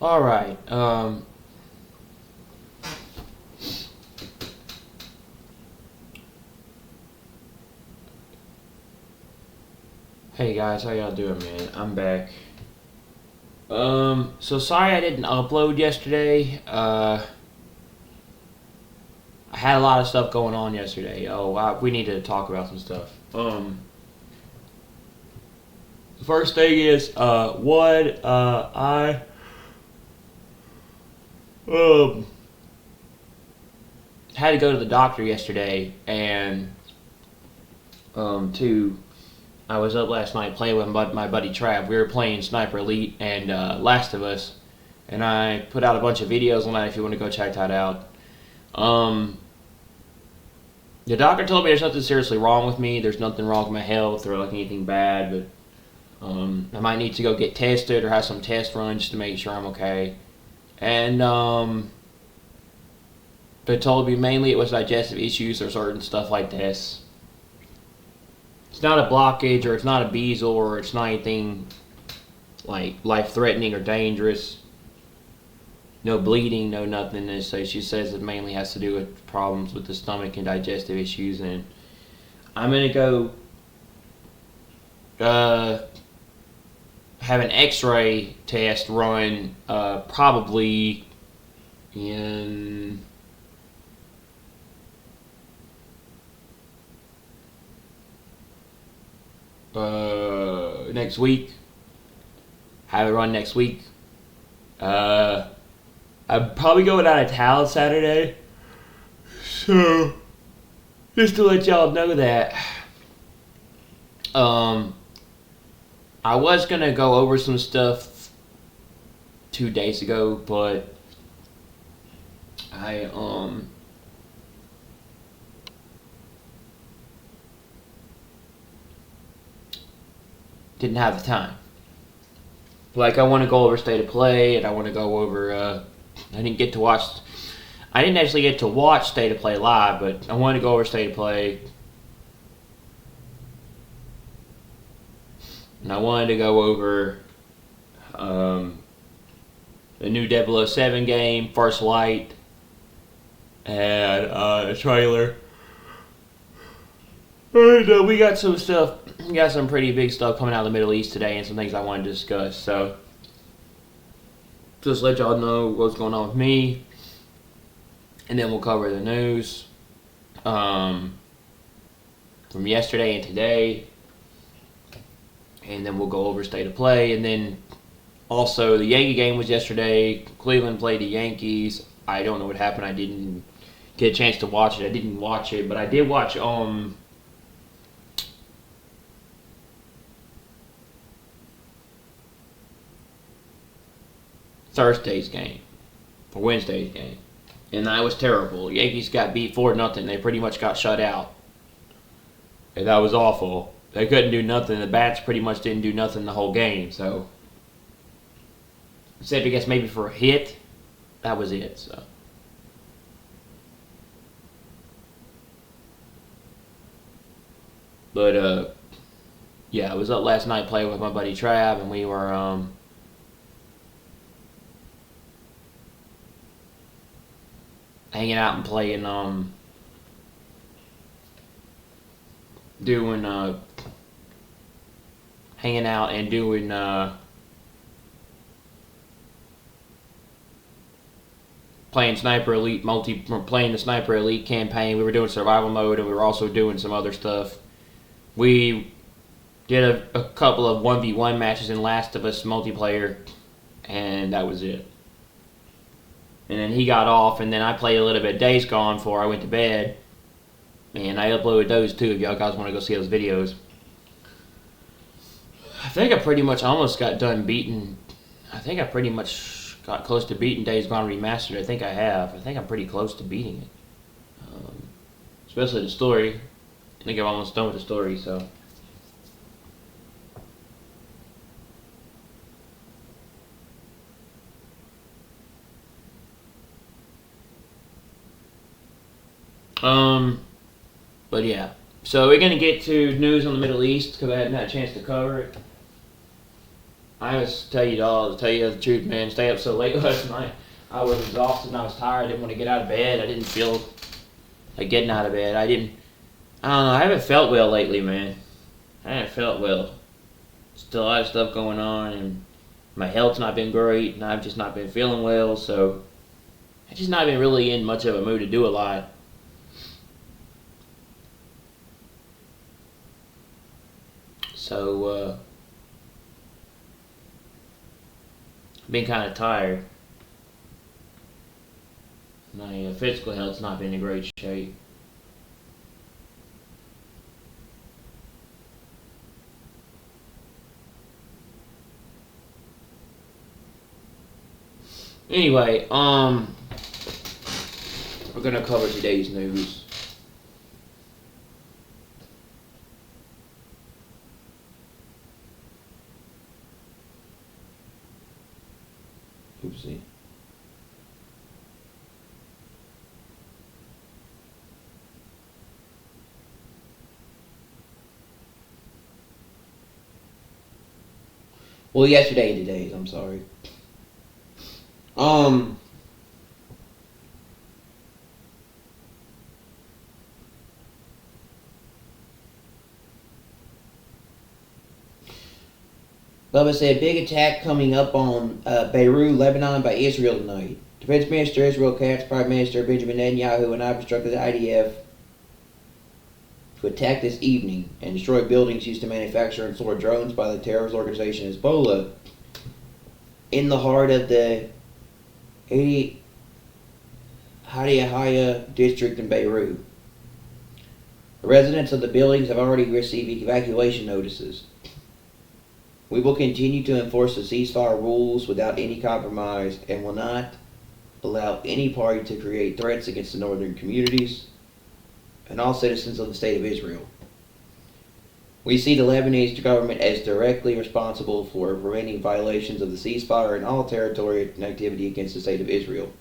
All right. Hey guys, how y'all doing, man? I'm back. So sorry I didn't upload yesterday. I had a lot of stuff going on yesterday. We need to talk about some stuff. The first thing is, I um had to go to the doctor yesterday, and two, I was up last night playing with my buddy Trav. We were playing Sniper Elite and Last of Us, and I put out a bunch of videos on that if you want to go check that out. The doctor told me there's nothing seriously wrong with me. There's nothing wrong with my health or like anything bad, but I might need to go get tested or have some test runs just to make sure I'm okay. And they told me mainly it was digestive issues or certain stuff like this. It's not a blockage or it's not a Beazle or it's not anything like life-threatening or dangerous. No bleeding, no nothing. So she says it mainly has to do with problems with the stomach and digestive issues. And I'm going to go have an x-ray test run probably in next week. Have it run next week. I'm probably going out of town Saturday. So, just to let y'all know that, I was going to go over some stuff 2 days ago, but I, didn't have the time. Like, I want to go over State of Play, and I want to go over, I didn't actually get to watch State of Play live, but I wanted to go over State of Play. And I wanted to go over the new 007 game, First Light, and a trailer. And we got some stuff, we got some pretty big stuff coming out of the Middle East today and some things I want to discuss. So, just let y'all know what's going on with me. And then we'll cover the news from yesterday and today. And then we'll go over State of Play. And then also the Yankee game was yesterday. Cleveland played the Yankees. I don't know what happened. I didn't get a chance to watch it. I didn't watch it. But I did watch Thursday's game. Or Wednesday's game. And that was terrible. The Yankees got beat 4-0. They pretty much got shut out. And that was awful. They couldn't do nothing. The bats pretty much didn't do nothing the whole game. So, except I guess maybe for a hit, that was it. So, but yeah, I was up last night playing with my buddy Trav, and we were hanging out and playing hanging out and doing playing Sniper Elite playing the Sniper Elite campaign. We were doing survival mode, and we were also doing some other stuff. We did a couple of 1v1 matches in Last of Us multiplayer, and that was it. And then he got off, and then I played a little bit of Days Gone before I went to bed. And I uploaded those too if y'all guys want to go see those videos. I think I pretty much almost got done beating. I think I pretty much got close to beating Days Gone Remastered. I think I have. I think I'm pretty close to beating it. Especially the story. I think I'm almost done with the story, so. But yeah. So we're going to get to news on the Middle East because I hadn't had a chance to cover it. I just tell you the truth, man. Stay up so late last night. I was exhausted and I was tired. I didn't want to get out of bed. I didn't feel like getting out of bed. I don't know. I haven't felt well lately, man. I haven't felt well. Still a lot of stuff going on, and my health's not been great, and I've just not been feeling well. So I've just not been really in much of a mood to do a lot. So I've been kind of tired. My physical health's not been in great shape. Anyway, we're gonna cover today's news. Oopsie. Well, yesterday and today's. I'm sorry. Um, Bubba said, big attack coming up on Beirut, Lebanon by Israel tonight. Defense Minister Israel Katz, Prime Minister Benjamin Netanyahu, and I have instructed the IDF to attack this evening and destroy buildings used to manufacture and store drones by the terrorist organization Hezbollah in the heart of the Hadiyahaya district in Beirut. The residents of the buildings have already received evacuation notices. We will continue to enforce the ceasefire rules without any compromise and will not allow any party to create threats against the northern communities and all citizens of the State of Israel. We see the Lebanese government as directly responsible for preventing violations of the ceasefire and all territorial activity against the State of Israel.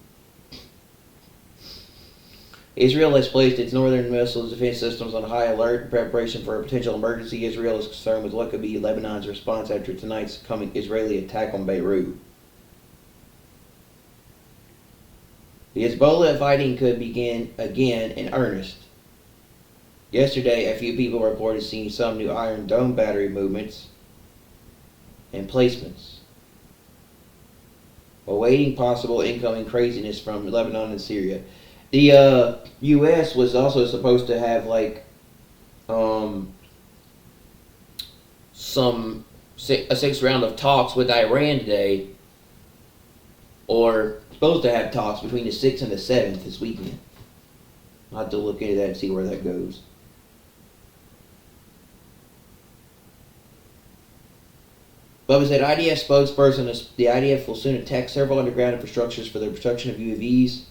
Israel has placed its northern missile defense systems on high alert in preparation for a potential emergency. Israel is concerned with what could be Lebanon's response after tonight's coming Israeli attack on Beirut. The Hezbollah fighting could begin again in earnest. Yesterday, a few people reported seeing some new Iron Dome battery movements and placements, awaiting possible incoming craziness from Lebanon and Syria. The U.S. was also supposed to have a sixth round of talks with Iran today, or supposed to have talks between the 6th and the 7th this weekend. I'll have to look into that and see where that goes. Bubba said IDF spokesperson, the IDF will soon attack several underground infrastructures for the protection of UAVs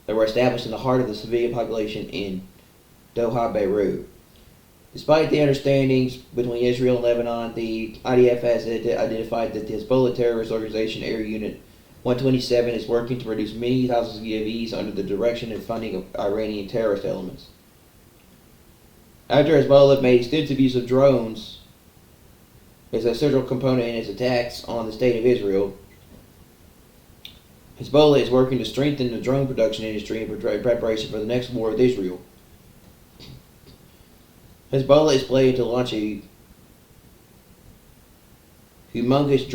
that were established in the heart of the civilian population in Doha, Beirut. Despite the understandings between Israel and Lebanon, the IDF has identified that the Hezbollah terrorist organization Air Unit 127 is working to produce many thousands of UAVs under the direction and funding of Iranian terrorist elements. After Hezbollah made extensive use of drones as a central component in its attacks on the State of Israel, Hezbollah is working to strengthen the drone production industry in preparation for the next war with Israel. Hezbollah is planning to launch a humongous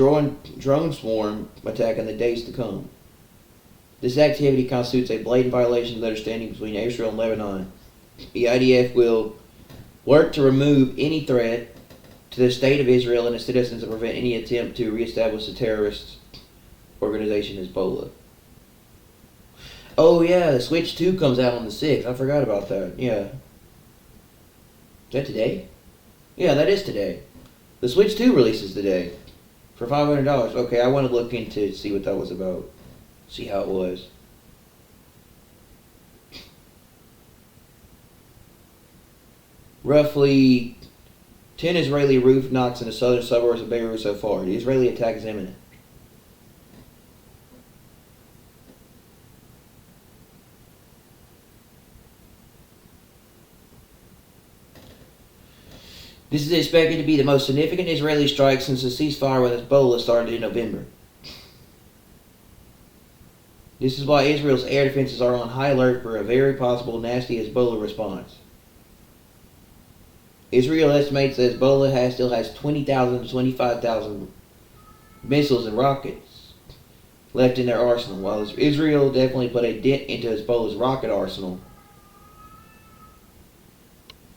drone swarm attack in the days to come. This activity constitutes a blatant violation of the understanding between Israel and Lebanon. The IDF will work to remove any threat to the State of Israel and its citizens and prevent any attempt to reestablish the terrorist organization Hezbollah. Oh yeah, the Switch 2 comes out on the 6th. I forgot about that. Yeah. Is that today? Yeah, that is today. The Switch 2 releases today. For $500. Okay, I want to look into see what that was about. See how it was. Roughly 10 Israeli roof knocks in the southern suburbs of Beirut so far. The Israeli attack is imminent. This is expected to be the most significant Israeli strike since the ceasefire with Hezbollah started in November. This is why Israel's air defenses are on high alert for a very possible nasty Hezbollah response. Israel estimates that Hezbollah still has 20,000 to 25,000 missiles and rockets left in their arsenal. While Israel definitely put a dent into Hezbollah's rocket arsenal,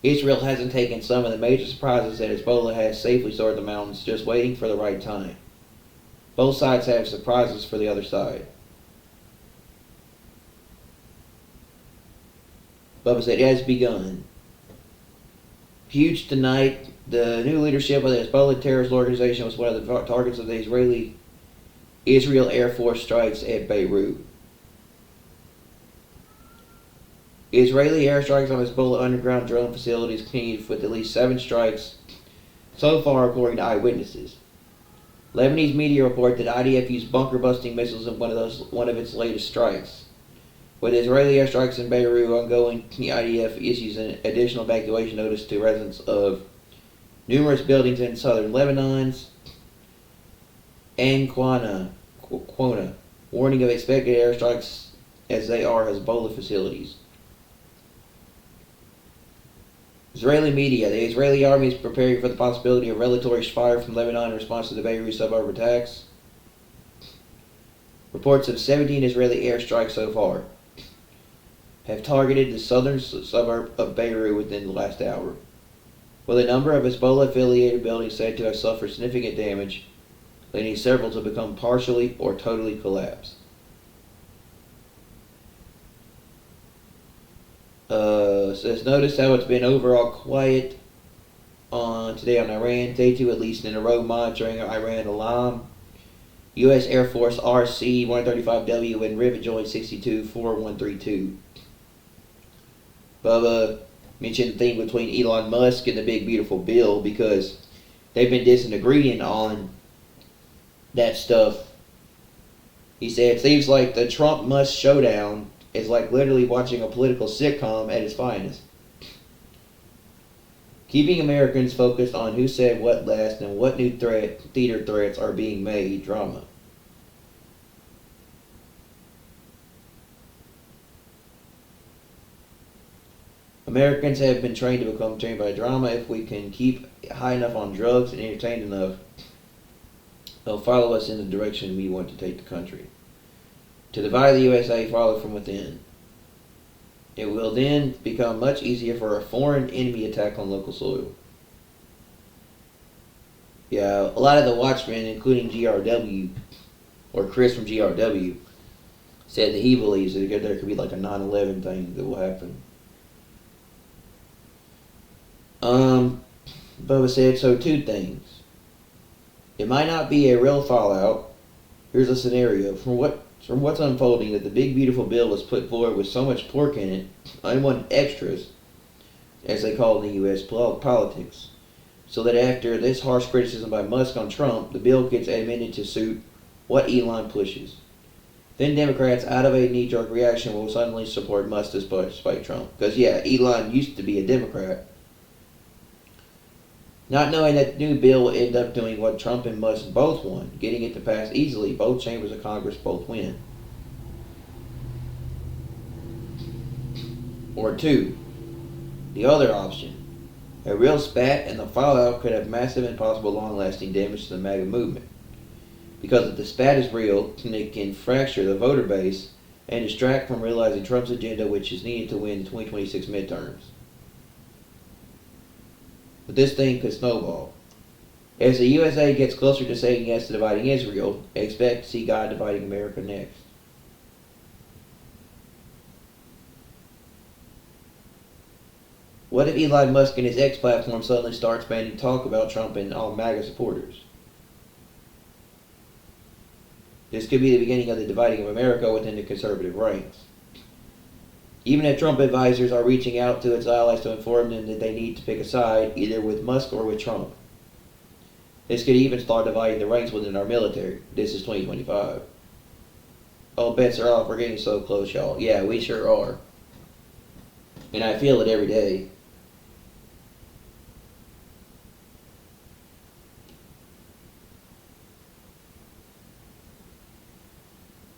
Israel hasn't taken some of the major surprises that Hezbollah has safely stored in the mountains, just waiting for the right time. Both sides have surprises for the other side. Bubba said it has begun. Huge tonight. The new leadership of the Hezbollah terrorist organization was one of the targets of the Israel Air Force strikes at Beirut. Israeli airstrikes on Hezbollah underground drone facilities continued with at least 7 strikes so far, according to eyewitnesses. Lebanese media report that IDF used bunker-busting missiles in one of its latest strikes. With Israeli airstrikes in Beirut ongoing, the IDF issues an additional evacuation notice to residents of numerous buildings in southern Lebanon's Qana, warning of expected airstrikes as they are Hezbollah facilities. Israeli media. The Israeli army is preparing for the possibility of retaliatory fire from Lebanon in response to the Beirut suburb attacks. Reports of 17 Israeli airstrikes so far have targeted the southern suburb of Beirut within the last hour, with a number of Hezbollah-affiliated buildings said to have suffered significant damage, leading several to become partially or totally collapsed. Says notice how it's been overall quiet today on Iran. Day 2 at least in a row monitoring Iran alarm. U.S. Air Force RC-135W and Rivet Joint 62-4132. Bubba mentioned the thing between Elon Musk and the big beautiful bill because they've been disagreeing on that stuff. He said it seems like the Trump-Musk showdown is like literally watching a political sitcom at its finest. Keeping Americans focused on who said what last and what new theater threats are being made drama. Americans have been trained to become trained by drama. If we can keep high enough on drugs and entertained enough, they'll follow us in the direction we want to take the country. To divide the USA, follow from within. It will then become much easier for a foreign enemy attack on local soil. Yeah, a lot of the watchmen, including GRW, or Chris from GRW, said that he believes that there could be like a 9/11 thing that will happen. Bubba said, so 2 things. It might not be a real fallout. Here's a scenario. From what's unfolding, that the big beautiful bill was put forward with so much pork in it, unwanted extras, as they call it in the U.S. politics, so that after this harsh criticism by Musk on Trump, the bill gets amended to suit what Elon pushes. Then Democrats, out of a knee-jerk reaction, will suddenly support Musk despite Trump. Because, yeah, Elon used to be a Democrat. Not knowing that the new bill will end up doing what Trump and Musk both want, getting it to pass easily, both chambers of Congress both win. Or 2, the other option. A real spat and the fallout could have massive and possible long-lasting damage to the MAGA movement. Because if the spat is real, it can fracture the voter base and distract from realizing Trump's agenda, which is needed to win the 2026 midterms. But this thing could snowball. As the USA gets closer to saying yes to dividing Israel, expect to see God dividing America next. What if Elon Musk and his X platform suddenly starts banning talk about Trump and all MAGA supporters? This could be the beginning of the dividing of America within the conservative ranks. Even if Trump advisors are reaching out to its allies to inform them that they need to pick a side, either with Musk or with Trump. This could even start dividing the ranks within our military. This is 2025. All bets are off. We're getting so close, y'all. Yeah, we sure are. And I feel it every day.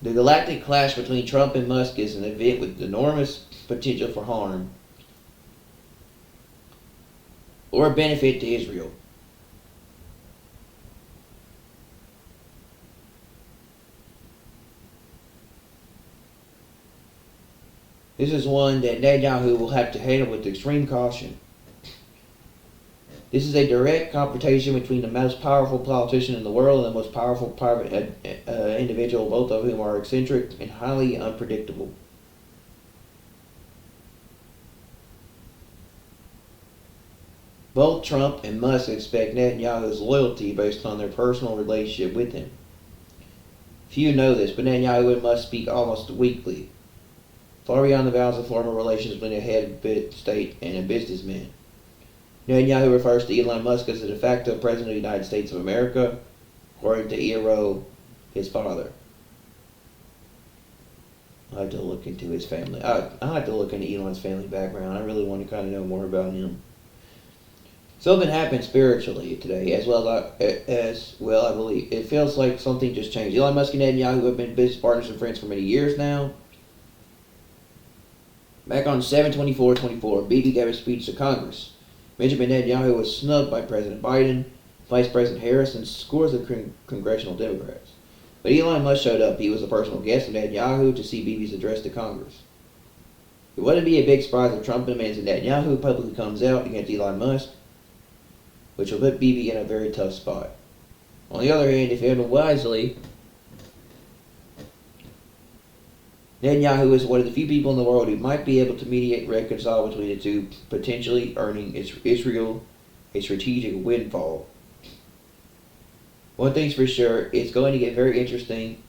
The galactic clash between Trump and Musk is an event with enormous potential for harm or benefit to Israel. This is one that Netanyahu will have to handle with extreme caution. This is a direct confrontation between the most powerful politician in the world and the most powerful private individual, both of whom are eccentric and highly unpredictable. Both Trump and Musk expect Netanyahu's loyalty based on their personal relationship with him. Few know this, but Netanyahu and Musk speak almost weekly, far beyond the bounds of formal relations between a head of state and a businessman. Netanyahu refers to Elon Musk as the de facto president of the United States of America, according to Eero, his father. I'll have to look into his family. I'll have to look into Elon's family background. I really want to kind of know more about him. Something happened spiritually today, as well, I believe. It feels like something just changed. Elon Musk and Netanyahu have been business partners and friends for many years now. Back on 7/24/24, Bibi gave a speech to Congress. Benjamin Netanyahu was snubbed by President Biden, Vice President Harris, and scores of congressional Democrats. But Elon Musk showed up. He was a personal guest of Netanyahu to see Bibi's address to Congress. It wouldn't be a big surprise if Trump demands that Netanyahu publicly comes out against Elon Musk, which will put Bibi in a very tough spot. On the other hand, if handled wisely, Netanyahu is one of the few people in the world who might be able to mediate and reconcile between the two, potentially earning Israel a strategic windfall. One thing's for sure, it's going to get very interesting.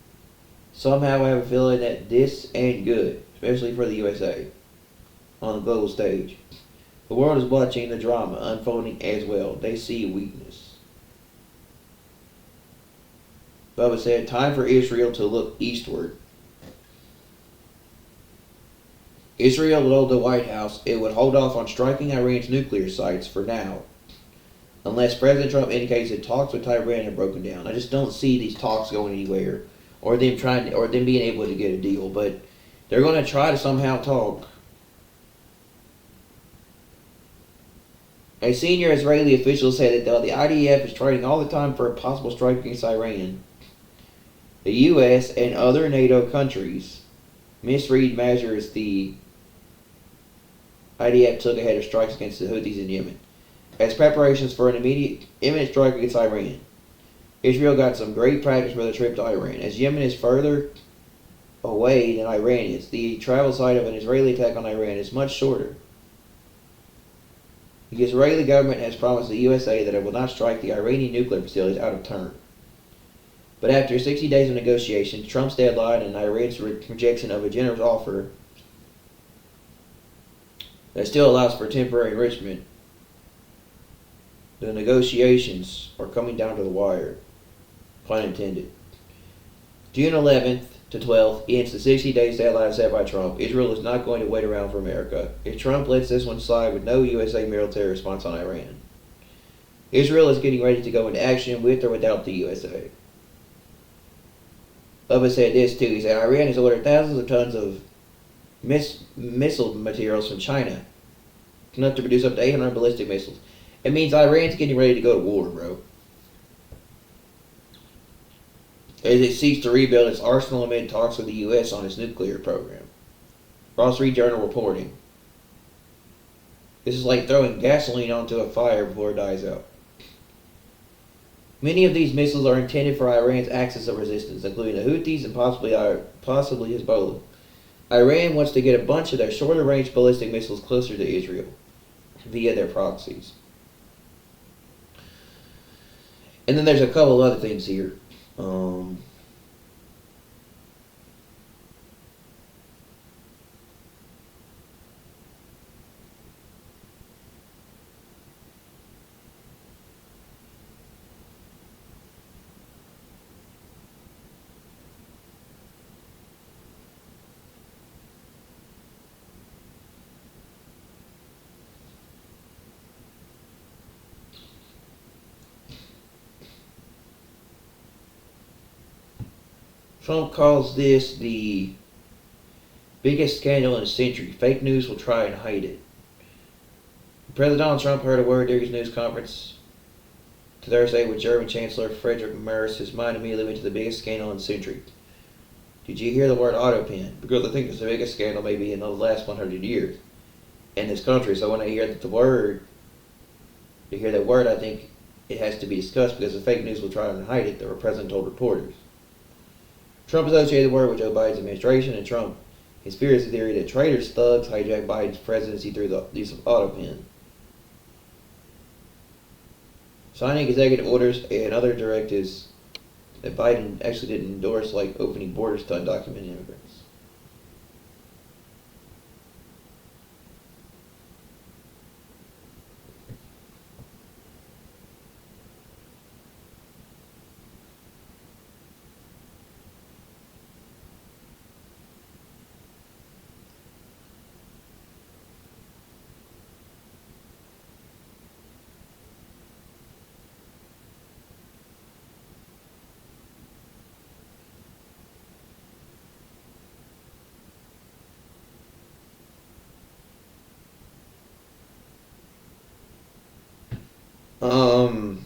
Somehow I have a feeling that this ain't good, especially for the USA, on the global stage. The world is watching the drama unfolding as well. They see weakness. Bubba said, time for Israel to look eastward. Israel told the White House it would hold off on striking Iran's nuclear sites for now, unless President Trump indicates that talks with Iran have broken down. I just don't see these talks going anywhere, or them being able to get a deal. But they're going to try to somehow talk. A senior Israeli official said that the IDF is training all the time for a possible strike against Iran. The U.S. and other NATO countries misread measures the IDF took ahead of strikes against the Houthis in Yemen as preparations for an imminent strike against Iran. Israel got some great practice for the trip to Iran. As Yemen is further away than Iran is, the travel site of an Israeli attack on Iran is much shorter. The Israeli government has promised the USA that it will not strike the Iranian nuclear facilities out of turn. But after 60 days of negotiations, Trump's deadline and Iran's rejection of a generous offer that still allows for temporary enrichment, the negotiations are coming down to the wire. Pun intended. June 11th to 12th ends the 60 days deadline set by Trump. Israel is not going to wait around for America. If Trump lets this one slide with no USA military response on Iran, Israel is getting ready to go into action with or without the USA. Bubba said this too. He said Iran has ordered thousands of tons of missile materials from China, enough to produce up to 800 ballistic missiles. It means Iran's getting ready to go to war, bro. As it seeks to rebuild its arsenal amid talks with the U.S. on its nuclear program. Wall Street Journal reporting. This is like throwing gasoline onto a fire before it dies out. Many of these missiles are intended for Iran's axis of resistance, including the Houthis and possibly Hezbollah. Iran wants to get a bunch of their shorter-range ballistic missiles closer to Israel via their proxies. And then there's a couple other things here. Trump calls this the biggest scandal in a century. Fake news will try and hide it. President Donald Trump heard a word during his news conference Thursday with German Chancellor Friedrich Merz. His mind immediately went to the biggest scandal in a century. Did you hear the word autopen? Because I think it's the biggest scandal maybe in the last 100 years in this country. So when I hear that word, I think it has to be discussed because the fake news will try and hide it, the president told reporters. Trump associated the word with Joe Biden's administration, and Trump conspiracy theory that traitors, thugs, hijacked Biden's presidency through the use of autopen. Signing executive orders and other directives that Biden actually didn't endorse, like opening borders to undocumented immigrants. Um,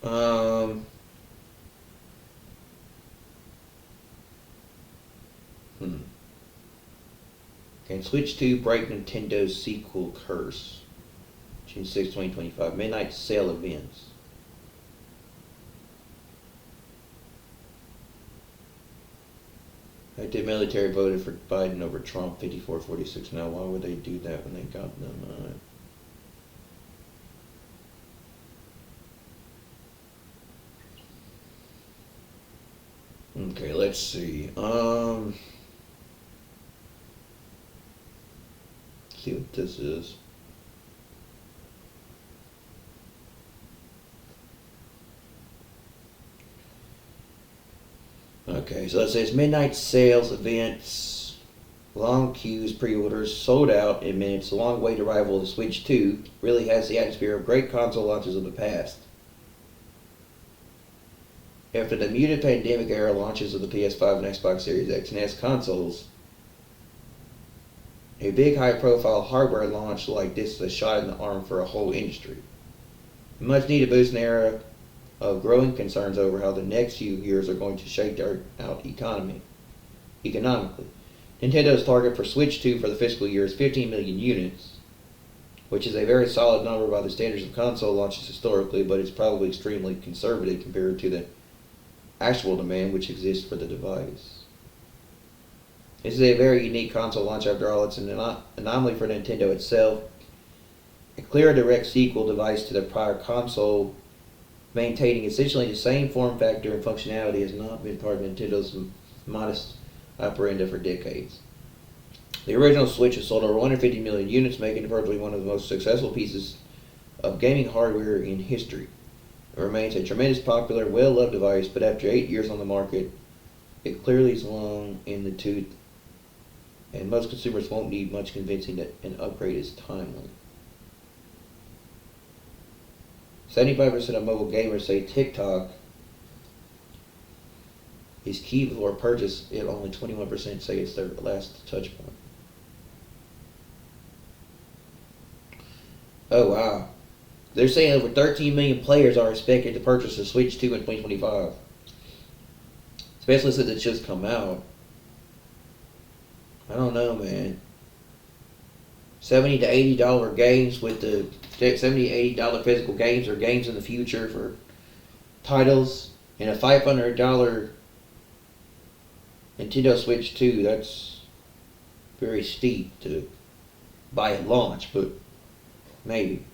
um, Can Switch 2 break Nintendo's sequel curse? June 6, 2025. Midnight sale events. The military voted for Biden over Trump 54-46. Now, why would they do that when they got them? Okay, let's see. See what this is. Okay, so it says midnight sales events, long queues, pre-orders, sold out in minutes. The long wait arrival of the Switch 2 really has the atmosphere of great console launches of the past. After the muted pandemic era launches of the PS5 and Xbox Series X and S consoles, a big high-profile hardware launch like this is a shot in the arm for a whole industry. A much-needed boost in an era of growing concerns over how the next few years are going to shake out economically. Nintendo's target for Switch 2 for the fiscal year is 15 million units, which is a very solid number by the standards of console launches historically, but it's probably extremely conservative compared to the actual demand which exists for the device. This is a very unique console launch after all. It's an anomaly for Nintendo itself. A clear direct sequel device to the prior console, maintaining essentially the same form factor and functionality, has not been part of Nintendo's modest operanda for decades. The original Switch has sold over 150 million units, making it virtually one of the most successful pieces of gaming hardware in history. It remains a tremendous popular, well-loved device, but after 8 years on the market, it clearly is long in the tooth, and most consumers won't need much convincing that an upgrade is timely. 75% of mobile gamers say TikTok is key before purchase, yet only 21% say it's their last touch point. Oh wow. They're saying over 13 million players are expected to purchase the Switch 2 in 2025. Especially since it's just come out. I don't know, man. $70 to $80 games with the $70 to $80 physical games or games in the future for titles, and a $500 Nintendo Switch 2. That's very steep to buy at launch, but maybe.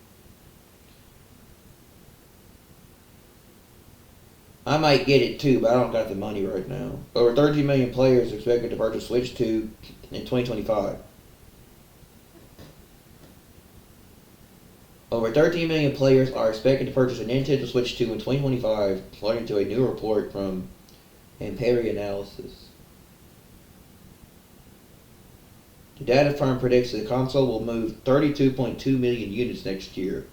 I might get it too, but I don't got the money right now. Over 30 million players expected to purchase Switch 2 in 2025. Over 13 million players are expected to purchase a Nintendo Switch 2 in 2025, according to a new report from Ampere Analysis. The data firm predicts the console will move 32.2 million units next year,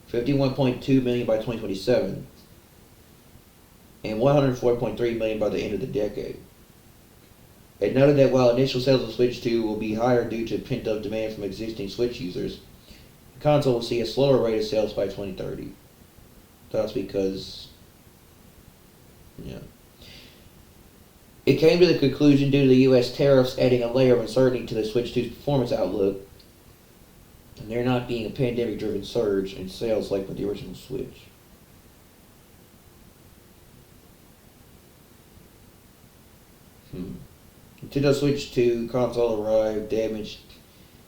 51.2 million by 2027, and 104.3 million by the end of the decade. It noted that while initial sales of Switch 2 will be higher due to pent-up demand from existing Switch users, the console will see a slower rate of sales by 2030. That's because, it came to the conclusion due to the U.S. tariffs adding a layer of uncertainty to the Switch 2's performance outlook, and there not being a pandemic-driven surge in sales like with the original Switch. Nintendo Switch 2 console arrived damaged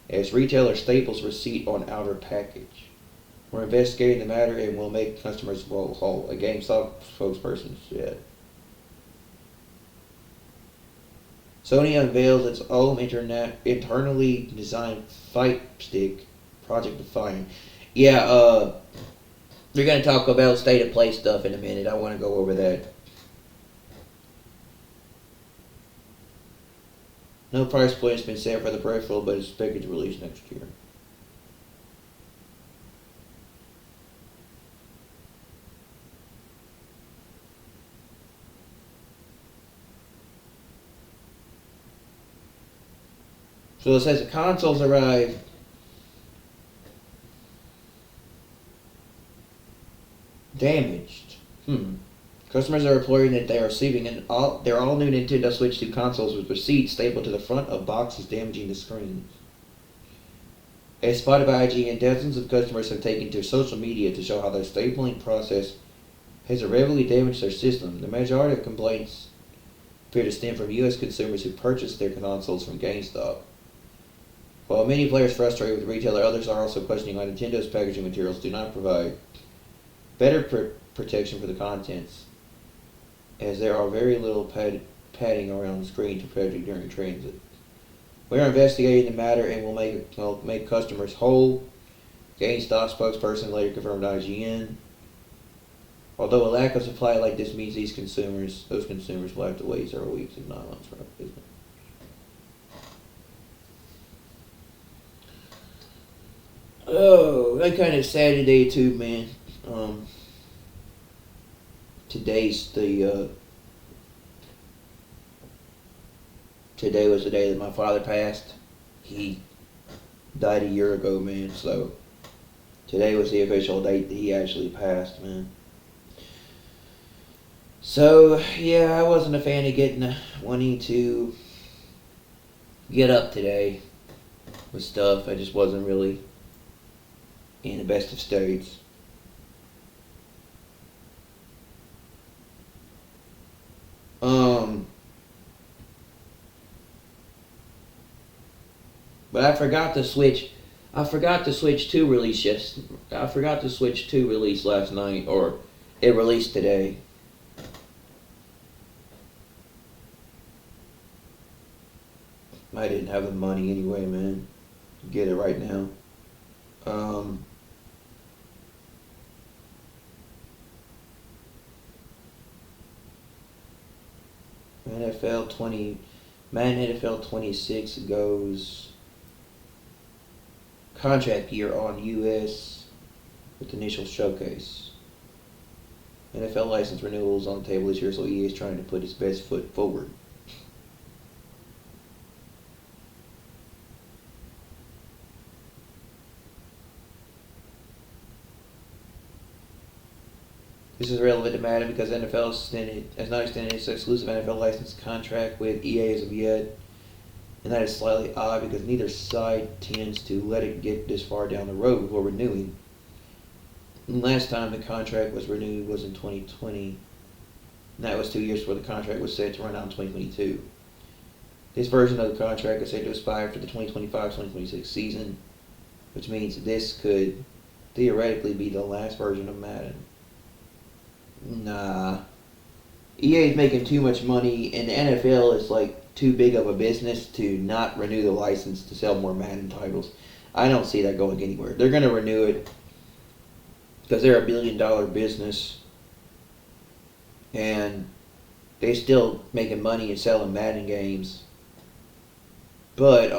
as retailer staples receipt on outer package. We're investigating the matter and will make customers whole, a GameStop spokesperson said. Sony unveils its own internally designed fight stick, Project Defiant. Yeah, we're going to talk about state of play stuff in a minute. I want to go over that. No price point has been set for the peripheral, but it's expected to release next year. So it says the consoles arrive damaged. Customers are reporting that they are receiving their all-new Nintendo Switch 2 consoles with receipts stapled to the front of boxes, damaging the screens. As spotted by IGN, dozens of customers have taken to social media to show how the stapling process has irreparably damaged their system. The majority of complaints appear to stem from U.S. consumers who purchased their consoles from GameStop. While many players frustrated with the retailer, others are also questioning why Nintendo's packaging materials do not provide better protection for the contents, as there are very little padding around the screen to protect you during transit. We are investigating the matter and will make customers whole, GameStop spokesperson later confirmed to IGN. Although a lack of supply like this means those consumers will have to wait several weeks if not months for replacement. Oh, that kind of sad today too, man. Today was the day that my father passed. He died a year ago, man, so today was the official date that he actually passed, man. So, yeah, I wasn't a fan of wanting to get up today with stuff. I just wasn't really in the best of states. But I forgot the Switch 2 release I forgot the Switch 2 release last night, or it released today. I didn't have the money anyway, man, to get it right now. Madden NFL 26 goes contract year on US with initial showcase. NFL license renewals on the table this year, so EA is trying to put its best foot forward. This is relevant to Madden because NFL has not extended its exclusive NFL license contract with EA as of yet, and that is slightly odd because neither side tends to let it get this far down the road before renewing. And last time the contract was renewed was in 2020, and that was 2 years before the contract was set to run out in 2022. This version of the contract is set to expire after the 2025-2026 season, which means this could theoretically be the last version of Madden. Nah. EA is making too much money, and the NFL is like too big of a business to not renew the license to sell more Madden titles. I don't see that going anywhere. They're going to renew it because they're $1 billion business, and they're still making money and selling Madden games. But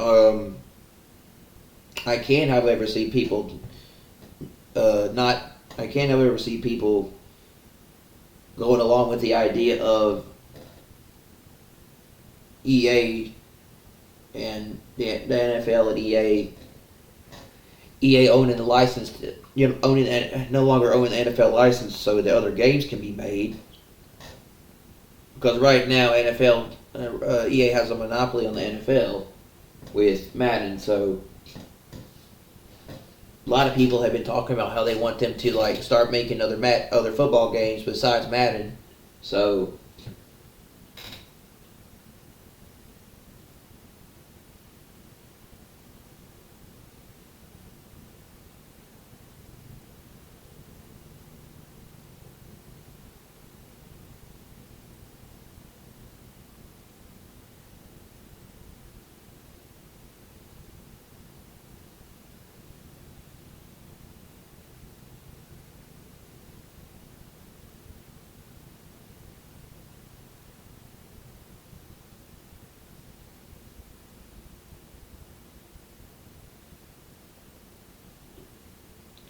I can, however, see people going along with the idea of EA and the NFL and EA owning the license, no longer owning the NFL license, so the other games can be made. Because right now, EA has a monopoly on the NFL with Madden, so a lot of people have been talking about how they want them to like start making other football games besides Madden. So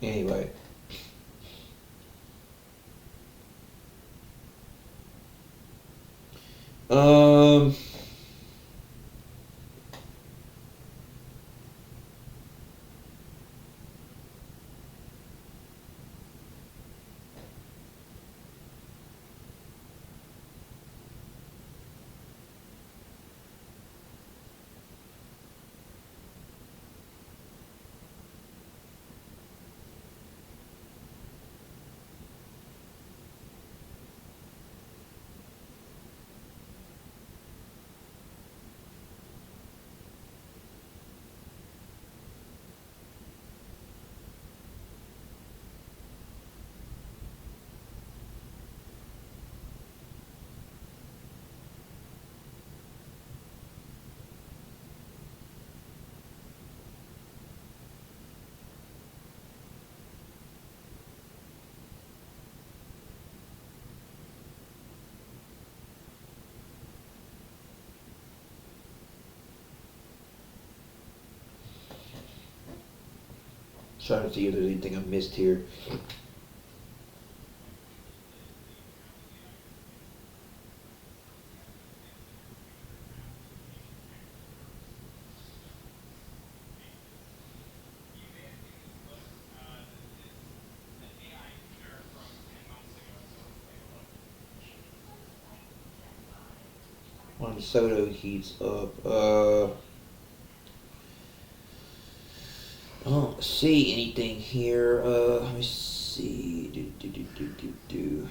anyway. Um Trying to see if there's anything I missed here. When soda heats up, I don't see anything here. Let me see. Do.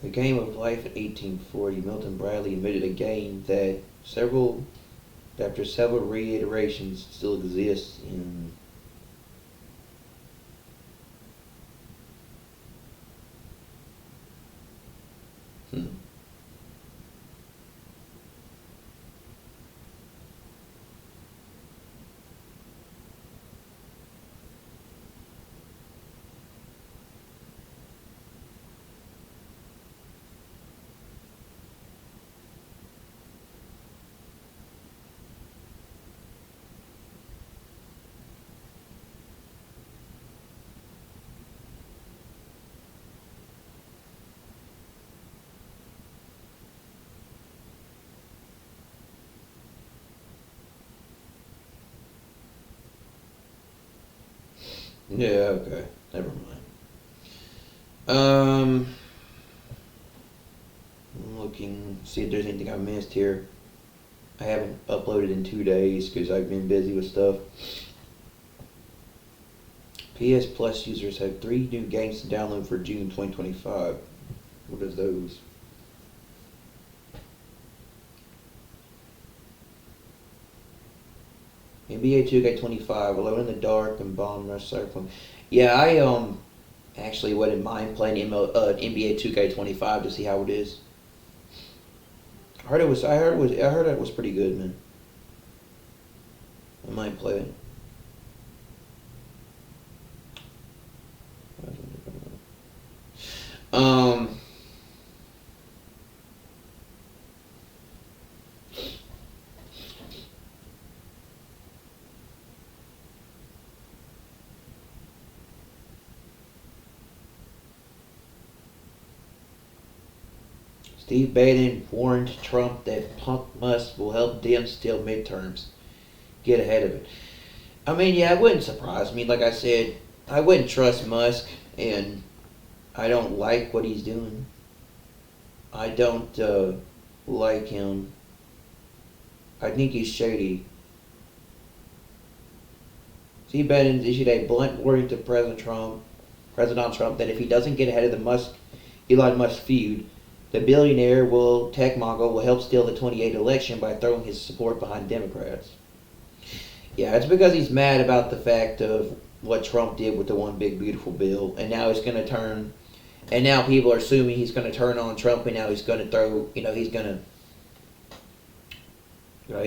A Game of Life in 1840, Milton Bradley admitted again that after several reiterations, still exists in. Hmm. Yeah, okay. Never mind. I'm looking, see if there's anything I missed here. I haven't uploaded in 2 days because I've been busy with stuff. PS Plus users have 3 new games to download for June 2025. What is those? NBA 2K25, Alone in the Dark, and Bomb Rush Cyclone. Yeah, I actually wouldn't mind playing NBA 2K25 to see how it is. I heard it was pretty good, man. I might play it. Um, Steve Bannon warned Trump that Musk will help Dems steal midterms. Get ahead of it. I mean, yeah, it wouldn't surprise me. Like I said, I wouldn't trust Musk, and I don't like what he's doing. I don't like him. I think he's shady. Steve Bannon issued a blunt warning to President Trump, that if he doesn't get ahead of the Elon Musk feud, the billionaire tech mogul will help steal the 2028 election by throwing his support behind Democrats. Yeah, it's because he's mad about the fact of what Trump did with the one big beautiful bill, and now now people are assuming he's going to turn on Trump, and now he's going to he's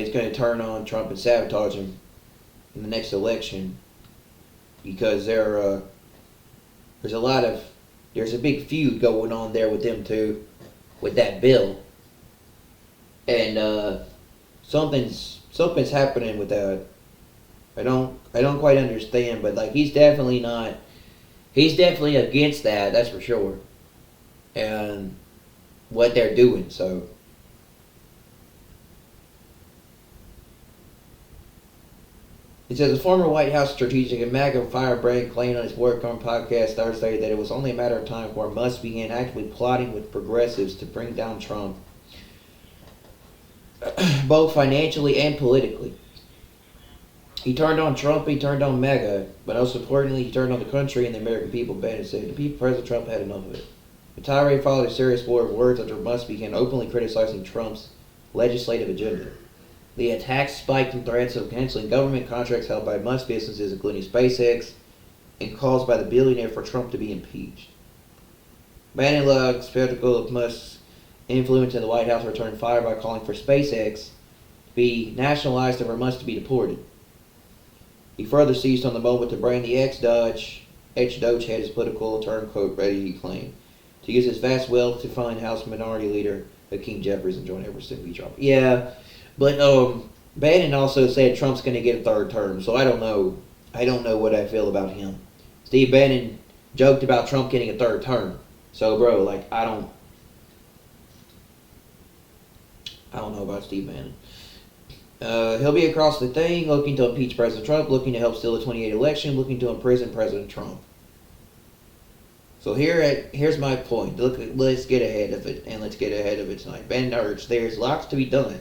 going to turn on Trump and sabotage him in the next election, because there's a big feud going on there with them too, with that bill, and something's happening with that. I don't quite understand, but like he's definitely against that, that's for sure, and what they're doing. So it says a former White House strategic and MAGA firebrand claimed on his Work On podcast Thursday that it was only a matter of time before Musk began actively plotting with progressives to bring down Trump, both financially and politically. He turned on Trump, he turned on MAGA, but most importantly, he turned on the country and the American people. Bannon said, President Trump had enough of it. The tirade followed a serious war of words after Musk began openly criticizing Trump's legislative agenda. The attacks spiked in threats of canceling government contracts held by Musk businesses, including SpaceX, and calls by the billionaire for Trump to be impeached. Bannon allowed skeptical of Musk's influence in the White House returned fire by calling for SpaceX to be nationalized and for Musk to be deported. He further seized on the moment to bring the ex-Doge head his political turncoat ready, he claimed, to use his vast wealth to fund House Minority Leader Hakeem Jeffries and Joan Everson v. Trump. Yeah, but Bannon also said Trump's going to get a third term, so I don't know. I don't know what I feel about him. Steve Bannon joked about Trump getting a third term. So, bro, like, I don't know about Steve Bannon. He'll be across the thing, looking to impeach President Trump, looking to help steal the 2028 election, looking to imprison President Trump. So here's my point. Let's get ahead of it, and let's get ahead of it tonight. Bannon urged, there's lots to be done.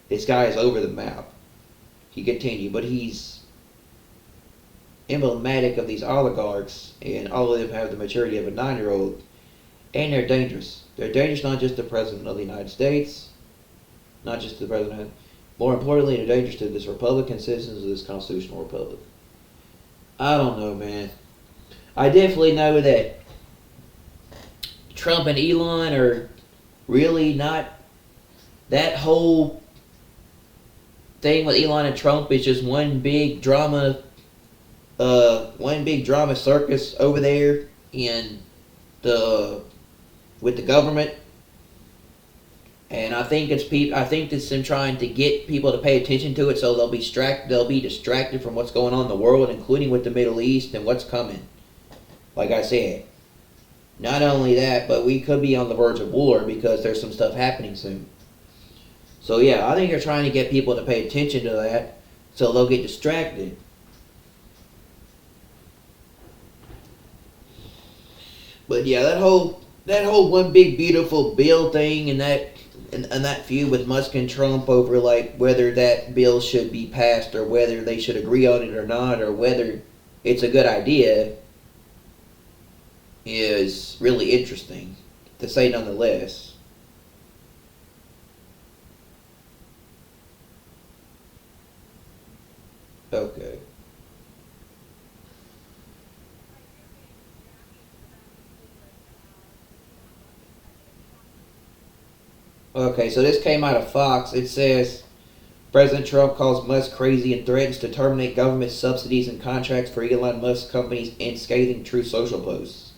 This guy is over the map. He continued, but he's emblematic of these oligarchs, and all of them have the maturity of a 9-year-old, and they're dangerous. They're dangerous not just to the President of the United States, not just to the President. More importantly, they're dangerous to this Republican citizens of this constitutional republic. I don't know, man. I definitely know that Trump and Elon are really not. That whole thing with Elon and Trump is just one big drama circus over there with the government. And I think it's them trying to get people to pay attention to it, so they'll be distracted from what's going on in the world, including with the Middle East and what's coming. Like I said, not only that, but we could be on the verge of war because there's some stuff happening soon. So yeah, I think they're trying to get people to pay attention to that, so they'll get distracted. But yeah, that whole one big beautiful bill thing and that feud with Musk and Trump over like whether that bill should be passed or whether they should agree on it or not or whether it's a good idea is really interesting, to say none the less. Okay. Okay, so this came out of Fox. It says President Trump calls Musk crazy and threatens to terminate government subsidies and contracts for Elon Musk companies in scathing True Social posts.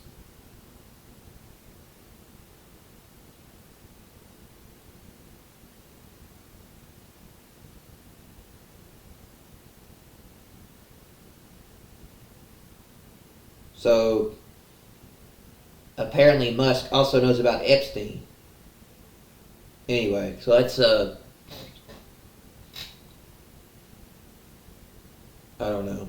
So apparently Musk also knows about Epstein. Anyway, so that's I don't know.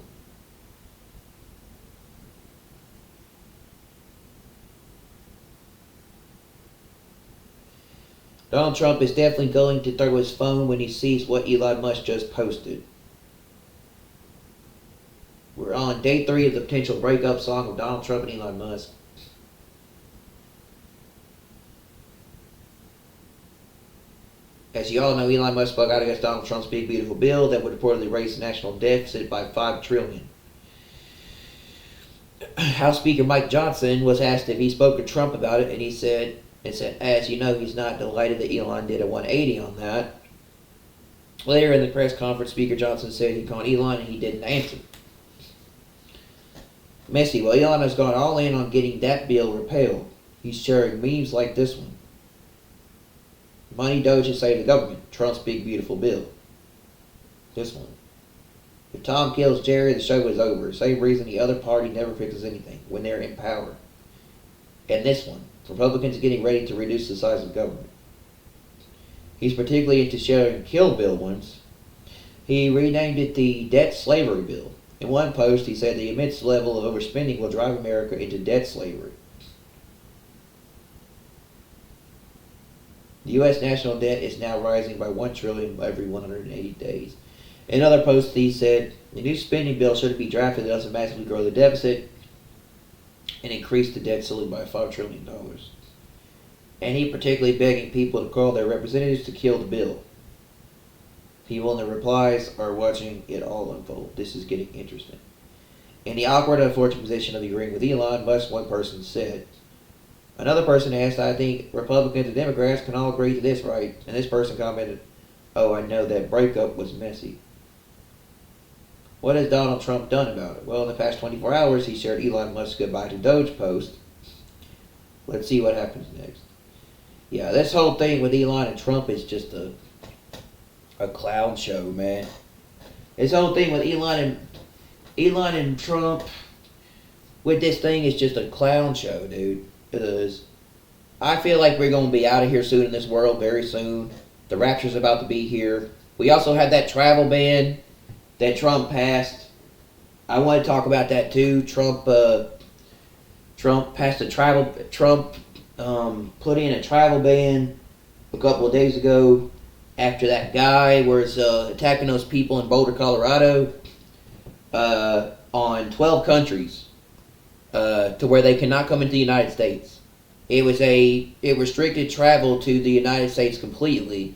Donald Trump is definitely going to throw his phone when he sees what Elon Musk just posted. We're on day 3 of the potential breakup song of Donald Trump and Elon Musk. As you all know, Elon Musk spoke out against Donald Trump's big beautiful bill that would reportedly raise the national deficit by $5 trillion. House Speaker Mike Johnson was asked if he spoke to Trump about it, and he said, as you know, he's not delighted that Elon did a 180 on that. Later in the press conference, Speaker Johnson said he called Elon and he didn't answer. Messy, well, Elon has gone all in on getting that bill repealed. He's sharing memes like this one. Money Doge is saving the government. Trump's big beautiful bill. This one. If Tom kills Jerry, the show is over. Same reason the other party never fixes anything when they're in power. And this one. Republicans getting ready to reduce the size of government. He's particularly into sharing Kill Bill once. He renamed it the Debt Slavery Bill. In one post, he said the immense level of overspending will drive America into debt slavery. The U.S. national debt is now rising by $1 trillion every 180 days. In another post, he said the new spending bill should be drafted that doesn't massively grow the deficit and increase the debt ceiling by $5 trillion. And he particularly begging people to call their representatives to kill the bill. People in the replies are watching it all unfold. This is getting interesting. In the awkward and unfortunate position of agreeing with Elon Musk, one person said. Another person asked, I think Republicans and Democrats can all agree to this, right? And this person commented, oh, I know that breakup was messy. What has Donald Trump done about it? Well, in the past 24 hours, he shared Elon Musk's goodbye to Doge post. Let's see what happens next. Yeah, this whole thing with Elon and Trump is just a clown show, man. This whole thing with Elon and Trump with this thing is just a clown show, dude. It is. I feel like we're going to be out of here soon in this world, very soon. The rapture's about to be here. We also had that travel ban that Trump passed. I want to talk about that too. Trump passed a travel. Trump put in a travel ban a couple of days ago after that guy was attacking those people in Boulder, Colorado, on 12 countries to where they cannot come into the United States. It restricted travel to the United States completely,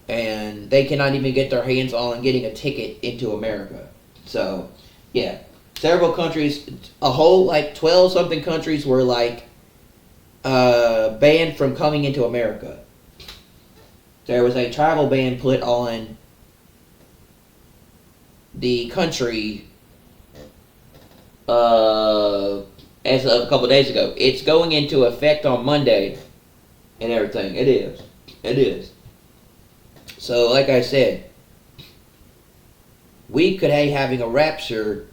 and they cannot even get their hands on getting a ticket into America. So, yeah, several countries, a whole like 12 something countries were like banned from coming into America. There was a travel ban put on the country as of a couple of days ago. It's going into effect on Monday and everything. It is. It is. So, like I said, we could be having a rapture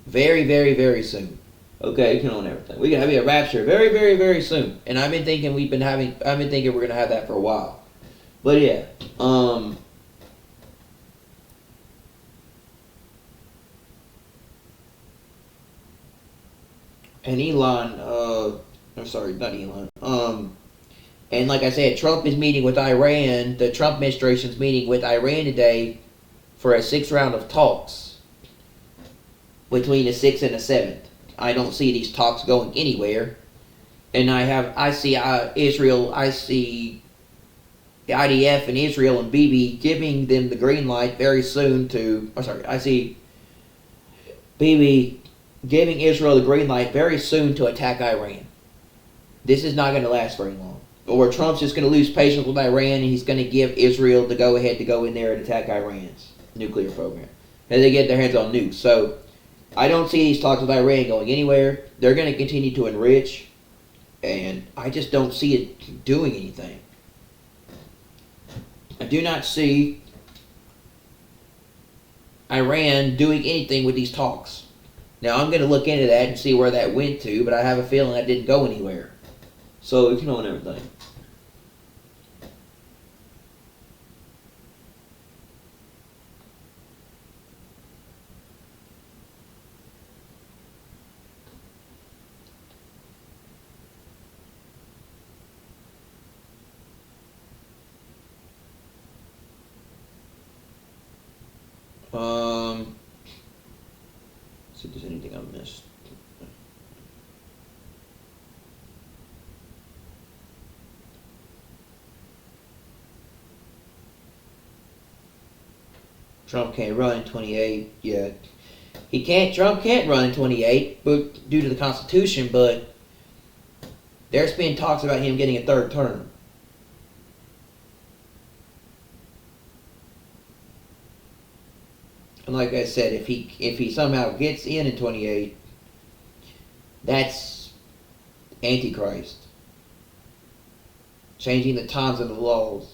very, very, very soon. Okay, come on, everything. We could have a rapture very, very, very soon. And I've been thinking we're gonna have that for a while. But yeah, and Elon, sorry, not Elon. And like I said, Trump is meeting with Iran. The Trump administration's meeting with Iran today for a 6th round of talks between the 6th and the 7th. I don't see these talks going anywhere. And I see Israel, I see the IDF and Israel and Bibi giving them the green light very soon to, I see Bibi giving Israel the green light very soon to attack Iran. This is not going to last very long. Or Trump's just going to lose patience with Iran and he's going to give Israel the go-ahead to go in there and attack Iran's nuclear program. And they get their hands on nukes. So I don't see these talks with Iran going anywhere. They're going to continue to enrich. And I just don't see it doing anything. I do not see Iran doing anything with these talks. Now, I'm going to look into that and see where that went to, but I have a feeling that didn't go anywhere. So, you know, and everything. See if there's anything I missed. Trump can't run in 28 yet. Trump can't run in 28 but due to the Constitution, but there's been talks about him getting a 3rd term. And like I said, if he somehow gets in 28, that's Antichrist. Changing the times and the laws.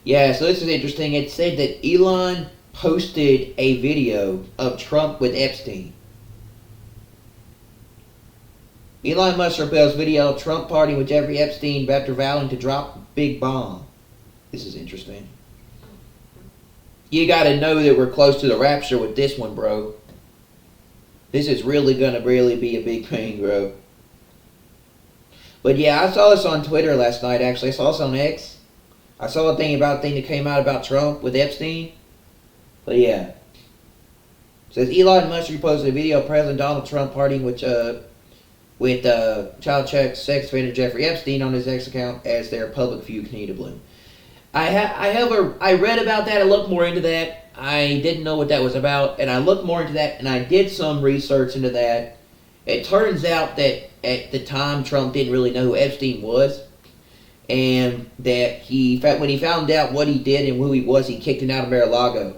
Yeah, so this is interesting. It said that Elon posted a video of Trump with Epstein. Elon Musk reveals video of Trump partying with Jeffrey Epstein after vowing to drop big bomb. This is interesting. You gotta know that we're close to the rapture with this one, bro. This is really gonna be a big thing, bro. But yeah, I saw this on Twitter last night, actually. I saw this on X. I saw a thing that came out about Trump with Epstein. But yeah. It says Elon Musk reposted a video of President Donald Trump partying with child sex offender Jeffrey Epstein on his X account as their public feud continued to bloom. I read about that. I looked more into that. I didn't know what that was about, and I looked more into that, and I did some research into that. It turns out that at the time Trump didn't really know who Epstein was, and that when he found out what he did and who he was, he kicked him out of Mar-a-Lago.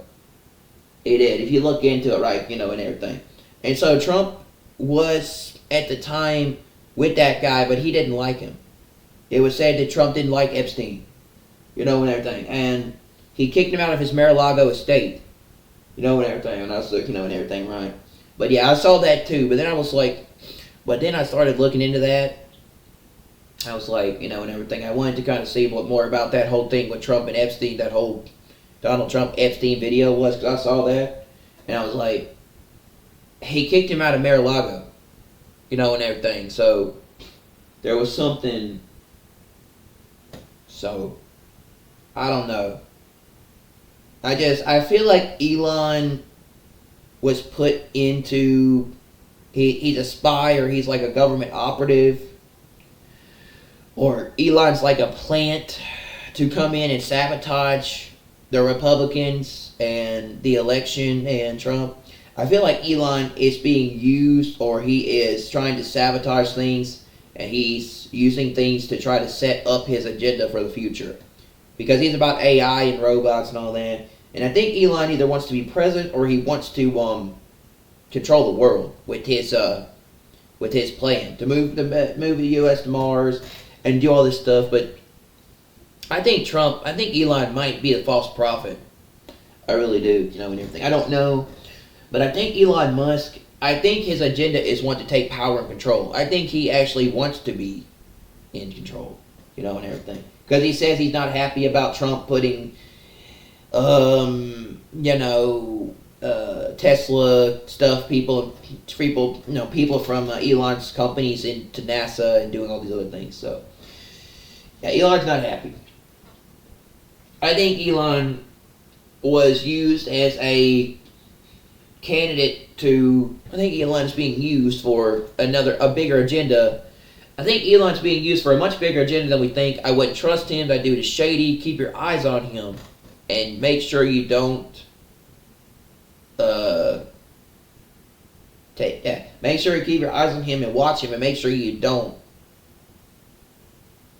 He did. If you look into it, right, and everything. And so Trump was at the time with that guy, but he didn't like him. It was said that Trump didn't like Epstein, and everything. And he kicked him out of his Mar-a-Lago estate, and everything. And I was looking, and everything, right? But yeah, I saw that too. But then I was like, then I started looking into that. I was like, and everything. I wanted to kind of see what more about that whole thing with Trump and Epstein, that whole Donald Trump Epstein video was, because I saw that. And I was like, he kicked him out of Mar-a-Lago, and everything. So there was something. So I don't know. I feel like Elon was put into, he's a spy, or he's like a government operative, or Elon's like a plant to come in and sabotage the Republicans and the election and Trump. I feel like Elon is being used, or he is trying to sabotage things, and he's using things to try to set up his agenda for the future. Because he's about AI and robots and all that. And I think Elon either wants to be president, or he wants to control the world with his plan to move the U.S. to Mars and do all this stuff. But I think Elon might be a false prophet. I really do, and everything. I don't know, But I think Elon Musk, I think his agenda is want to take power and control. I think he actually wants to be in control, and everything. Because he says he's not happy about Trump putting, Tesla stuff, people, from Elon's companies into NASA and doing all these other things. So, yeah, Elon's not happy. I think Elon was used as a candidate to. I think Elon's being used for a bigger agenda. I think Elon's being used for a much bigger agenda than we think. I wouldn't trust him. That dude is shady. Keep your eyes on him, and make sure you don't. Make sure you keep your eyes on him and watch him, and make sure you don't.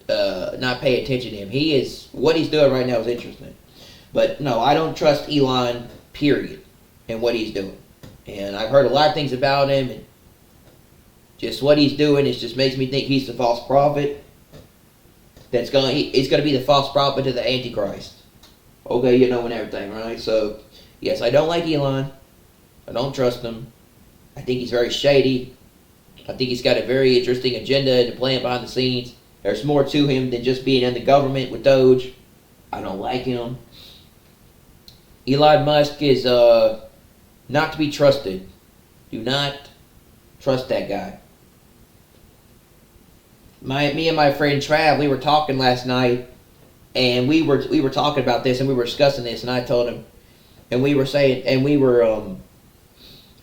Not pay attention to him. What he's doing right now is interesting. But no, I don't trust Elon, period, and what he's doing. And I've heard a lot of things about him, and just what he's doing just makes me think he's the false prophet. He's going to be the false prophet to the Antichrist. Okay, and everything, right? So, yes, I don't like Elon. I don't trust him. I think he's very shady. I think he's got a very interesting agenda and plan behind the scenes. There's more to him than just being in the government with Doge. I don't like him. Elon Musk is not to be trusted. Do not trust that guy. Me and my friend Trav, we were talking last night, and we were talking about this, and we were discussing this, and I told him, and we were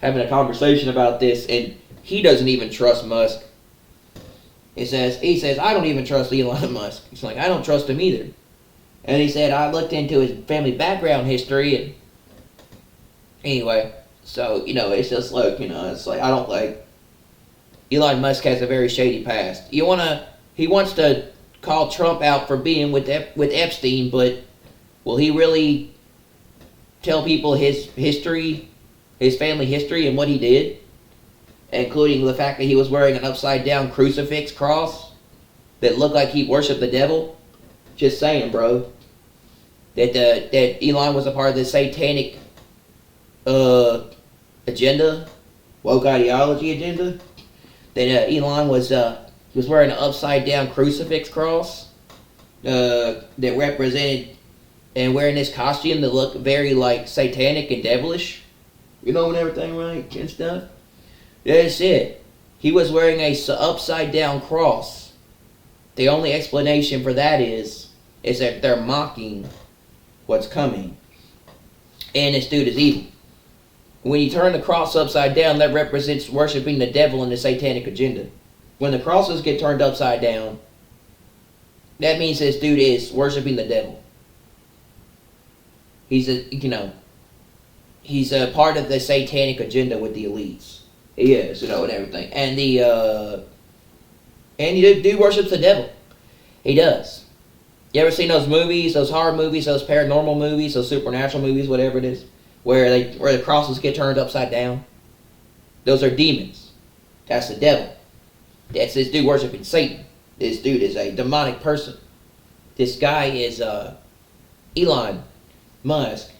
having a conversation about this, and he doesn't even trust Musk. He says, I don't even trust Elon Musk. He's like, I don't trust him either. And he said, I looked into his family background history, and anyway, so, it's just like, it's like, I don't like, Elon Musk has a very shady past. He wants to call Trump out for being with Epstein, but will he really tell people his history, his family history, and what he did? Including the fact that he was wearing an upside-down crucifix cross that looked like he worshipped the devil. Just saying, bro. That Elon was a part of the satanic agenda, woke ideology agenda. That Elon was wearing an upside-down crucifix cross that represented, and wearing this costume that looked very like satanic and devilish, and everything, right, and stuff. That's it. He was wearing a upside down cross. The only explanation for that is that they're mocking what's coming. And this dude is evil. When you turn the cross upside down, that represents worshiping the devil and the satanic agenda. When the crosses get turned upside down, that means this dude is worshiping the devil. He's a part of the satanic agenda with the elites. He is, and everything. And he do worships the devil. He does. You ever seen those movies, those horror movies, those paranormal movies, those supernatural movies, whatever it is, where the crosses get turned upside down? Those are demons. That's the devil. That's this dude worshiping Satan. This dude is a demonic person. This guy is Elon Musk.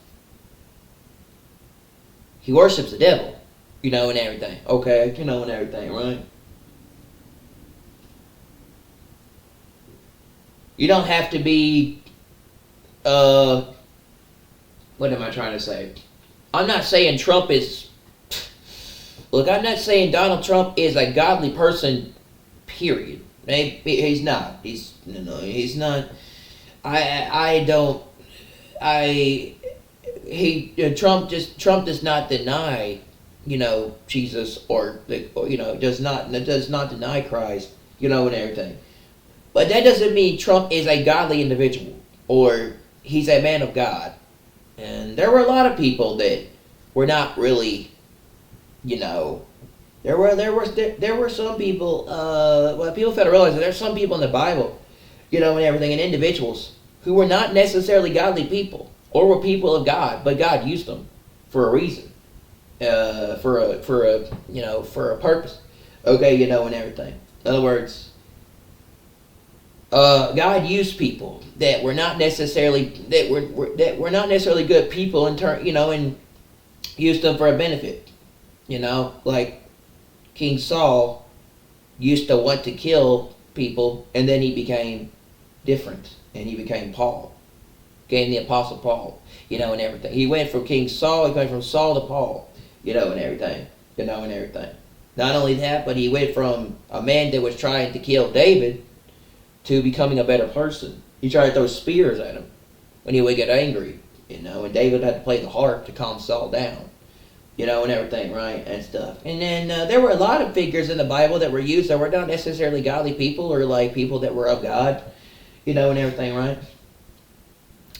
He worships the devil. And everything. Okay, and everything, right? You don't have to be, what am I trying to say? I'm not saying Trump is, look, I'm not saying Donald Trump is a godly person, period. He's not. He's not. Trump does not deny, Jesus, or does not deny Christ, and everything. But that doesn't mean Trump is a godly individual or he's a man of God. And there were a lot of people that were not really, there were some people. People fail to realize that there's some people in the Bible, and everything, and individuals who were not necessarily godly people or were people of God, but God used them for a reason. For a purpose, okay, and everything. In other words, God used people that were not necessarily not necessarily good people in turn, and used them for a benefit. Like King Saul used to want to kill people, and then he became different, and he became Paul, became the Apostle Paul, and everything. He went from King Saul, he went from Saul to Paul, and everything, and everything. Not only that, but he went from a man that was trying to kill David to becoming a better person. He tried to throw spears at him when he would get angry, and David had to play the harp to calm Saul down, and everything, right, and stuff. And then there were a lot of figures in the Bible that were used that were not necessarily godly people or like people that were of God, and everything, right,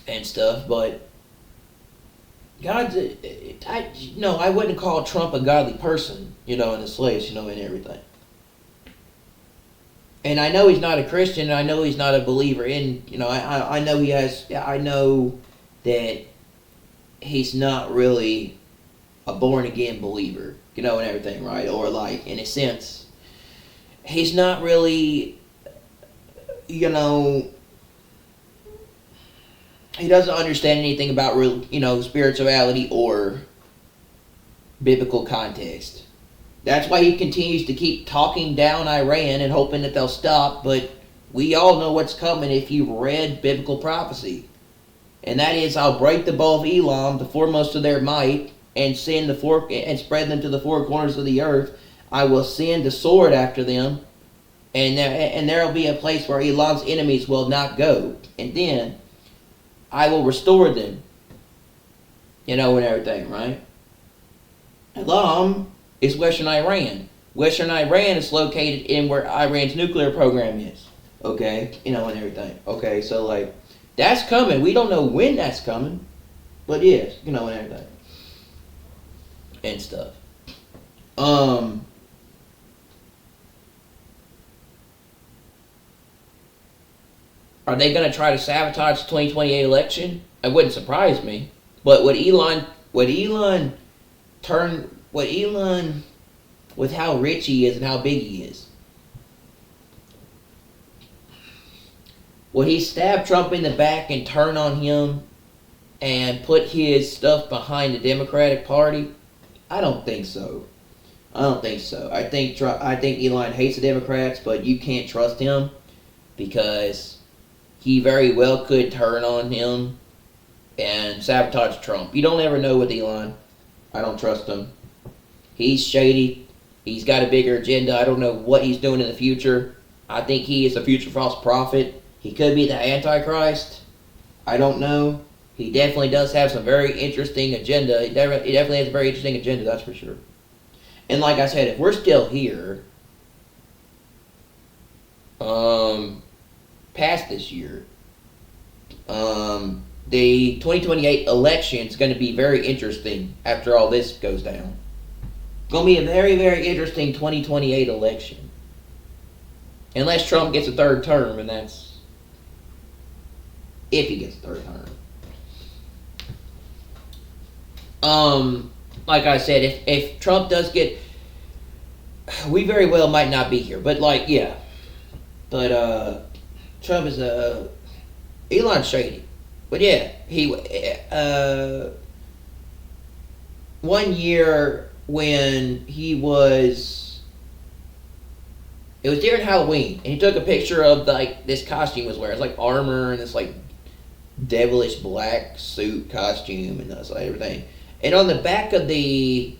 and stuff. But God's, I wouldn't call Trump a godly person, in this place, and everything. And I know he's not a Christian, and I know he's not a believer in, I know that he's not really a born-again believer, and everything, right? Or like, in a sense, he's not really, he doesn't understand anything about real, spirituality or biblical context. That's why he continues to keep talking down Iran and hoping that they'll stop, but we all know what's coming if you've read biblical prophecy. And that is, I'll break the bow of Elam, the foremost of their might, and send and spread them to the four corners of the earth. I will send the sword after them, and there will be a place where Elam's enemies will not go. And then I will restore them, and everything, right? Elam is Western Iran. Western Iran is located in where Iran's nuclear program is. Okay? And everything. Okay, so like, that's coming. We don't know when that's coming. But yes, and everything. And stuff. Are they going to try to sabotage the 2028 election? It wouldn't surprise me. But with how rich he is and how big he is, would he stab Trump in the back and turn on him and put his stuff behind the Democratic Party? I don't think so. I think Elon hates the Democrats, but you can't trust him because he very well could turn on him and sabotage Trump. You don't ever know with Elon. I don't trust him. He's shady. He's got a bigger agenda. I don't know what he's doing in the future. I think he is a future false prophet. He could be the Antichrist. I don't know. He definitely does have some very interesting agenda. He definitely has a very interesting agenda, that's for sure. And like I said, if we're still here, past this year, the 2028 election is going to be very interesting after all this goes down. It's going to be a very, very interesting 2028 election. Unless Trump gets a third term, and that's if he gets a third term. Like I said, if Trump does get, we very well might not be here, but like, yeah. But, Trump is Elon's shady. But yeah, he, 1 year when it was during Halloween, and he took a picture of like this costume he was wearing. It's like armor and this like devilish black suit costume and that's like everything. And on the back of it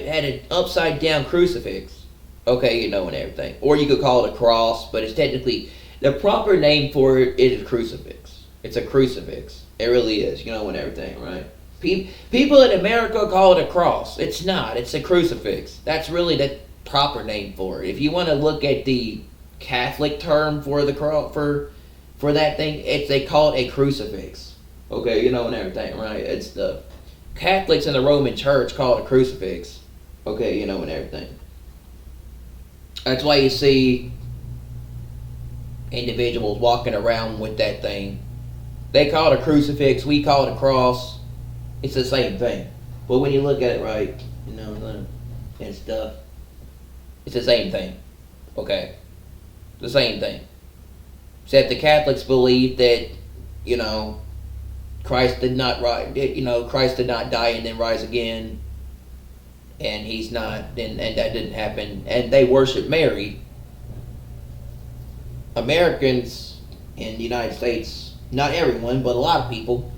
had an upside down crucifix. Okay, and everything. Or you could call it a cross, but it's technically, the proper name for it is a crucifix. It's a crucifix. It really is, and everything, right? People in America call it a cross. It's not. It's a crucifix. That's really the proper name for it. If you want to look at the Catholic term for the cross, for that thing, they call it a crucifix. Okay, and everything, right? It's the Catholics in the Roman Church call it a crucifix. Okay, and everything. That's why you see individuals walking around with that thing. They call it a crucifix, we call it a cross. It's the same thing. But when you look at it right, and stuff, it's the same thing. Okay? The same thing. Except the Catholics believe that, you know, Christ did not rise, Christ did not die and then rise again, and he's not, and that didn't happen, and they worship Mary. Americans in the United States, not everyone, but a lot of people,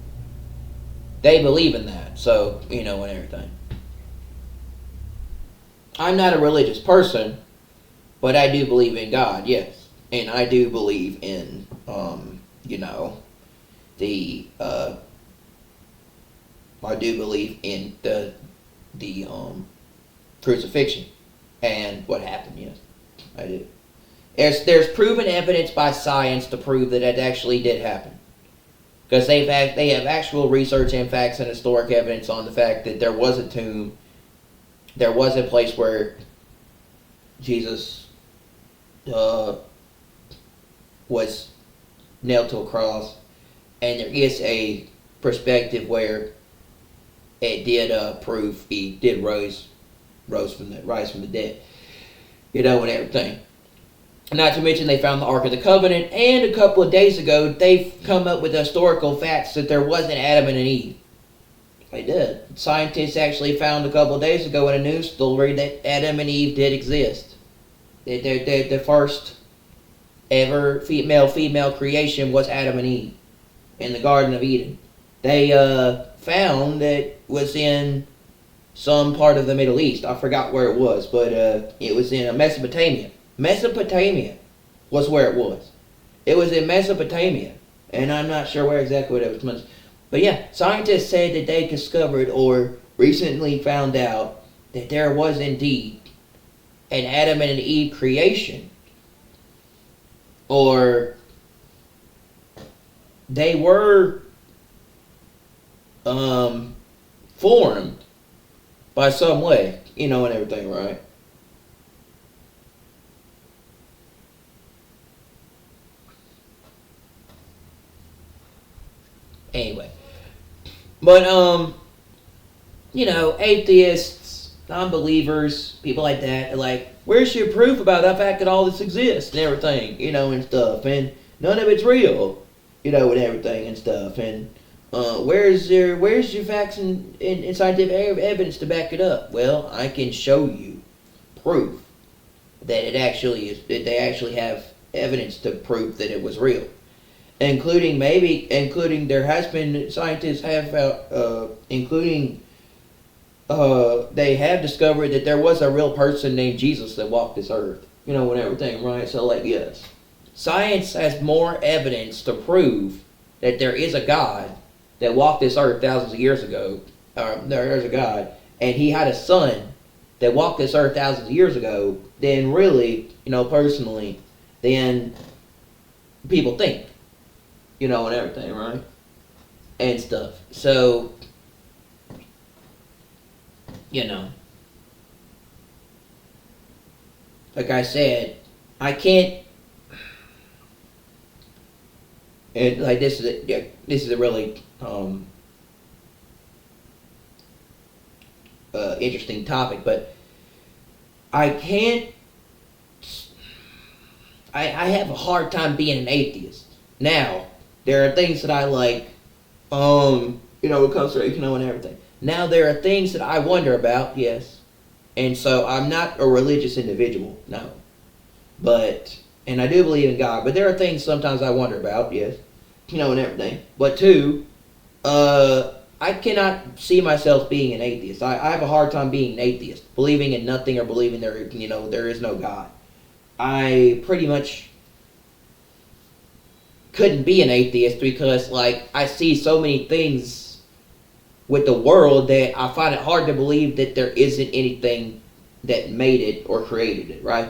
they believe in that, so, and everything. I'm not a religious person, but I do believe in God, yes. And I do believe in, I do believe in the crucifixion and what happened, yes. I do. There's proven evidence by science to prove that it actually did happen. Because they have actual research and facts and historic evidence on the fact that there was a tomb, there was a place where Jesus was nailed to a cross, and there is a perspective where it did prove he did rise from the dead, and everything. Not to mention they found the Ark of the Covenant, and a couple of days ago they've come up with historical facts that there wasn't Adam and Eve. They did. Scientists actually found a couple of days ago in a news story that Adam and Eve did exist. The first ever female creation was Adam and Eve in the Garden of Eden. They found that was in some part of the Middle East. I forgot where it was, but it was in Mesopotamia. Mesopotamia was where it was. It was in Mesopotamia, and I'm not sure where exactly it was. But yeah, scientists said that they discovered or recently found out that there was indeed an Adam and an Eve creation, or they were formed by some way, and everything, right? Anyway, but atheists, non-believers, people like that are like, where's your proof about the fact that all this exists and everything, and stuff, and none of it's real, and everything and stuff, and where's your facts and scientific evidence to back it up? Well, I can show you proof that it actually is, that they actually have evidence to prove that it was real. Including there has been, scientists have they have discovered that there was a real person named Jesus that walked this earth, and everything, right? So, yes, science has more evidence to prove that there is a God that walked this earth thousands of years ago. There is a God, and he had a son that walked this earth thousands of years ago, than really, personally, than people think. And everything, right? And stuff. So, like I said, I can't, and like this is a really interesting topic, but I can't, I have a hard time being an atheist. Now, there are things that I like, when it comes to, and everything. Now, there are things that I wonder about, yes. And so, I'm not a religious individual, no. But, and I do believe in God, but there are things sometimes I wonder about, yes. And everything. But two, I cannot see myself being an atheist. I have a hard time being an atheist. Believing in nothing or believing there is no God. I pretty much couldn't be an atheist because, I see so many things with the world that I find it hard to believe that there isn't anything that made it or created it, right?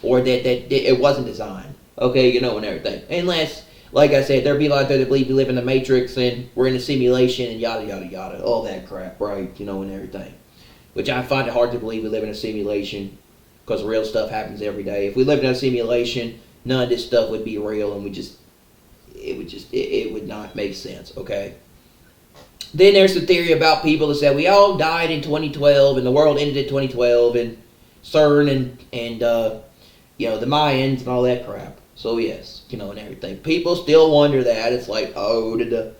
Or that it wasn't designed, okay, and everything. Unless, like I said, there are people out there that believe we live in the Matrix and we're in a simulation and yada, yada, yada, all that crap, right, and everything. Which I find it hard to believe we live in a simulation because real stuff happens every day. If we lived in a simulation, none of this stuff would be real and it would not make sense, okay? Then there's the theory about people that said we all died in 2012 and the world ended in 2012 and CERN and the Mayans and all that crap. So yes, and everything. People still wonder that. It's like, oh, did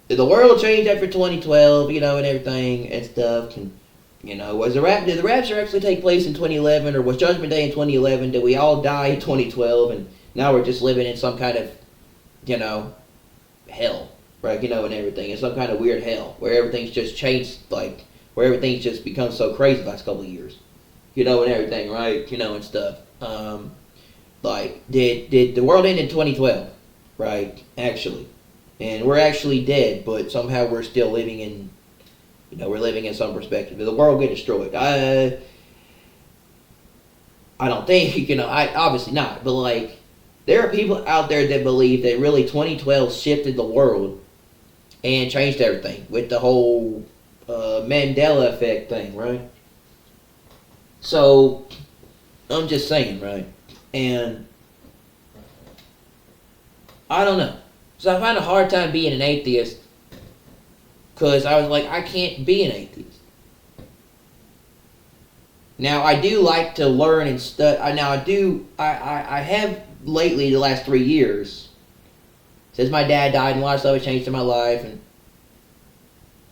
the world change after 2012, and everything and stuff? And, did the rapture actually take place in 2011, or was Judgment Day in 2011? Did we all die in 2012, and now we're just living in some kind of, hell, right? And everything. It's some kind of weird hell where everything's just changed, like, where everything's just become so crazy the last couple of years, and everything, right? And stuff. Like, did the world end in 2012, right? Actually. And we're actually dead, but somehow we're still living in, we're living in some perspective. Did the world get destroyed? I don't think, obviously not. But, like, there are people out there that believe that really 2012 shifted the world and changed everything with the whole Mandela effect thing, right? So, I'm just saying, right? And I don't know. So I find a hard time being an atheist because I was like, I can't be an atheist. Now, I do like to learn and study. Now, I have lately, the last 3 years, since my dad died and a lot of stuff has changed in my life and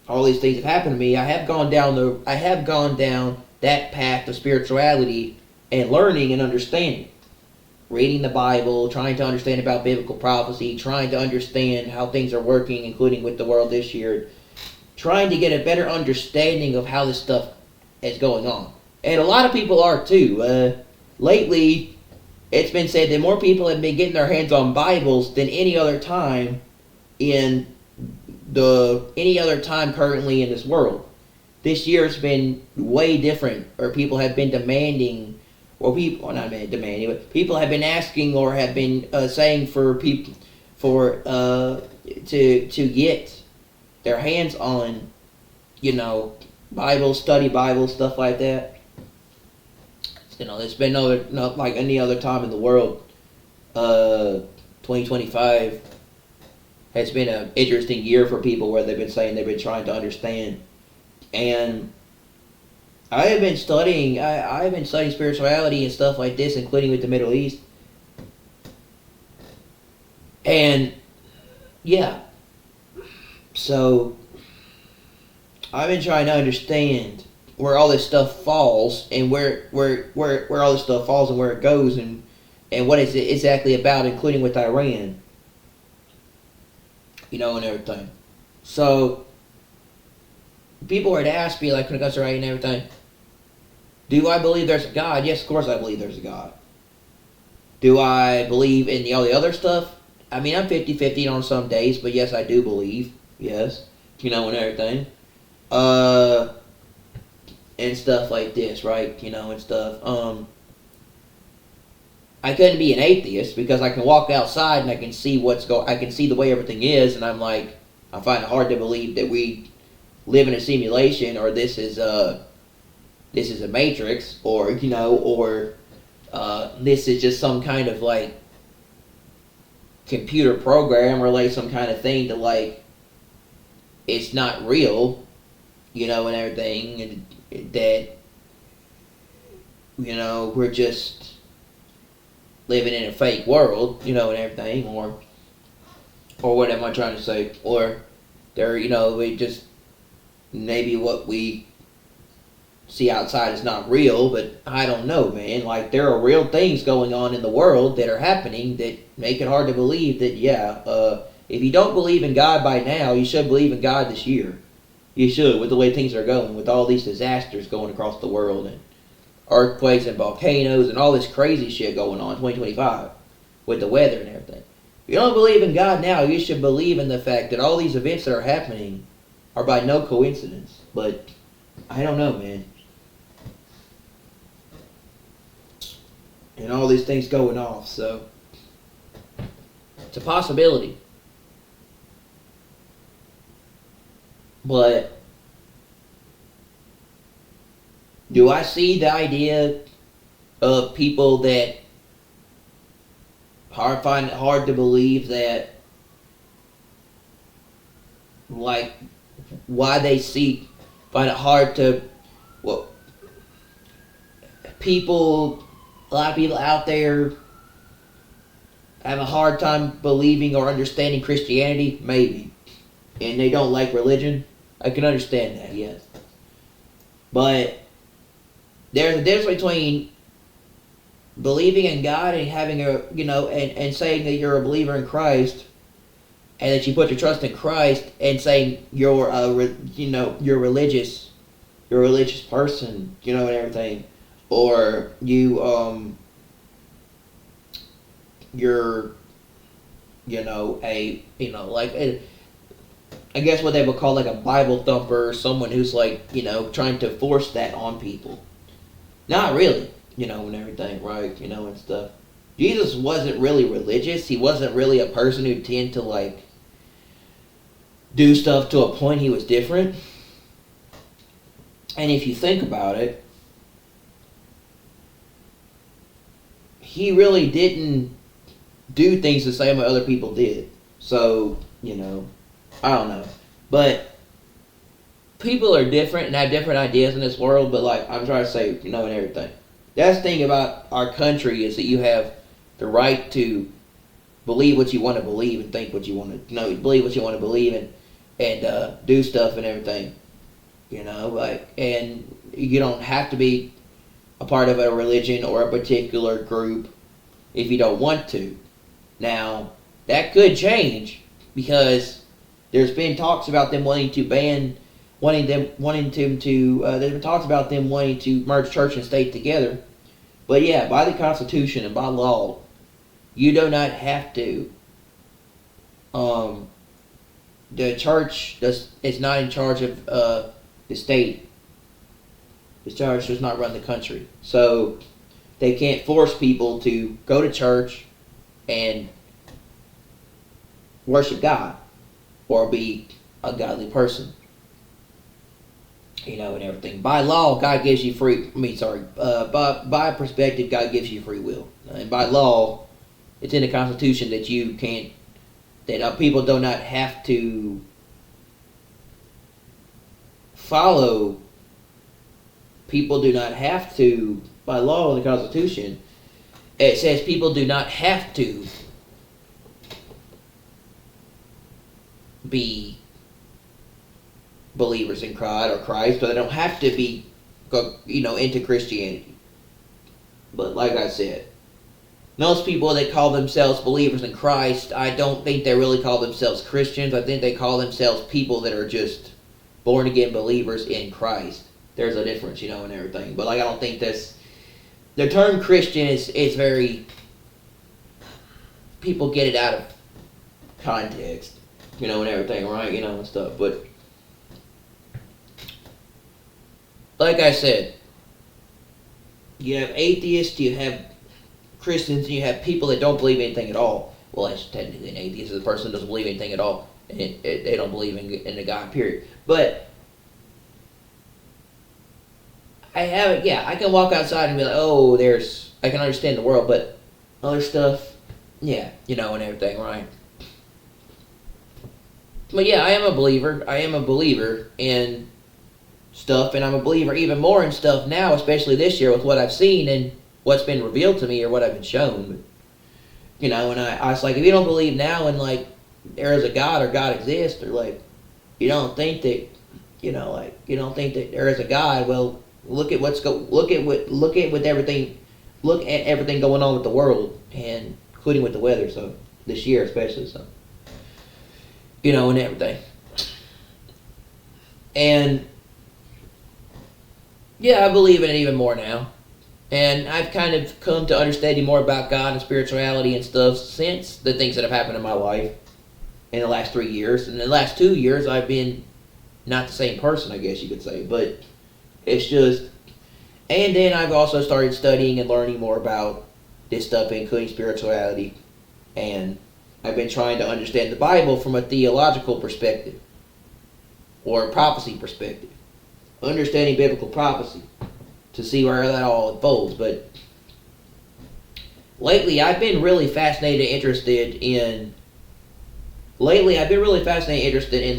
all these things have happened to me, I have gone down that path of spirituality and learning and understanding. Reading the Bible, trying to understand about biblical prophecy, trying to understand how things are working, including with the world this year, trying to get a better understanding of how this stuff is going on. And a lot of people are too. Lately, it's been said that more people have been getting their hands on Bibles than any other time currently in this world. This year has been way different, or people have been demanding. Well, not demanding, but people have been asking or have been saying for people to get their hands on, Bibles, study Bibles, stuff like that. It's been not like any other time in the world. 2025 has been an interesting year for people where they've been saying they've been trying to understand, and I have been studying spirituality and stuff like this, including with the Middle East. And yeah. So I've been trying to understand where all this stuff falls and where all this stuff falls and where it goes and what it's exactly about, including with Iran. And everything. So people were to ask me, like, when it comes to Iran and everything, do I believe there's a God? Yes, of course I believe there's a God. Do I believe in all the other stuff? I mean, I'm 50-50 on some days, but yes, I do believe. Yes. And everything. And stuff like this, right? And stuff. I couldn't be an atheist because I can walk outside and I can see I can see the way everything is, and I'm like, I find it hard to believe that we live in a simulation, or this is a matrix, or this is just some kind of like computer program, or like some kind of thing to like it's not real, and everything, and that we're just living in a fake world, and everything, or what am I trying to say? Or there, we just maybe what we see outside is not real, but I don't know, man. Like, there are real things going on in the world that are happening that make it hard to believe that, if you don't believe in God by now, you should believe in God this year. You should, with the way things are going, with all these disasters going across the world, and earthquakes and volcanoes and all this crazy shit going on in 2025 with the weather and everything. If you don't believe in God now, you should believe in the fact that all these events that are happening are by no coincidence. But I don't know, man. And all these things going off, so it's a possibility. But do I see the idea of people that find it hard to believe that, like, why they find it hard to, people a lot of people out there have a hard time believing or understanding Christianity, maybe, and they don't like religion. I can understand that, yes. But there's a difference between believing in God and having and saying that you're a believer in Christ, and that you put your trust in Christ, and saying you're you're religious person, and everything, or you're I guess what they would call like a Bible thumper, or someone who's trying to force that on people. Not really, and everything, right? And stuff. Jesus wasn't really religious. He wasn't really a person who tended to do stuff to a point. He was different. And if you think about it, he really didn't do things the same way other people did. So, I don't know. But people are different and have different ideas in this world, but I'm trying to say, and everything. That's the thing about our country, is that you have the right to believe what you want to believe and think what you want to, believe what you want to believe and do stuff and everything. And you don't have to be a part of a religion or a particular group if you don't want to. Now, that could change, because there's been talks about them wanting to ban, there's been talks about them wanting to merge church and state together. But yeah, by the Constitution and by law, you do not have to. The church is not in charge of the state. The church does not run the country. So they can't force people to go to church and worship God or be a godly person. And everything. By law, God gives you by perspective, God gives you free will. And by law, it's in the Constitution that you can't, that people do not have to follow. People do not have to, by law in the Constitution, it says people do not have to be believers in God or Christ, or they don't have to be, into Christianity. But like I said, most people that call themselves believers in Christ, I don't think they really call themselves Christians. I think they call themselves people that are just born again believers in Christ. There's a difference, and everything. But I don't think the term Christian is very, people get it out of context, and everything, right? And stuff. But like I said, you have atheists, you have Christians, and you have people that don't believe anything at all. Well, that's technically an atheist is a person that doesn't believe anything at all, and they don't believe in the God, period. But I can walk outside and be like, oh, I can understand the world, but other stuff, yeah, and everything, right? But yeah, I am a believer in stuff, and I'm a believer even more in stuff now, especially this year with what I've seen and what's been revealed to me or what I've been shown. And I was like, if you don't believe now in there is a God or God exists, or you don't think that you don't think that there is a God, well, look at everything going on with the world, and including with the weather, so this year especially, so and everything. And yeah, I believe in it even more now. And I've kind of come to understanding more about God and spirituality and stuff since the things that have happened in my life in the last 3 years. In the last 2 years, I've been not the same person, I guess you could say. But it's just... And then I've also started studying and learning more about this stuff, including spirituality. And I've been trying to understand the Bible from a theological perspective. Or a prophecy perspective. Understanding biblical prophecy to see where that all unfolds. But lately I've been really fascinated and interested in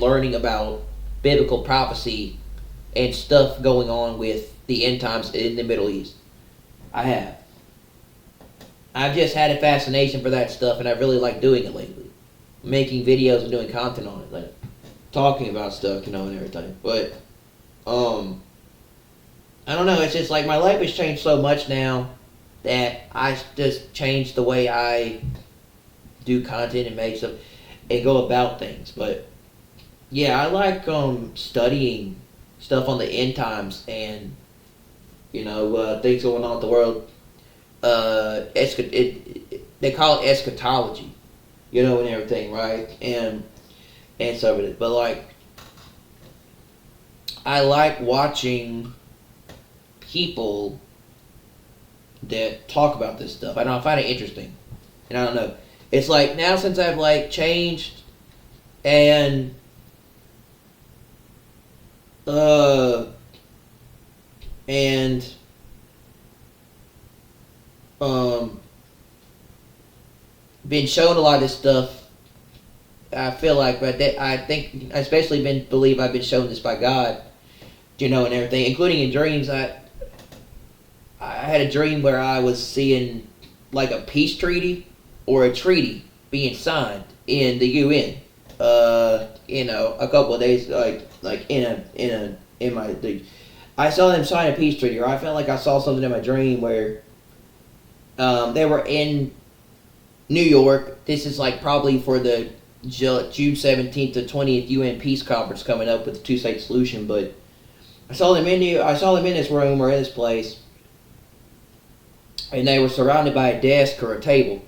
learning about biblical prophecy and stuff going on with the end times in the Middle East. I have. I've just had a fascination for that stuff, and I really like doing it lately. Making videos and doing content on it, like talking about stuff, and everything. But I don't know. It's just like my life has changed so much now that I just changed the way I do content and make stuff and go about things. But yeah, I like studying stuff on the end times and things going on in the world. They call it eschatology, and everything, right? And stuff with it. But like, I like watching people that talk about this stuff. I find it interesting, and I don't know. It's like now since I've like changed and been shown a lot of this stuff. I feel like, but I think I especially believe I've been shown this by God, and everything, including in dreams. I had a dream where I was seeing like a peace treaty or a treaty being signed in the UN. A couple of days, I saw them sign a peace treaty, or I felt like I saw something in my dream where they were in New York. This is like probably for the June 17th to 20th UN peace conference coming up with the two-state solution. But I saw them in this room or in this place, and they were surrounded by a desk or a table,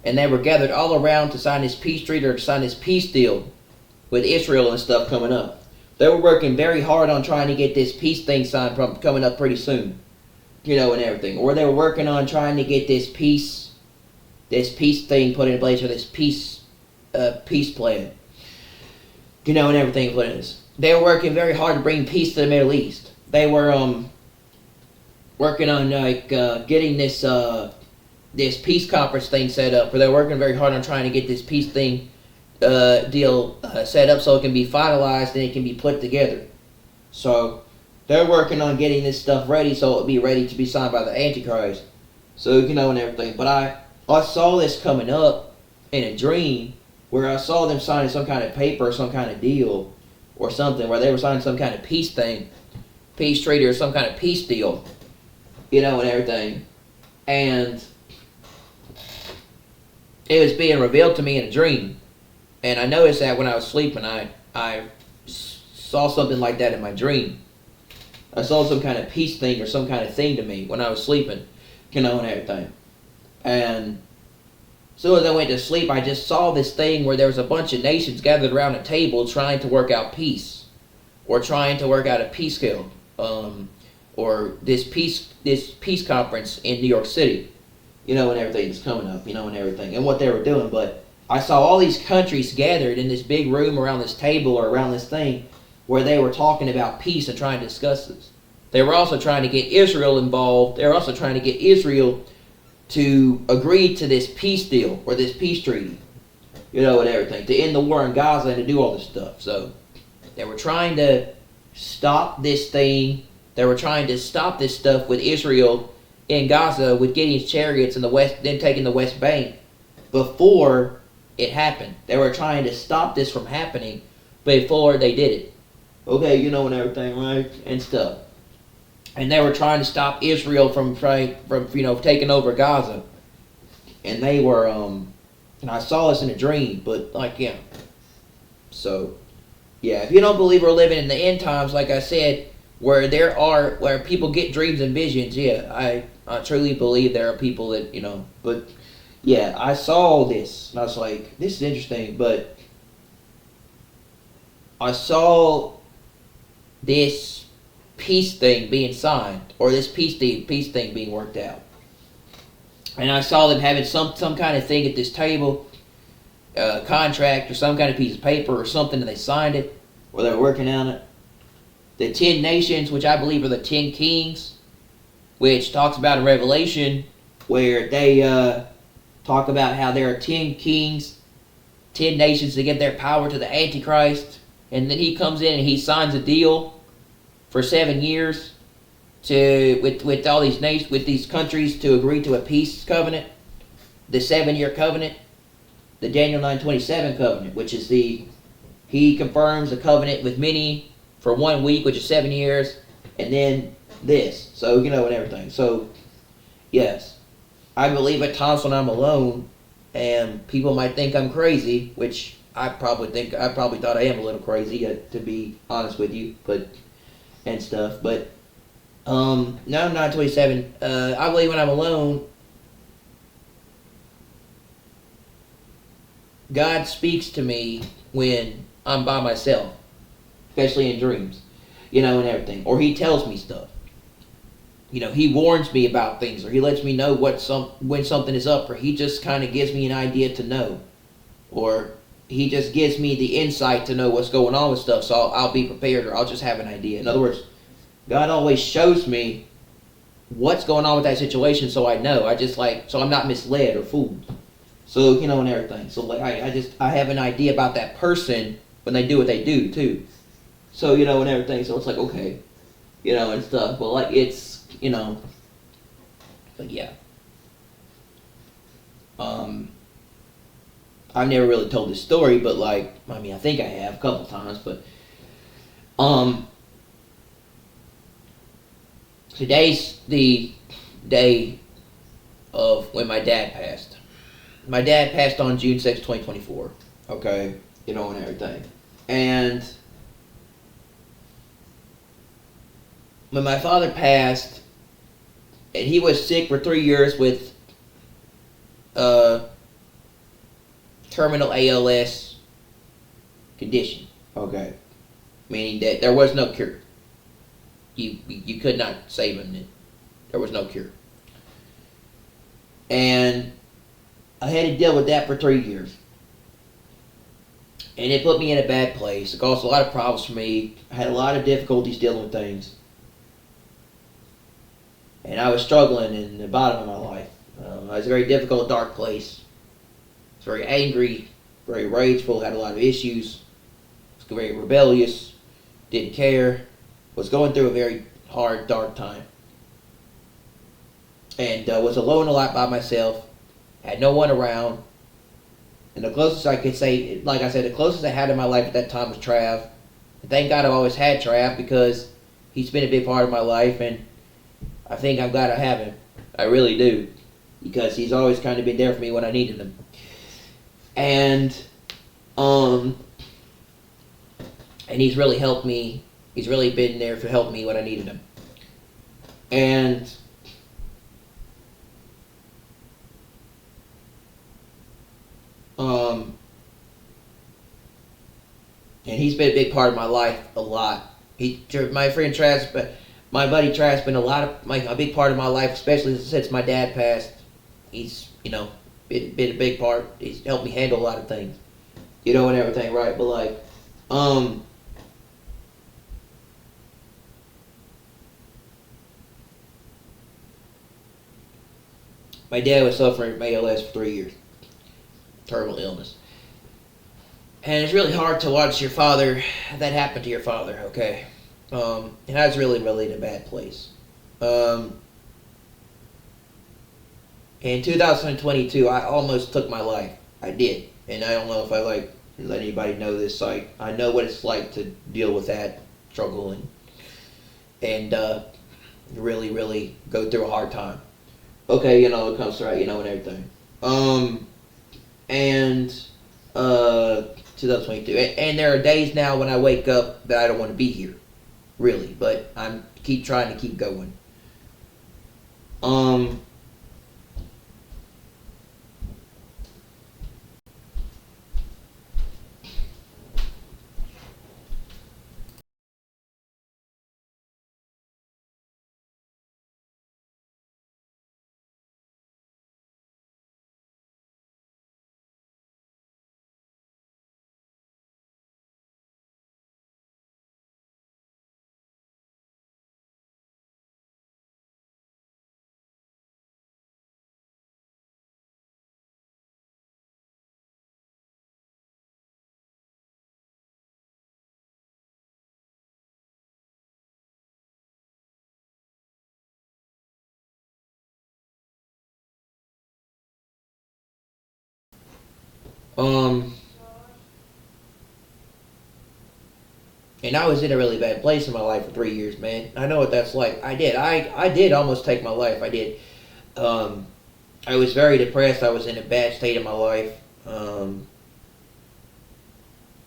and they were gathered all around to sign this peace treaty or to sign this peace deal with Israel and stuff coming up. They were working very hard on trying to get this peace thing signed coming up pretty soon, and everything. Or they were working on trying to get this peace thing put in place, or this peace plan, and everything put in this. They were working very hard to bring peace to the Middle East. They were working on getting this peace conference thing set up, where they're working very hard on trying to get this peace thing deal set up so it can be finalized and it can be put together. So they're working on getting this stuff ready so it'll be ready to be signed by the Antichrist. So and everything. But I saw this coming up in a dream where I saw them signing some kind of paper or some kind of deal or something, where they were signing some kind of peace treaty or some kind of peace deal, and everything. And it was being revealed to me in a dream. And I noticed that when I was sleeping, I saw something like that in my dream. I saw some kind of peace thing or some kind of thing to me when I was sleeping, and everything. And as soon as I went to sleep, I just saw this thing where there was a bunch of nations gathered around a table trying to work out peace, or trying to work out a peace guild, or this peace conference in New York City, and everything that's coming up, and everything, and what they were doing. But I saw all these countries gathered in this big room around this table or around this thing where they were talking about peace and trying to discuss this. They were also trying to get Israel involved. They were also trying to get Israel to agree to this peace deal or this peace treaty, and everything, to end the war in Gaza and to do all this stuff. So they were trying to stop this thing. They were trying to stop this stuff with Israel in Gaza, with Gideon's chariots in the west, then taking the West Bank before it happened. They were trying to stop this from happening before they did it. Okay, and everything, right? And stuff. And they were trying to stop Israel from taking over Gaza. And they were, and I saw this in a dream, but So, yeah, if you don't believe we're living in the end times, like I said, where people get dreams and visions, I truly believe there are people that, but yeah, I saw this, and I was like, this is interesting, but I saw this peace thing being signed, or this peace thing being worked out. And I saw them having some kind of thing at this table, contract or some kind of piece of paper or something, and they signed it, or they were working on it. The 10 nations, which I believe are the 10 kings, which talks about in Revelation, where they talk about how there are 10 kings, 10 nations to get their power to the Antichrist, and then he comes in and he signs a deal for 7 years, to with all these with these countries to agree to a peace covenant, the 7-year covenant, the Daniel 9:27 covenant, which is he confirms a covenant with many for 1 week, which is 7 years, and then this. So and everything. So yes, I believe at times when I'm alone, and people might think I'm crazy, which I probably thought I am a little crazy, to be honest with you, but and stuff. But now I'm 9:27. I believe when I'm alone, God speaks to me when I'm by myself, especially in dreams, and everything. Or He tells me stuff. He warns me about things, or He lets me know when something is up, or He just kind of gives me an idea to know, or He just gives me the insight to know what's going on with stuff. So I'll be prepared, or I'll just have an idea. In other words, God always shows me what's going on with that situation, so I know. So I'm not misled or fooled. So and everything. So like I have an idea about that person when they do what they do too. So and everything. So it's like okay, and stuff. But like it's but yeah. I've never really told this story, but like I think I have a couple times. But today's the day of when my dad passed. My dad passed on June 6, 2024. Okay, and everything. And when my father passed, and he was sick for 3 years with terminal ALS condition. Okay, meaning that there was no cure. You could not save him. There was no cure. And I had to deal with that for 3 years. And it put me in a bad place. It caused a lot of problems for me. I had a lot of difficulties dealing with things. And I was struggling in the bottom of my life. I was a very difficult, dark place. I was very angry, very rageful, had a lot of issues. I was very rebellious, didn't care. Was going through a very hard, dark time. And was alone a lot by myself. Had no one around. And the closest I could say, like I said, the closest I had in my life at that time was Trav. And thank God I've always had Trav, because he's been a big part of my life, and I think I'm glad I have him. I really do. Because he's always kind of been there for me when I needed him. And he's really helped me. He's really been there to help me when I needed him. And he's been a big part of my life a lot. My friend Trav's, my buddy Trav's been a big part of my life, especially since my dad passed. He's been a big part. He's helped me handle a lot of things, and everything, right? But like, my dad was suffering from ALS for 3 years, terminal illness. And it's really hard to watch your father, that happen to your father, okay? And I was really, really in a bad place. In 2022, I almost took my life. I did. And I don't know if I let anybody know this. I know what it's like to deal with that struggle and really, really go through a hard time. Okay, it comes to right, and everything. And 2022. And there are days now when I wake up that I don't want to be here, really, but I'm keep trying to keep going. Um, and I was in a really bad place in my life for 3 years, man. I know what that's like. I did almost take my life. I did. Um, I was very depressed. I was in a bad state of my life.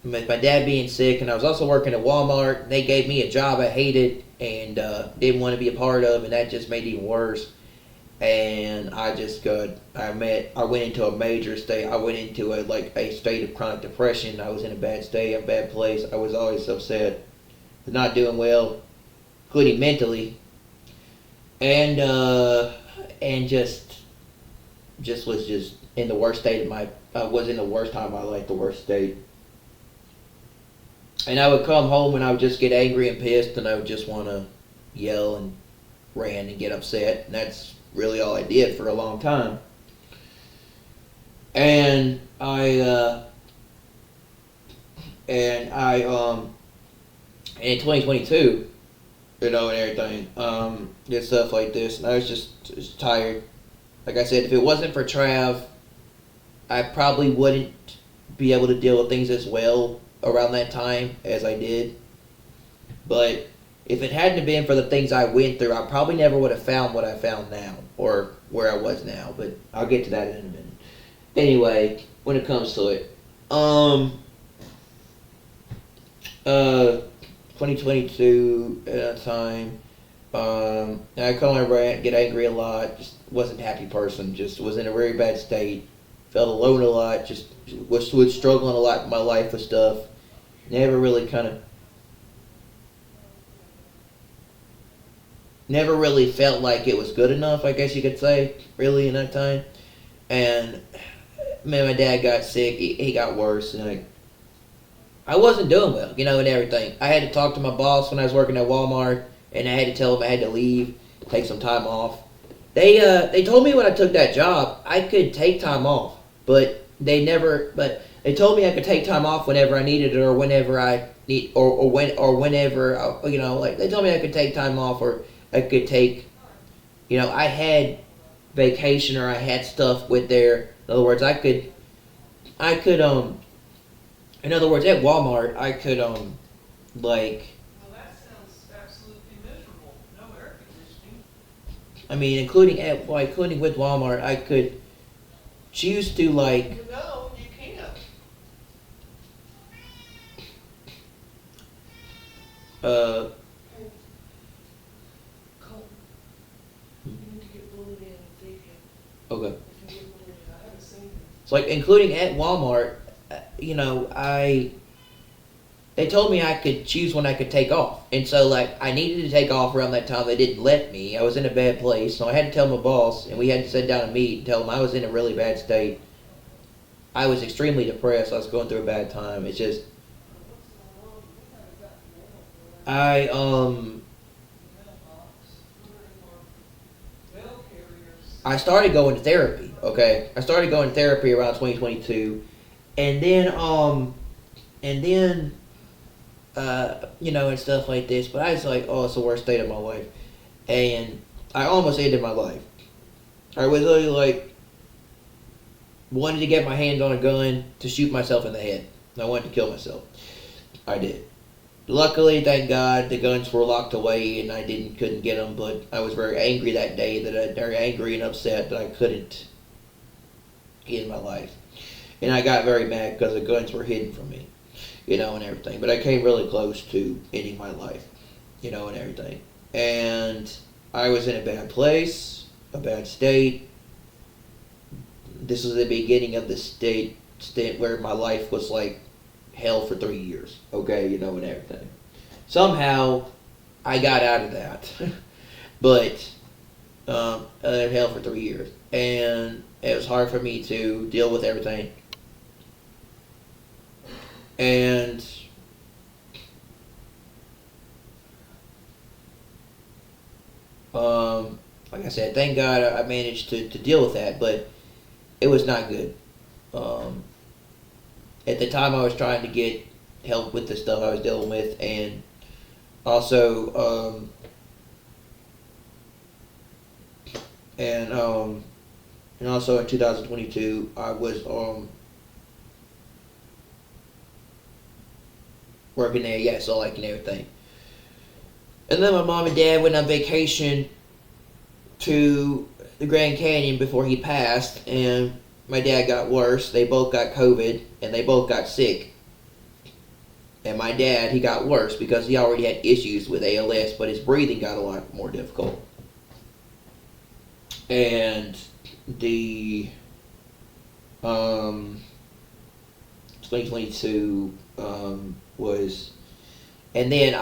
With my dad being sick, and I was also working at Walmart. They gave me a job I hated and didn't want to be a part of, and that just made it even worse. And I just got, I went into a major state. I went into a state of chronic depression. I was in a bad state, a bad place. I was always upset, not doing well, including mentally, and just was just in the worst state of my. I was in the worst time of my life, the worst state. And I would come home and I would just get angry and pissed, and I would just want to yell and rant and get upset, and that's really all I did for a long time. And in 2022, and everything, did stuff like this, and I was just tired. Like I said, if it wasn't for Trav, I probably wouldn't be able to deal with things as well around that time as I did. But if it hadn't been for the things I went through, I probably never would have found what I found now, or where I was now. But I'll get to that in a minute. Anyway, when it comes to it, 2022 at that time, I call my rant, get angry a lot, just wasn't a happy person, just was in a very bad state, felt alone a lot, just was struggling a lot in my life with stuff, never really felt like it was good enough, I guess you could say, really, in that time. And man, my dad got sick, he got worse, and I wasn't doing well, and everything. I had to talk to my boss when I was working at Walmart, and I had to tell him I had to leave, take some time off. They told me when I took that job I could take time off, but they told me I could take time off whenever I needed it, or whenever I need, or whenever, they told me I could take time off, or I could take, I had vacation, or I had stuff with there. In other words, in other words, at Walmart, I could, like, Well, that sounds absolutely miserable. No air conditioning. I mean, including with Walmart, I could choose to, like, You can't. uh, Colton, you need to get bullied in and feed him. okay. If you get bullied in, I haven't seen him. So, like, including at Walmart, they told me I could choose when I could take off. And so, like, I needed to take off around that time. They didn't let me. I was in a bad place. So I had to tell my boss, and we had to sit down and meet and tell him I was in a really bad state. I was extremely depressed. I was going through a bad time. It's just, I, Mailbox. Mail carriers. I started going to therapy, okay? I started going to therapy around 2022. And then, and stuff like this. But I was like, oh, it's the worst state of my life. And I almost ended my life. I was literally like, wanted to get my hands on a gun to shoot myself in the head. I wanted to kill myself. I did. Luckily, thank God, the guns were locked away and I couldn't get them. But I was very angry that day, very angry and upset that I couldn't end my life. And I got very mad because the guns were hidden from me, and everything. But I came really close to ending my life, and everything. And I was in a bad place, a bad state. This was the beginning of the state where my life was like hell for 3 years, okay, and everything. Somehow, I got out of that. But, hell for 3 years. And it was hard for me to deal with everything. And like I said, thank God I managed to deal with that, but it was not good. At the time, I was trying to get help with the stuff I was dealing with, and also, and also in 2022, I was working there, yeah, so like and everything. And then my mom and dad went on vacation to the Grand Canyon before he passed, and my dad got worse. They both got COVID, and they both got sick. And my dad, he got worse because he already had issues with ALS, but his breathing got a lot more difficult. And the 2022 was, and then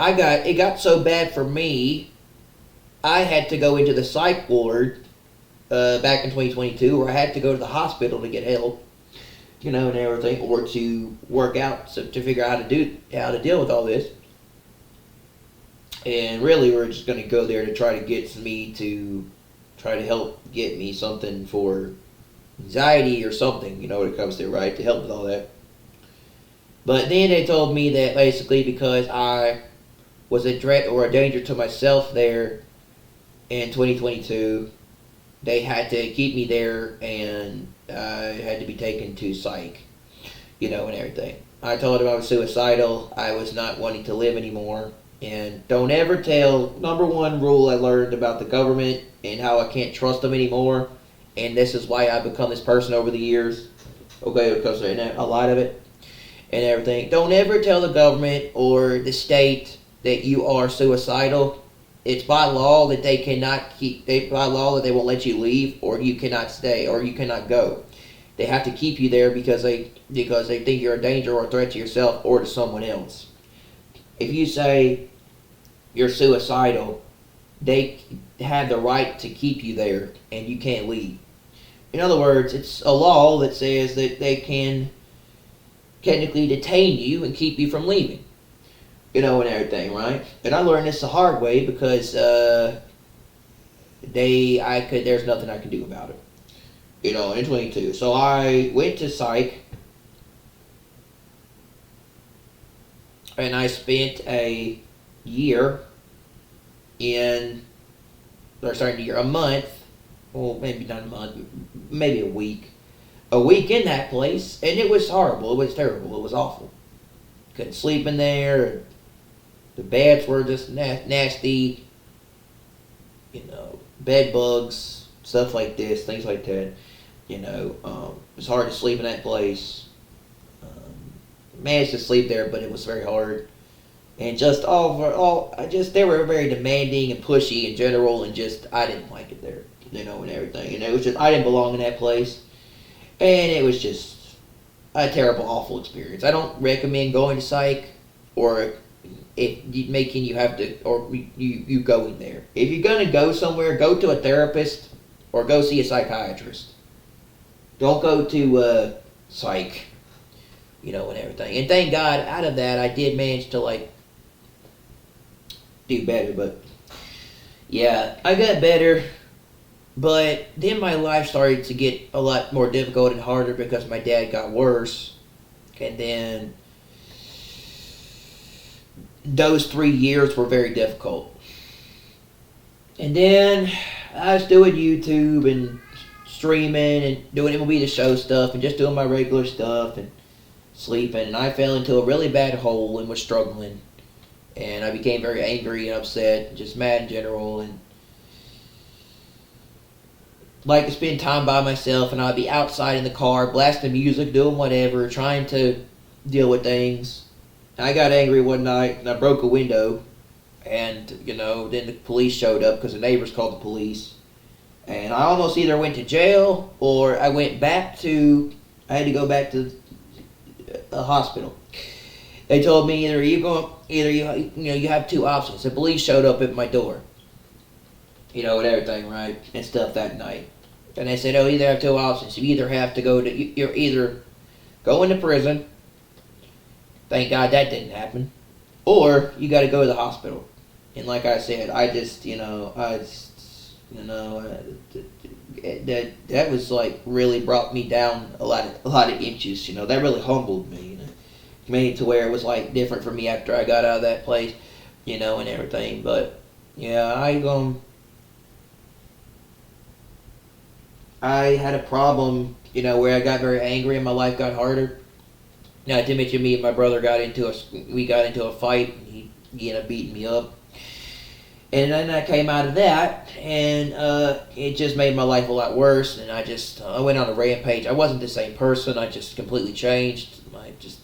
it got so bad for me, I had to go into the psych ward back in 2022, where I had to go to the hospital to get help, and everything, or to work out to figure out how to deal with all this. And really, we're just going to go there to try to help get me something for anxiety or something, when it comes to, right, to help with all that. But then they told me that basically because I was a threat or a danger to myself there in 2022, they had to keep me there, and I had to be taken to psych, and everything. I told them I was suicidal, I was not wanting to live anymore, and don't ever tell, number one rule I learned about the government and how I can't trust them anymore, and this is why I've become this person over the years, okay, because of a lot of it, and everything. Don't ever tell the government or the state that you are suicidal. It's by law that they cannot by law that they won't let you leave, or you cannot stay, or you cannot go. They have to keep you there because they think you're a danger or a threat to yourself or to someone else. If you say you're suicidal, they have the right to keep you there, and you can't leave. In other words, it's a law that says that they can technically detain you and keep you from leaving. And everything, right? And I learned this the hard way because there's nothing I can do about it. In 22. So I went to psych, and I spent a month, well, maybe not a month, maybe a week in that place, and it was horrible. It was terrible. It was awful. Couldn't sleep in there. The beds were just nasty, bed bugs, stuff like this, things like that. It was hard to sleep in that place. Managed to sleep there, but it was very hard. And just they were very demanding and pushy in general, and just, I didn't like it there, and everything. And it was just, I didn't belong in that place. And it was just a terrible, awful experience. I don't recommend going to psych, or you have to, or you going there. If you're gonna go somewhere, go to a therapist or go see a psychiatrist. Don't go to psych, and everything. And thank God, out of that, I did manage to do better. But yeah, I got better. But then my life started to get a lot more difficult and harder because my dad got worse, and then those 3 years were very difficult. And then I was doing YouTube and streaming and doing MLB The Show stuff and just doing my regular stuff and sleeping. And I fell into a really bad hole and was struggling. And I became very angry and upset and just mad in general. And like to spend time by myself, and I'd be outside in the car, blasting music, doing whatever, trying to deal with things. I got angry one night, and I broke a window, and, then the police showed up because the neighbors called the police. And I almost either went to jail, or I had to go back to a hospital. They told me you have two options. The police showed up at my door, and everything, right, and stuff that night. And they said, you either have two options. You either have to you're either go into prison. Thank God that didn't happen. Or you got to go to the hospital. And like I said, that was really brought me down a lot of inches. That really humbled me. Made it to where it was different for me after I got out of that place, and everything. But yeah, I had a problem, where I got very angry and my life got harder. Not to mention, me and my brother got into a fight. And he ended up beating me up. And then I came out of that, and it just made my life a lot worse. And I went on a rampage. I wasn't the same person. I just completely changed.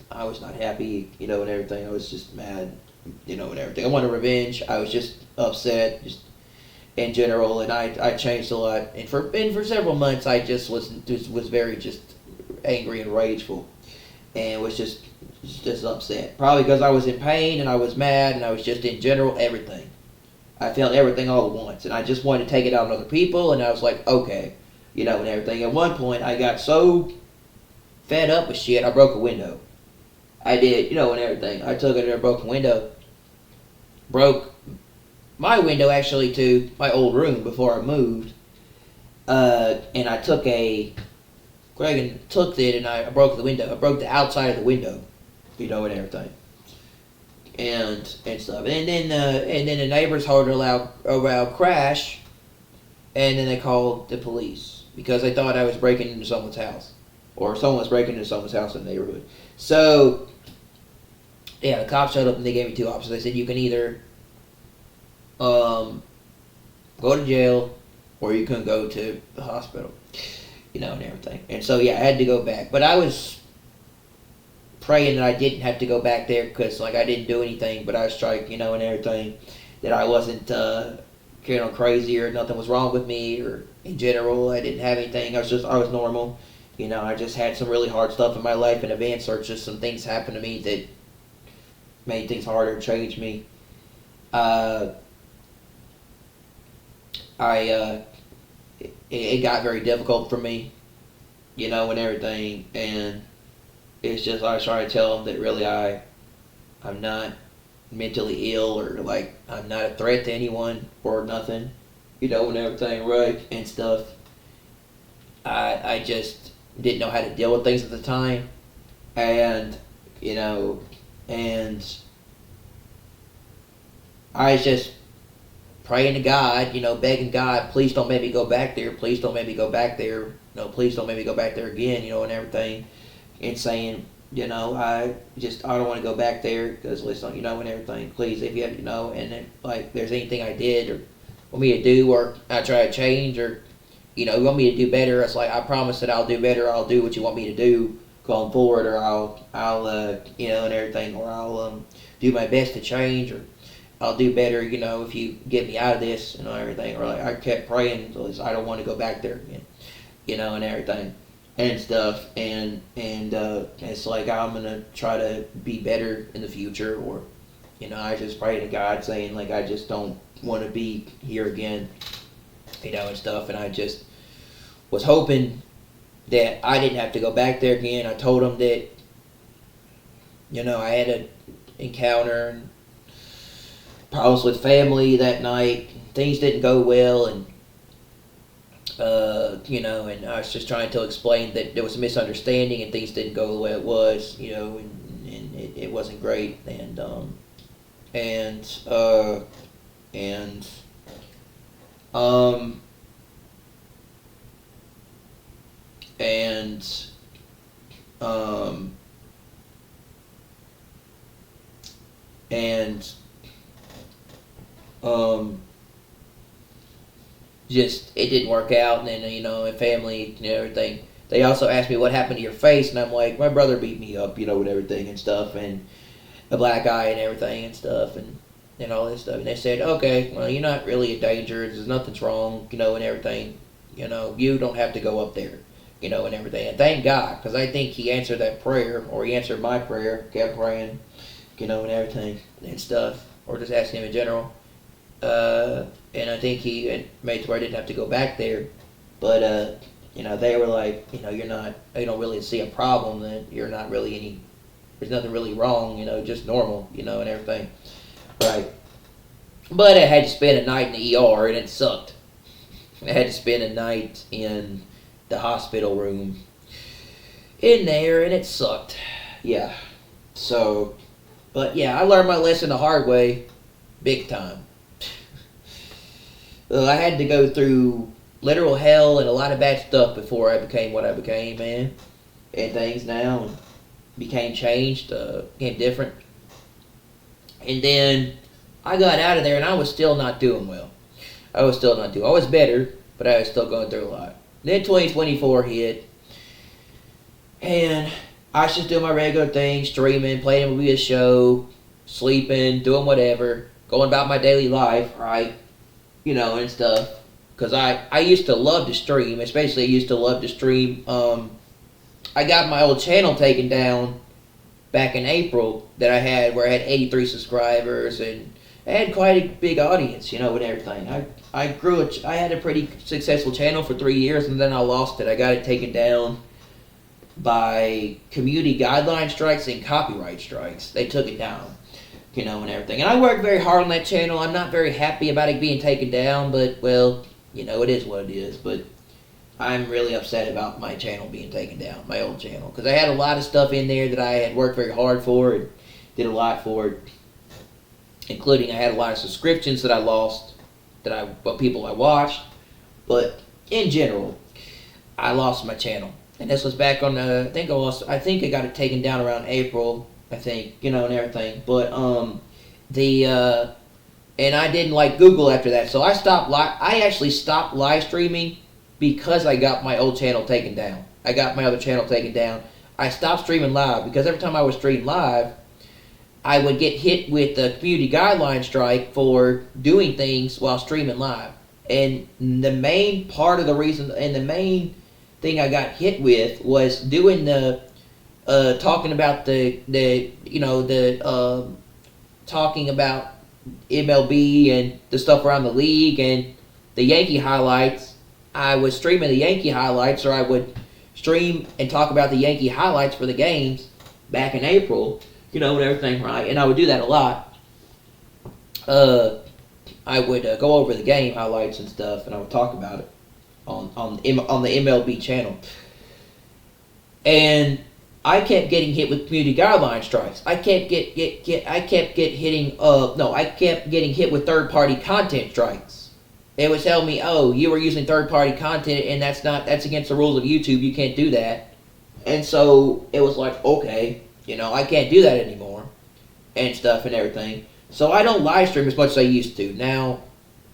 I was not happy, and everything. I was just mad, and everything. I wanted revenge. I was just upset, just in general, and I changed a lot. And for several months, I just was very just angry and rageful, and was just upset. Probably because I was in pain and I was mad, and I was just in general everything. I felt everything all at once, and I just wanted to take it out on other people. And I was like, okay, and everything. At one point, I got so fed up with shit, I broke a window. I did, and everything. I took it in a broken window. Broke my window, actually, to my old room before I moved. And I took it and I broke the window. I broke the outside of the window, and everything. And stuff. And then the neighbors heard a loud crash, and then they called the police because they thought I was breaking into someone's house. Or someone was breaking into someone's house in the neighborhood. So, yeah, the cops showed up and they gave me two options. They said, you can either go to jail or you can go to the hospital, and everything. And so, yeah, I had to go back. But I was praying that I didn't have to go back there because, I didn't do anything. But I was trying, and everything, that I wasn't crazy or nothing was wrong with me or in general. I didn't have anything. I was normal. I just had some really hard stuff in my life and events, or just some things happened to me that made things harder, changed me. It got very difficult for me, and everything, and it's just, I was trying to tell them that really I'm not mentally ill, or I'm not a threat to anyone or nothing, and everything, right, and stuff. I just didn't know how to deal with things at the time, and I was just praying to God, begging God, please don't make me go back there, please don't make me go back there, please don't make me go back there again, and everything, and saying, I don't want to go back there, because listen, and everything, please, if you have, and if, there's anything I did, or want me to do, or I try to change, or you want me to do better, it's I promise that I'll do better, I'll do what you want me to do going forward, or I'll and everything, or I'll do my best to change, or I'll do better, if you get me out of this, and everything, or I kept praying, so I don't want to go back there again, and everything, and stuff, and it's I'm gonna try to be better in the future, or, I just pray to God saying, I just don't want to be here again, and stuff, and I just was hoping that I didn't have to go back there again. I told him that, I had an encounter and problems with family that night. Things didn't go well, and and I was just trying to explain that there was a misunderstanding and things didn't go the way it was, and it wasn't great, and just it didn't work out, and then and family and everything. They also asked me what happened to your face, and I'm like, my brother beat me up, and everything and stuff, and a black eye and everything and stuff, and all this stuff. And they said, okay, well, you're not really in danger. There's nothing's wrong, and everything. You don't have to go up there, and everything. And thank God, because I think he answered that prayer, or he answered my prayer, kept praying, and everything and stuff, or just asking him in general. And I think he made it where I didn't have to go back there. But, they were like, you don't really see a problem, that you're not really there's nothing really wrong, just normal, and everything. Right. But I had to spend a night in the ER, and it sucked. I had to spend a night in the hospital room in there, and it sucked. Yeah. So, but yeah, I learned my lesson the hard way, big time. I had to go through literal hell and a lot of bad stuff before I became what I became, man. And things now. became changed, became different. And then I got out of there, and I was still not doing well. I was better, but I was still going through a lot. Then 2024 hit, and I was just doing my regular thing, streaming, playing a movie, a show, sleeping, doing whatever, going about my daily life, right? You know, and stuff. Because I used to love to stream, especially I used to love to stream. I got my old channel taken down back in April that I had, where I had 83 subscribers, and I had quite a big audience, you know, and everything. I had a pretty successful channel for 3 years, and then I lost it. I got it taken down by community guideline strikes and copyright strikes. They took it down, you know, and everything. And I worked very hard on that channel. I'm not very happy about it being taken down, but, well, you know, it is what it is. But I'm really upset about my channel being taken down, my old channel, because I had a lot of stuff in there that I had worked very hard for and did a lot for it, including I had a lot of subscriptions that I lost, people I watched. But in general, I lost my channel. And this was back on I think I got it taken down around April, I think, you know, and everything. But and I didn't like Google after that, so I actually stopped live streaming because I got my old channel taken down. I got my other channel taken down. I stopped streaming live because every time I would stream live, I would get hit with the community guideline strike for doing things while streaming live. And the main part of the reason, and the main thing I got hit with, was doing the talking about talking about MLB and the stuff around the league and the Yankee highlights. I was streaming the Yankee highlights, or I would stream and talk about the Yankee highlights for the games back in April, you know, and everything, right? And I would do that a lot. I would go over the game highlights and stuff, and I would talk about it on the MLB channel. And I kept getting hit with community guideline strikes. I kept getting hit with third-party content strikes. It was telling me, oh, you were using third-party content, and that's against the rules of YouTube. You can't do that. And so it was like, okay, you know, I can't do that anymore, and stuff and everything. So I don't live stream as much as I used to now,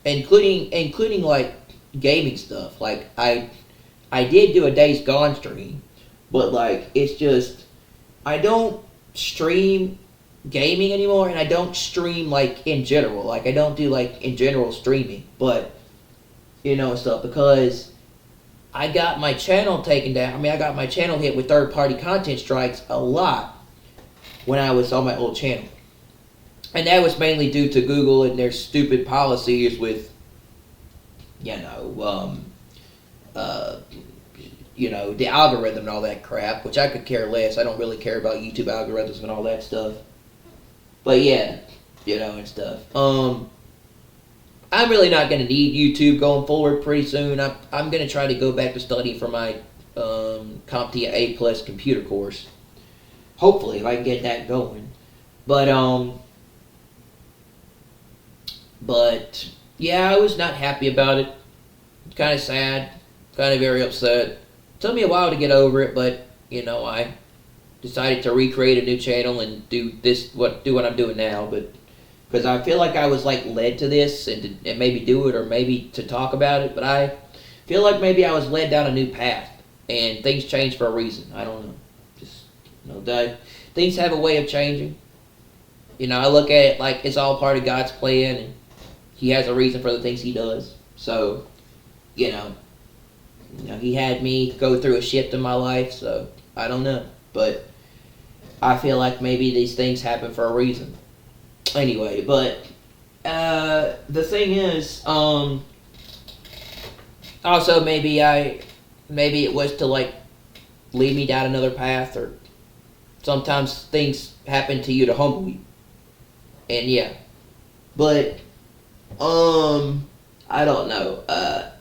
including like gaming stuff. Like I did do a Days Gone stream, but like it's just I don't stream gaming anymore, and I don't stream like in general. Like I don't do like in general streaming, but you know, stuff, because I got my channel taken down. I mean, I got my channel hit with third-party content strikes a lot when I was on my old channel. And that was mainly due to Google and their stupid policies with, the algorithm and all that crap, which I could care less. I don't really care about YouTube algorithms and all that stuff. But yeah, you know, and stuff. I'm really not going to need YouTube going forward pretty soon. I'm going to try to go back to studying for my CompTIA A+ computer course. Hopefully, if I can get that going. But yeah, I was not happy about it. Kind of sad, kind of very upset. Took me a while to get over it, but you know, I decided to recreate a new channel and do what I'm doing now. But because I feel like I was like led to this and maybe do it, or maybe to talk about it, but I feel like maybe I was led down a new path and things change for a reason. I don't know. Just things have a way of changing. You know, I look at it like it's all part of God's plan, and He has a reason for the things He does. So, you know, He had me go through a shift in my life, so I don't know. But I feel like maybe these things happen for a reason. Anyway, but the thing is, also maybe it was to like lead me down another path, or sometimes things happen to you to humble you. And yeah, but I don't know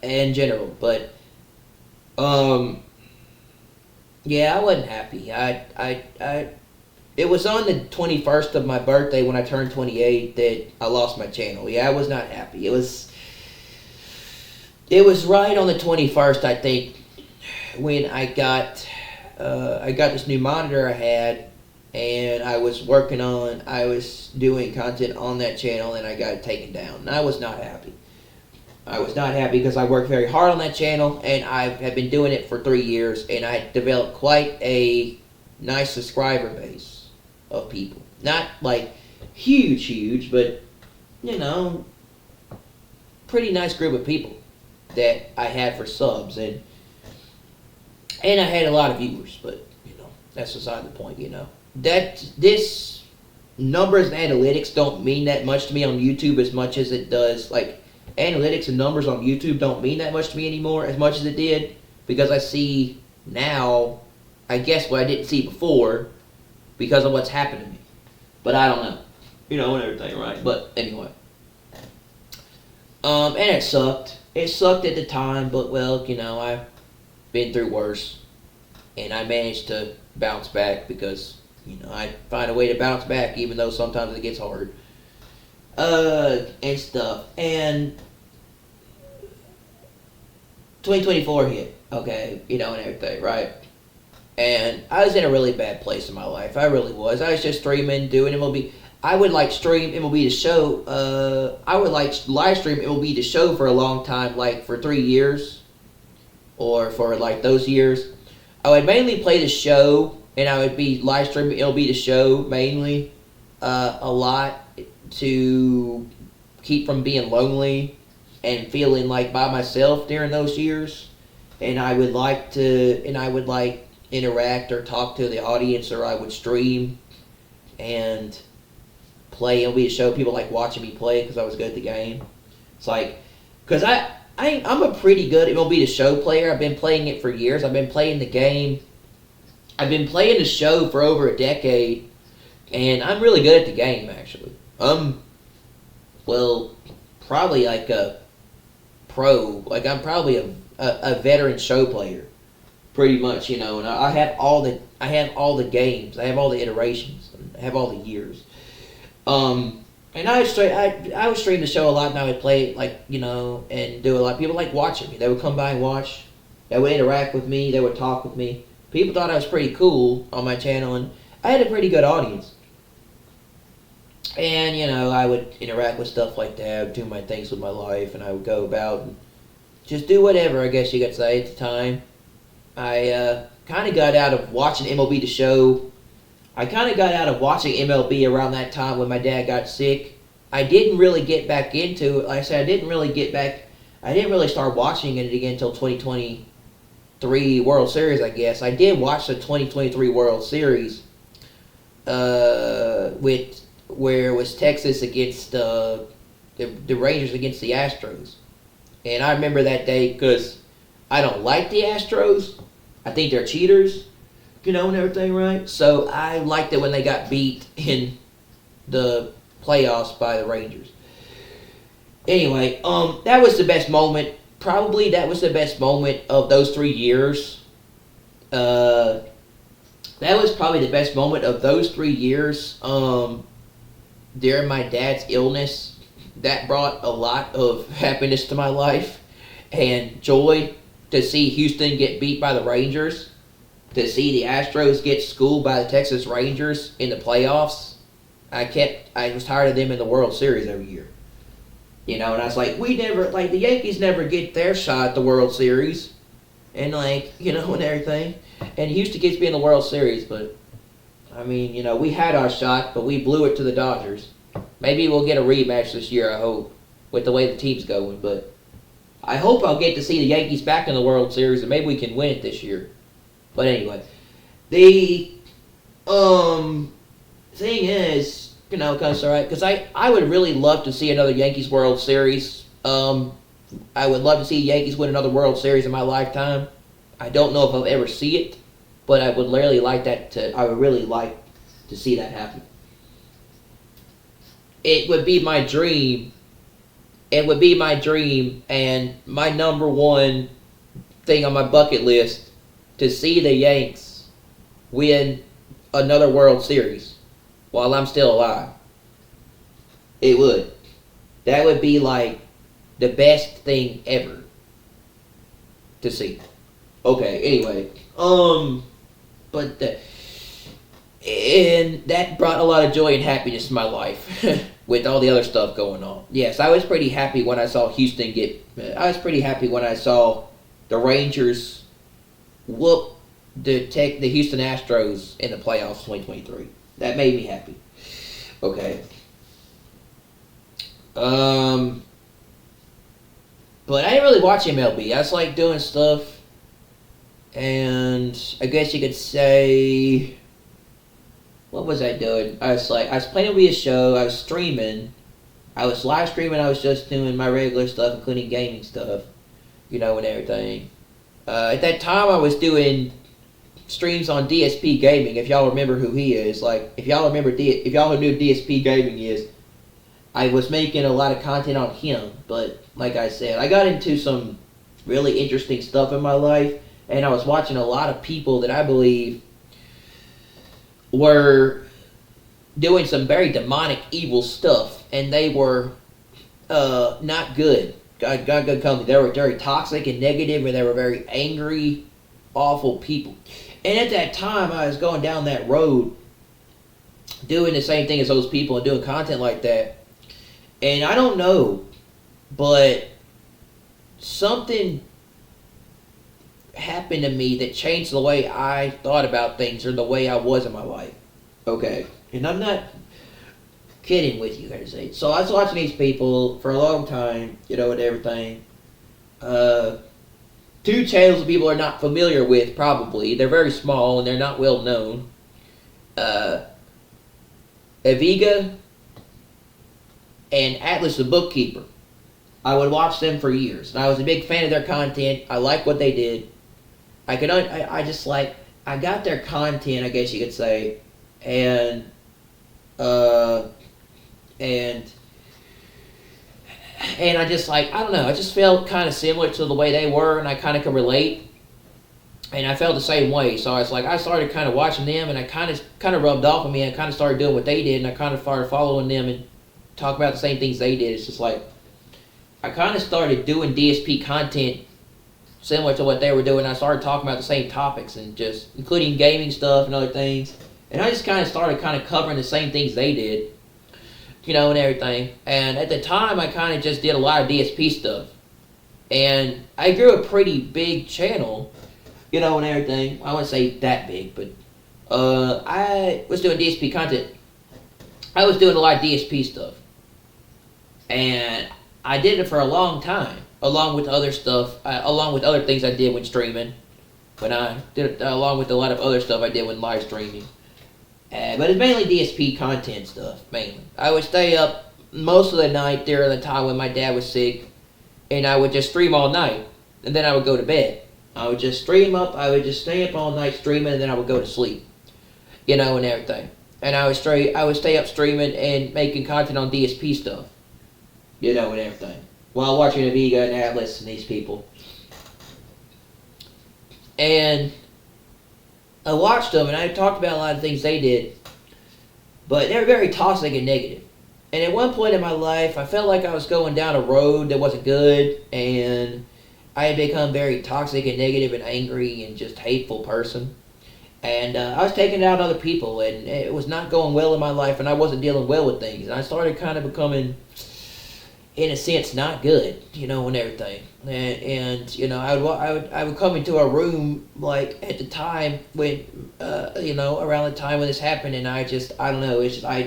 in general, but yeah, I wasn't happy. It was on the 21st of my birthday when I turned 28 that I lost my channel. Yeah, I was not happy. It was right on the 21st, I think, when I got this new monitor I had, and I was doing content on that channel, and I got it taken down. And I was not happy. I was not happy because I worked very hard on that channel, and I have been doing it for 3 years, and I developed quite a nice subscriber base of people. Not like huge, but pretty nice group of people that I had for subs, and I had a lot of viewers, but that's beside the point. That this numbers and analytics don't mean that much to me on YouTube as much as it does. Like, analytics and numbers on YouTube don't mean that much to me anymore as much as it did, because I see now, I guess, what I didn't see before because of what's happened to me. But I don't know. And everything, right? But anyway. And it sucked. It sucked at the time, but well, I've been through worse. And I managed to bounce back because, I find a way to bounce back even though sometimes it gets hard. And stuff. And 2024 hit, okay, and everything, right? And I was in a really bad place in my life. I really was. I was just streaming, doing MLB. I would stream MLB The Show. I would live stream MLB The Show for a long time, like for 3 years, or for those years. I would mainly play the show, and I would be live streaming MLB The Show mainly, a lot, to keep from being lonely and feeling like by myself during those years. And I would interact or talk to the audience, or I would stream and play MLB The Show. People like watching me play because I was good at the game. It's like, because I'm a pretty good MLB The Show player. I've been playing it for years. I've been playing the game. I've been playing the show for over a decade, and I'm really good at the game, actually. Probably like a pro. Like, I'm probably a veteran show player, pretty much, and I have all the games. I have all the iterations. I have all the years. And I would stream the show a lot, and I would play it, and do a lot. People like watching me. They would come by and watch. They would interact with me. They would talk with me. People thought I was pretty cool on my channel, and I had a pretty good audience. And, I would interact with stuff like that. I would do my things with my life, and I would go about and just do whatever, I guess you could say, at the time. I kind of got out of watching MLB The Show. I kind of got out of watching MLB around that time when my dad got sick. I didn't really get back into it. Like I said, I didn't really start watching it again until 2023 World Series, I guess. I did watch the 2023 World Series, where it was Texas against the Rangers against the Astros. And I remember that day because I don't like the Astros. I think they're cheaters, and everything, right? So I liked it when they got beat in the playoffs by the Rangers. Anyway, that was the best moment. Probably that was the best moment of those 3 years. That was probably the best moment of those 3 years. During my dad's illness, that brought a lot of happiness to my life and joy to see Houston get beat by the Rangers, to see the Astros get schooled by the Texas Rangers in the playoffs. I was tired of them in the World Series every year. And I was like, the Yankees never get their shot at the World Series. And and everything. And Houston gets to be in the World Series, but we had our shot, but we blew it to the Dodgers. Maybe we'll get a rematch this year, I hope, with the way the team's going. But I hope I'll get to see the Yankees back in the World Series, and maybe we can win it this year. But anyway, the thing is, because I would really love to see another Yankees World Series. I would love to see the Yankees win another World Series in my lifetime. I don't know if I'll ever see it, but I would really like to see that happen. It would be my dream. It would be my dream and my number one thing on my bucket list to see the Yanks win another World Series while I'm still alive. It would. That would be the best thing ever to see. Okay, anyway. But And that brought a lot of joy and happiness to my life with all the other stuff going on. Yes, I was pretty happy when I saw Houston get. I was pretty happy when I saw the Rangers whoop the Houston Astros in the playoffs 2023. That made me happy. Okay. But I didn't really watch MLB. I was like doing stuff, and I guess you could say, what was I doing? I was playing a show. I was streaming. I was live streaming. I was just doing my regular stuff, including gaming stuff, and everything. At that time, I was doing streams on DSP Gaming. If y'all remember who he is, if y'all who knew DSP Gaming is, I was making a lot of content on him. But like I said, I got into some really interesting stuff in my life, and I was watching a lot of people that I believe were doing some very demonic, evil stuff, and they were not good. God good company. They were very toxic and negative, and they were very angry, awful people. And at that time, I was going down that road, doing the same thing as those people and doing content like that. And I don't know, but something happened to me that changed the way I thought about things or the way I was in my life. Okay. And I'm not kidding with you guys. So I was watching these people for a long time, and everything. Two channels people are not familiar with, probably. They're very small and they're not well known. Aviga and Atlas the Bookkeeper. I would watch them for years, and I was a big fan of their content. I liked what they did. I got their content, I guess you could say, and I just I don't know, I just felt kind of similar to the way they were, and I kind of could relate, and I felt the same way. So I started kind of watching them, and I kind of rubbed off on me, and I kind of started doing what they did, and I kind of started following them and talk about the same things they did. It's just I kind of started doing DSP content similar to what they were doing. I started talking about the same topics, and just including gaming stuff and other things. And I just kind of started covering the same things they did, and everything. And at the time, I kind of just did a lot of DSP stuff. And I grew a pretty big channel, and everything. I wouldn't say that big, but I was doing DSP content. I was doing a lot of DSP stuff. And I did it for a long time, along with other stuff, along with other things I did when streaming. When I did it, along with a lot of other stuff I did when live streaming. But it's mainly DSP content stuff, mainly. I would stay up most of the night during the time when my dad was sick, and I would just stream all night, and then I would go to bed. I would just stay up all night streaming, and then I would go to sleep, and everything. And I would stay up streaming and making content on DSP stuff, and everything, while watching Aviga and Atlas and these people. And I watched them, and I talked about a lot of things they did, but they were very toxic and negative. And at one point in my life, I felt like I was going down a road that wasn't good, and I had become very toxic and negative and angry and just hateful person. And I was taking it out on other people, and it was not going well in my life, and I wasn't dealing well with things. And I started kind of becoming, in a sense, not good, and everything. And I would come into a room at the time when around the time when this happened, and I don't know, it's just I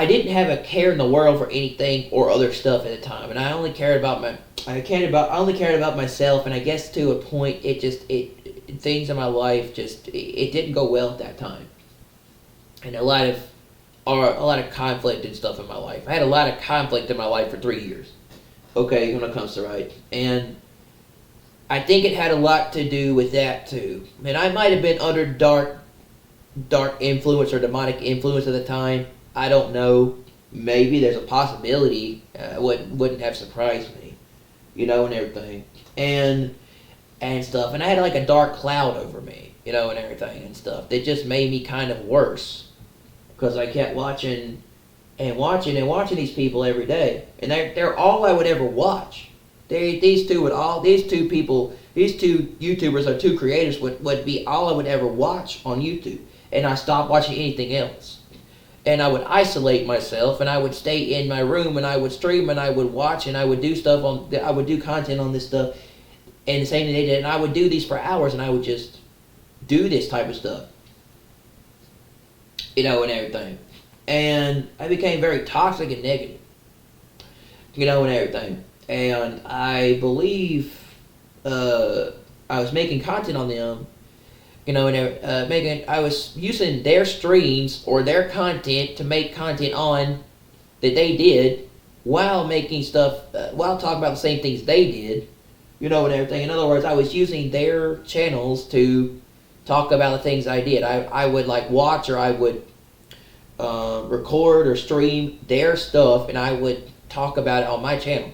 didn't have a care in the world for anything or other stuff at the time, and I only cared about myself. And I guess to a point, things in my life it didn't go well at that time, and a lot of conflict and stuff in my life. I had a lot of conflict in my life for 3 years. Okay, when it comes to right. And I think it had a lot to do with that too. And I might have been under dark influence or demonic influence at the time. I don't know. Maybe there's a possibility. Wouldn't have surprised me, and everything. And stuff. And I had a dark cloud over me, and everything and stuff. That just made me kind of worse. Because I kept watching these people every day, and they're all I would ever watch. These two people these two YouTubers or two creators would be all I would ever watch on YouTube. And I stopped watching anything else. And I would isolate myself, and I would stay in my room, and I would stream, and I would watch, and I would do stuff I would do content on this stuff. And the same thing they did, and I would do these for hours, and I would just do this type of stuff. And everything. And I became very toxic and negative. And everything. And I believe I was making content on them, I was using their streams or their content to make content on that they did while making stuff, while talking about the same things they did, and everything. In other words, I was using their channels to talk about the things I did. I would like watch, or I would record or stream their stuff, and I would talk about it on my channel,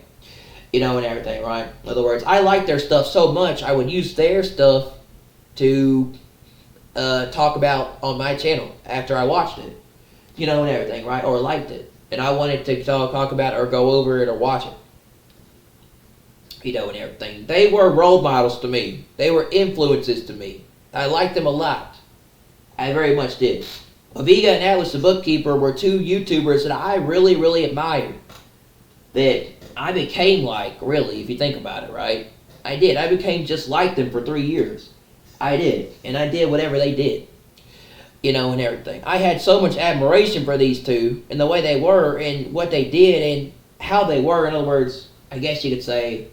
and everything, right? In other words, I liked their stuff so much, I would use their stuff to talk about on my channel after I watched it, and everything, right? Or liked it, and I wanted to talk about it or go over it or watch it, and everything. They were role models to me. They were influences to me. I liked them a lot. I very much did. Aviga and Atlas the Bookkeeper were two YouTubers that I really, really admired. That I became like, really, if you think about it, right? I did. I became just like them for 3 years. I did. And I did whatever they did. And everything. I had so much admiration for these two and the way they were and what they did and how they were. In other words, I guess you could say,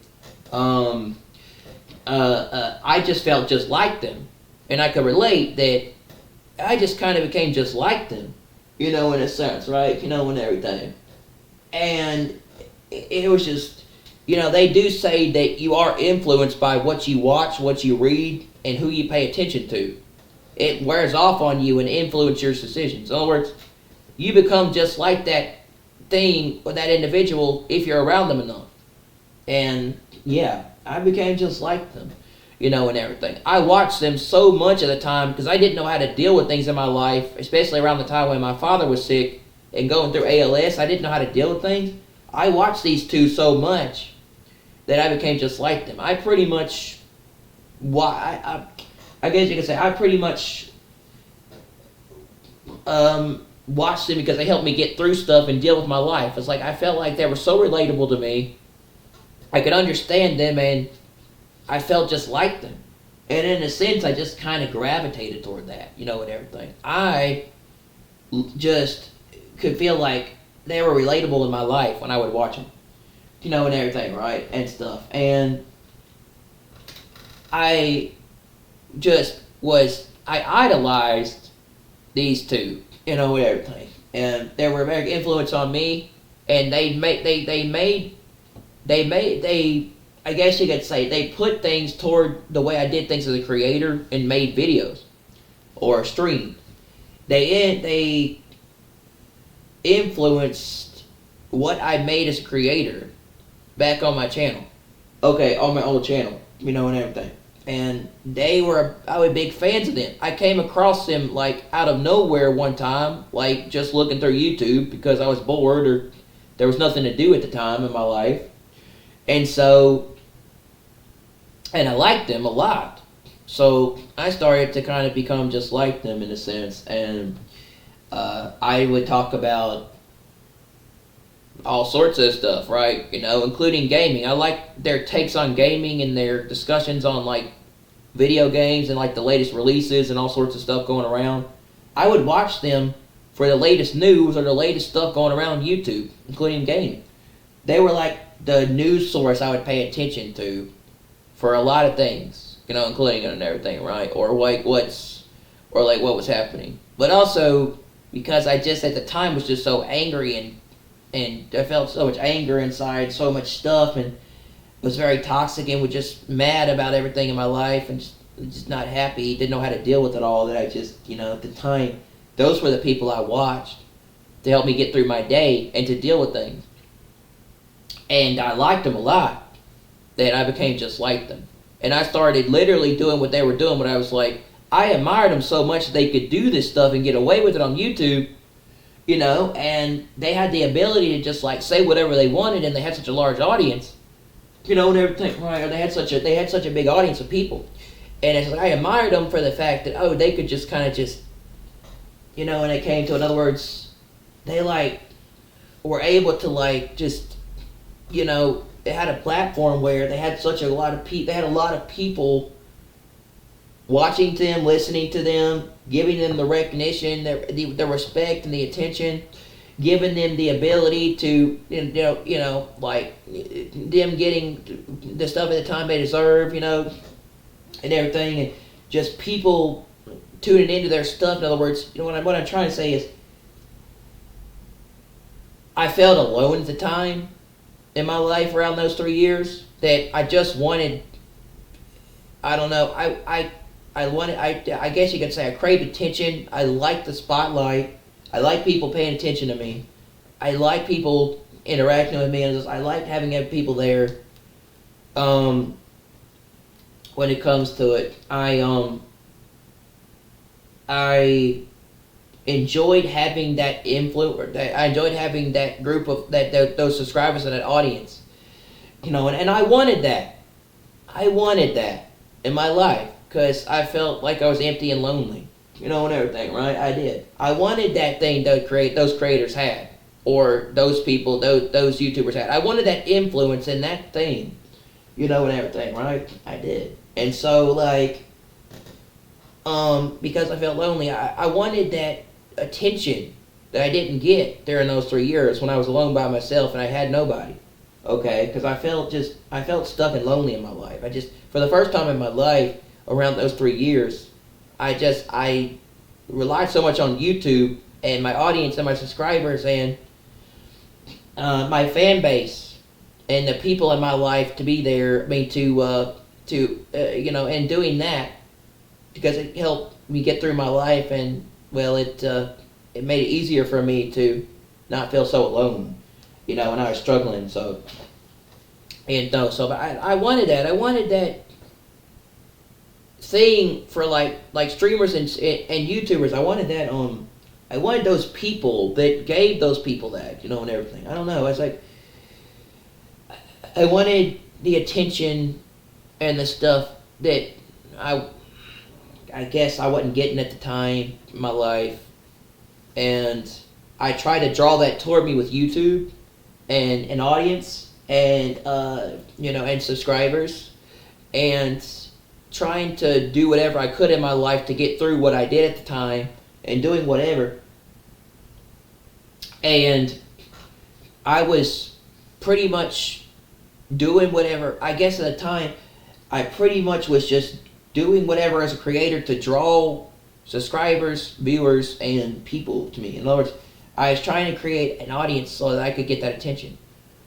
I just felt just like them. And I could relate that I just kind of became just like them, in a sense, right? And everything. And it was just, they do say that you are influenced by what you watch, what you read, and who you pay attention to. It wears off on you and influences your decisions. In other words, you become just like that thing or that individual if you're around them enough. And yeah, I became just like them, and everything. I watched them so much at the time because I didn't know how to deal with things in my life, especially around the time when my father was sick and going through ALS. I didn't know how to deal with things. I watched these two so much that I became just like them. I pretty much, I guess you could say, I pretty much watched them because they helped me get through stuff and deal with my life. It's like I felt like they were so relatable to me. I could understand them, and I felt just like them. And in a sense, I just kind of gravitated toward that, and everything. I just could feel like they were relatable in my life when I would watch them, and everything, right? And stuff. And I idolized these two, and everything. And they were a big influence on me, and they I guess you could say, they put things toward the way I did things as a creator and made videos or streamed. They influenced what I made as a creator back on my channel. Okay, on my old channel, and everything. And I was big fans of them. I came across them like out of nowhere one time, like just looking through YouTube because I was bored or there was nothing to do at the time in my life. And I liked them a lot. So I started to kind of become just like them in a sense. And I would talk about all sorts of stuff, right? Including gaming. I like their takes on gaming and their discussions on like video games and like the latest releases and all sorts of stuff going around. I would watch them for the latest news or the latest stuff going around YouTube, including gaming. They were like the news source I would pay attention to for a lot of things, including and everything, right? Or like what was happening. But also because I just at the time was just so angry and I felt so much anger inside, so much stuff, and was very toxic and was just mad about everything in my life and just not happy, didn't know how to deal with it all, that I just, at the time, those were the people I watched to help me get through my day and to deal with things. And I liked them a lot, that I became just like them. And I started literally doing what they were doing, but I was like, I admired them so much that they could do this stuff and get away with it on YouTube, and they had the ability to just like say whatever they wanted, and they had such a large audience you know, and everything, right? Or they had such a big audience of people, and it's like I admired them for the fact that they could just kind of just, you know, and it came to, in other words, they like were able to like just, you know, they had a platform where they had such a lot of people. They had a lot of people watching them, listening to them, giving them the recognition, the respect, and the attention, giving them the ability to, like them getting the stuff at the time they deserve, you know, and everything, and just people tuning into their stuff. In other words, you know, what I'm trying to say is, I felt alone at the time in my life around those 3 years that I just wanted. I don't know. I wanted. I guess you could say I craved attention. I liked the spotlight. I like people paying attention to me. I like people interacting with me, and I like having people there. When it comes to it, I enjoyed having that influence. I enjoyed having that group of those subscribers and that audience, you know, and I wanted that. I wanted that in my life because I felt like I was empty and lonely, you know, and everything. Right? I did. I wanted that thing that those creators had, or those people, those YouTubers had. I wanted that influence in that thing, you know, and everything. Right? I did, and so like. Because I felt lonely, I wanted that attention that I didn't get during those 3 years when I was alone by myself and I had nobody. Okay, because I felt stuck and lonely in my life. For the first time in my life, around those 3 years, I relied so much on YouTube and my audience and my subscribers and my fan base and the people in my life to be there. I mean, you know, and doing that. Because it helped me get through my life, and well, it made it easier for me to not feel so alone, you know, when I was struggling. So, but I wanted that. I wanted that thing for like streamers and YouTubers. I wanted that. I wanted those people that gave those people that, you know, and everything. I don't know. I was like, I wanted the attention and the stuff that I guess I wasn't getting at the time in my life, and I tried to draw that toward me with YouTube and an audience and you know, and subscribers, and trying to do whatever I could in my life to get through what I did at the time and doing whatever. And I was pretty much doing whatever. I guess at the time I pretty much was just doing whatever as a creator to draw subscribers, viewers, and people to me. In other words, I was trying to create an audience so that I could get that attention,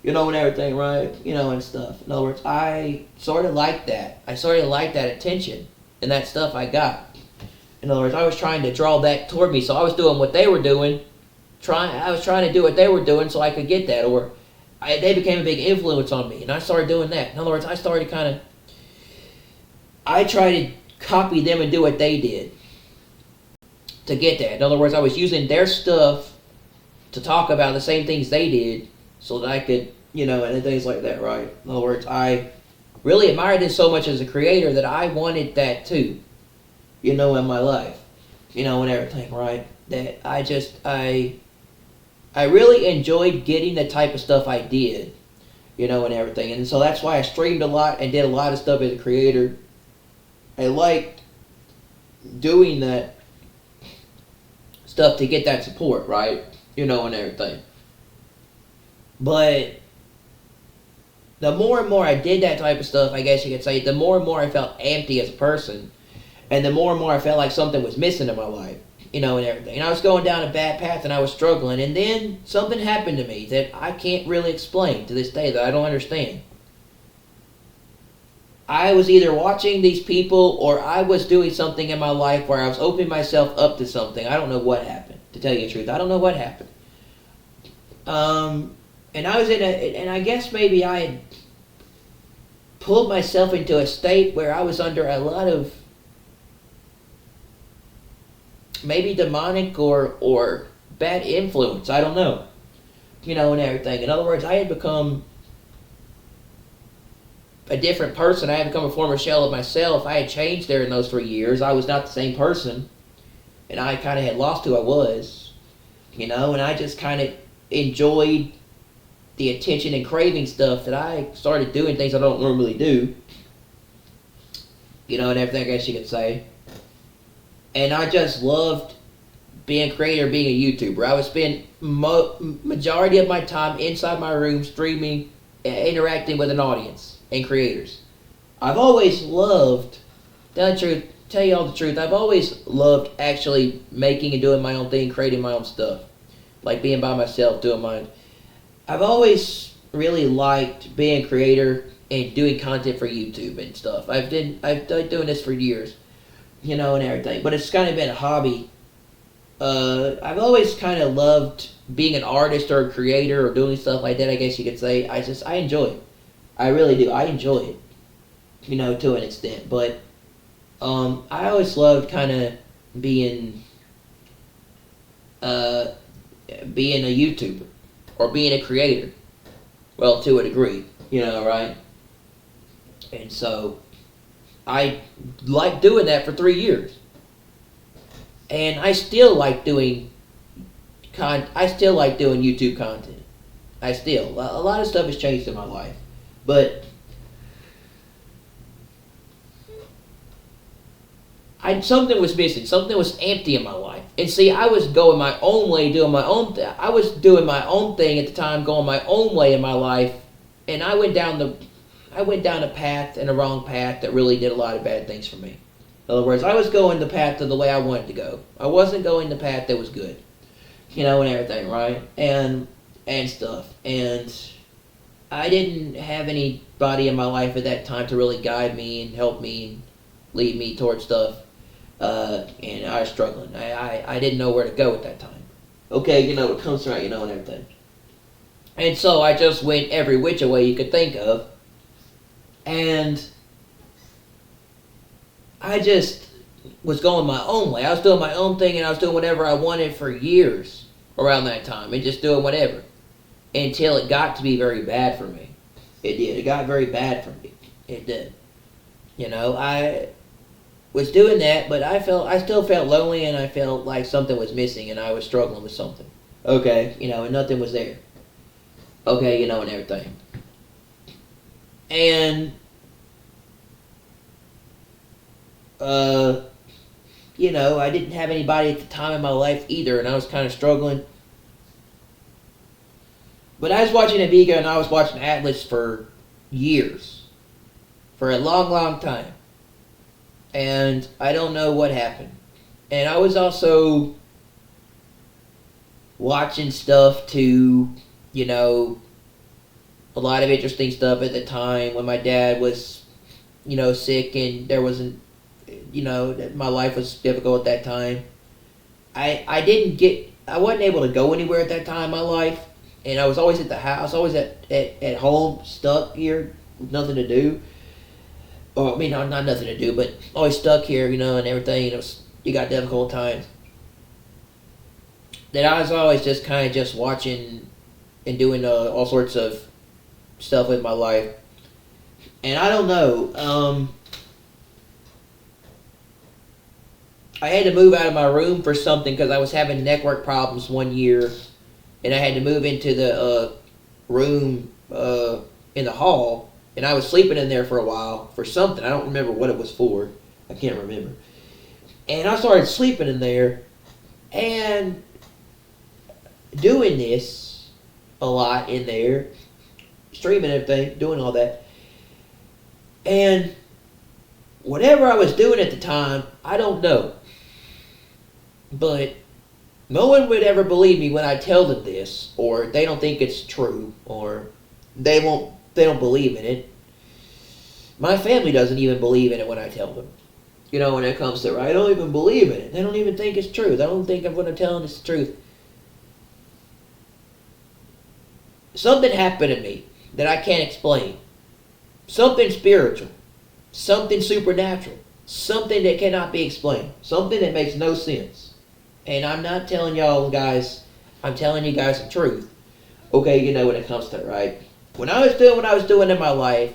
you know, and everything, right? You know, and stuff. In other words, I sort of liked that. I sort of liked that attention and that stuff I got. In other words, I was trying to draw that toward me, so I was doing what they were doing. I was trying to do what they were doing so I could get that, or they became a big influence on me, and I started doing that. In other words, I started I tried to copy them and do what they did to get that. In other words, I was using their stuff to talk about the same things they did so that I could, you know, and things like that, right? In other words, I really admired it so much as a creator that I wanted that too, you know, in my life, you know, and everything, right? That I really enjoyed getting the type of stuff I did, you know, and everything. And so that's why I streamed a lot and did a lot of stuff as a creator. I liked doing that stuff to get that support, right? You know, and everything. But the more and more I did that type of stuff, I guess you could say, the more and more I felt empty as a person. And the more and more I felt like something was missing in my life, you know, and everything. And I was going down a bad path and I was struggling. And then something happened to me that I can't really explain to this day, that I don't understand. I was either watching these people or I was doing something in my life where I was opening myself up to something. I don't know what happened, to tell you the truth. I don't know what happened. And I was and I guess maybe I had pulled myself into a state where I was under a lot of maybe demonic or bad influence. I don't know. You know, and everything. In other words, I had become a different person. I had become a former shell of myself. I had changed there in those 3 years. I was not the same person, and I kind of had lost who I was, you know. And I just kind of enjoyed the attention and craving stuff that I started doing things I don't normally do, you know, and everything I guess you could say. And I just loved being a creator, being a YouTuber. I would spend majority of my time inside my room streaming, interacting with an audience and creators. I've always loved, tell you all the truth, I've always loved actually making and doing my own thing, creating my own stuff. Like being by myself, doing mine. I've always really liked being a creator and doing content for YouTube and stuff. I've done doing this for years, you know, and everything. But it's kind of been a hobby. I've always kind of loved being an artist or a creator or doing stuff like that, I guess you could say. I enjoy it. I really do. I enjoy it, you know, to an extent. But I always loved kind of being a YouTuber or being a creator. Well, to a degree, you know, right? And so I liked doing that for 3 years. And I still like doing YouTube content. A lot of stuff has changed in my life, but something was missing. Something was empty in my life. And see, I was going my own way, doing my own. I was doing my own thing at the time, going my own way in my life, and I went down a path, and a wrong path that really did a lot of bad things for me. In other words, I was going the path of the way I wanted to go. I wasn't going the path that was good, you know, and everything, right? And stuff. And I didn't have anybody in my life at that time to really guide me and help me and lead me towards stuff. And I was struggling. I didn't know where to go at that time. Okay, you know, it comes right, you know, and everything. And so I just went every which way you could think of. And I just was going my own way. I was doing my own thing, and I was doing whatever I wanted for years around that time, and just doing whatever. Until it got to be very bad for me. It did. It got very bad for me. It did. You know, I was doing that, but I still felt lonely, and I felt like something was missing, and I was struggling with something. Okay, you know, and nothing was there. Okay, you know, and everything. And you know, I didn't have anybody at the time in my life either, and I was kind of struggling. But I was watching Amiga, and I was watching Atlas for years. For a long, long time. And I don't know what happened. And I was also watching stuff to, you know, a lot of interesting stuff at the time when my dad was, you know, sick, and there wasn't, you know, my life was difficult at that time. I wasn't able to go anywhere at that time in my life, and I was always at the house, always at home, stuck here, with nothing to do. Or, I mean, not nothing to do, but always stuck here, you know, and everything. You got difficult times. That I was always just kind of just watching and doing all sorts of stuff with my life. And I don't know, I had to move out of my room for something because I was having network problems one year, and I had to move into the room in the hall, and I was sleeping in there for a while for something. I don't remember what it was for. I can't remember. And I started sleeping in there and doing this a lot in there, streaming everything, doing all that. And whatever I was doing at the time, I don't know. But no one would ever believe me when I tell them this, or they don't think it's true, or they don't believe in it. My family doesn't even believe in it when I tell them. You know, when it comes to it, I don't even believe in it. They don't even think it's true. They don't think I'm going to tell them it's the truth. Something happened to me that I can't explain. Something spiritual. Something supernatural. Something that cannot be explained. Something that makes no sense. And I'm not telling y'all guys, I'm telling you guys the truth. Okay, you know when it comes to it, right? When I was doing what I was doing in my life,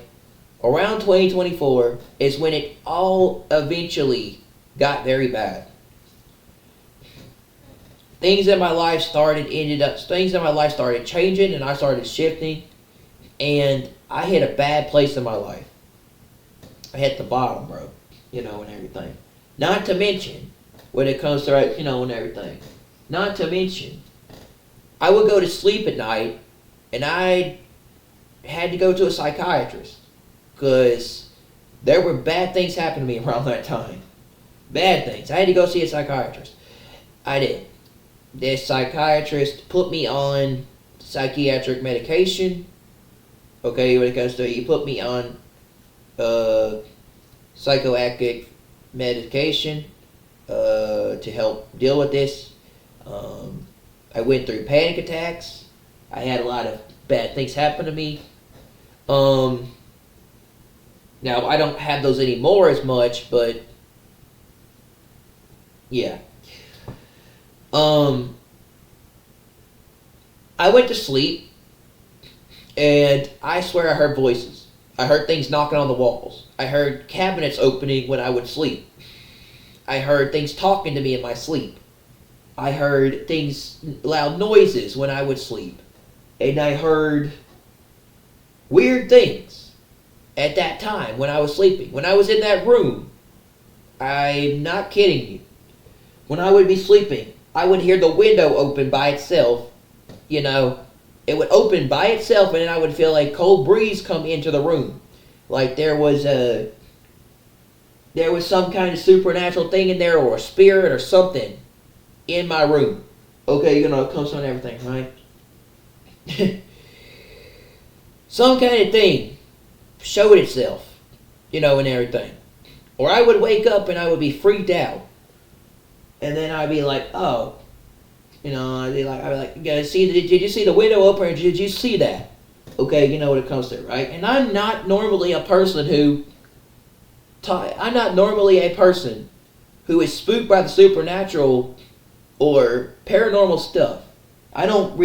around 2024 is when it all eventually got very bad. Things in my life started changing, and I started shifting, and I hit a bad place in my life. I hit the bottom, bro, and everything. Not to mention, when it comes to, and everything. Not to mention, I would go to sleep at night, and I had to go to a psychiatrist, because there were bad things happening to me around that time. Bad things. I had to go see a psychiatrist. I did. This psychiatrist put me on psychiatric medication. Okay, when it comes to it, he put me on psychoactive medication to help deal with this. I went through panic attacks. I had a lot of bad things happen to me. Now I don't have those anymore as much, but yeah. I went to sleep, and I swear I heard voices. I heard things knocking on the walls. I heard cabinets opening when I would sleep. I heard things talking to me in my sleep. I heard loud noises when I would sleep. And I heard weird things at that time when I was sleeping. When I was in that room, I'm not kidding you. When I would be sleeping, I would hear the window open by itself. It would open by itself, and then I would feel a cold breeze come into the room. Like there was some kind of supernatural thing in there, or a spirit or something in my room. Okay, it comes on everything, right? Some kind of thing showed itself, and everything. Or I would wake up and I would be freaked out. And then I'd be like, oh, I'd be like, did you see the window open, or did you see that? Okay, what it comes to, right? And I'm not normally a person who is spooked by the supernatural or paranormal stuff. I'm not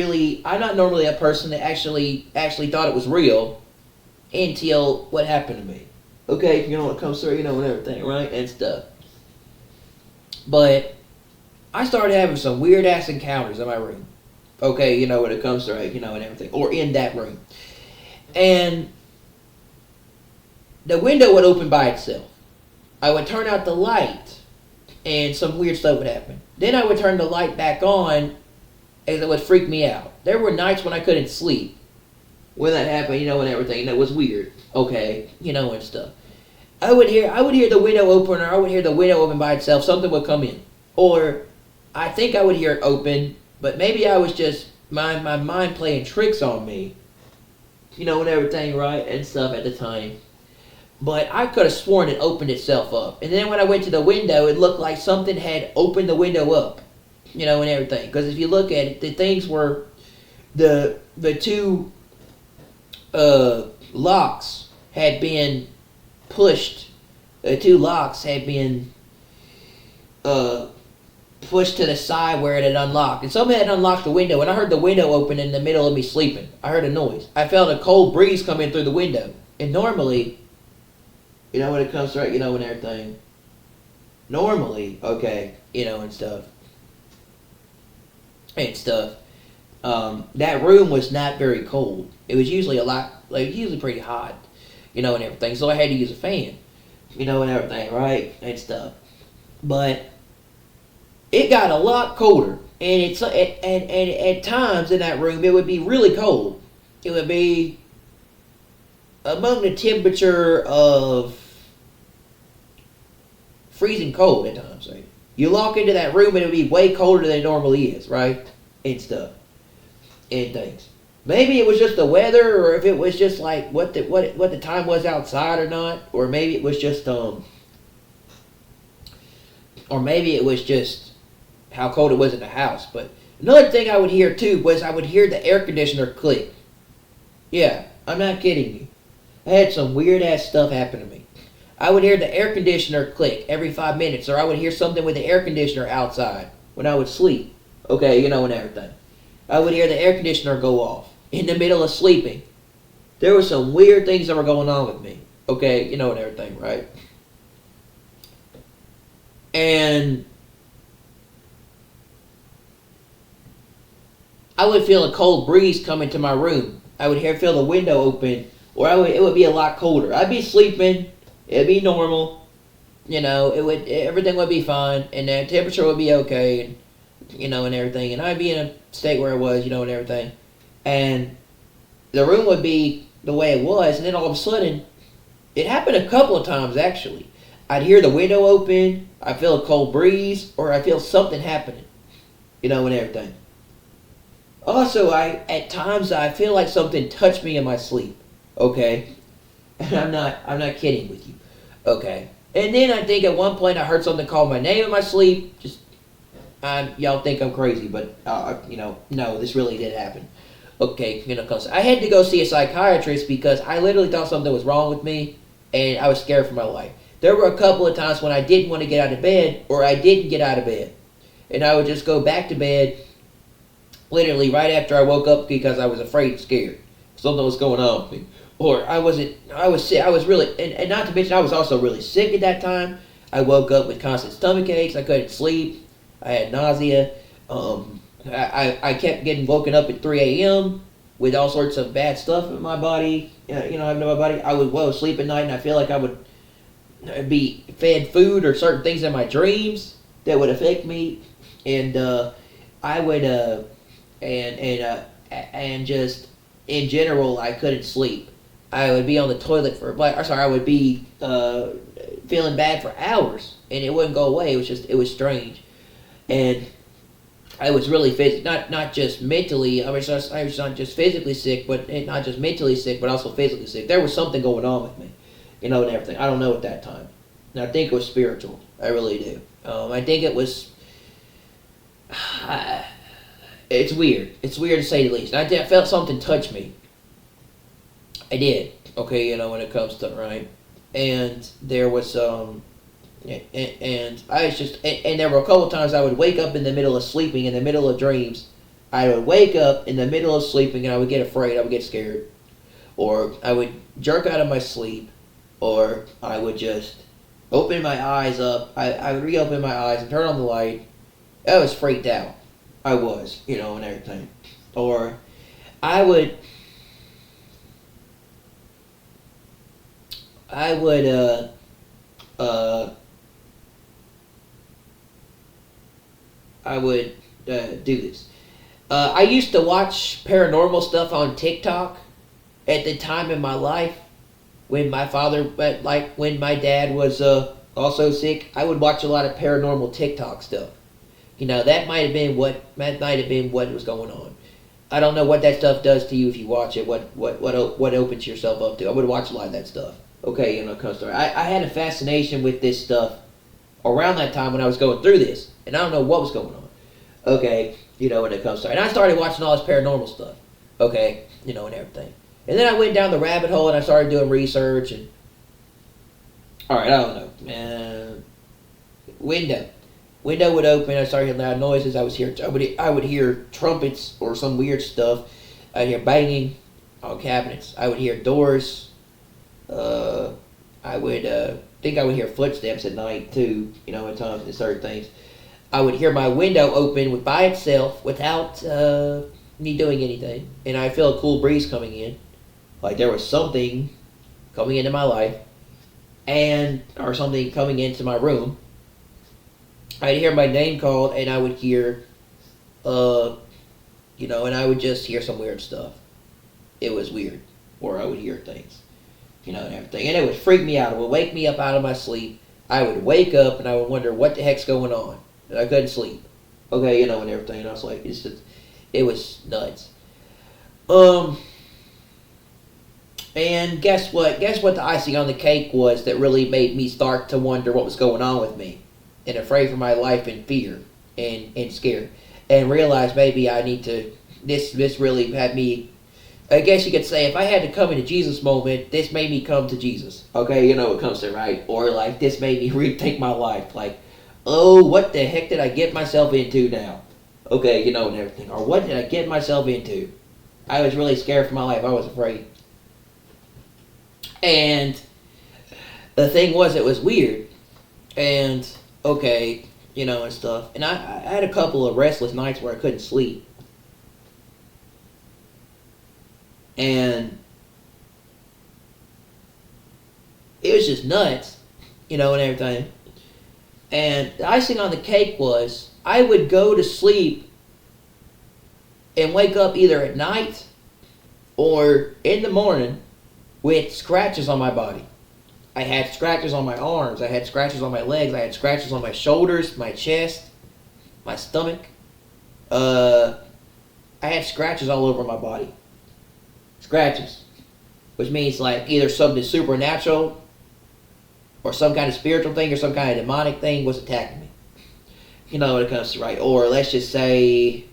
normally a person that actually thought it was real until what happened to me. Okay, what comes through, and everything, right? And stuff. But I started having some weird ass encounters in my room. Okay, when it comes to, and everything. Or in that room. And the window would open by itself. I would turn out the light, and some weird stuff would happen. Then I would turn the light back on, and it would freak me out. There were nights when I couldn't sleep when that happened, and everything. And it was weird. Okay, and stuff. I would hear the window open, or I would hear the window open by itself. Something would come in. Or I think I would hear it open, but maybe I was just my mind playing tricks on me. And everything, right? And stuff at the time. But I could have sworn it opened itself up. And then when I went to the window, it looked like something had opened the window up. And everything. Because if you look at it, the things were the two locks had been pushed. The two locks had been pushed to the side where it had unlocked. And someone had unlocked the window, and I heard the window open in the middle of me sleeping. I heard a noise. I felt a cold breeze come in through the window. And normally, when it comes to, and everything, normally, okay, and stuff, that room was not very cold. It was usually usually pretty hot, and everything. So I had to use a fan, and everything, right, and stuff. But it got a lot colder, and at times in that room it would be really cold. It would be among the temperature of freezing cold at times. Right? You walk into that room and it would be way colder than it normally is, right? And stuff. And things. Maybe it was just the weather, or if it was just like what the time was outside or not, or maybe it was just how cold it was in the house. But another thing I would hear too was I would hear the air conditioner click. Yeah, I'm not kidding you. I had some weird ass stuff happen to me. I would hear the air conditioner click every 5 minutes, or I would hear something with the air conditioner outside when I would sleep. Okay, and everything. I would hear the air conditioner go off in the middle of sleeping. There were some weird things that were going on with me. Okay, you know, and everything, right? And I would feel a cold breeze come into my room. I would feel the window open, or it would be a lot colder. I'd be sleeping, it'd be normal, you know, everything would be fine, and the temperature would be okay, and you know, and everything, and I'd be in a state where I was, you know, and everything, and the room would be the way it was, and then all of a sudden, it happened a couple of times actually. I'd hear the window open, I feel a cold breeze, or I feel something happening, you know, and everything. Also, at times I feel like something touched me in my sleep. Okay, and I'm not kidding with you. Okay, and then I think at one point I heard something call my name in my sleep. Just y'all think I'm crazy, but you know, no, this really did happen. Okay, you know, cause I had to go see a psychiatrist because I literally thought something was wrong with me, and I was scared for my life. There were a couple of times when I didn't want to get out of bed, or I didn't get out of bed, and I would just go back to bed. Literally right after I woke up because I was afraid and scared. Something was going on with me. Or I was sick. I was really, and not to mention I was also really sick at that time. I woke up with constant stomach aches. I couldn't sleep. I had nausea. I kept getting woken up at 3 a.m. with all sorts of bad stuff in my body. You know, in my body. I would sleep at night and I feel like I would be fed food or certain things in my dreams that would affect me. And I would... and just in general, I couldn't sleep. I would be on the toilet I would be feeling bad for hours, and it wouldn't go away. It was strange, and I was really not just mentally. I was not just physically sick, but not just mentally sick, but also physically sick. There was something going on with me, you know, and everything. I don't know at that time, and I think it was spiritual. I really do. I think it was. It's weird. It's weird to say the least. I felt something touch me. I did. Okay, you know, when it comes to, right? And there was, and I was just, and there were a couple times I would wake up in the middle of sleeping, in the middle of dreams. I would wake up in the middle of sleeping and I would get afraid, I would get scared. Or I would jerk out of my sleep, or I would just open my eyes up. I would reopen my eyes and turn on the light. I was freaked out. I was, you know, and everything. Or I would do this. I used to watch paranormal stuff on TikTok at the time in my life when my father, when my dad was also sick. I would watch a lot of paranormal TikTok stuff. You know, that might have been what was going on. I don't know what that stuff does to you if you watch it. What opens yourself up to? I would watch a lot of that stuff. Okay, you know, comes to I had a fascination with this stuff around that time when I was going through this, and I don't know what was going on. Okay, you know, when it comes to and I started watching all this paranormal stuff. Okay, you know, and everything, and then I went down the rabbit hole and I started doing research and. All right, I don't know. Window would open. I started hearing loud noises. I would hear trumpets or some weird stuff. I'd hear banging on cabinets. I would hear doors. I would think I would hear footsteps at night too. You know, at times and certain things. I would hear my window open by itself without me doing anything, and I feel a cool breeze coming in, like there was something coming into my life, or something coming into my room. I'd hear my name called, and I would hear, you know, and I would just hear some weird stuff. It was weird, or I would hear things, you know, and everything, and it would freak me out. It would wake me up out of my sleep. I would wake up, and I would wonder what the heck's going on, and I couldn't sleep. Okay, you know, and everything, and I was like, it was nuts. And guess what? Guess what the icing on the cake was that really made me start to wonder what was going on with me, and afraid for my life and fear and scared, and realized maybe I need to. This really had me. I guess you could say if I had to come into Jesus moment, this made me come to Jesus. Okay, you know what comes to right, or like this made me rethink my life. Like, oh, what the heck did I get myself into now? Okay, you know, and everything. Or what did I get myself into? I was really scared for my life. I was afraid. And the thing was, it was weird. And, okay, and stuff. And I had a couple of restless nights where I couldn't sleep. And it was just nuts, and everything. And the icing on the cake was I would go to sleep and wake up either at night or in the morning with scratches on my body. I had scratches on my arms, I had scratches on my legs, I had scratches on my shoulders, my chest, my stomach. I had scratches all over my body. Scratches. Which means like either something supernatural or some kind of spiritual thing or some kind of demonic thing was attacking me. When it comes to, right? Or let's just say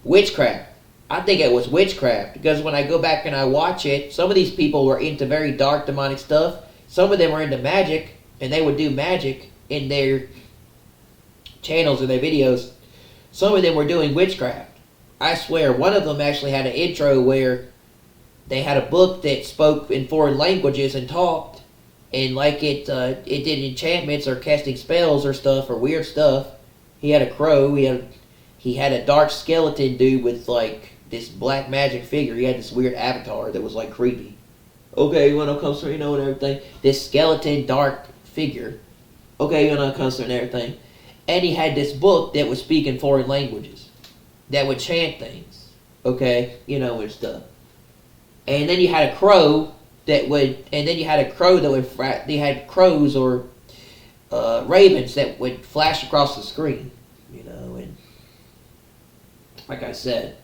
witchcraft. I think it was witchcraft because when I go back and I watch it, some of these people were into very dark demonic stuff. Some of them were into magic, and they would do magic in their channels or their videos. Some of them were doing witchcraft. I swear, one of them actually had an intro where they had a book that spoke in foreign languages and talked, and like it did enchantments or casting spells or stuff or weird stuff. He had a crow. He had a dark skeleton dude with like this black magic figure. He had this weird avatar that was like creepy. Okay, when it comes to and everything, this skeleton dark figure. Okay, when it comes to and everything, and he had this book that would speak in foreign languages, that would chant things. Okay, and stuff. And then you had a crow that would, they had crows or ravens that would flash across the screen, and like I said,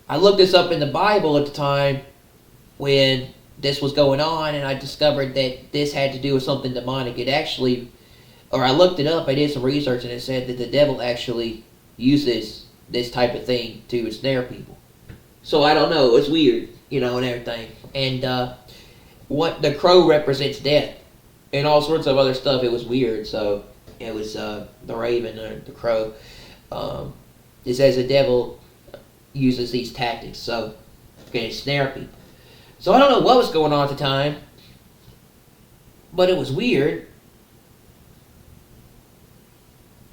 I looked this up in the Bible at the time when this was going on, and I discovered that this had to do with something demonic. It actually, or I looked it up, I did some research, and it said that the devil actually uses this type of thing to ensnare people. So I don't know, it's weird, and everything. And what the crow represents death, and all sorts of other stuff. It was weird. So it was the raven or the crow. It says the devil uses these tactics, so can ensnare people. So I don't know what was going on at the time, but it was weird.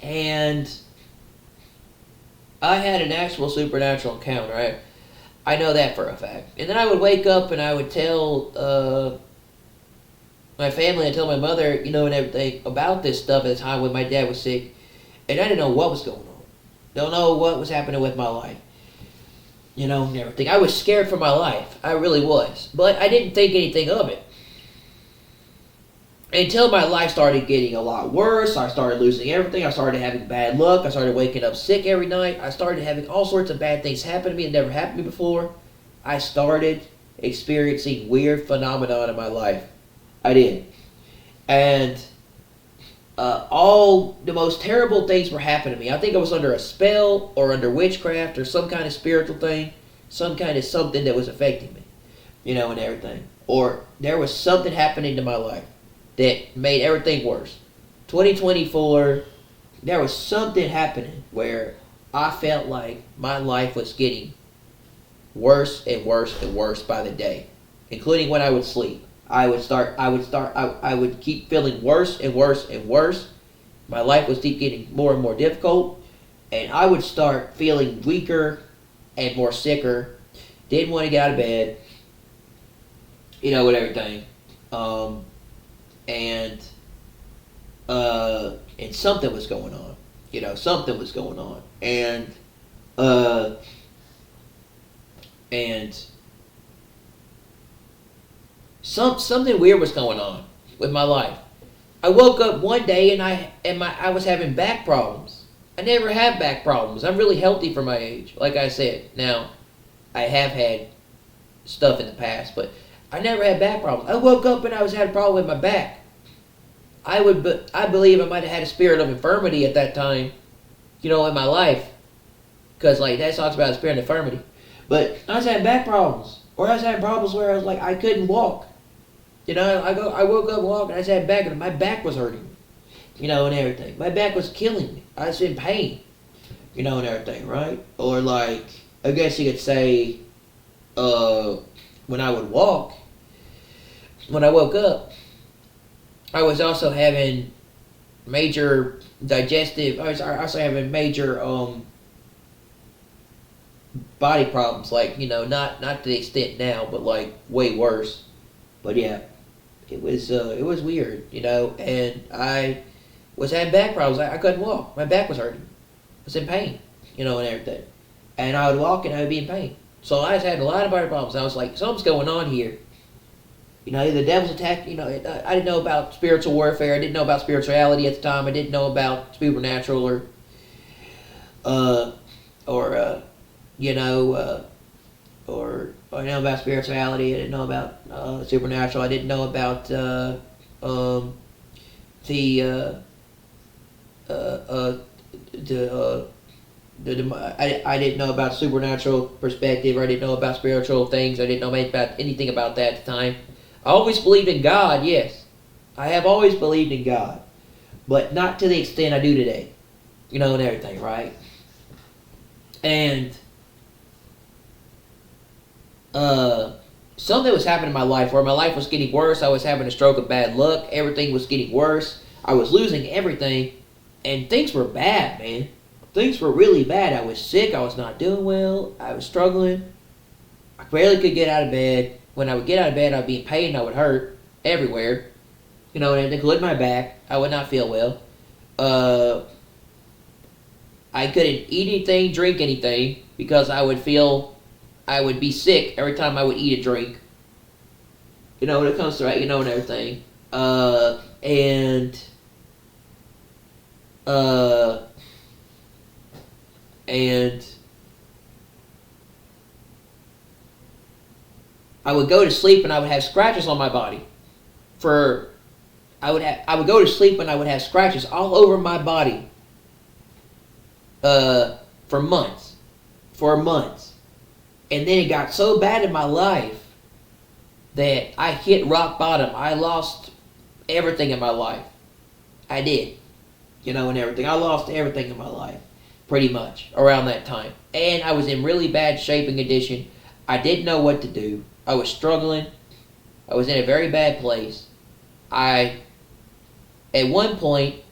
And I had an actual supernatural encounter, right? I know that for a fact. And then I would wake up and I would tell my family and tell my mother, and everything about this stuff at the time when my dad was sick. And I didn't know what was going on. Don't know what was happening with my life. And everything. I was scared for my life. I really was. But I didn't think anything of it. Until my life started getting a lot worse. I started losing everything. I started having bad luck. I started waking up sick every night. I started having all sorts of bad things happen to me that never happened to me before. I started experiencing weird phenomena in my life. I did. And all the most terrible things were happening to me. I think I was under a spell or under witchcraft or some kind of spiritual thing. Some kind of something that was affecting me. And everything. Or there was something happening to my life that made everything worse. 2024, there was something happening where I felt like my life was getting worse and worse and worse by the day, including when I would sleep. I would keep feeling worse and worse and worse. My life would keep getting more and more difficult, and I would start feeling weaker and more sicker. Didn't want to get out of bed, with everything. And something was going on, something was going on, and something weird was going on with my life. I woke up one day and I was having back problems. I never had back problems. I'm really healthy for my age, like I said. Now, I have had stuff in the past, but I never had back problems. I woke up and I had a problem with my back. I believe I might have had a spirit of infirmity at that time, in my life, because like that talks about a spirit of infirmity. But I was having back problems, or I was having problems where I was like I couldn't walk. I woke up walking. I was having back, and my back was hurting me, and everything. My back was killing me. I was in pain, and everything, right? Or like I guess you could say, when I would walk, when I woke up, I was also having major digestive. I was also having major body problems. Like, not to the extent now, but like way worse. But yeah, it was weird, and I was having back problems. I couldn't walk. My back was hurting. I was in pain, and everything. And I would walk and I would be in pain. So I was having a lot of body problems. I was like, something's going on here. The devil's attack. I didn't know about spiritual warfare. I didn't know about spirituality at the time. I didn't know about supernatural or I didn't know about spirituality. I didn't know about supernatural. I didn't know about I didn't know about supernatural perspective. Or I didn't know about spiritual things. I didn't know about anything about that at the time. I always believed in God. Yes, I have always believed in God, but not to the extent I do today. And everything, right? And something was happening in my life where my life was getting worse. I was having a stroke of bad luck. Everything was getting worse. I was losing everything, and things were bad, man. Things were really bad. I was sick. I was not doing well. I was struggling. I barely could get out of bed. When I would get out of bed, I'd be in pain. I would hurt everywhere, and including my back. I would not feel well. I couldn't eat anything, drink anything, because I would be sick every time I would eat a drink. When it comes to that, and everything. And I would go to sleep and I would have scratches on my body. I would go to sleep and I would have scratches all over my body. For months. And then it got so bad in my life that I hit rock bottom. I lost everything in my life. I did. And everything. I lost everything in my life. Pretty much. Around that time. And I was in really bad shape and condition. I didn't know what to do. I was struggling. I was in a very bad place. At one point,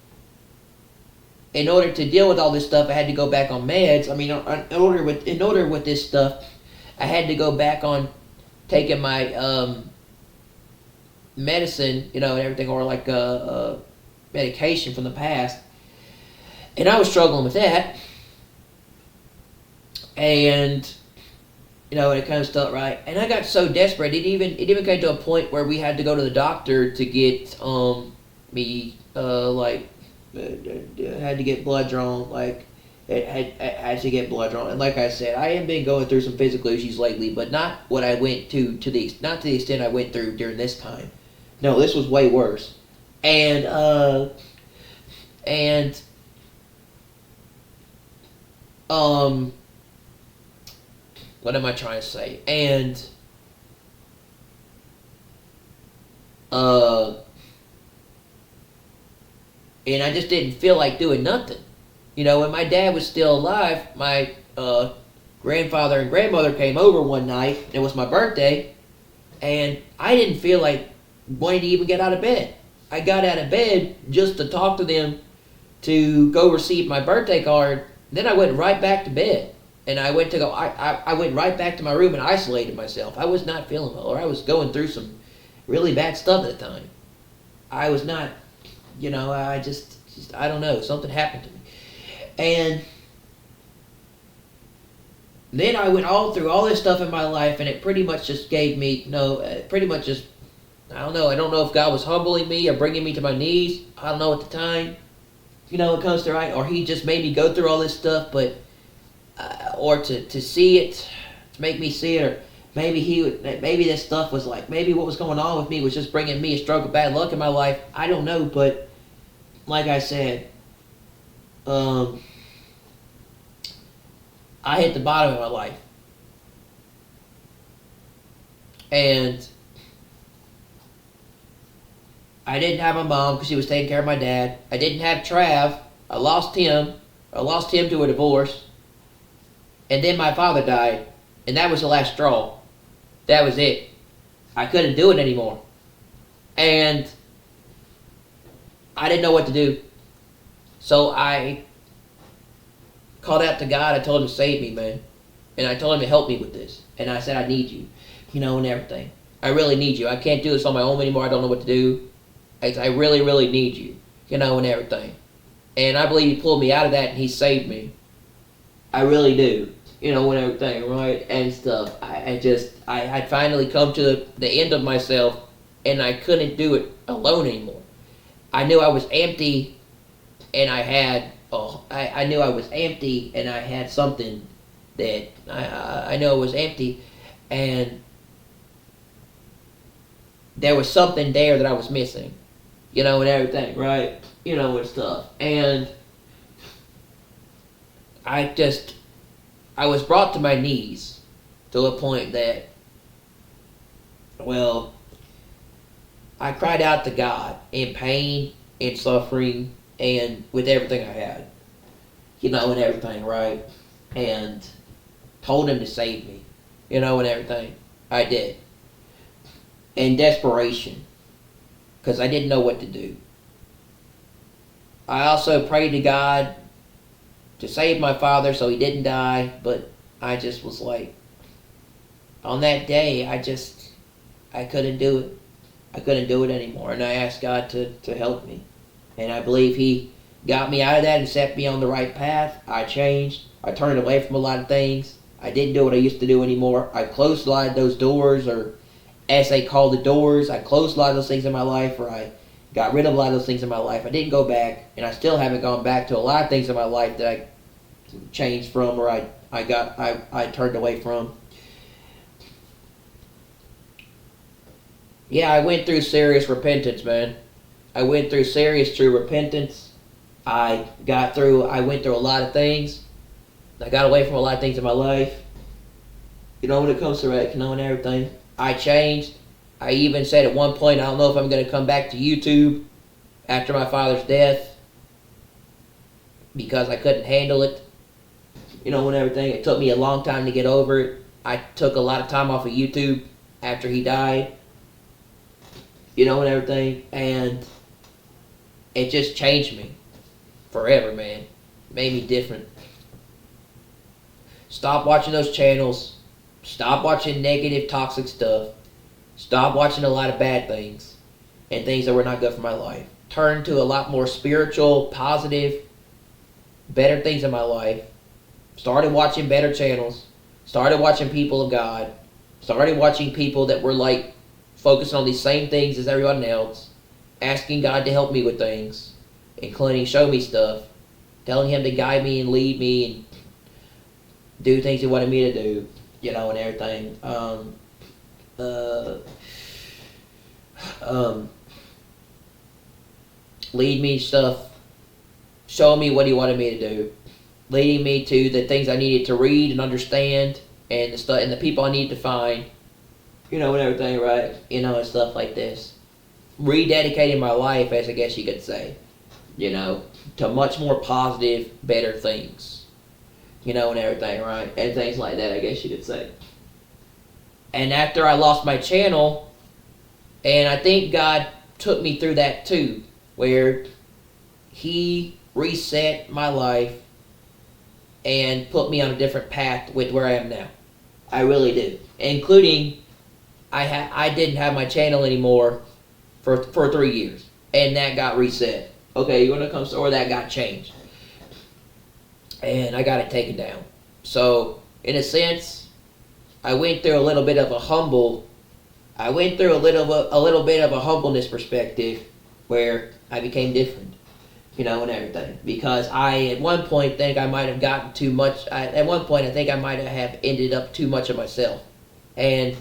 in order to deal with all this stuff, I had to go back on meds. I mean, in order with this stuff, I had to go back on taking my medicine, and everything, or like medication from the past. And I was struggling with that. And when it comes to right, and I got so desperate. It even came to a point where we had to go to the doctor to get me had to get blood drawn. Like I had to get blood drawn. And like I said, I have been going through some physical issues lately, but not what I went not to the extent I went through during this time. No, this was way worse. And what am I trying to say? And I just didn't feel like doing nothing. When my dad was still alive, my grandfather and grandmother came over one night. It was my birthday, and I didn't feel like wanting to even get out of bed. I got out of bed just to talk to them, to go receive my birthday card. Then I went right back to bed. And I went right back to my room and isolated myself. I was not feeling well, or I was going through some really bad stuff at the time. I was not, I just I don't know, something happened to me. And then I went all through all this stuff in my life, and it pretty much just gave me, I don't know if God was humbling me or bringing me to my knees. I don't know at the time, it comes to right, or He just made me go through all this stuff, but or to see it, to make me see it, or maybe this stuff was like, maybe what was going on with me was just bringing me a stroke of bad luck in my life. I don't know, but like I said, I hit the bottom of my life, and I didn't have my mom because she was taking care of my dad. I didn't have Trav. I lost him to a divorce. And then my father died, and that was the last straw. That was it. I couldn't do it anymore. And I didn't know what to do. So I called out to God. I told him to save me, man. And I told him to help me with this. And I said, I need you, and everything. I really need you. I can't do this on my own anymore. I don't know what to do. I really, really need you, and everything. And I believe he pulled me out of that and he saved me. I really do, and everything, right? And stuff. I'd finally come to the end of myself and I couldn't do it alone anymore. I knew I was empty and I knew I was empty and I had something that I know it was empty, and there was something there that I was missing, and everything, right? And stuff. And I was brought to my knees to a point that, well, I cried out to God in pain, in suffering, and with everything I had, and everything, right? And told him to save me, and everything. I did. In desperation, because I didn't know what to do. I also prayed to God to save my father so he didn't die, but I just was like, on that day, I couldn't do it. I couldn't do it anymore, and I asked God to help me. And I believe he got me out of that and set me on the right path. I changed. I turned away from a lot of things. I didn't do what I used to do anymore. I closed a lot of those doors, or as they call the doors. I closed a lot of those things in my life, or I got rid of a lot of those things in my life. I didn't go back, and I still haven't gone back to a lot of things in my life that I changed from, or I turned away from. Yeah, I went through serious repentance, man. I went through serious true repentance. I went through a lot of things. I got away from a lot of things in my life. When it comes to that, and everything. I changed. I even said at one point, I don't know if I'm going to come back to YouTube after my father's death, because I couldn't handle it, and everything. It took me a long time to get over it. I took a lot of time off of YouTube after he died, and everything. And it just changed me forever, man. It made me different. Stop watching those channels. Stop watching negative, toxic stuff. Stop watching a lot of bad things and things that were not good for my life. Turn to a lot more spiritual, positive, better things in my life. Started watching better channels. Started watching people of God. Started watching people that were like focusing on these same things as everyone else. Asking God to help me with things, including show me stuff. Telling him to guide me and lead me and do things he wanted me to do, and everything. Lead me stuff, show me what he wanted me to do, leading me to the things I needed to read and understand, and the stuff and the people I needed to find, and everything, right? And stuff like this. Rededicating my life, as I guess you could say, to much more positive, better things, and everything, right? And things like that, I guess you could say. And after I lost my channel, and I think God took me through that too, where he reset my life and put me on a different path with where I am now. I really do. Including, I didn't have my channel anymore for 3 years, and that got reset. Okay, when it comes to, or that got changed, and I got it taken down. So, in a sense, I went through a little bit of a bit of a humbleness perspective, where I became different, and everything. Because I, at one point, think I might have gotten too much. At one point, I think I might have ended up too much of myself, and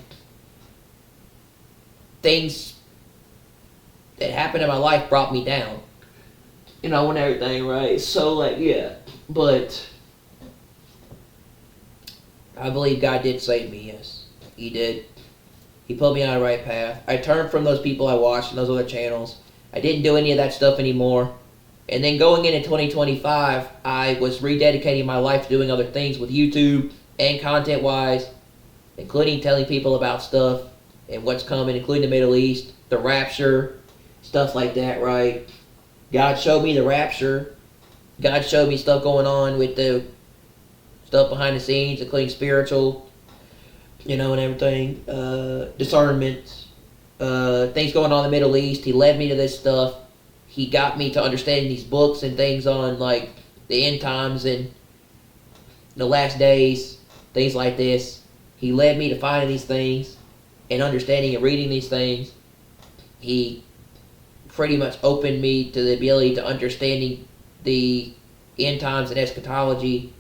things that happened in my life brought me down, and everything, right? So, yeah. But I believe God did save me, yes. He did. He put me on the right path. I turned from those people I watched and those other channels. I didn't do any of that stuff anymore. And then going into 2025, I was rededicating my life to doing other things with YouTube and content-wise, including telling people about stuff and what's coming, including the Middle East, the rapture, stuff like that, right? God showed me the rapture. God showed me stuff going on with the stuff behind the scenes, including spiritual, and everything, discernment, things going on in the Middle East. He led me to this stuff. He got me to understanding these books and things on like the end times and the last days, things like this. He led me to finding these things and understanding and reading these things. He pretty much opened me to the ability to understanding the end times and eschatology.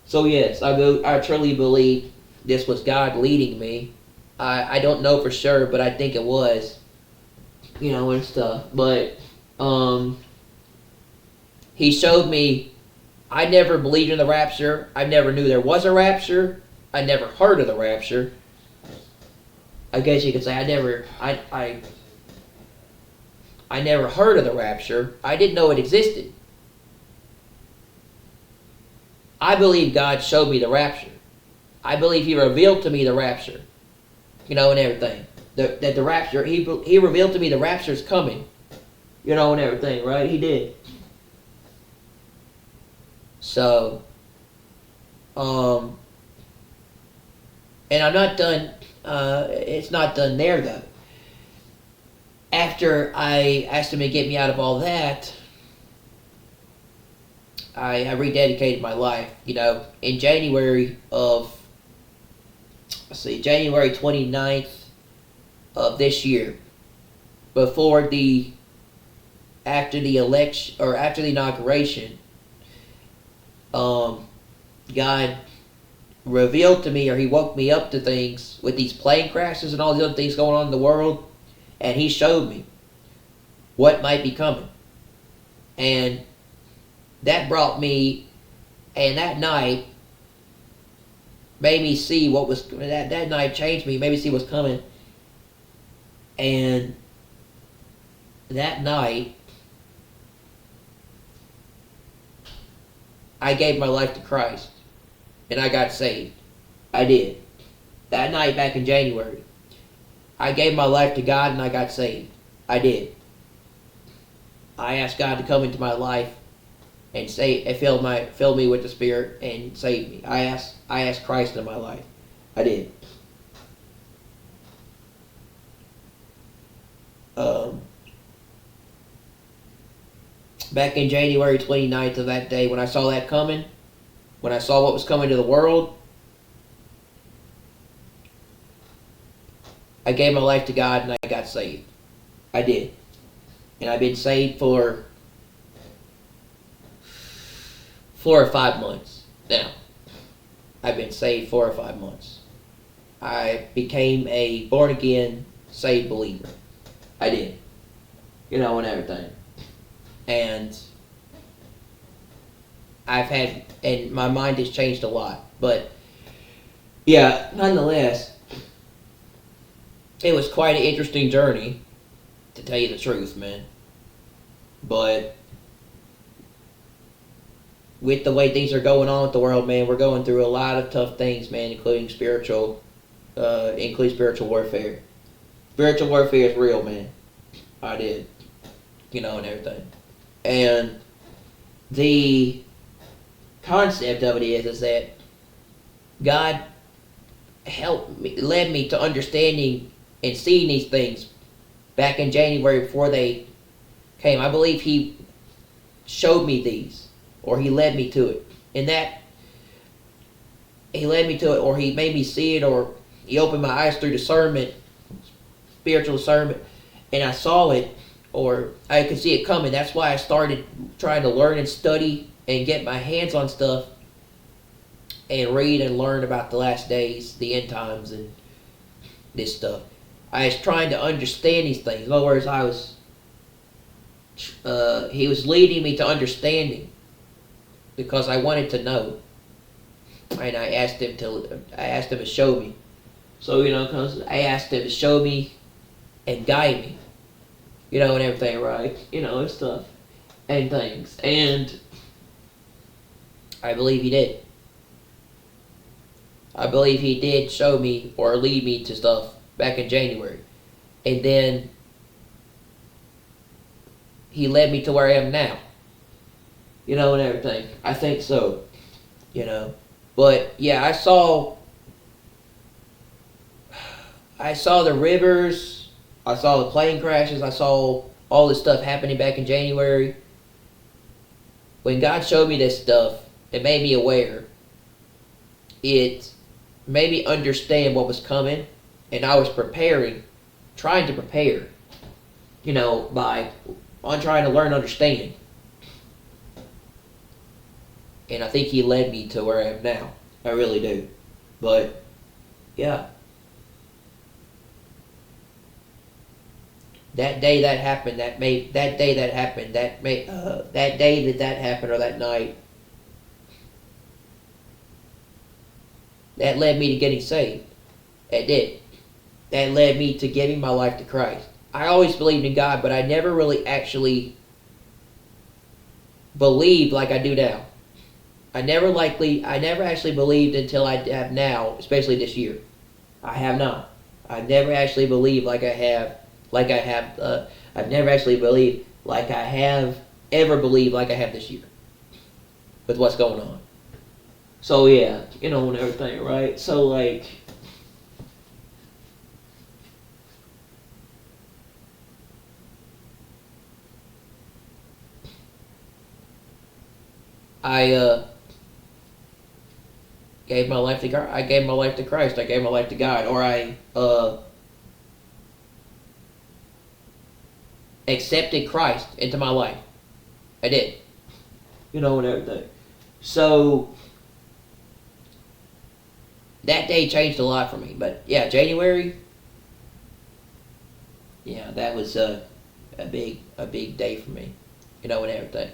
So yes, I truly believe this was God leading me. I don't know for sure, but I think it was, and stuff. But he showed me. I never believed in the rapture. I never knew there was a rapture. I never heard of the rapture. I guess you could say I never heard of the rapture. I didn't know it existed. I believe God showed me the rapture. I believe He revealed to me the rapture, and everything. That the rapture, He revealed to me the rapture is coming, and everything, right? He did. So, and I'm not done. It's not done there though. After I asked Him to get me out of all that, I rededicated my life. In January 29th of this year, after the election or after the inauguration, God revealed to me, or He woke me up to things with these plane crashes and all the other things going on in the world, and He showed me what might be coming. And that brought me, and that night made me see what was, that night changed me, made me see what's coming. And that night, I gave my life to Christ, and I got saved. I did. That night back in January, I gave my life to God, and I got saved. I did. I asked God to come into my life and fill me with the Spirit and save me. I asked Christ in my life. I did. Back in January 29th of that day, when I saw that coming, when I saw what was coming to the world, I gave my life to God and I got saved. I did. And I've been saved for 4 or 5 months now. I've been saved 4 or 5 months. I became a born-again, saved believer. I did. And everything. And and my mind has changed a lot. But, yeah, nonetheless, it was quite an interesting journey, to tell you the truth, man. But with the way things are going on with the world, man, we're going through a lot of tough things, man, including spiritual warfare. Spiritual warfare is real, man. I did. And everything. And the concept of it is that God led me to understanding and seeing these things back in January before they came. I believe He showed me these, or He led me to it. And that He led me to it, or He made me see it, or He opened my eyes through discernment, spiritual discernment, and I saw it, or I could see it coming. That's why I started trying to learn and study and get my hands on stuff and read and learn about the last days, the end times, and this stuff. I was trying to understand these things. In other words, He was leading me to understanding because I wanted to know, and I asked Him to show me. So because I asked Him to show me and guide me, and everything, right? And stuff and things, and I believe He did. I believe He did show me or lead me to stuff back in January. And then he led me to where I am now. You know, and everything. I think so. You know. But yeah, I saw the rivers, I saw the plane crashes, I saw all this stuff happening back in January. When God showed me this stuff, it made me aware. It made me understand what was coming, and I was trying to prepare, you know, on trying to learn and understand. And I think he led me to where I am now. I really do. But, yeah. That day that happened, that day that happened, that day that happened, or that night, that led me to getting saved. It did. That led me to giving my life to Christ. I always believed in God, but I never really actually believed like I do now. I never actually believed until I have now, especially this year. I have not. I've never actually believed like I have. I've never actually believed like I have ever believed like I have this year with what's going on. So yeah, you know, and everything, right? So like, I gave my life to God. I gave my life to Christ. I gave my life to God, or I accepted Christ into my life. I did. You know, and everything. So that day changed a lot for me. But yeah, January. Yeah, that was a big day for me. You know, and everything.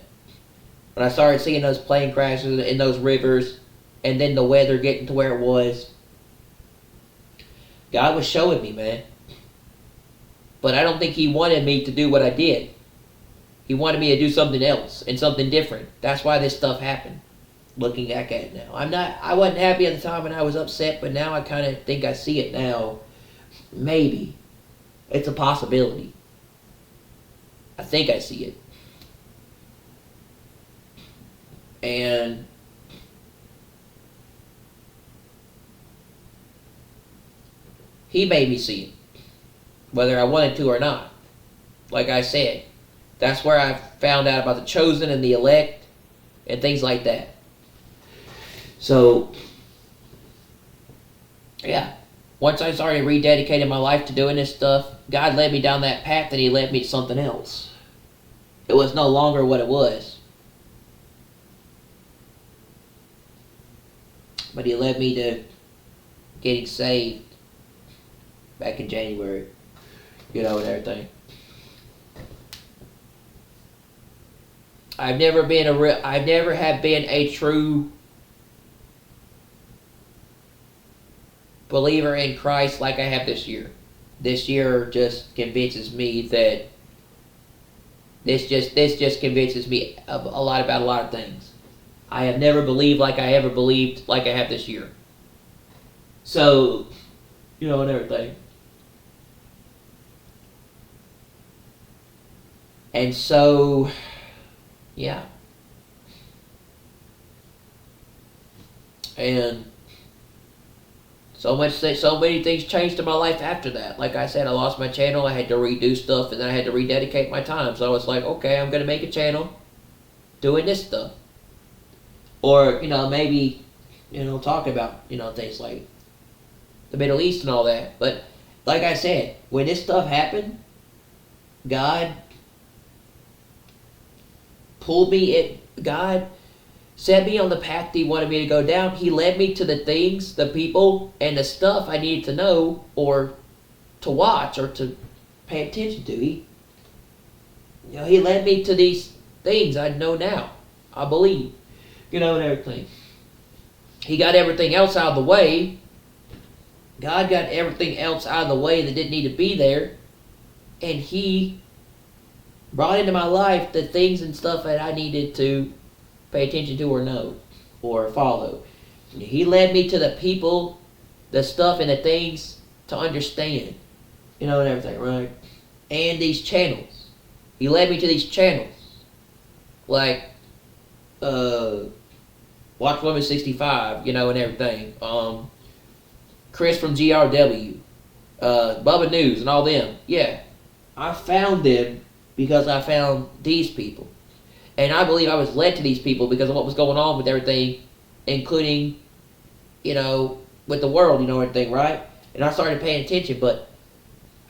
When I started seeing those plane crashes in those rivers, and then the weather getting to where it was, God was showing me, man. But I don't think he wanted me to do what I did. He wanted me to do something else and something different. That's why this stuff happened. Looking back at it now, I wasn't happy at the time and I was upset, but now I kind of think I see it now. Maybe it's a possibility. I think I see it, and he made me see it, whether I wanted to or not. Like I said, that's where I found out about the chosen and the elect and things like that. So, yeah, once I started rededicating my life to doing this stuff, God led me down that path and he led me to something else. It was no longer what it was. But he led me to getting saved back in January, you know, and everything. I've never have been a true believer in Christ like I have this year. This year just convinces me that this just convinces me a lot about a lot of things. I have never believed like I ever believed like I have this year. So, you know, and everything. And so, yeah. And so many things changed in my life after that. Like I said, I lost my channel. I had to redo stuff, and then I had to rededicate my time. So I was like, okay, I'm gonna make a channel doing this stuff, or you know, maybe talk about things like the Middle East and all that. But like I said, when this stuff happened, God God set me on the path that he wanted me to go down. He led me to the things, the people, and the stuff I needed to know or to watch or to pay attention to. He led me to these things I know now. I believe. And everything. He got everything else out of the way. God got everything else out of the way that didn't need to be there. And he brought into my life the things and stuff that I needed to pay attention to or know or follow. He led me to the people, the stuff, and the things to understand. And everything, right? And these channels. He led me to these channels, like Watch Woman 65, and everything. Chris from GRW, Bubba News, and all them. Yeah, I found them because I found these people. And I believe I was led to these people because of what was going on with everything, including, with the world, everything, right? And I started paying attention, but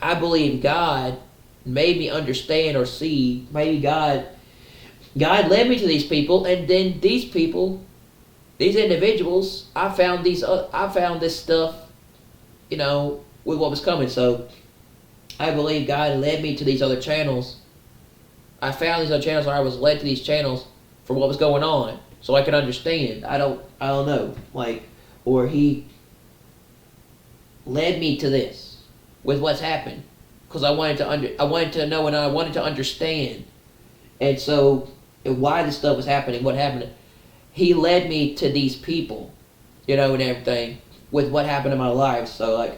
I believe God made me understand or see. Maybe God led me to these people, and then these people, these individuals, I found this stuff, with what was coming. So I believe God led me to these other channels. I found these other channels, or I was led to these channels for what was going on, so I could understand. I don't know, or He led me to this with what's happened, because I wanted to know, and I wanted to understand, and so why this stuff was happening, what happened. He led me to these people, and everything with what happened in my life. So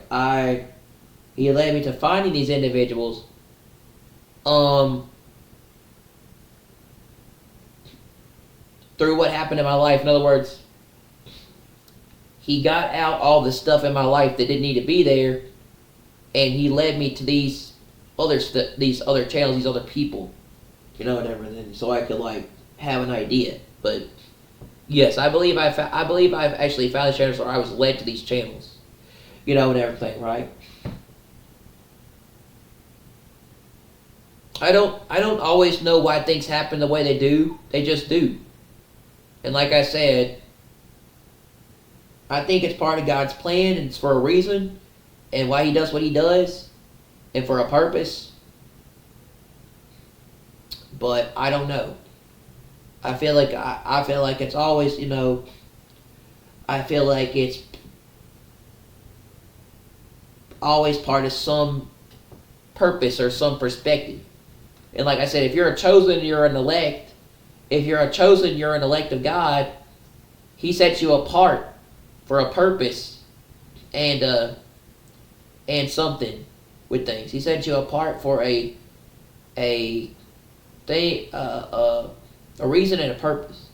He led me to finding these individuals, through what happened in my life. In other words, He got out all the stuff in my life that didn't need to be there, and He led me to these other channels, these other people, and everything, so I could have an idea. But yes, I believe I've actually found the channels, or I was led to these channels, and everything, right? I don't always know why things happen the way they do. They just do. And like I said, I think it's part of God's plan, and it's for a reason, and why He does what He does, and for a purpose. But I don't know. I feel like it's always, I feel like it's always part of some purpose or some perspective. And like I said, if you're a chosen, you're an elect. If you're a chosen, you're an elect of God. He sets you apart for a purpose and something with things. He sets you apart for a thing, a reason and a purpose.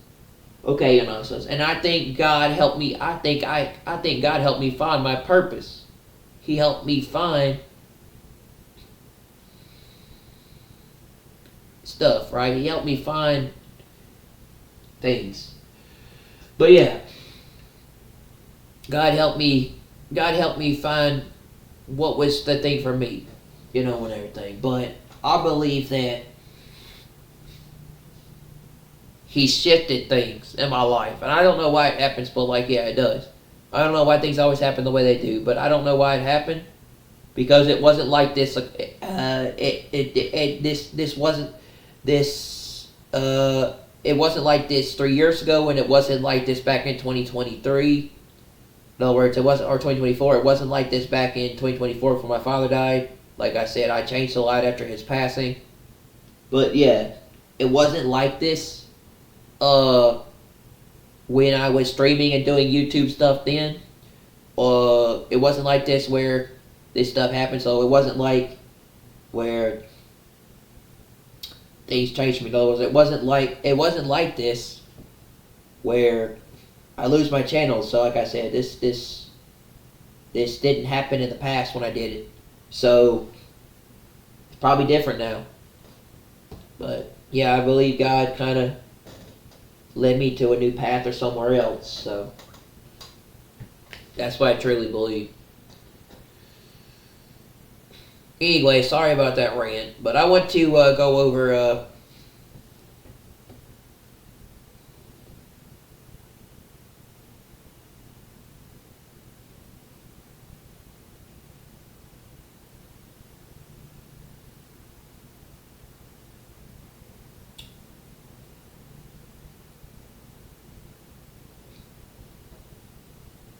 Okay, and I think God helped me. I think God helped me find my purpose. He helped me find stuff, right? He helped me find things. But yeah, God helped me find what was the thing for me, and everything. But I believe that He shifted things in my life, and I don't know why it happens, but yeah, it does. I don't know why things always happen the way they do, but I don't know why it happened, because it wasn't like this. It wasn't like this 3 years ago, and it wasn't like this back in 2023. In other words, it wasn't, or 2024. It wasn't like this back in 2024 when my father died. Like I said, I changed a lot after his passing. But yeah, it wasn't like this when I was streaming and doing YouTube stuff then. It wasn't like this where this stuff happened. So it wasn't like where things changed me. In other words, it wasn't like this where I lose my channel. So like I said, this didn't happen in the past when I did it. So it's probably different now. But yeah, I believe God kind of led me to a new path or somewhere else. So that's what I truly believe. Anyway, sorry about that rant, but I want to go over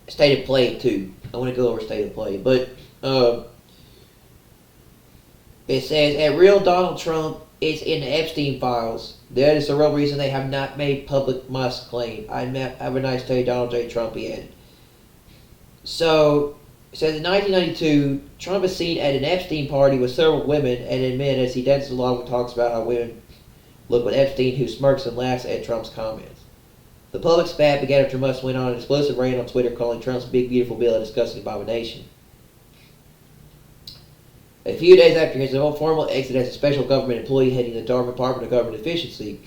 State of Play too. I want to go over State of Play, but it says, at real Donald Trump is in the Epstein files. That is the real reason they have not made public Musk claim. I have a nice day, Donald J. Trump, he added. So, It says in 1992, Trump is seen at an Epstein party with several women and men as he dances along and talks about how women look with Epstein, who smirks and laughs at Trump's comments. The public spat began after Musk went on an explosive rant on Twitter calling Trump's big beautiful bill a disgusting abomination. A few days after his formal exit as a special government employee heading the Department of Government Efficiency,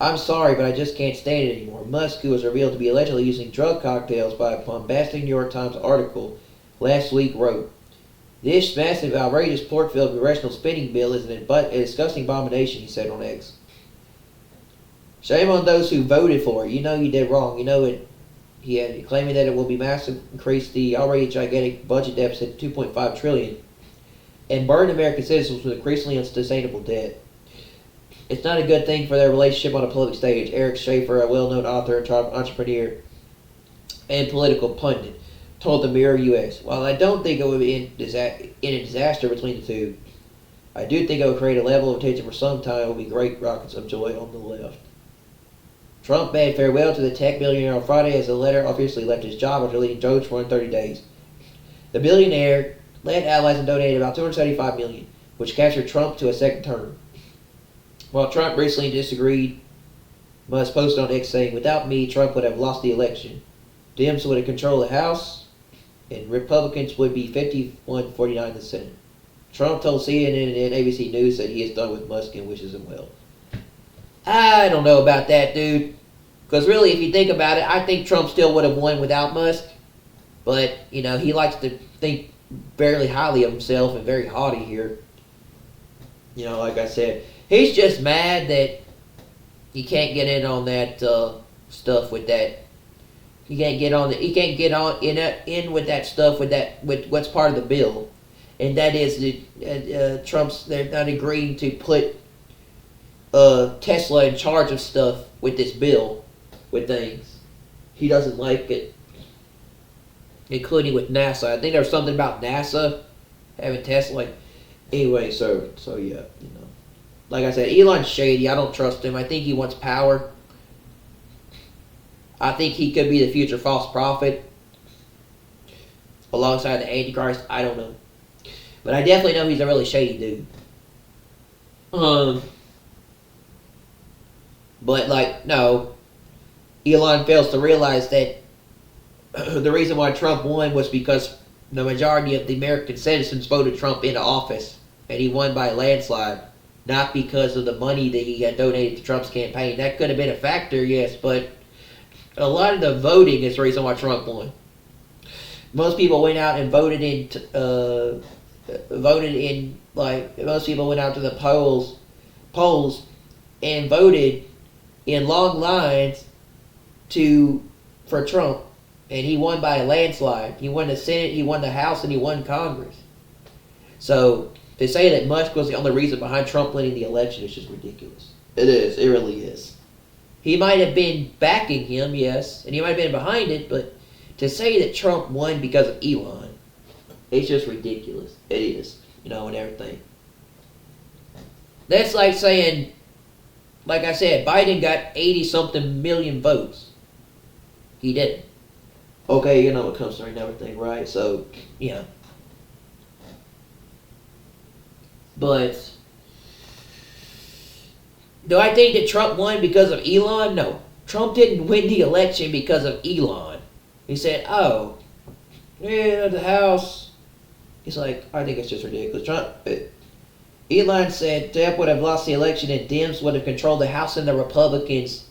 I'm sorry, but I just can't stand it anymore. Musk, who was revealed to be allegedly using drug cocktails by a bombastic New York Times article last week, wrote, "This massive, outrageous, pork-filled congressional spending bill is a disgusting abomination," he said on X. "Shame on those who voted for it. You know you did wrong. You know it." He added, claiming that it will be massive, increase the already gigantic budget deficit to $2.5 trillion, and burden American citizens with increasingly unsustainable debt. It's not a good thing for their relationship on a public stage. Eric Schaefer, a well-known author, entrepreneur, and political pundit, told the Mirror U.S., "While I don't think it would be in a disaster between the two, I do think it would create a level of tension for some time. It will be great rockets of joy on the left." Trump bade farewell to the tech billionaire on Friday as the latter officially left his job after leading Doge for 30 days. The billionaire led allies and donated about $275 million, which captured Trump to a second term. While Trump recently disagreed, Musk posted on X saying, "Without me, Trump would have lost the election. Dems would have controlled the House, and Republicans would be 51-49 in the Senate." Trump told CNN and ABC News that he is done with Musk and wishes him well. I don't know about that, dude. Because really, if you think about it, I think Trump still would have won without Musk. But, you know, he likes to think very highly of himself and very haughty here. You know, like I said, he's just mad that he can't get in on that stuff with that. He can't get on. He can't get on in with that stuff with what's part of the bill, and that is that Trump's. They're not agreeing to put Tesla in charge of stuff with this bill, with things. He doesn't like it, including with NASA. I think there's something about NASA having Tesla. Anyway, so yeah, you know, like I said, Elon's shady. I don't trust him. I think he wants power. I think he could be the future false prophet alongside the Antichrist. I don't know, but I definitely know he's a really shady dude. But, like, no, Elon fails to realize that the reason why Trump won was because the majority of the American citizens voted Trump into office, and he won by a landslide, not because of the money that he had donated to Trump's campaign. That could have been a factor, yes, but a lot of the voting is the reason why Trump won. Most people went out and voted most people went out to the polls and voted in long lines for Trump, and he won by a landslide. He won the Senate, he won the House, and he won Congress. So to say that Musk was the only reason behind Trump winning the election is just ridiculous. It is. It really is. He might have been backing him, yes, and he might have been behind it, but to say that Trump won because of Elon, it's just ridiculous. It is, you know, and everything. That's like saying, like I said, Biden got 80-something million votes. He didn't. Okay, you know what comes during everything, right? So, yeah. But do I think that Trump won because of Elon? No. Trump didn't win the election because of Elon. He said, "Oh, yeah, the House." He's like, I think it's just ridiculous. Elon said Trump would have lost the election and Dems would have controlled the House and the Republicans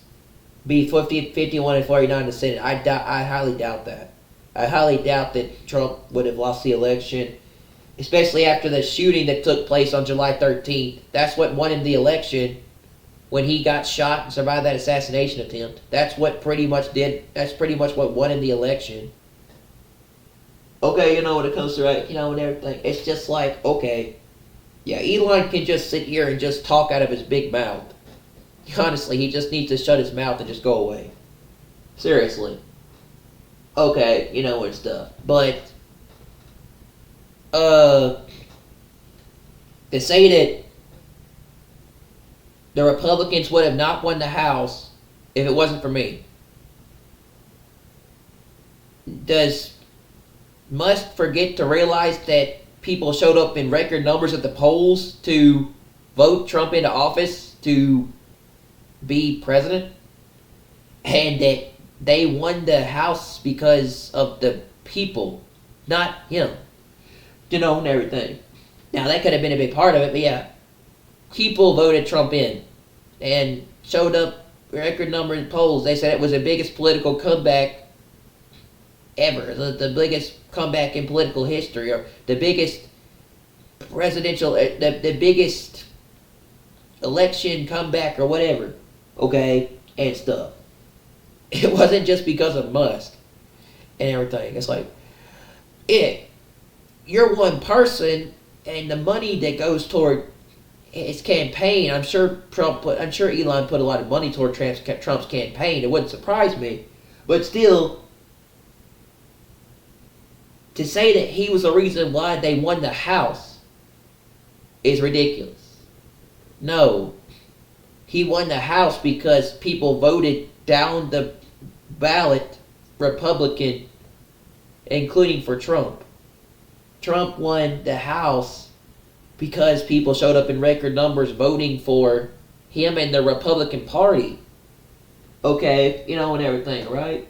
be 51-49 in the Senate. I highly doubt that. I highly doubt that Trump would have lost the election, especially after the shooting that took place on July 13th. That's what won him the election when he got shot and survived that assassination attempt. That's what pretty much what won him the election. Okay, you know, when it comes to, right, you know, and everything, it's just like, okay, yeah, Elon can just sit here and just talk out of his big mouth. Honestly, he just needs to shut his mouth and just go away. Seriously. Okay, you know, and stuff. But, to say that the Republicans would have not won the House if it wasn't for me, does Musk forget to realize that people showed up in record numbers at the polls to vote Trump into office to be president? And that they won the House because of the people, not him. And everything. Now, that could have been a big part of it, but yeah. People voted Trump in and showed up record number in polls. They said it was the biggest political comeback ever. The biggest comeback in political history, or the biggest presidential, the biggest election comeback, or whatever. Okay? And stuff. It wasn't just because of Musk and everything. It's like, you're one person, and the money that goes toward his campaign, I'm sure Elon put a lot of money toward Trump's campaign. It wouldn't surprise me, but still, to say that he was the reason why they won the House is ridiculous. No, he won the House because people voted down the ballot Republican, including for Trump. Trump won the House because people showed up in record numbers voting for him and the Republican Party. Okay, and everything, right?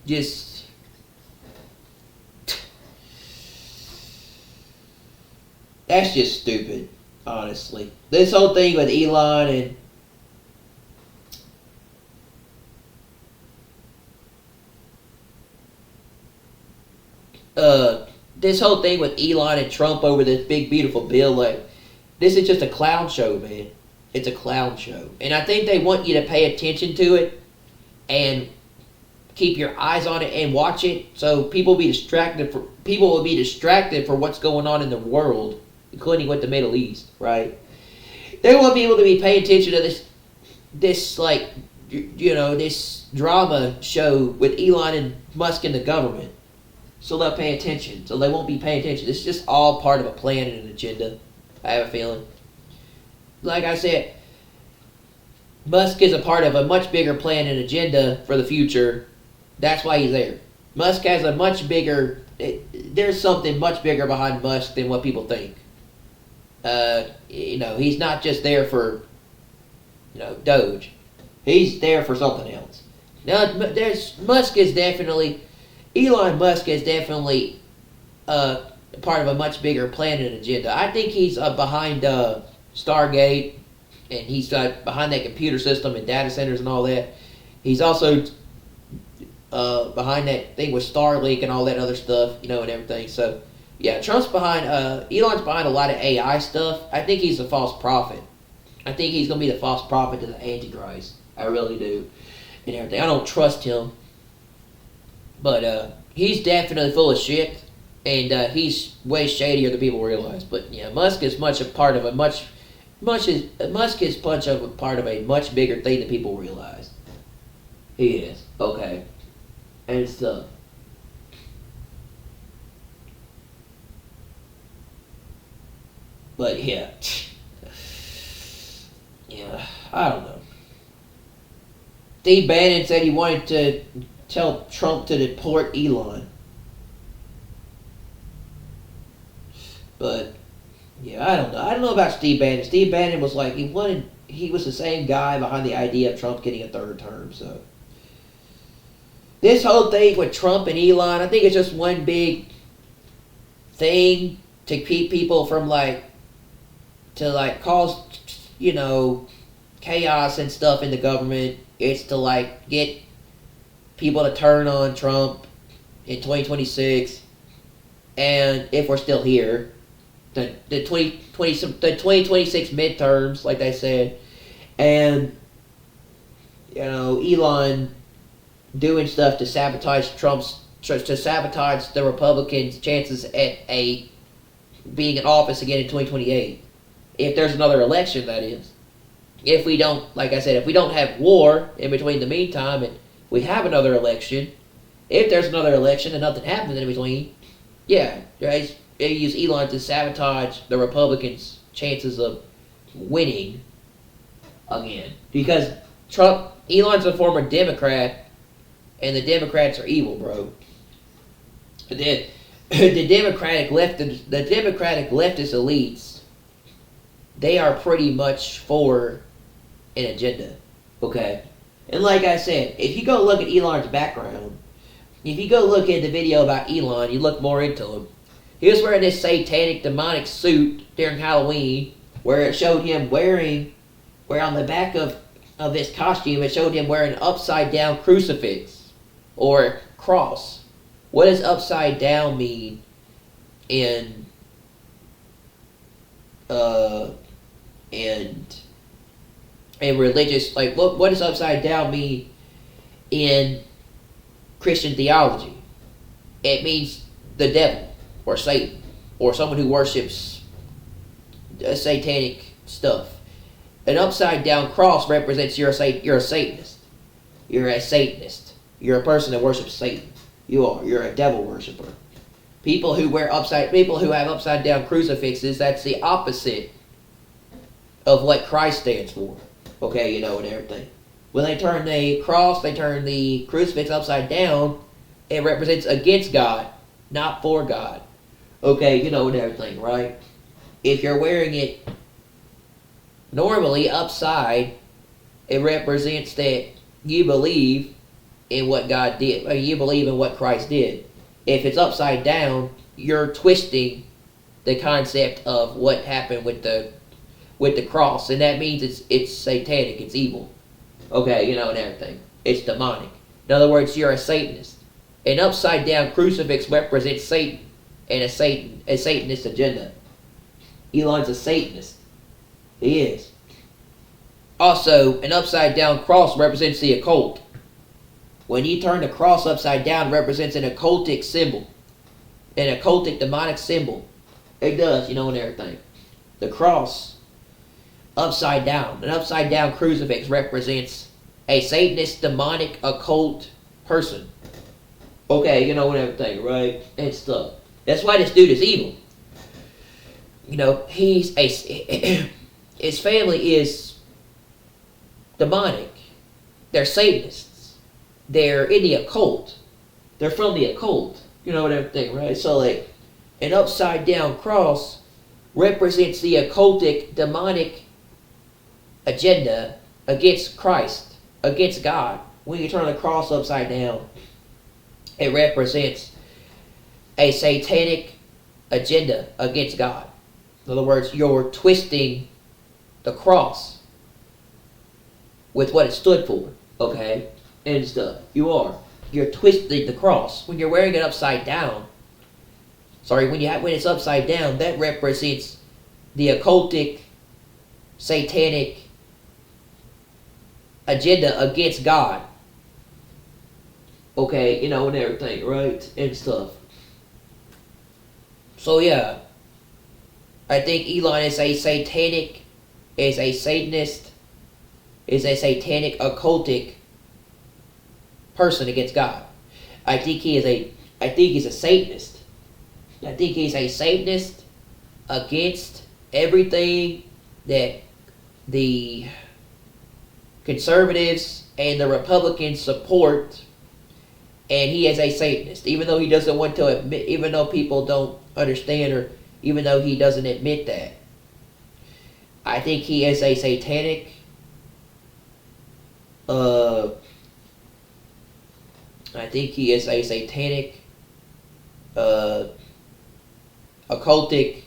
Just... that's just stupid, honestly. This whole thing with Elon and this whole thing with Elon and Trump over this big beautiful bill, like, this is just a clown show, man. It's a clown show. And I think they want you to pay attention to it and keep your eyes on it and watch it, so people will be distracted for what's going on in the world, including with the Middle East, right? They want people to be paying attention to this like, this drama show with Elon and Musk and the government. So they'll pay attention. So they won't be paying attention. This is just all part of a plan and an agenda, I have a feeling. Like I said, Musk is a part of a much bigger plan and agenda for the future. That's why he's there. Musk has a much bigger... there's something much bigger behind Musk than what people think. He's not just there for, Doge. He's there for something else. Now, Elon Musk is definitely part of a much bigger plan and agenda. I think he's behind Stargate, and he's behind that computer system and data centers and all that. He's also behind that thing with Starlink and all that other stuff, and everything. So, yeah, Elon's behind a lot of AI stuff. I think he's a false prophet. I think he's going to be the false prophet to the Antichrist. I really do. And everything. I don't trust him. But he's definitely full of shit, and he's way shadier than people realize. But yeah, Musk is part of a much bigger thing than people realize. He is, okay, and stuff. But yeah, I don't know. Steve Bannon said he wanted to tell Trump to deport Elon. But yeah, I don't know. I don't know about Steve Bannon. Steve Bannon was like, he was the same guy behind the idea of Trump getting a third term, so. This whole thing with Trump and Elon, I think it's just one big thing to keep people from cause, chaos and stuff in the government. It's to get people to turn on Trump in 2026, and if we're still here, the 2026 midterms, like they said, and Elon doing stuff to sabotage the Republicans' chances at being in office again in 2028. If there's another election, that is. If we don't, like I said, if we don't have war in between the meantime, and we have another election, if there's another election and nothing happens in between, yeah, right, they use Elon to sabotage the Republicans' chances of winning again. Because Elon's a former Democrat, and the Democrats are evil, bro. the Democratic leftist elites, they are pretty much for an agenda. Okay? And like I said, if you go look at Elon's background, if you go look at the video about Elon, you look more into him. He was wearing this satanic demonic suit during Halloween, where it showed him where on the back of this costume, it showed him wearing an upside down crucifix or cross. What does upside down mean in religious, like what does upside down mean in Christian theology? It means the devil or Satan or someone who worships satanic stuff. An upside down cross represents you're a Satanist. You're a Satanist. You're a person that worships Satan. You're a devil worshiper. People who have upside down crucifixes, that's the opposite of what Christ stands for. Okay, and everything. When they turn the cross, they turn the crucifix upside down, it represents against God, not for God. Okay, and everything, right? If you're wearing it normally upside, it represents that you believe in what God did, or you believe in what Christ did. If it's upside down, you're twisting the concept of what happened with the cross, and that means it's satanic, it's evil. Okay, and everything. It's demonic. In other words, you're a Satanist. An upside down crucifix represents Satan and a Satanist agenda. Elon's a Satanist. He is. Also, an upside down cross represents the occult. When you turn the cross upside down, it represents an occultic symbol. An occultic demonic symbol. It does, and everything. The cross upside down. An upside down crucifix represents a Satanist, demonic, occult person. Okay, and everything, right? And stuff. That's why this dude is evil. His family is demonic. They're Satanists. They're in the occult. They're from the occult. And everything, right? So, an upside down cross represents the occultic, demonic agenda against Christ, against God. When you turn the cross upside down, it represents a satanic agenda against God. In other words, you're twisting the cross with what it stood for, okay, and stuff. You're twisting the cross. When you're wearing it upside down, when it's upside down, that represents the occultic, satanic agenda against God. Okay, and everything, right? And stuff. So yeah, I think Elon is a Satanist, is a satanic, occultic person against God. I think he's a Satanist. I think he's a Satanist against everything that the conservatives and the Republicans support, and he is a Satanist, even though he doesn't want to admit, even though people don't understand, or even though he doesn't admit that. I think he is a satanic, occultic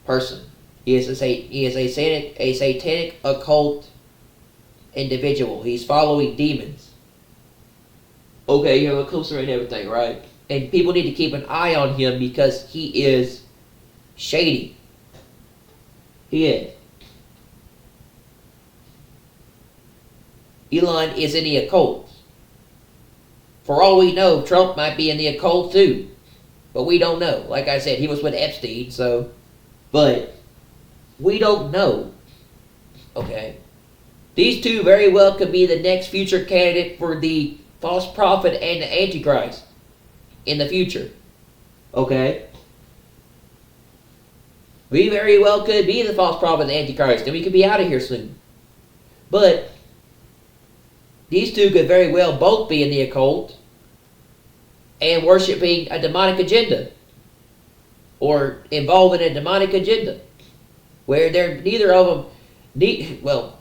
person. He is a satanic occult individual. He's following demons. Okay, you have a closer and everything, right? And people need to keep an eye on him because he is shady. He is. Elon is in the occult. For all we know, Trump might be in the occult too. But we don't know. Like I said, he was with Epstein, so... But we don't know. Okay? These two very well could be the next future candidate for the false prophet and the Antichrist in the future. Okay? We very well could be the false prophet and the Antichrist, and we could be out of here soon. But these two could very well both be in the occult. and worshiping a demonic agenda or involved in a demonic agenda where they're neither of them. Well,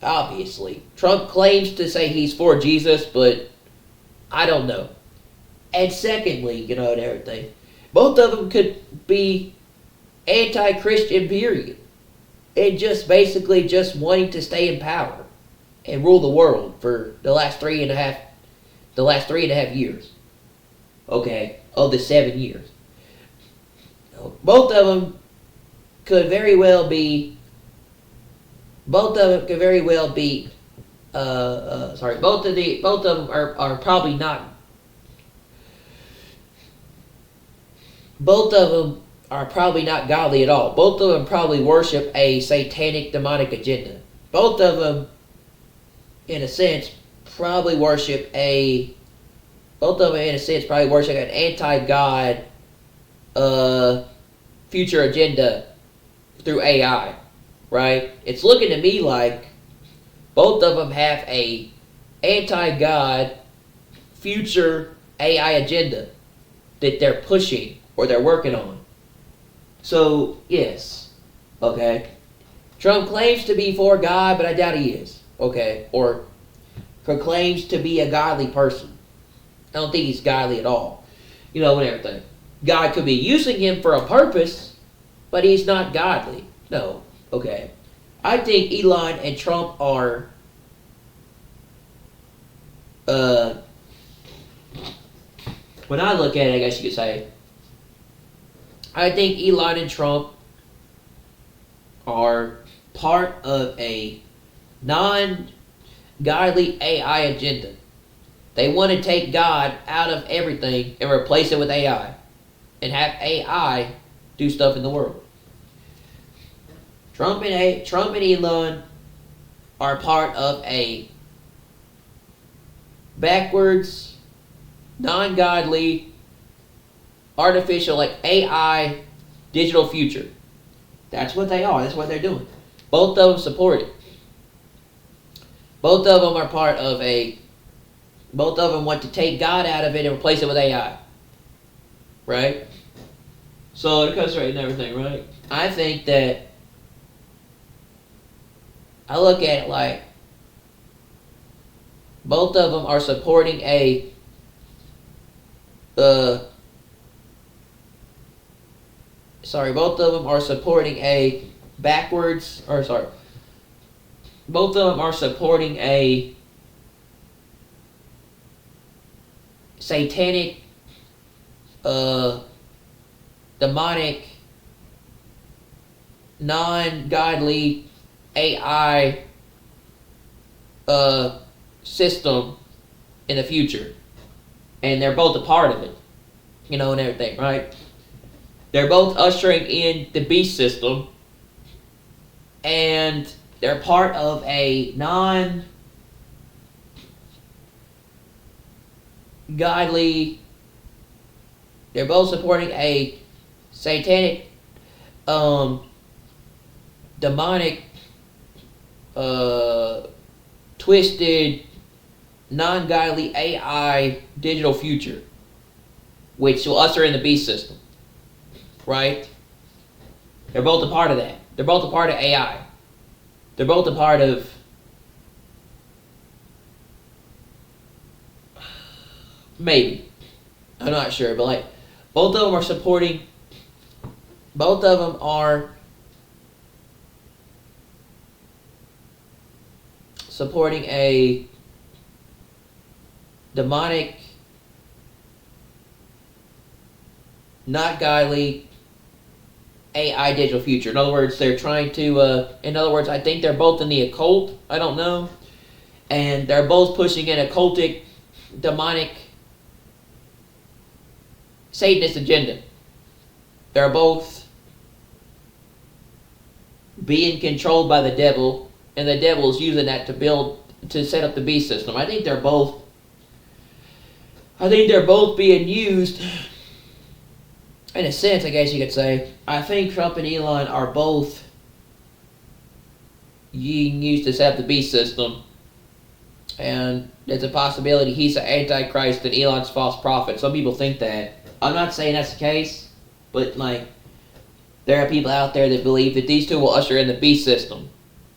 obviously, Trump claims to say he's for Jesus, but I don't know. And secondly, and everything, both of them could be anti-Christian, period, and just basically just wanting to stay in power and rule the world for the last three and a half years. Okay, of the 7 years. Both of them could very well be. Both of them could very well be. Both of them are probably not. Both of them are probably not godly at all. Both of them probably worship a satanic, demonic agenda. Both of them, in a sense, probably worship an anti-God future agenda through AI, right? It's looking to me like both of them have a anti-God future AI agenda that they're pushing or they're working on. So, yes, okay. Trump claims to be for God, but I doubt he is, okay? Or proclaims to be a godly person. I don't think he's godly at all, and everything. God could be using him for a purpose, but he's not godly. No, okay. I think Elon and Trump are when I look at it, I guess you could say, I think Elon and Trump are part of a non-godly AI agenda. They want to take God out of everything and replace it with AI and have AI do stuff in the world. Trump and Elon are part of a backwards, non-godly, artificial, like AI digital future. That's what they are. That's what they're doing. Both of them support it. Both of them are part of both of them want to take God out of it and replace it with AI. Right? So it comes right in everything, right? I think that I look at it like both of them are supporting both of them are supporting both of them are supporting a satanic, demonic, non-godly AI system in the future. And they're both a part of it, and everything, right? They're both ushering in the beast system, and they're part of a non-godly. They're both supporting a satanic, demonic, twisted, non-godly AI digital future, which will usher in the beast system. Right? They're both a part of that. They're both a part of AI. They're both a part of maybe. I'm not sure, but like both of them are supporting a demonic, not godly AI digital future. In other words, they're trying to, I think they're both in the occult. I don't know. And they're both pushing an occultic, demonic, Satanist agenda. They're both being controlled by the devil, and the devil is using that to set up the beast system. I think they're both being used, in a sense, I guess you could say. I think Trump and Elon are both being used to set up the beast system. And there's a possibility he's the Antichrist and Elon's false prophet. Some people think that. I'm not saying that's the case, but like, there are people out there that believe that these two will usher in the beast system.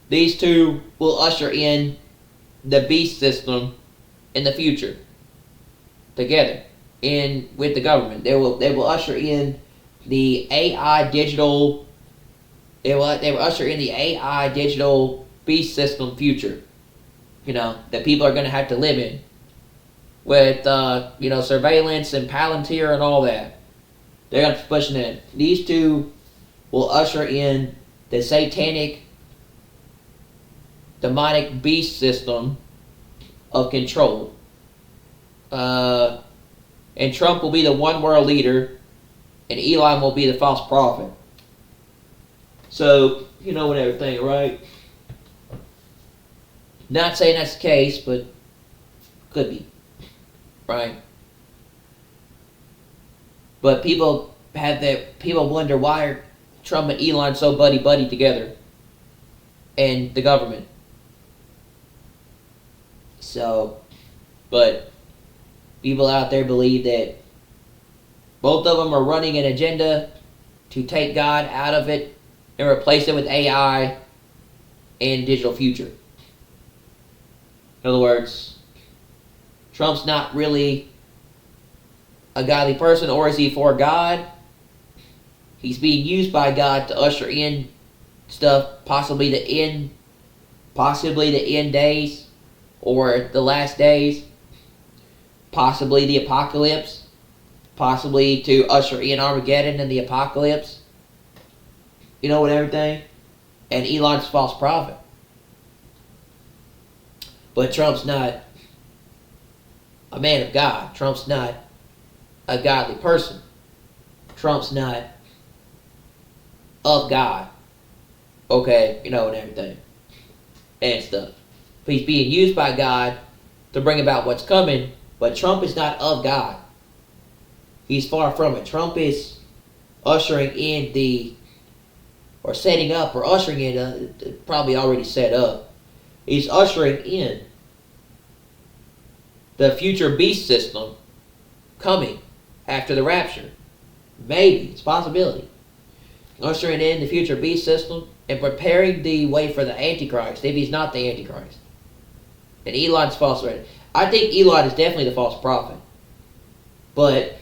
These two will usher in the beast system in the future together in with the government. They will usher in the AI digital. They will usher in the AI digital beast system future. That people are going to have to live in with surveillance and Palantir and all that. They're going to be pushing in. These two will usher in the satanic, demonic beast system of control. And Trump will be the one world leader, and Elon will be the false prophet. So, and everything, right? Not saying that's the case, but could be, right? But people wonder why are Trump and Elon so buddy together, and the government. So, but people out there believe that both of them are running an agenda to take God out of it and replace it with AI and digital future. In other words, Trump's not really a godly person, or is he for God? He's being used by God to usher in stuff, possibly the end days, or the last days, possibly the apocalypse, possibly to usher in Armageddon and the apocalypse. With everything. And Elon's false prophet. But Trump's not a man of God. Trump's not a godly person. Trump's not of God. Okay, and everything. And stuff. But he's being used by God to bring about what's coming. But Trump is not of God. He's far from it. Trump is ushering in probably already set up. He's ushering in the future beast system coming after the rapture. Maybe. It's a possibility. Ushering in the future beast system and preparing the way for the Antichrist, if he's not the Antichrist. And Elon's false prophet. I think Elon is definitely the false prophet. But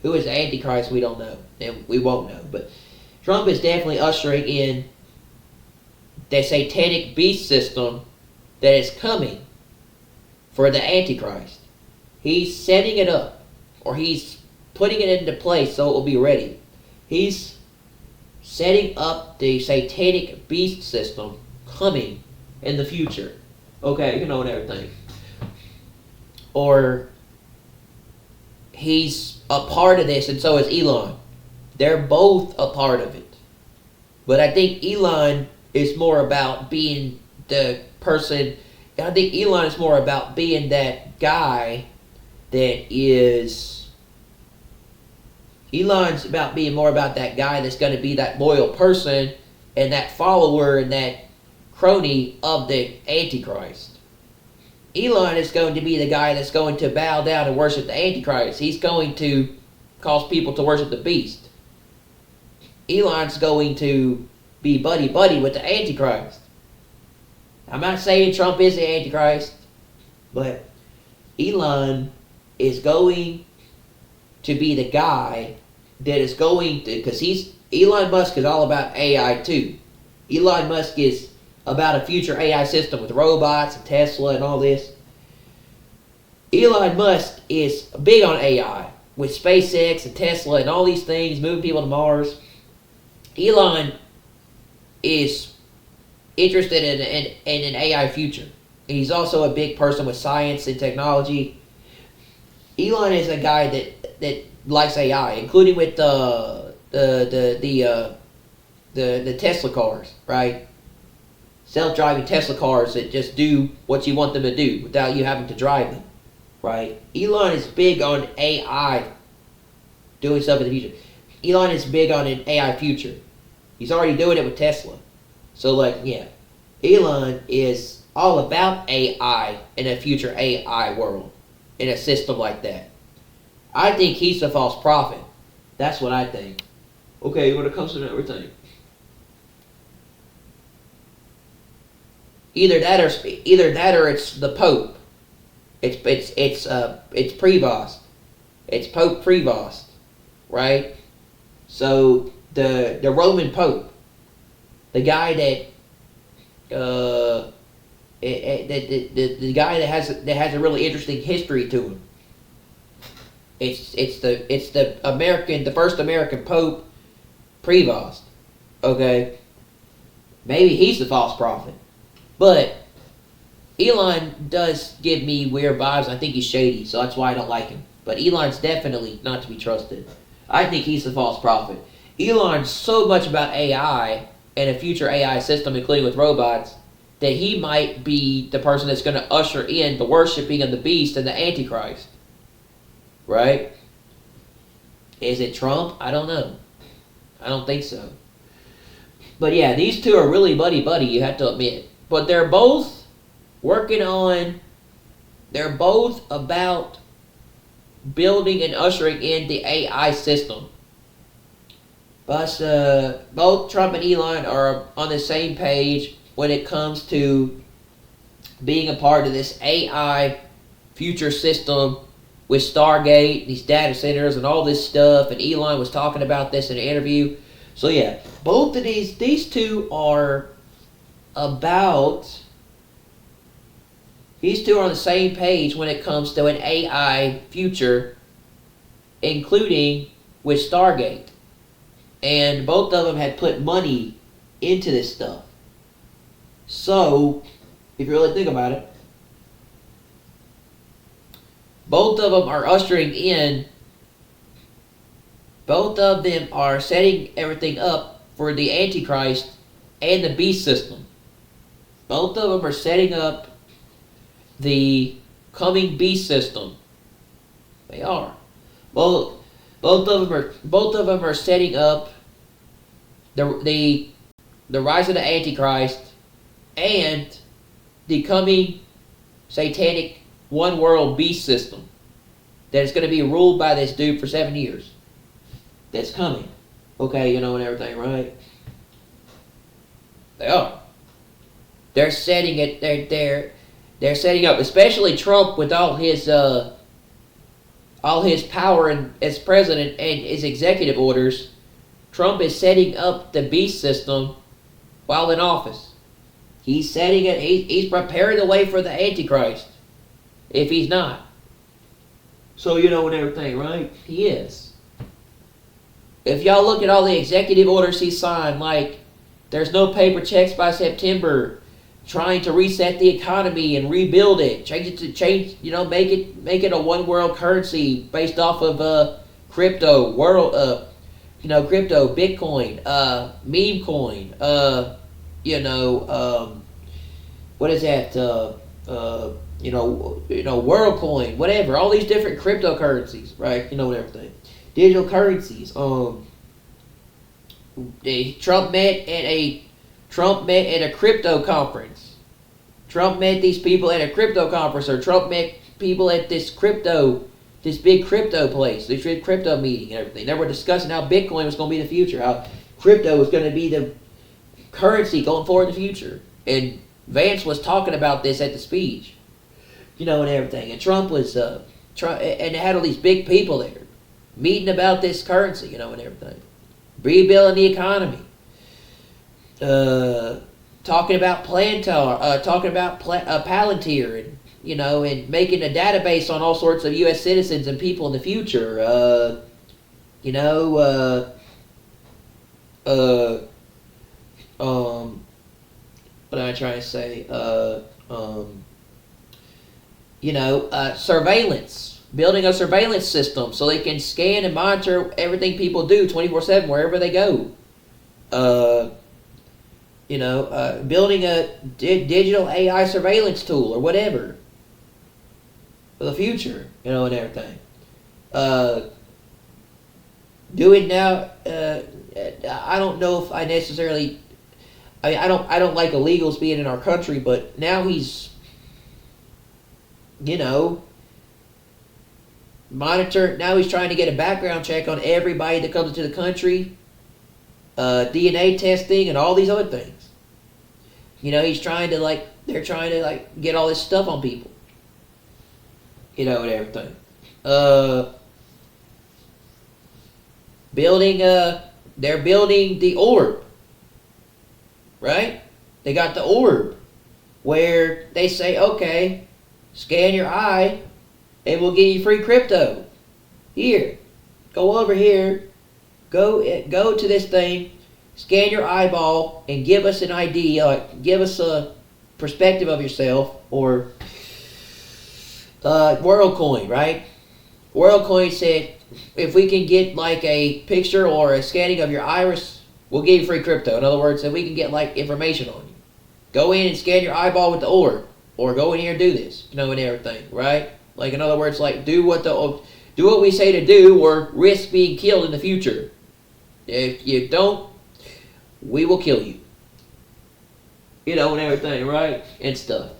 who is the Antichrist, we don't know. And we won't know. But Trump is definitely ushering in the satanic beast system that is coming for the Antichrist. He's setting it up, or he's putting it into place so it will be ready. He's setting up the satanic beast system coming in the future. Okay, and everything. Or he's a part of this, and so is Elon. They're both a part of it. But I think Elon is more about being the person. I think Elon is more about being that guy that is. Elon's about being more about that guy that's going to be that loyal person and that follower and that crony of the Antichrist. Elon is going to be the guy that's going to bow down and worship the Antichrist. He's going to cause people to worship the beast. Elon's going to be buddy with the Antichrist. I'm not saying Trump is the Antichrist, but Elon is going to be the guy that is going to, because Elon Musk is all about AI too. Elon Musk is about a future AI system with robots and Tesla and all this. Elon Musk is big on AI with SpaceX and Tesla and all these things, moving people to Mars. Elon is interested in an AI future. He's also a big person with science and technology. Elon is a guy that likes AI, including with the Tesla cars, right? Self-driving Tesla cars that just do what you want them to do without you having to drive them, right? Elon is big on AI doing stuff in the future. Elon is big on an AI future. He's already doing it with Tesla. So, Elon is all about AI in a future AI world, in a system like that. I think he's the false prophet. That's what I think. Okay, when it comes to everything, either that or it's the Pope. It's Prevost. It's Pope Prevost, right? So the Roman Pope, the guy that the guy that has a really interesting history to him. It's the first American Pope, Prevost. Okay, maybe he's the false prophet, but Elon does give me weird vibes. I think he's shady, so that's why I don't like him. But Elon's definitely not to be trusted. I think he's the false prophet. Elon's so much about AI and a future AI system, including with robots, that he might be the person that's going to usher in the worshiping of the beast and the Antichrist. Right? Is it Trump? I don't know. I don't think so. But yeah, these two are really buddy-buddy, you have to admit. But they're both they're both about building and ushering in the AI system. But both Trump and Elon are on the same page when it comes to being a part of this AI future system with Stargate, these data centers and all this stuff, and Elon was talking about this in an interview. So yeah, both of these two are about... These two are on the same page when it comes to an AI future, including with Stargate. And both of them had put money into this stuff. So, if you really think about it, both of them are ushering in, both of them are setting everything up for the Antichrist and the beast system. Both of them are setting up the coming beast system. They are. Both of them are setting up the rise of the Antichrist and the coming satanic one world beast system that is going to be ruled by this dude for 7 years. That's coming. Okay, and everything, right? They are. They're setting it. They're setting up, especially Trump with all his power as president and his executive orders. Trump is setting up the beast system while in office. He's setting it. He's preparing the way for the Antichrist. If he's not, so and everything, right? He is. If y'all look at all the executive orders he signed, like there's no paper checks by September. Trying to reset the economy and rebuild it, make it a one world currency based off of crypto world, crypto, Bitcoin, meme coin, what is that, WorldCoin, whatever, all these different cryptocurrencies, right? And everything, digital currencies. Trump met at a crypto conference. Trump met these people at a crypto conference, or Trump met people at this big crypto place, this big crypto meeting and everything. They were discussing how Bitcoin was going to be the future, how crypto was going to be the currency going forward in the future. And Vance was talking about this at the speech, and everything. And Trump was, and they had all these big people there meeting about this currency, and everything. Rebuilding the economy. Talking about Palantir, Palantir, and making a database on all sorts of U.S. citizens and people in the future. What am I trying to say? Surveillance. Building a surveillance system so they can scan and monitor everything people do 24/7 wherever they go. Building a digital AI surveillance tool or whatever for the future, and everything. Doing now, I don't know if I necessarily, I don't like illegals being in our country, but now he's, you know, monitor. Now he's trying to get a background check on everybody that comes into the country, DNA testing, and all these other things. You know, he's trying to like, they're trying to like get all this stuff on people. You know, and everything. They're building the orb, right? They got the orb where they say, okay, scan your eye and we'll give you free crypto. Here, go over here, go to this thing, scan your eyeball and give us an ID, give us a perspective of yourself, or WorldCoin, right? WorldCoin said, if we can get like a picture or a scanning of your iris, we'll give you free crypto. In other words, if we can get like information on you, go in and scan your eyeball with the orb, or go in here and do this, you know, and everything, right? Like, in other words, like do what we say to do, or risk being killed in the future. If you don't, we will kill you. You know, and everything, right? And stuff.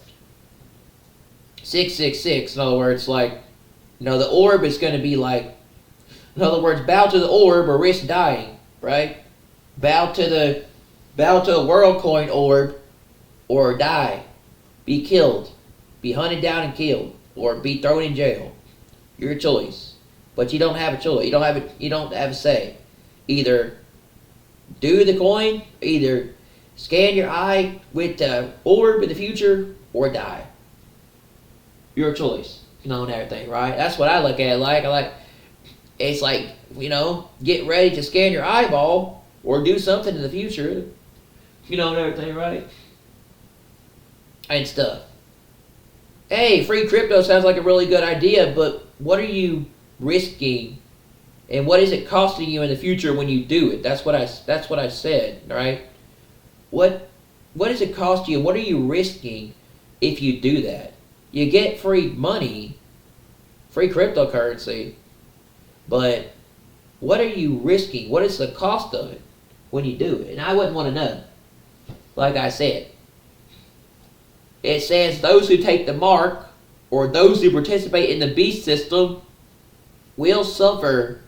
666, in other words, like, you know, the orb is going to be like, in other words, bow to the orb or risk dying, right? Bow to the WorldCoin orb or die. Be killed. Be hunted down and killed. Or be thrown in jail. Your choice. But you don't have a choice. You don't have a say. Either do the coin, either scan your eye with the orb in the future, or die. Your choice. You know, and everything, right? That's what I look at it like. It's like, you know, get ready to scan your eyeball or do something in the future. You know, and everything, right? And stuff. Hey, free crypto sounds like a really good idea, but what are you risking? And what is it costing you in the future when you do it? That's what I said, right? What does it cost you? What are you risking if you do that? You get free money, free cryptocurrency, but what are you risking? What is the cost of it when you do it? And I wouldn't want to know. Like I said, it says those who take the mark, or those who participate in the beast system, will suffer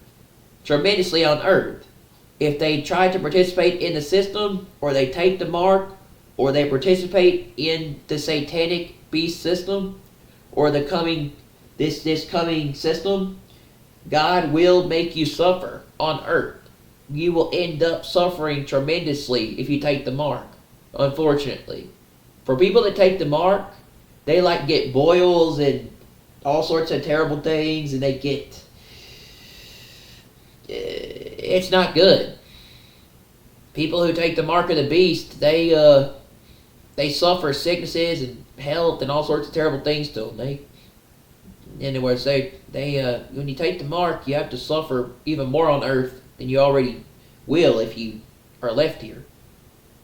tremendously on earth. If they try to participate in the system, or they take the mark, or they participate in the satanic beast system, or the coming this coming system, God will make you suffer on earth. You will end up suffering tremendously if you take the mark, unfortunately. For people that take the mark, they like get boils and all sorts of terrible things, and they get, it's not good. People who take the mark of the beast, they suffer sicknesses and health and all sorts of terrible things to them. In other words, when you take the mark, you have to suffer even more on earth than you already will if you are left here.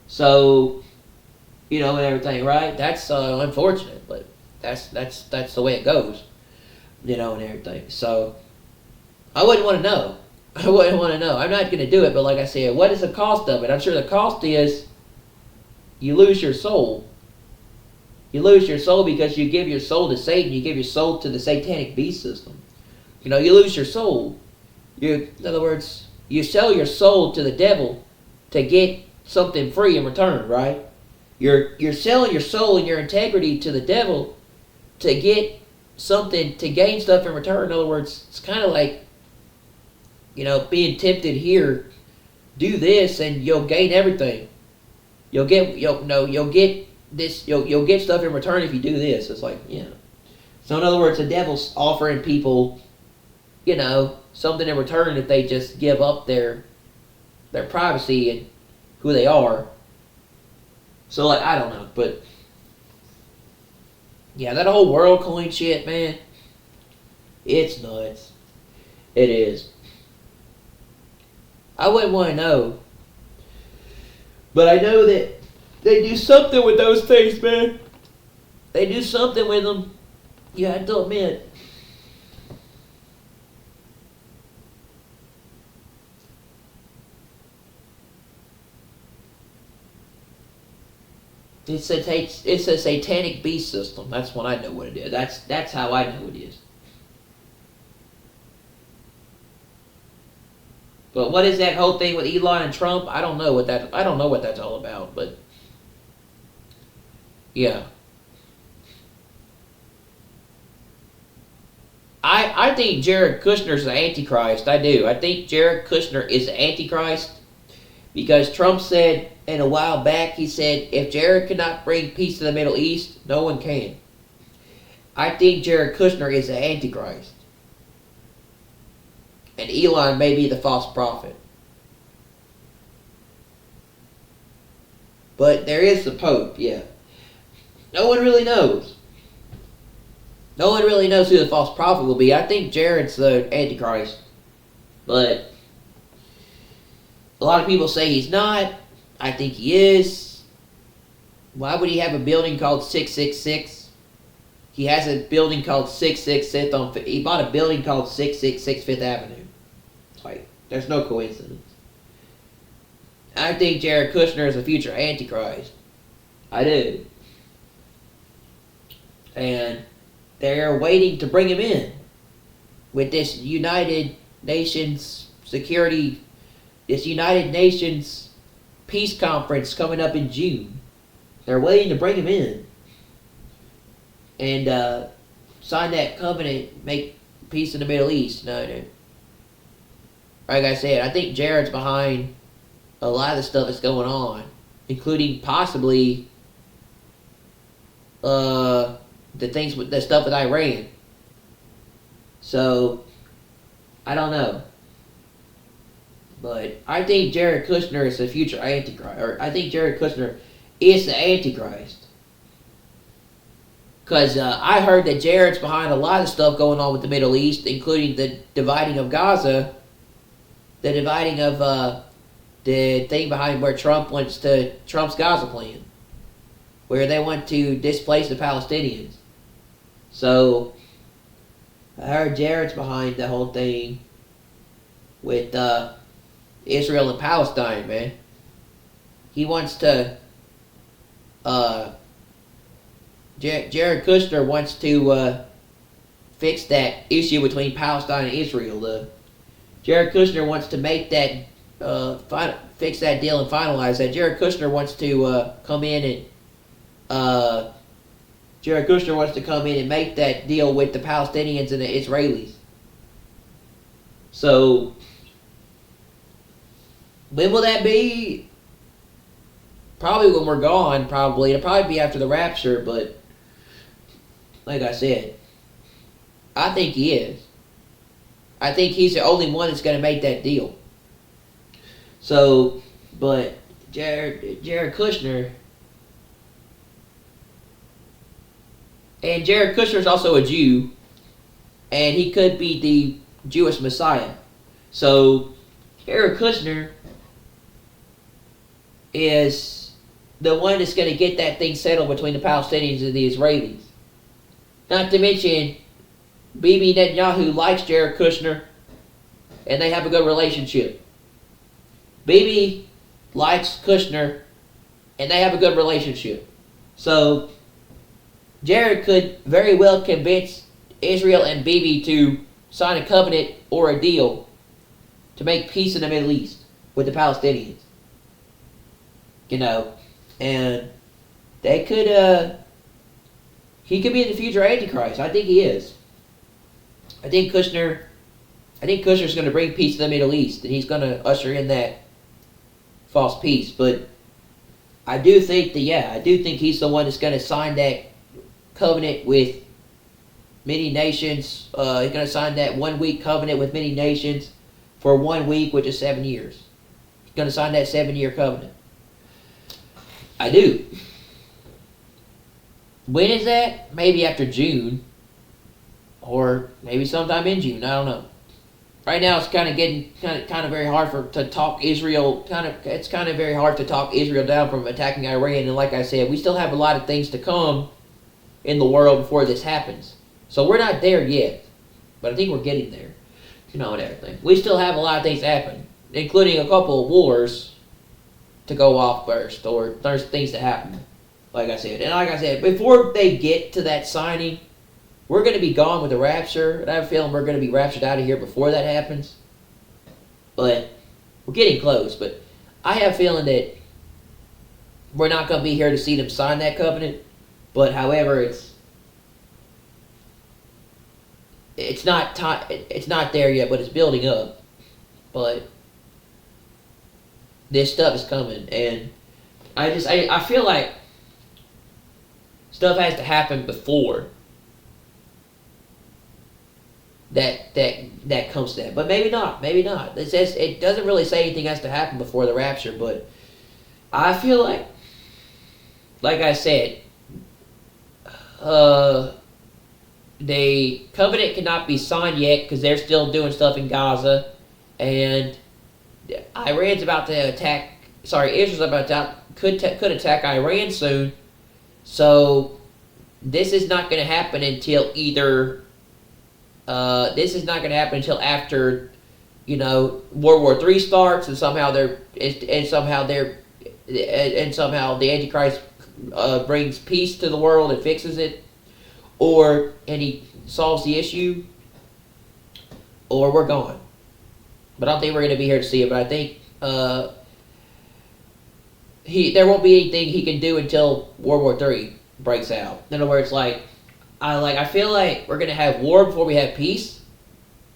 So, you know, and everything, right? That's unfortunate, but that's the way it goes. You know, and everything. So, I wouldn't want to know. I wouldn't want to know. I'm not going to do it, but like I said, what is the cost of it? I'm sure the cost is you lose your soul. You lose your soul because you give your soul to Satan. You give your soul to the satanic beast system. You know, you lose your soul. In other words, you sell your soul to the devil to get something free in return, right? You're selling your soul and your integrity to the devil to get something, to gain stuff in return. In other words, it's kind of like, you know, being tempted here. Do this and you'll gain everything. You'll get this. You'll get stuff in return if you do this. It's like, yeah. So in other words, the devil's offering people, you know, something in return if they just give up their privacy and who they are. So, like, I don't know, but yeah, that whole WorldCoin shit, man, it's nuts. It is. I wouldn't want to know, but I know that they do something with those things, man. They do something with them. You have to admit. It's a satanic beast system. That's what I know what it is. That's how I know it is. But what is that whole thing with Elon and Trump? I don't know what that's all about. But yeah, I think Jared Kushner's the Antichrist. I do. I think Jared Kushner is the Antichrist because Trump said. And a while back, he said, if Jared cannot bring peace to the Middle East, no one can. I think Jared Kushner is the Antichrist. And Elon may be the false prophet. But there is the Pope, yeah. No one really knows. No one really knows who the false prophet will be. I think Jared's the Antichrist. But a lot of people say he's not. I think he is. Why would he have a building called 666? He has a building called 666 he bought a building called 666 Fifth Avenue. It's like, there's no coincidence. I think Jared Kushner is a future Antichrist. I do. And they're waiting to bring him in with this United Nations security, this United Nations peace conference coming up in June. They're waiting to bring him in and sign that covenant, make peace in the Middle East. No. Like I said, I think Jared's behind a lot of the stuff that's going on, including possibly the stuff with Iran. So I don't know. But I think Jared Kushner is the future Antichrist. Or I think Jared Kushner is the Antichrist. Because I heard that Jared's behind a lot of stuff going on with the Middle East, including the dividing of Gaza, the dividing of the thing behind where Trump's Gaza plan, where they want to displace the Palestinians. So I heard Jared's behind the whole thing with Israel and Palestine, man. He wants to, Jared Kushner wants to fix that issue between Palestine and Israel. Jared Kushner wants to make that, fix that deal and finalize that. Jared Kushner wants to come in and make that deal with the Palestinians and the Israelis. So when will that be? Probably when we're gone, probably. It'll probably be after the rapture, but like I said, I think he is. I think he's the only one that's going to make that deal. So, but Jared Kushner, and Jared Kushner is also a Jew, and he could be the Jewish Messiah. So, Jared Kushner is the one that's going to get that thing settled between the Palestinians and the Israelis. Not to mention, Bibi Netanyahu likes Jared Kushner, and they have a good relationship. Bibi likes Kushner, and they have a good relationship. So, Jared could very well convince Israel and Bibi to sign a covenant or a deal to make peace in the Middle East with the Palestinians. You know, and they could, he could be the future Antichrist. I think he is. I think Kushner's going to bring peace to the Middle East, and he's going to usher in that false peace. But I do think he's the one that's going to sign that covenant with many nations. He's going to sign that 1 week covenant with many nations for 1 week, which is 7 years. He's going to sign that 7-year covenant. I do. When is that? Maybe after June. Or maybe sometime in June. I don't know. Right now it's kind of getting kind of very hard to talk Israel. It's kind of very hard to talk Israel down from attacking Iran. And like I said, we still have a lot of things to come in the world before this happens. So we're not there yet. But I think we're getting there. You know, and everything. We still have a lot of things happen. Including a couple of wars to go off first. Or there's things to happen. Like I said, before they get to that signing, we're going to be gone with the rapture. And I have a feeling we're going to be raptured out of here before that happens. But we're getting close. But I have a feeling that we're not going to be here to see them sign that covenant. But however, it's not there yet, but it's building up. But this stuff is coming, and I feel like stuff has to happen before that comes to that. But maybe not. It says it doesn't really say anything has to happen before the rapture, but I feel like I said, the covenant cannot be signed yet because they're still doing stuff in Gaza, and Iran's about to attack. Israel's about to could attack Iran soon. So this is not going to happen until either. This is not going to happen until after, World War III starts, and somehow the Antichrist brings peace to the world and fixes it, and he solves the issue, or we're gone. But I don't think we're going to be here to see it. But I think there won't be anything he can do until World War III breaks out. In other words, I feel like we're going to have war before we have peace,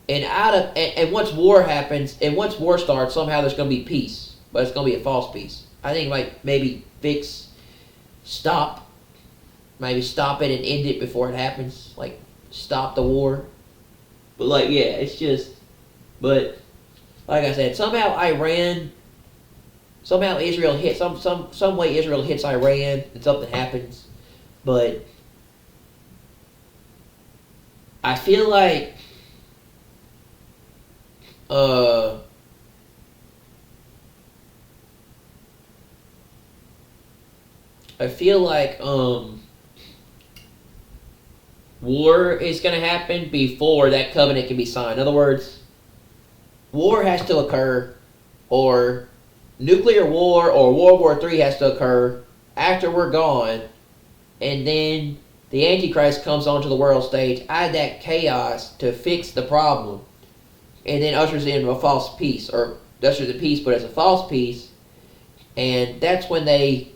and once war happens and once war starts, somehow there's going to be peace, but it's going to be a false peace. I think maybe stop it and end it before it happens. Stop the war. But it's just. But like I said, somehow Israel hits some way. Israel hits Iran and something happens. But I feel like war is going to happen before that covenant can be signed. In other words, war has to occur, or nuclear war or World War III has to occur after we're gone, and then the Antichrist comes onto the world stage, add that chaos to fix the problem, and then ushers in a false peace, or ushers in peace, but it's a false peace, and that's when they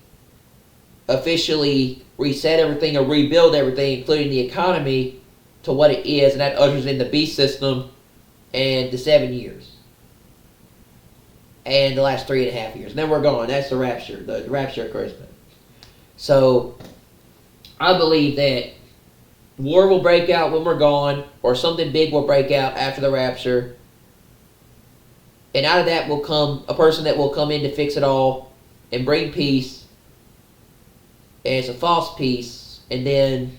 officially reset everything or rebuild everything, including the economy, to what it is, and that ushers in the beast system and the 7 years. And the last 3.5 years. And then we're gone. That's the rapture of Christmas. So, I believe that war will break out when we're gone, or something big will break out after the rapture. And out of that will come a person that will come in to fix it all and bring peace. And it's a false peace. And then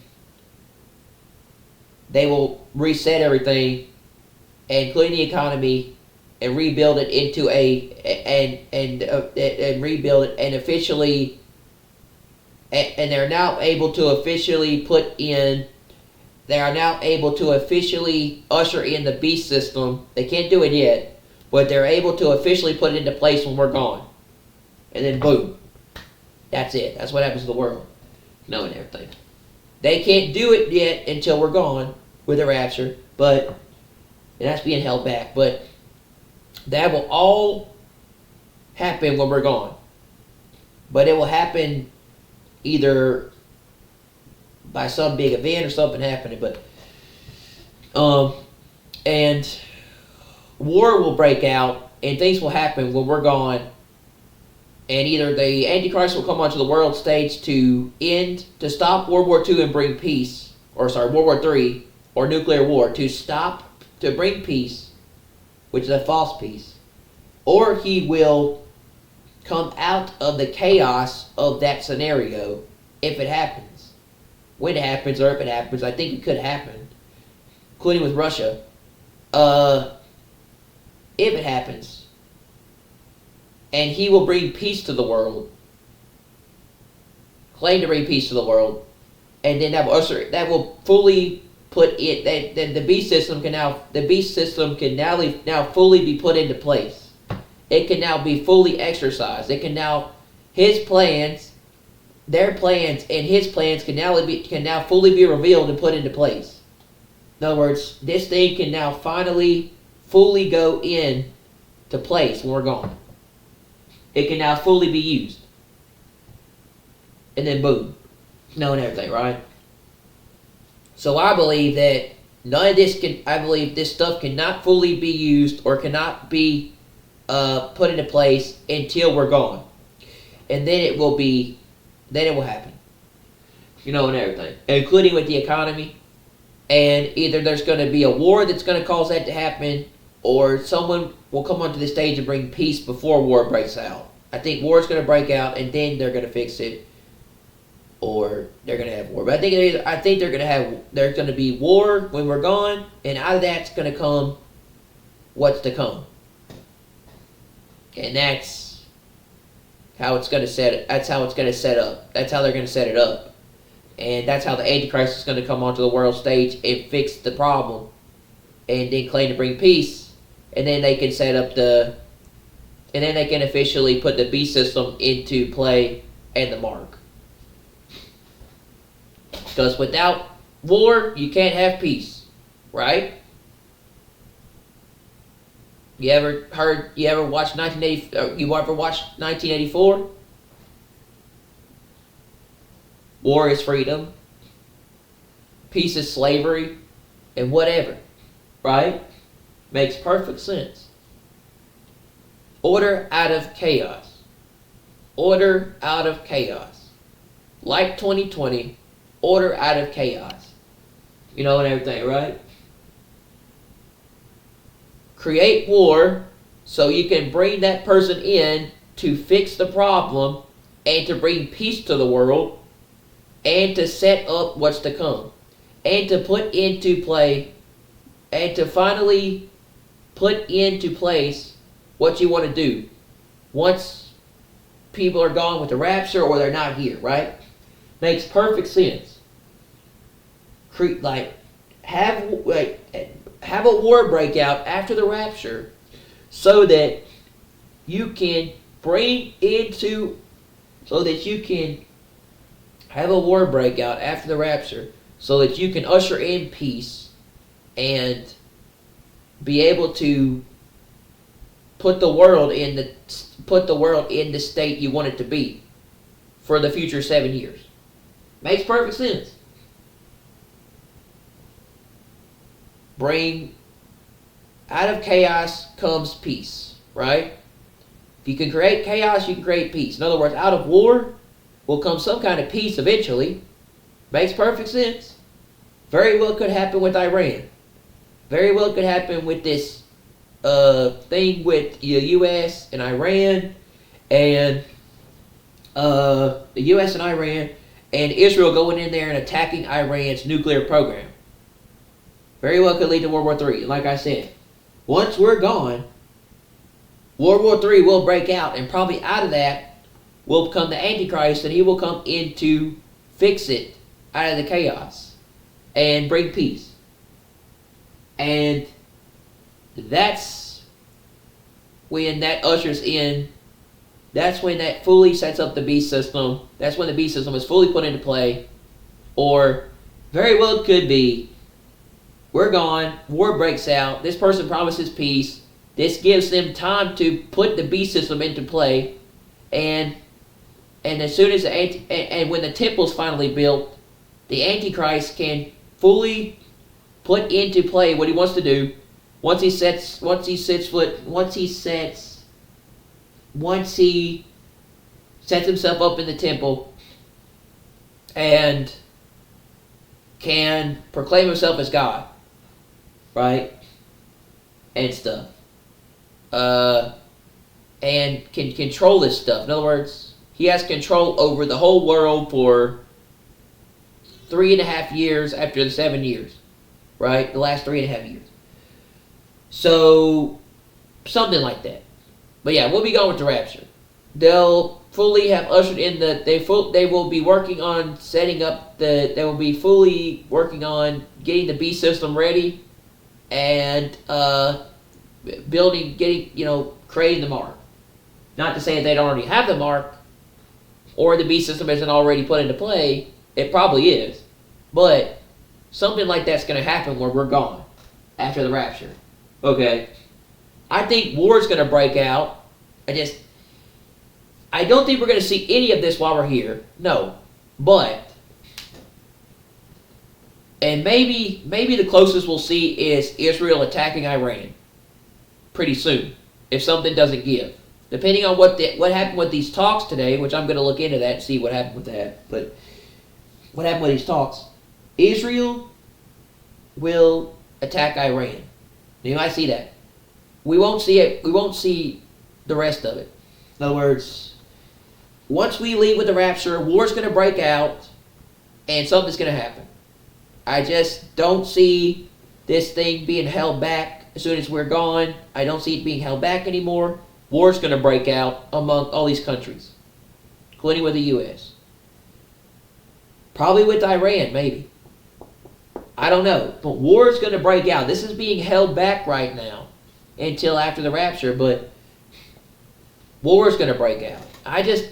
they will reset everything, including the economy, and rebuild it into and rebuild it, and officially, and they're now able to officially usher in the beast system. They can't do it yet, but they're able to officially put it into place when we're gone. And then boom. That's it. That's what happens to the world. Knowing everything. They can't do it yet until we're gone with the rapture, but that's being held back. But that will all happen when we're gone. But it will happen either by some big event or something happening. But and war will break out and things will happen when we're gone. And either the Antichrist will come onto the world stage to stop World War II and bring peace, World War III, or nuclear war, to bring peace, which is a false peace. Or he will come out of the chaos of that scenario if it happens. When it happens, or if it happens, I think it could happen, including with Russia. If it happens. And he will bring peace to the world. Claim to bring peace to the world. And then that will fully put it, then the beast system can now fully be put into place. It can now be fully exercised. It can now, his plans their plans and his plans can now fully be revealed and put into place. In other words, this thing can now finally fully go in to place when we're gone. It can now fully be used. And then boom. Knowing everything, right? So I believe that I believe this stuff cannot fully be used or cannot be put into place until we're gone. And then it will happen. And everything. Including with the economy. And either there's going to be a war that's going to cause that to happen, or someone will come onto the stage and bring peace before war breaks out. I think war is going to break out, and then they're going to fix it, or they're going to have war. But I think there's going to be war when we're gone, and out of that's going to come what's to come. And that's how it's going to set it. That's how it's going to set up. That's how they're going to set it up. And that's how the Antichrist is going to come onto the world stage and fix the problem, and then claim to bring peace, and then they can and then they can officially put the beast system into play and the mark. Because without war, you can't have peace, right? You ever watched 1984? War is freedom. Peace is slavery. And whatever. Right? Makes perfect sense. Order out of chaos. Order out of chaos. Like 2020, order out of chaos. And everything, right? Create war so you can bring that person in to fix the problem and to bring peace to the world and to set up what's to come and to put into play and to finally put into place what you want to do once people are gone with the rapture or they're not here, right? Makes perfect sense. Have a war break out after the rapture so that you can have a war break out after the rapture so that you can usher in peace and be able to put the world in the state you want it to be for the future 7 years. Makes perfect sense. Out of chaos comes peace, right? If you can create chaos, you can create peace. In other words, out of war will come some kind of peace eventually. Makes perfect sense. Very well could happen with Iran. Very well could happen with this thing with the U.S. and Iran, and the U.S. and Iran, and Israel going in there and attacking Iran's nuclear program. Very well could lead to World War III. Like I said, once we're gone, World War III will break out, and probably out of that will come the Antichrist, and he will come in to fix it out of the chaos and bring peace. And that's when that ushers in, that's when that fully sets up the beast system. That's when the beast system is fully put into play. Or very well could be, we're gone, war breaks out, this person promises peace, this gives them time to put the beast system into play, and as soon as and when the temple's finally built, the Antichrist can fully put into play what he wants to do. Once he sets himself up in the temple and can proclaim himself as God, right? And stuff. And can control this stuff. In other words, he has control over the whole world for 3.5 years after the 7 years. Right? The last 3.5 years. So, something like that. But yeah, we'll be going with the rapture. They'll fully have ushered in they will be working on setting up they will be fully working on getting the beast system ready and creating the mark. Not to say that they don't already have the mark, or the beast system isn't already put into play, it probably is. But something like that's going to happen where we're gone after the rapture. Okay? I think war's going to break out. I don't think we're going to see any of this while we're here. No. But, and maybe the closest we'll see is Israel attacking Iran pretty soon, if something doesn't give. Depending on what happened with these talks today, which I'm going to look into that and see what happened with that. But what happened with these talks? Israel will attack Iran. You might see that. We won't see it. We won't see the rest of it. In other words, once we leave with the rapture, war's going to break out, and something's going to happen. I just don't see this thing being held back as soon as we're gone. I don't see it being held back anymore. War's going to break out among all these countries, including with the U.S. Probably with Iran, maybe. I don't know. But war's going to break out. This is being held back right now until after the rapture, but war's going to break out. I just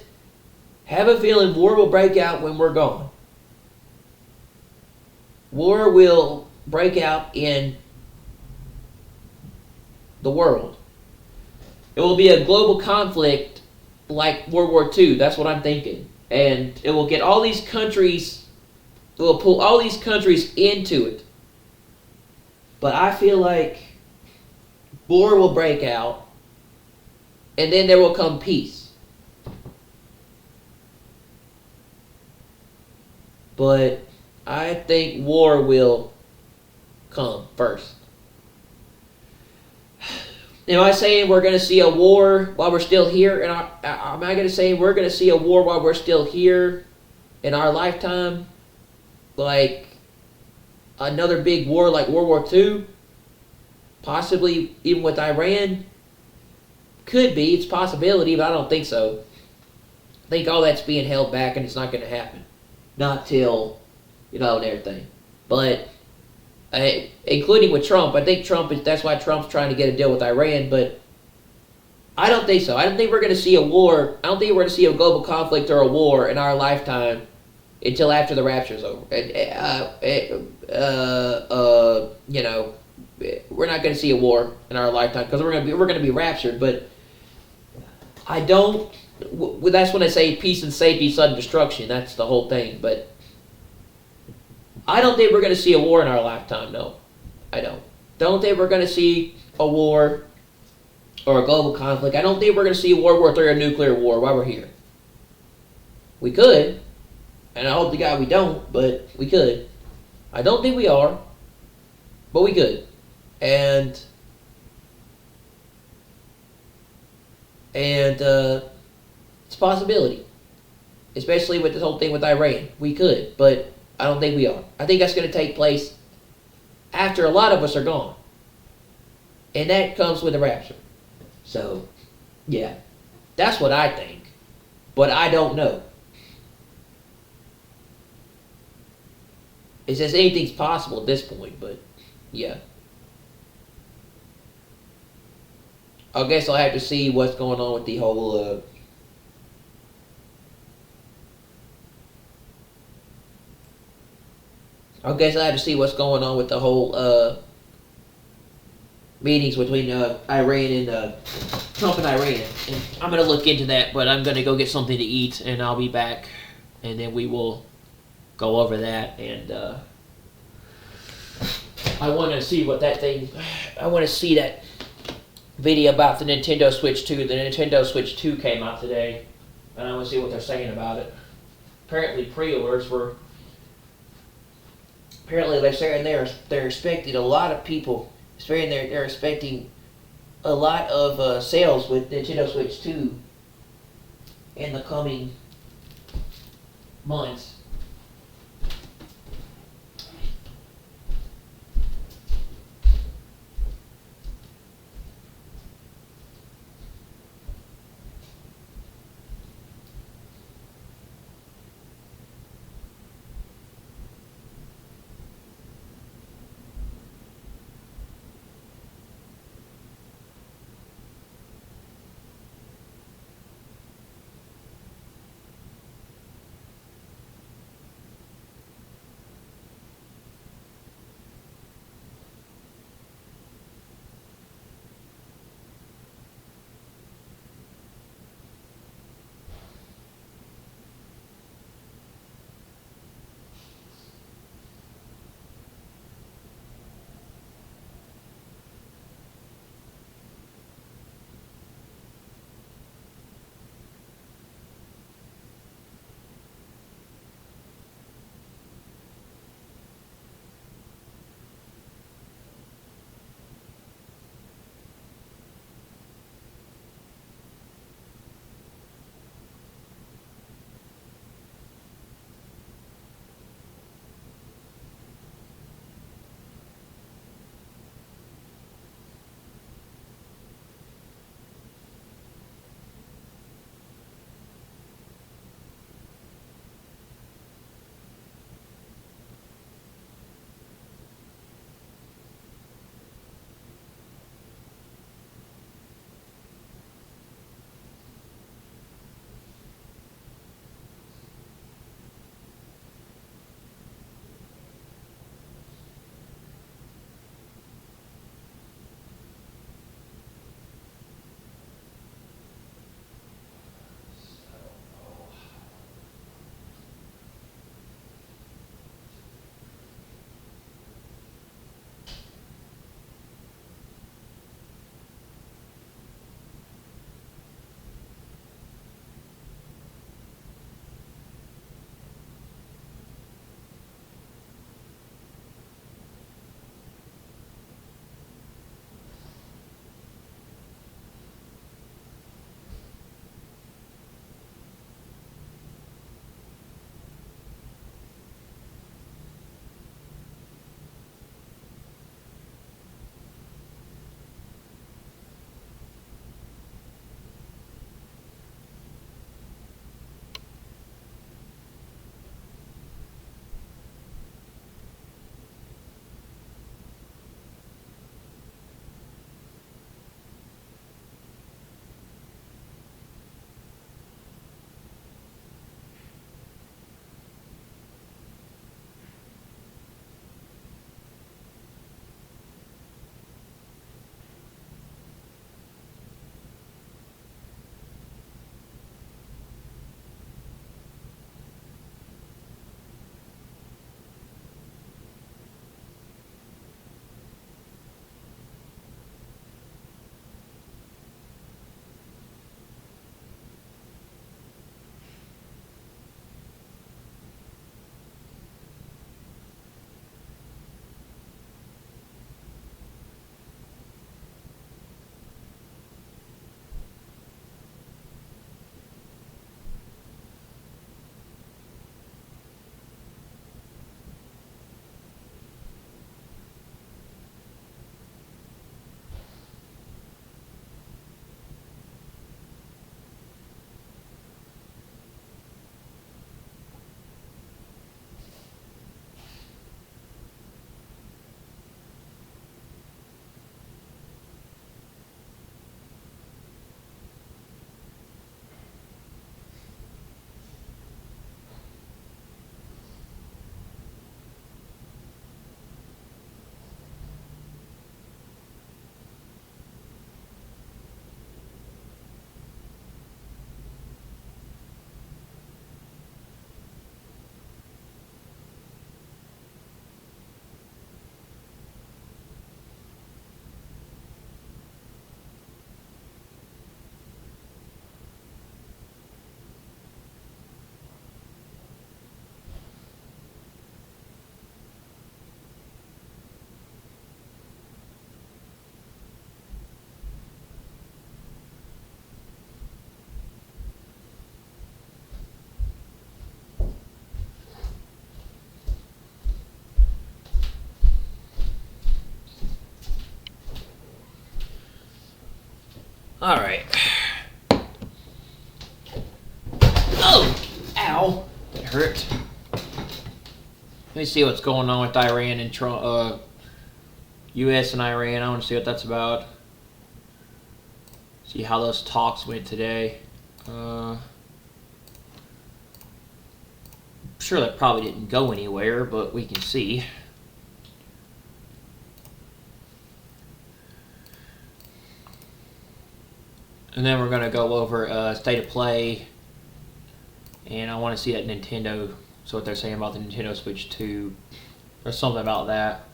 have a feeling war will break out when we're gone. War will break out in the world. It will be a global conflict like World War II. That's what I'm thinking. And it will get all these countries, it will pull all these countries into it. But I feel like war will break out, and then there will come peace. But I think war will come first. Am I saying we're going to see a war while we're still here? And am I going to say we're going to see a war while we're still here in our lifetime? Like another big war like World War II? Possibly even with Iran? Could be. It's a possibility, but I don't think so. I think all that's being held back and it's not going to happen. Not till, and everything. But including with Trump, I think that's why Trump's trying to get a deal with Iran, but I don't think so. I don't think we're going to see a war. I don't think we're going to see a global conflict or a war in our lifetime until after the rapture's over. We're not going to see a war in our lifetime because we're going to be raptured, but I don't. That's when I say peace and safety, sudden destruction. That's the whole thing, but I don't think we're going to see a war in our lifetime, no. I don't. Don't think we're going to see a war or a global conflict. I don't think we're going to see World War III or a nuclear war while we're here. We could, and I hope to God we don't, but we could. I don't think we are, but we could. And it's a possibility, especially with this whole thing with Iran. We could, but I don't think we are. I think that's going to take place after a lot of us are gone. And that comes with the rapture. So, yeah. That's what I think. But I don't know. It's just anything's possible at this point, but yeah. I guess I'll have to see what's going on with the whole I guess I have to see what's going on with the whole meetings between Iran and Trump and Iran. And I'm going to look into that, but I'm going to go get something to eat, and I'll be back, and then we will go over that. And I want to see what that thing. I want to see that video about the Nintendo Switch 2. The Nintendo Switch 2 came out today, and I want to see what they're saying about it. Apparently, pre-orders were. Apparently, they're saying they're expecting a lot of people. They're expecting a lot of sales with Nintendo Switch 2 in the coming months. All right. Oh, ow, that hurt. Let me see what's going on with Iran and Trump, U.S. and Iran. I want to see what that's about. See how those talks went today. I'm sure that probably didn't go anywhere, but we can see. And then we're going to go over State of Play. And I want to see that Nintendo, so what they're saying about the Nintendo Switch 2. Or something about that.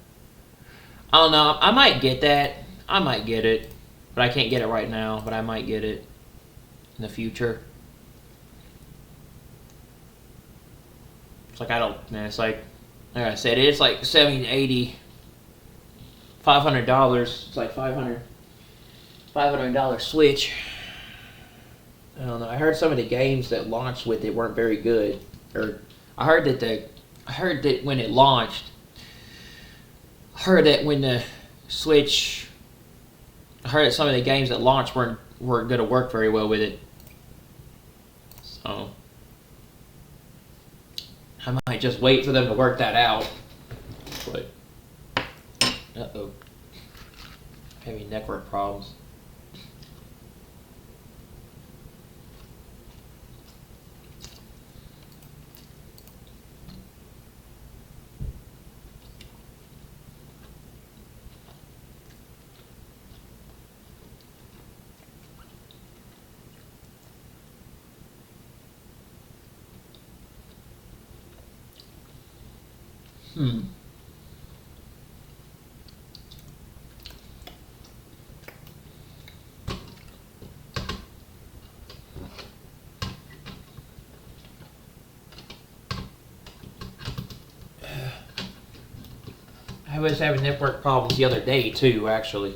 I don't know. I might get that. I might get it. But I can't get it right now. But I might get it in the future. It's like, I don't, man, it's like I said, it's like 70 to 80, $500. It's like $500 Switch. I don't know. I heard some of the games that launched with it weren't very good. Or I heard that when it launched, I heard that when the Switch, I heard that some of the games that launched weren't going to work very well with it. So I might just wait for them to work that out. But uh-oh, having network problems. I was having network problems the other day too, actually.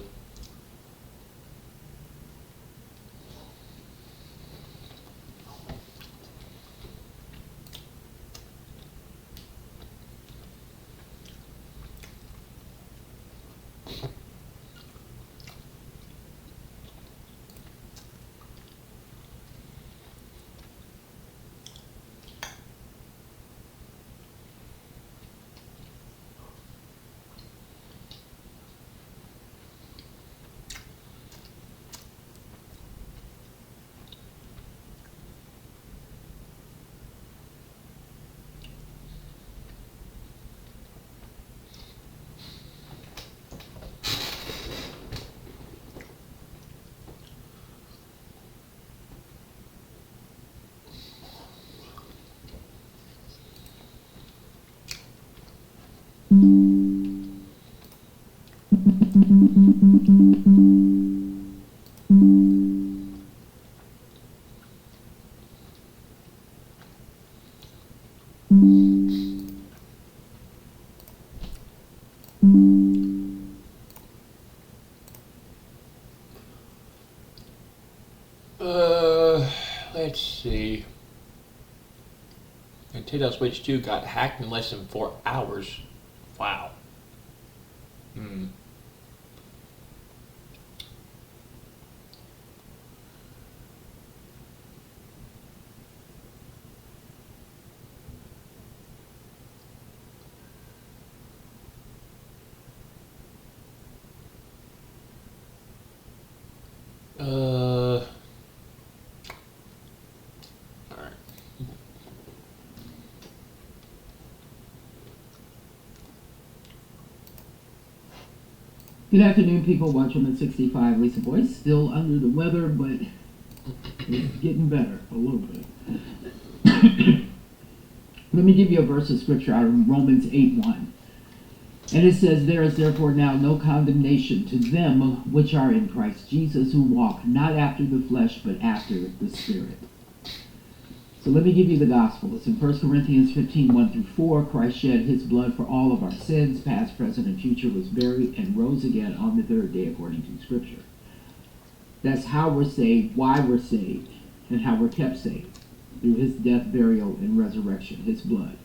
Let's see. Nintendo Switch 2 got hacked in less than 4 hours. Wow. Good afternoon, people. Watching at 65. Lisa Boyce, still under the weather, but it's getting better a little bit. Let me give you a verse of scripture out of Romans 8:1. And it says, "There is therefore now no condemnation to them which are in Christ Jesus, who walk not after the flesh, but after the Spirit." So let me give you the gospel. It's in 1 Corinthians 15:1-4. Christ shed his blood for all of our sins, past, present, and future, was buried, and rose again on the third day according to Scripture. That's how we're saved, why we're saved, and how we're kept saved. Through his death, burial, and resurrection, his blood.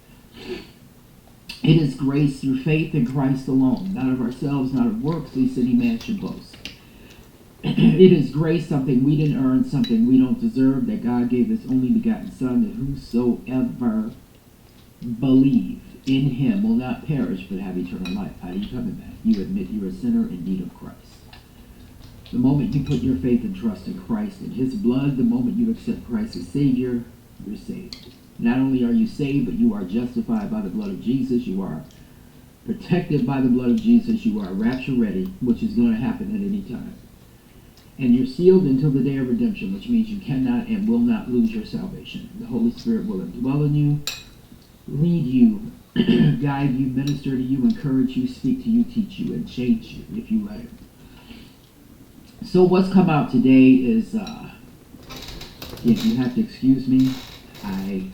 It is grace through faith in Christ alone, not of ourselves, not of works, lest any man should boast. It is grace, something we didn't earn, something we don't deserve, that God gave his only begotten Son, that whosoever believe in him will not perish but have eternal life. How do you come in that? You admit you're a sinner in need of Christ. The moment you put your faith and trust in Christ and his blood, the moment you accept Christ as Savior, you're saved. Not only are you saved, but you are justified by the blood of Jesus. You are protected by the blood of Jesus. You are rapture ready, which is going to happen at any time. And you're sealed until the day of redemption, which means you cannot and will not lose your salvation. The Holy Spirit will indwell in you, lead you, guide you, minister to you, encourage you, speak to you, teach you, and change you if you let him. So what's come out today is, if you have to excuse me, I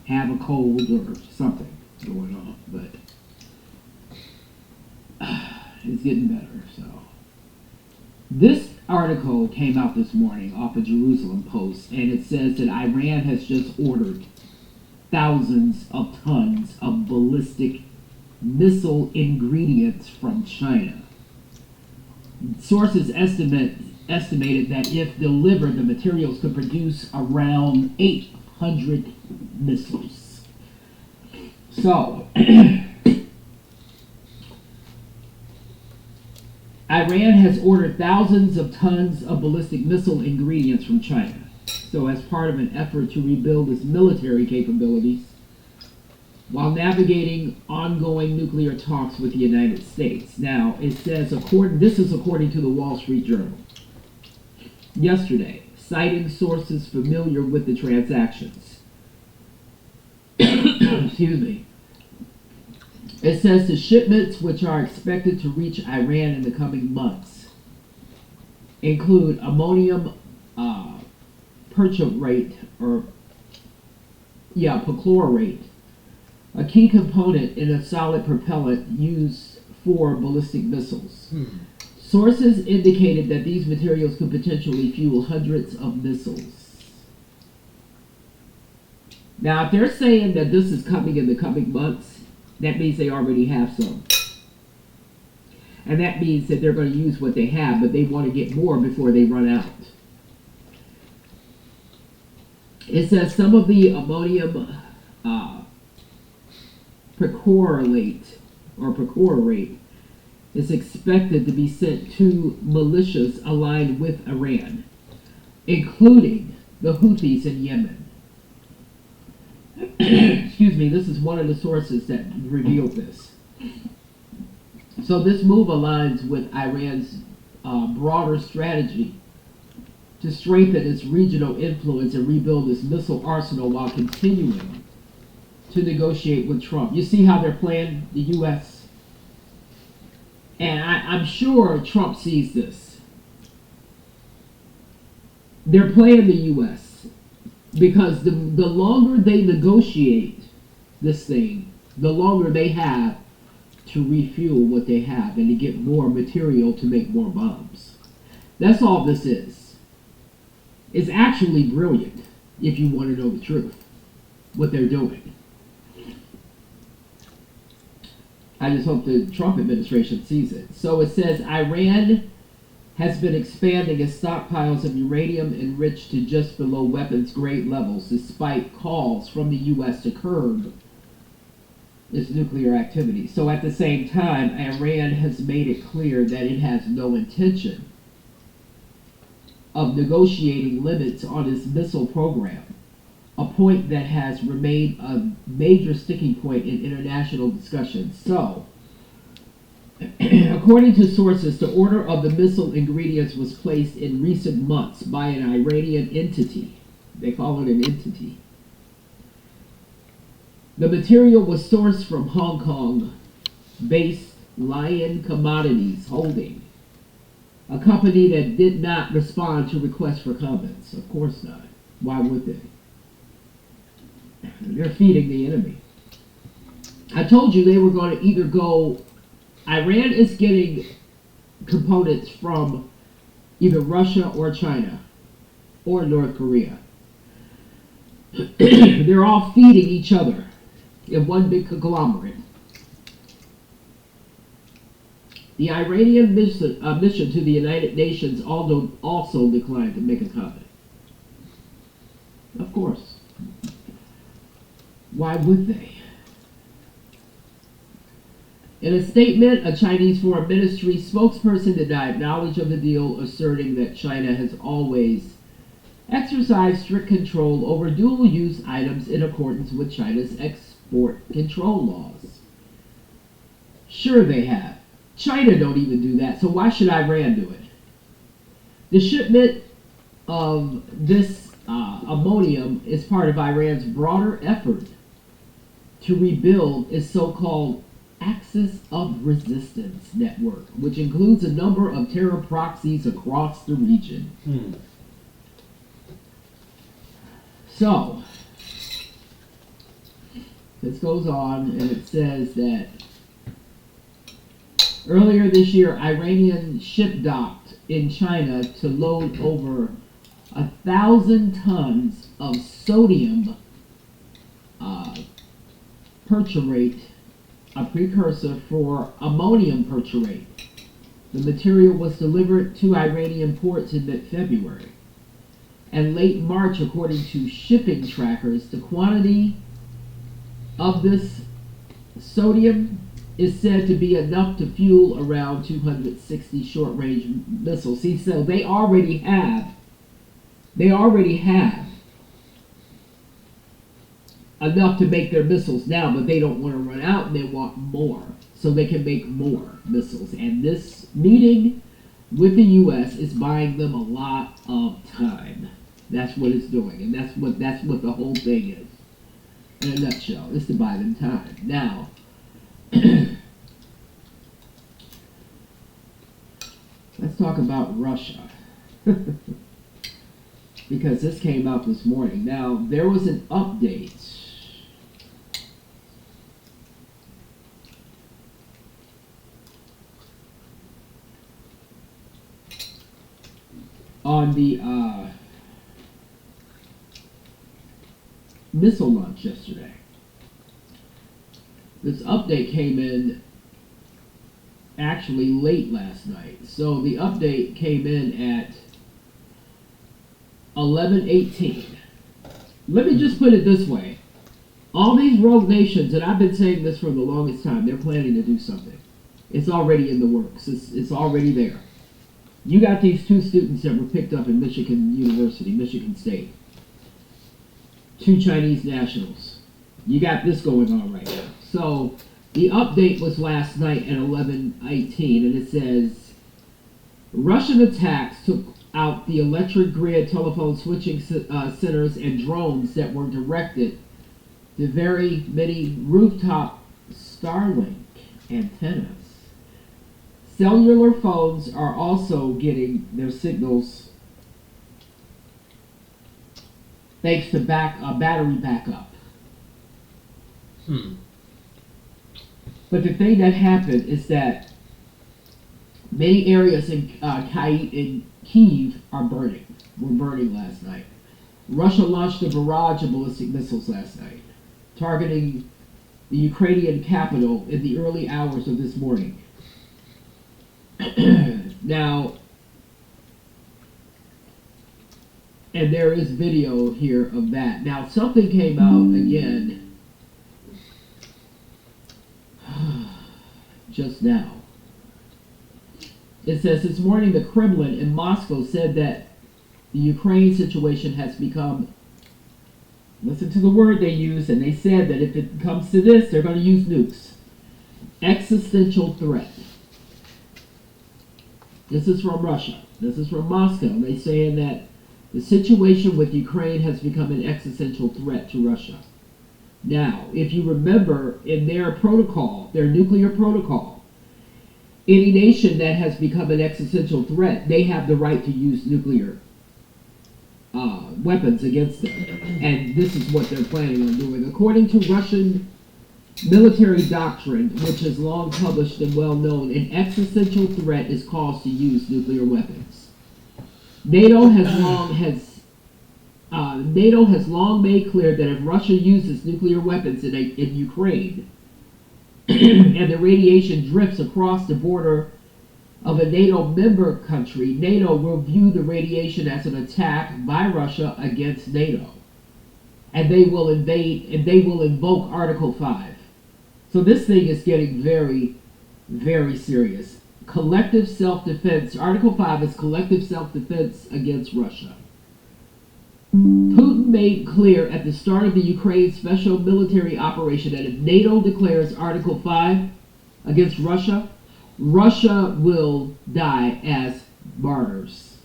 have a cold or something going on, but it's getting better, so. This article came out this morning off of Jerusalem Post, and it says that Iran has just ordered thousands of tons of ballistic missile ingredients from China. Sources estimated that if delivered, the materials could produce around 800 missiles. So, Iran has ordered thousands of tons of ballistic missile ingredients from China. So, as part of an effort to rebuild its military capabilities, while navigating ongoing nuclear talks with the United States. Now, it says, this is according to the Wall Street Journal. Yesterday, citing sources familiar with the transactions. Excuse me. It says the shipments, which are expected to reach Iran in the coming months, include ammonium perchlorate, a key component in a solid propellant used for ballistic missiles. Sources indicated that these materials could potentially fuel hundreds of missiles. Now, if they're saying that this is coming in the coming months, that means they already have some. And that means that they're going to use what they have, but they want to get more before they run out. It says some of the ammonium perchlorate is expected to be sent to militias aligned with Iran, including the Houthis in Yemen. Excuse me, this is one of the sources that revealed this. So this move aligns with Iran's broader strategy to strengthen its regional influence and rebuild its missile arsenal while continuing to negotiate with Trump. You see how they're playing the U.S.? And I'm sure Trump sees this. They're playing the U.S. because the longer they negotiate this thing, the longer they have to refuel what they have and to get more material to make more bombs. That's all this is. It's actually brilliant if you want to know the truth, what they're doing. I just hope the Trump administration sees it. So it says Iran has been expanding its stockpiles of uranium enriched to just below weapons grade levels despite calls from the U.S. to curb its nuclear activity. So at the same time, Iran has made it clear that it has no intention of negotiating limits on its missile program, a point that has remained a major sticking point in international discussions. So, according to sources, the order of the missile ingredients was placed in recent months by an Iranian entity. They call it an entity. The material was sourced from Hong Kong-based Lion Commodities Holding, a company that did not respond to requests for comments. Of course not. Why would they? They're feeding the enemy. I told you they were going to either go... Iran is getting components from either Russia or China or North Korea. They're all feeding each other in one big conglomerate. The Iranian mission to the United Nations also declined to make a comment. Of course. Why would they? In a statement, a Chinese Foreign Ministry spokesperson denied knowledge of the deal, asserting that China has always exercised strict control over dual-use items in accordance with China's export control laws. Sure they have. China don't even do that, so why should Iran do it? The shipment of this ammonium is part of Iran's broader effort to rebuild its so-called Axis of Resistance network, which includes a number of terror proxies across the region. So, this goes on, and it says that earlier this year, Iranian ship docked in China to load over 1,000 tons of sodium perchlorate, a precursor for ammonium perchlorate. The material was delivered to Iranian ports in mid-February. And late March, according to shipping trackers, the quantity of this sodium is said to be enough to fuel around 260 short-range missiles. See, so they already have enough to make their missiles now, but they don't want to run out and they want more, so they can make more missiles. And this meeting with the U.S. is buying them a lot of time. That's what it's doing, and that's what the whole thing is. In a nutshell, is to buy them time. Now, let's talk about Russia. Because this came out this morning. Now, there was an update on the missile launch yesterday. This update came in actually late last night. So the update came in at 11:18. Let me just put it this way. All these rogue nations, and I've been saying this for the longest time, they're planning to do something. It's already in the works. It's already there. You got these two students that were picked up in Michigan University, Michigan State. Two Chinese nationals. You got this going on right now. So the update was last night at 11:18, and it says, Russian attacks took out the electric grid, telephone switching centers, and drones that were directed to very many rooftop Starlink antennas. Cellular phones are also getting their signals thanks to battery backup. But the thing that happened is that many areas in Kyiv are burning. Were burning last night. Russia launched a barrage of ballistic missiles last night, targeting the Ukrainian capital in the early hours of this morning. Now, and there is video here of that. Now, something came out again just now. It says this morning the Kremlin in Moscow said that the Ukraine situation has become, listen to the word they use, and they said that if it comes to this, they're going to use nukes. Existential threat. This is from Russia. This is from Moscow. They're saying that the situation with Ukraine has become an existential threat to Russia. Now, if you remember, in their protocol, their nuclear protocol, any nation that has become an existential threat, they have the right to use nuclear weapons against them. And this is what they're planning on doing. According to Russian military doctrine, which is long published and well known, an existential threat is caused to use nuclear weapons. NATO has long made clear that if Russia uses nuclear weapons in Ukraine, and the radiation drifts across the border of a NATO member country, NATO will view the radiation as an attack by Russia against NATO. And they will invoke Article 5. So this thing is getting very, very serious. Collective self-defense. Article 5 is collective self-defense against Russia. Putin made clear at the start of the Ukraine special military operation that if NATO declares Article 5 against Russia, Russia will die as martyrs.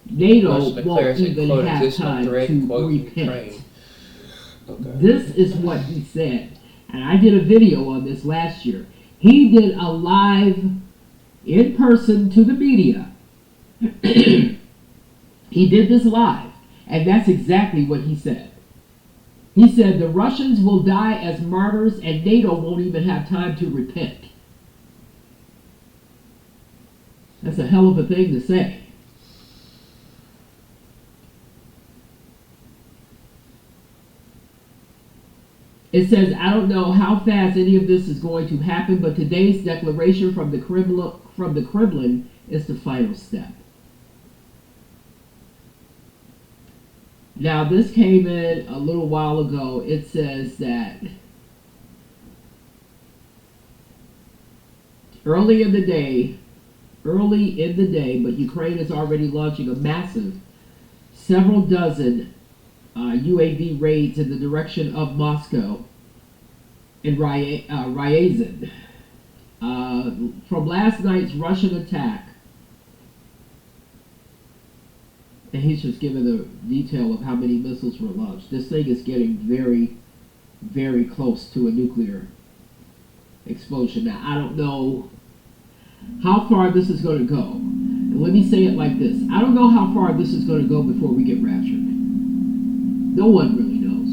NATO Russia won't declares a even quote, have "This is not time direct to quote repent. Ukraine." Okay. This is what he said. And I did a video on this last year. He did a live in person to the media. He did this live. And that's exactly what he said. He said the Russians will die as martyrs and NATO won't even have time to repent. That's a hell of a thing to say. It says, I don't know how fast any of this is going to happen, but today's declaration from the Kremlin is the final step. Now, this came in a little while ago. It says that early in the day, but Ukraine is already launching a massive, several dozen UAV raids in the direction of Moscow and Ryazan. From last night's Russian attack, and he's just given the detail of how many missiles were launched. This thing is getting very, very close to a nuclear explosion. Now, I don't know how far this is going to go. And let me say it like this. I don't know how far this is going to go before we get raptured. No one really knows.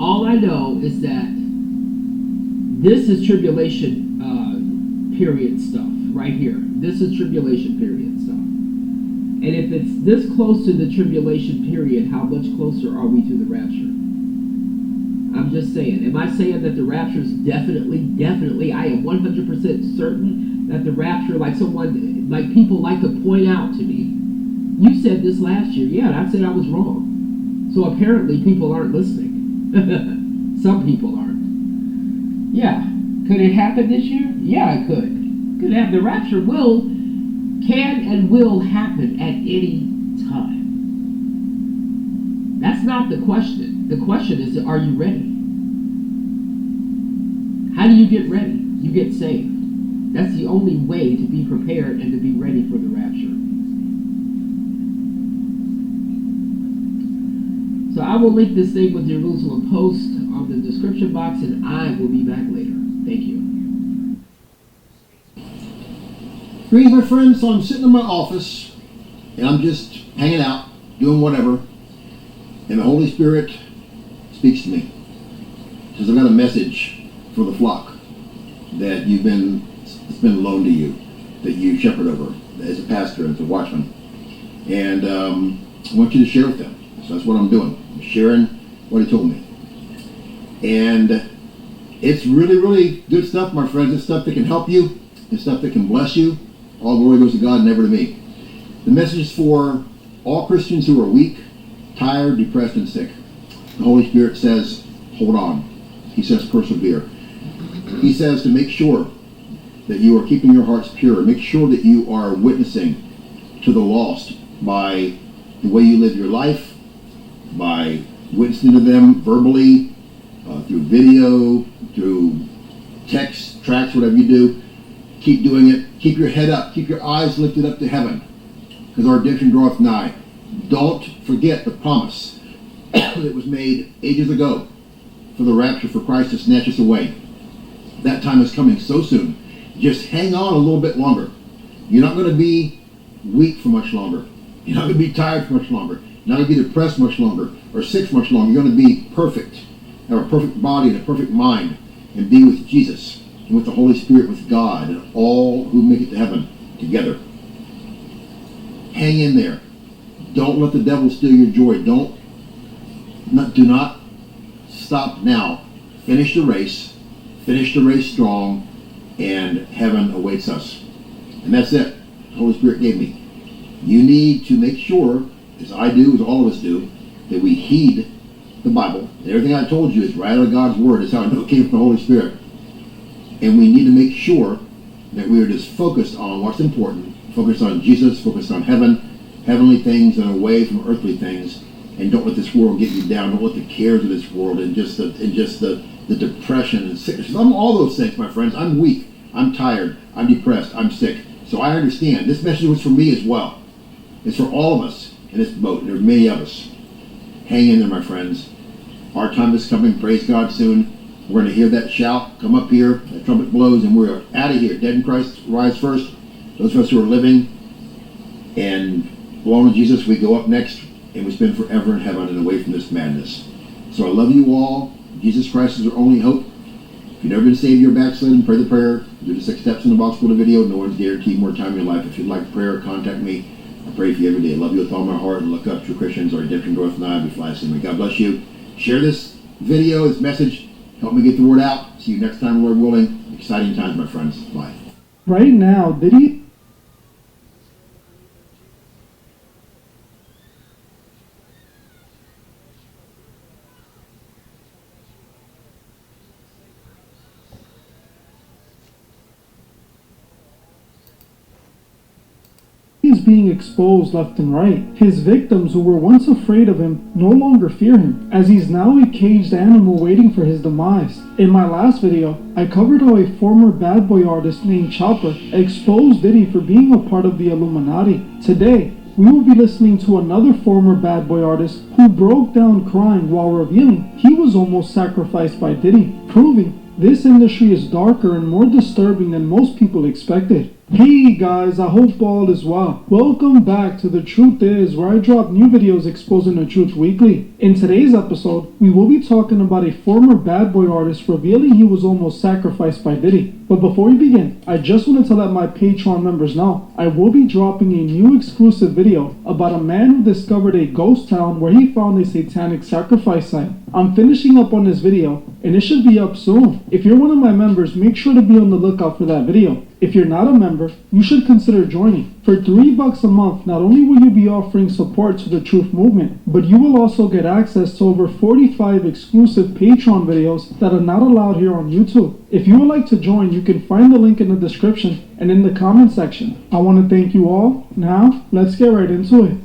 All I know is that this is tribulation period stuff right here. This is tribulation period stuff. And if it's this close to the tribulation period, how much closer are we to the rapture? I'm just saying. Am I saying that the rapture is definitely, I am 100% certain that the rapture, like people like to point out to me, you said this last year. Yeah, I said I was wrong. So apparently people aren't listening. Some people aren't. Yeah. Could it happen this year? Yeah, it could. Could have. The rapture can and will happen at any time. That's not the question. The question is, are you ready? How do you get ready? You get saved. That's the only way to be prepared and to be ready for the rapture. So I will link this thing with the Jerusalem Post on the description box, and I will be back later. Thank you. Greetings, my friends. So I'm sitting in my office, and I'm just hanging out, doing whatever, and the Holy Spirit speaks to me. Says, I've got a message for the flock that it's been loaned to you, that you shepherd over as a pastor and as a watchman. And I want you to share with them. So that's what I'm doing. I'm sharing what he told me. And it's really, really good stuff, my friends. It's stuff that can help you. It's stuff that can bless you. All glory goes to God, never to me. The message is for all Christians who are weak, tired, depressed, and sick. The Holy Spirit says, hold on. He says, persevere. He says to make sure that you are keeping your hearts pure. Make sure that you are witnessing to the lost by the way you live your life, by witnessing to them verbally, through video, through text, tracks, whatever you do. Keep doing it. Keep your head up. Keep your eyes lifted up to heaven, because our redemption draweth nigh. Don't forget the promise that was made ages ago for the rapture, for Christ to snatch us away. That time is coming so soon. Just hang on a little bit longer. You're not going to be weak for much longer. You're not going to be tired for much longer. You're not going to be depressed much longer or sick for much longer. You're going to be perfect. Have a perfect body and a perfect mind, and be with Jesus and with the Holy Spirit, with God, and all who make it to heaven together. Hang in there. Don't let the devil steal your joy. Do not stop now. Finish the race. Finish the race strong. and heaven awaits us. And that's it. The Holy Spirit gave me. You need to make sure, as I do, as all of us do, that we heed the Bible. Everything I told you is right out of God's Word. It's how I know it came from the Holy Spirit. And we need to make sure that we are just focused on what's important, focused on Jesus, focused on heaven, heavenly things, and away from earthly things. And don't let this world get you down. Don't let the cares of this world and just the depression and sickness. I'm all those things, my friends. I'm weak. I'm tired. I'm depressed. I'm sick. So I understand. This message was for me as well. It's for all of us in this boat. There are many of us. Hang in there, my friends. Our time is coming. Praise God soon. We're going to hear that shout. Come up here. The trumpet blows, and we're out of here. Dead in Christ rise first. Those of us who are living and belong to Jesus, we go up next, and we spend forever in heaven and away from this madness. So I love you all. Jesus Christ is our only hope. If you've never been saved, you're backslidden, pray the prayer. Do the 6 steps in the box below the video. No one's guaranteed more time in your life. If you'd like prayer, contact me. I pray for you every day. I love you with all my heart, and look up True Christians, our redemption draweth nigh, we fly soon. God bless you. Share this video, this message. Help me get the word out. See you next time, Lord willing. Exciting times, my friends. Bye. Right now, Diddy is being exposed left and right. His victims who were once afraid of him no longer fear him, as he's now a caged animal waiting for his demise. In my last video, I covered how a former bad boy artist named Chopper exposed Diddy for being a part of the Illuminati. Today, we will be listening to another former bad boy artist who broke down crying while revealing he was almost sacrificed by Diddy, proving this industry is darker and more disturbing than most people expected. Hey guys, I hope all is well. Welcome back to The Truth Is, where I drop new videos exposing the truth weekly. In today's episode, we will be talking about a former bad boy artist revealing he was almost sacrificed by Diddy. But before we begin, I just wanted to let my Patreon members know I will be dropping a new exclusive video about a man who discovered a ghost town where he found a satanic sacrifice site. I'm finishing up on this video, and it should be up soon. If you're one of my members, make sure to be on the lookout for that video. If you're not a member, you should consider joining. For $3 a month, not only will you be offering support to the Truth Movement, but you will also get access to over 45 exclusive Patreon videos that are not allowed here on YouTube. If you would like to join, you can find the link in the description and in the comment section. I want to thank you all. Now, let's get right into it.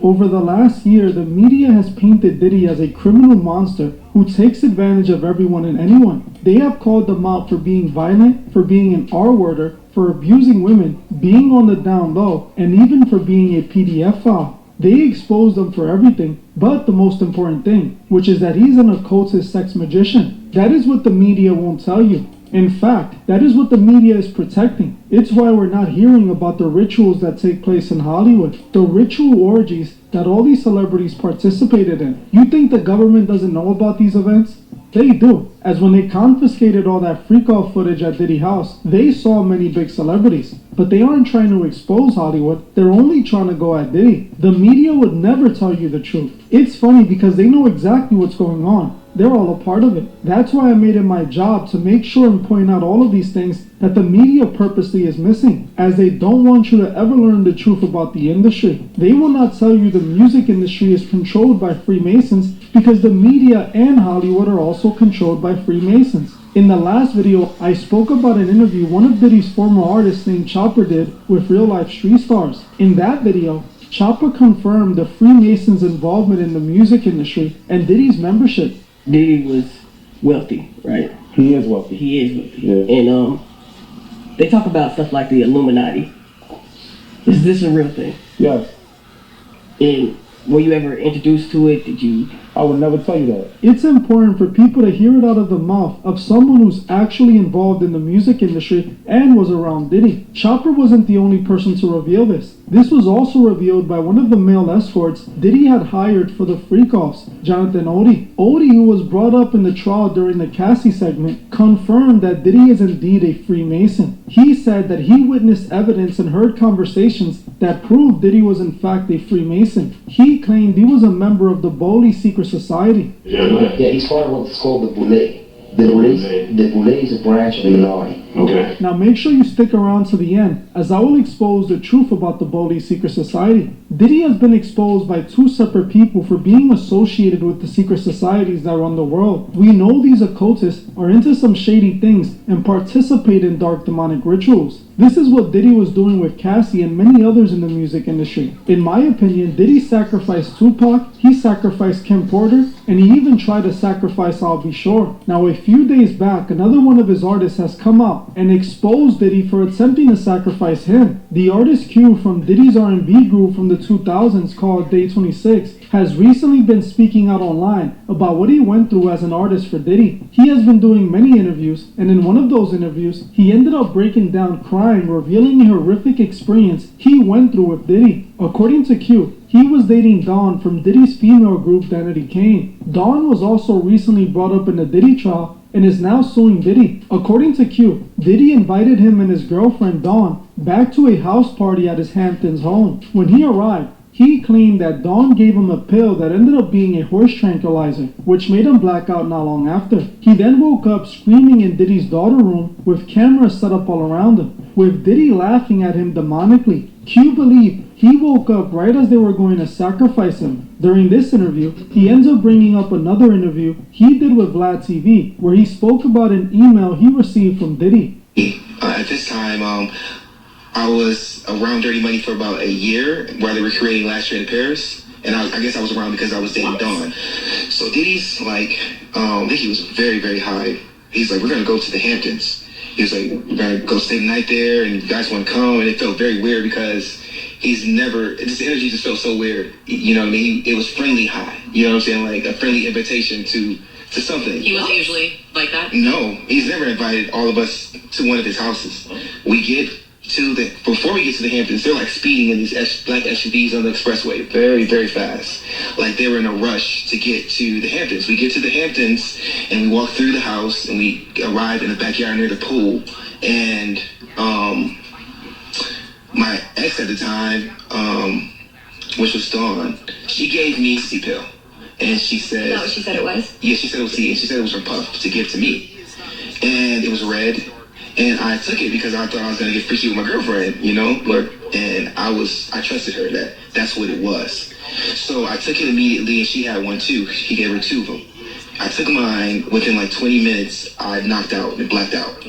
Over the last year, the media has painted Diddy as a criminal monster who takes advantage of everyone and anyone. They have called him out for being violent, for being an R-worder, for abusing women, being on the down low, and even for being a PDF file. They exposed him for everything, but the most important thing, which is that he's an occultist sex magician. That is what the media won't tell you. In fact, that is what the media is protecting. It's why we're not hearing about the rituals that take place in Hollywood, the ritual orgies that all these celebrities participated in. You think the government doesn't know about these events? They do, as when they confiscated all that freak-off footage at Diddy House, they saw many big celebrities. But they aren't trying to expose Hollywood, they're only trying to go at Diddy. The media would never tell you the truth. It's funny because they know exactly what's going on. They're all a part of it. That's why I made it my job to make sure and point out all of these things that the media purposely is missing, as they don't want you to ever learn the truth about the industry. They will not tell you the music industry is controlled by Freemasons because the media and Hollywood are also controlled by Freemasons. In the last video, I spoke about an interview one of Diddy's former artists named Chopper did with real-life street stars. In that video, Chopper confirmed the Freemasons' involvement in the music industry and Diddy's membership. Diddy was wealthy, right? He is wealthy. He is wealthy. Yeah. And they talk about stuff like the Illuminati. Is this a real thing? Yes. And were you ever introduced to it? Did you? I would never tell you that. It's important for people to hear it out of the mouth of someone who's actually involved in the music industry and was around Diddy. Chopper wasn't the only person to reveal this. This was also revealed by one of the male escorts Diddy had hired for the freak-offs, Jonathan Odie. Odie, who was brought up in the trial during the Cassie segment, confirmed that Diddy is indeed a Freemason. He said that he witnessed evidence and heard conversations that proved Diddy was in fact a Freemason. He claimed he was a member of the Boli secret society. Yeah, he's part of what's called the Boule. The Boulay is a branch of Illinois. Okay. Now make sure you stick around to the end, as I will expose the truth about the Bodhi secret society. Diddy has been exposed by two separate people for being associated with the secret societies that run the world. We know these occultists are into some shady things and participate in dark demonic rituals. This is what Diddy was doing with Cassie and many others in the music industry. In my opinion, Diddy sacrificed Tupac, he sacrificed Kim Porter, and he even tried to sacrifice I'll Be Sure. Now a few days back, another one of his artists has come out and exposed Diddy for attempting to sacrifice him. The artist Q from Diddy's R&B group from the 2000s called Day 26 has recently been speaking out online about what he went through as an artist for Diddy. He has been doing many interviews, and in one of those interviews, he ended up breaking down crying, revealing the horrific experience he went through with Diddy. According to Q, he was dating Dawn from Diddy's female group Danity Kane. Dawn was also recently brought up in the Diddy trial and is now suing Diddy. According to Q, Diddy invited him and his girlfriend Dawn back to a house party at his Hamptons home. When he arrived, he claimed that Dawn gave him a pill that ended up being a horse tranquilizer, which made him black out not long after. He then woke up screaming in Diddy's daughter room with cameras set up all around him, with Diddy laughing at him demonically. Q believed he woke up right as they were going to sacrifice him. During this interview, he ends up bringing up another interview he did with Vlad TV, where he spoke about an email he received from Diddy. At this time, I was around Dirty Money for about a year while they were creating Last Train to Paris. And I guess I was around because I was dating Dawn. So Diddy's like, I think he was very, very high. He's like, we're going to go to the Hamptons. He was like, we're going to go stay the night there and you guys want to come. And it felt very weird because he's never, this energy just felt so weird. You know what I mean? It was friendly high. You know what I'm saying? Like a friendly invitation to something. He wasn't usually like that? No, he's never invited all of us to one of his houses. Before we get to the Hamptons, they're like speeding in these black SUVs on the expressway very, very fast. Like they were in a rush to get to the Hamptons. We get to the Hamptons and we walk through the house and we arrive in the backyard near the pool. And my ex at the time, which was Dawn, she gave me C pill. And she said... Is that what she said it was? Yeah, she said it was C, and she said it was from Puff to give to me. And it was red. And I took it because I thought I was going to get freaky with my girlfriend, you know? And I trusted her that that's what it was. So I took it immediately, and she had one too. He gave her two of them. I took mine. Within like 20 minutes, I knocked out and blacked out.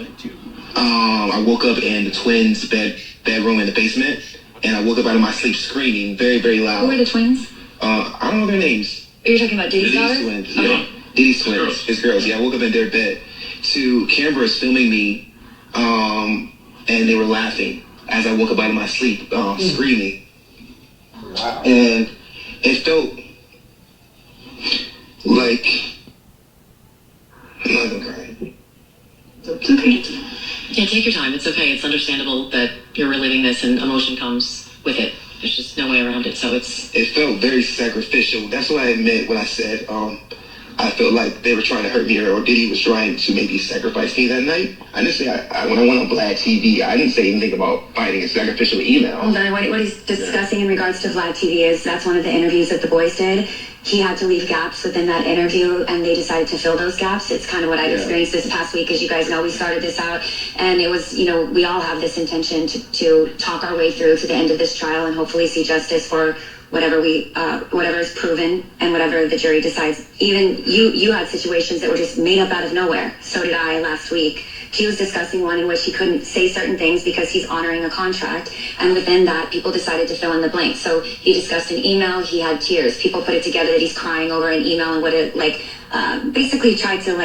I woke up in the twins' bedroom in the basement, and I woke up out of my sleep screaming very, very loud. Who were the twins? I don't know their names. You're talking about Diddy's daughter? Twins, yeah. Diddy's twins, his girls. Yeah, I woke up in their bed. Two cameras filming me, and they were laughing as I woke up out of my sleep, screaming. Wow. And it felt like I'm not gonna cry. It's okay. Yeah, take your time. It's okay. It's understandable that you're reliving this and emotion comes with it. There's just no way around it. So it felt very sacrificial. That's what I meant when I said I felt like they were trying to hurt me or Diddy was trying to maybe sacrifice me that night. I didn't say, when I went on Vlad TV, I didn't say anything about finding a sacrificial email. Well, then what he's discussing in regards to Vlad TV is that's one of the interviews that the boys did. He had to leave gaps within that interview, and they decided to fill those gaps. It's kind of what I've experienced this past week. As you guys know, we started this out, and it was, we all have this intention to talk our way through to the end of this trial and hopefully see justice for whatever is proven and whatever the jury decides. Even you had situations that were just made up out of nowhere. So did I last week. He was discussing one in which he couldn't say certain things because he's honoring a contract, and within that, people decided to fill in the blanks. So he discussed an email, he had tears. People put it together that he's crying over an email and what it, basically tried to,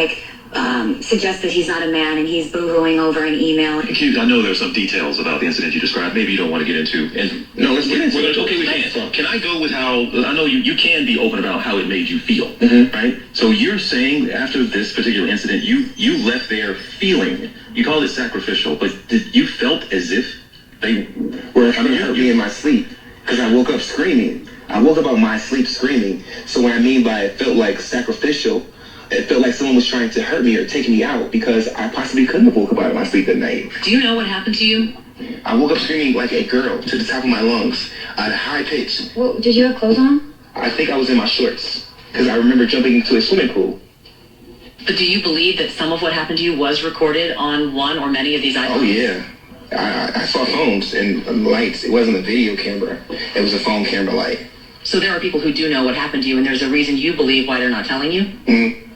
suggest that he's not a man and he's boo-hooing over an email. I know there's some details about the incident you described. Maybe you don't want to get into. No, let's get into it. Okay, we can. Can I go with how, I know you can be open about how it made you feel, right? So you're saying after this particular incident, you left there feeling, you called it sacrificial, but you felt as if they were trying to hurt me in my sleep because I woke up screaming. I woke up out of my sleep screaming. So what I mean by it felt like sacrificial, it felt like someone was trying to hurt me or take me out because I possibly couldn't have woke up out of my sleep that night. Do you know what happened to you? I woke up screaming like a girl to the top of my lungs at a high pitch. Well, did you have clothes on? I think I was in my shorts because I remember jumping into a swimming pool But do you believe that some of what happened to you was recorded on one or many of these iPhones? Oh, yeah. I saw phones and lights. It wasn't a video camera. It was a phone camera light. So there are people who do know what happened to you, and there's a reason you believe why they're not telling you? Mm-hmm.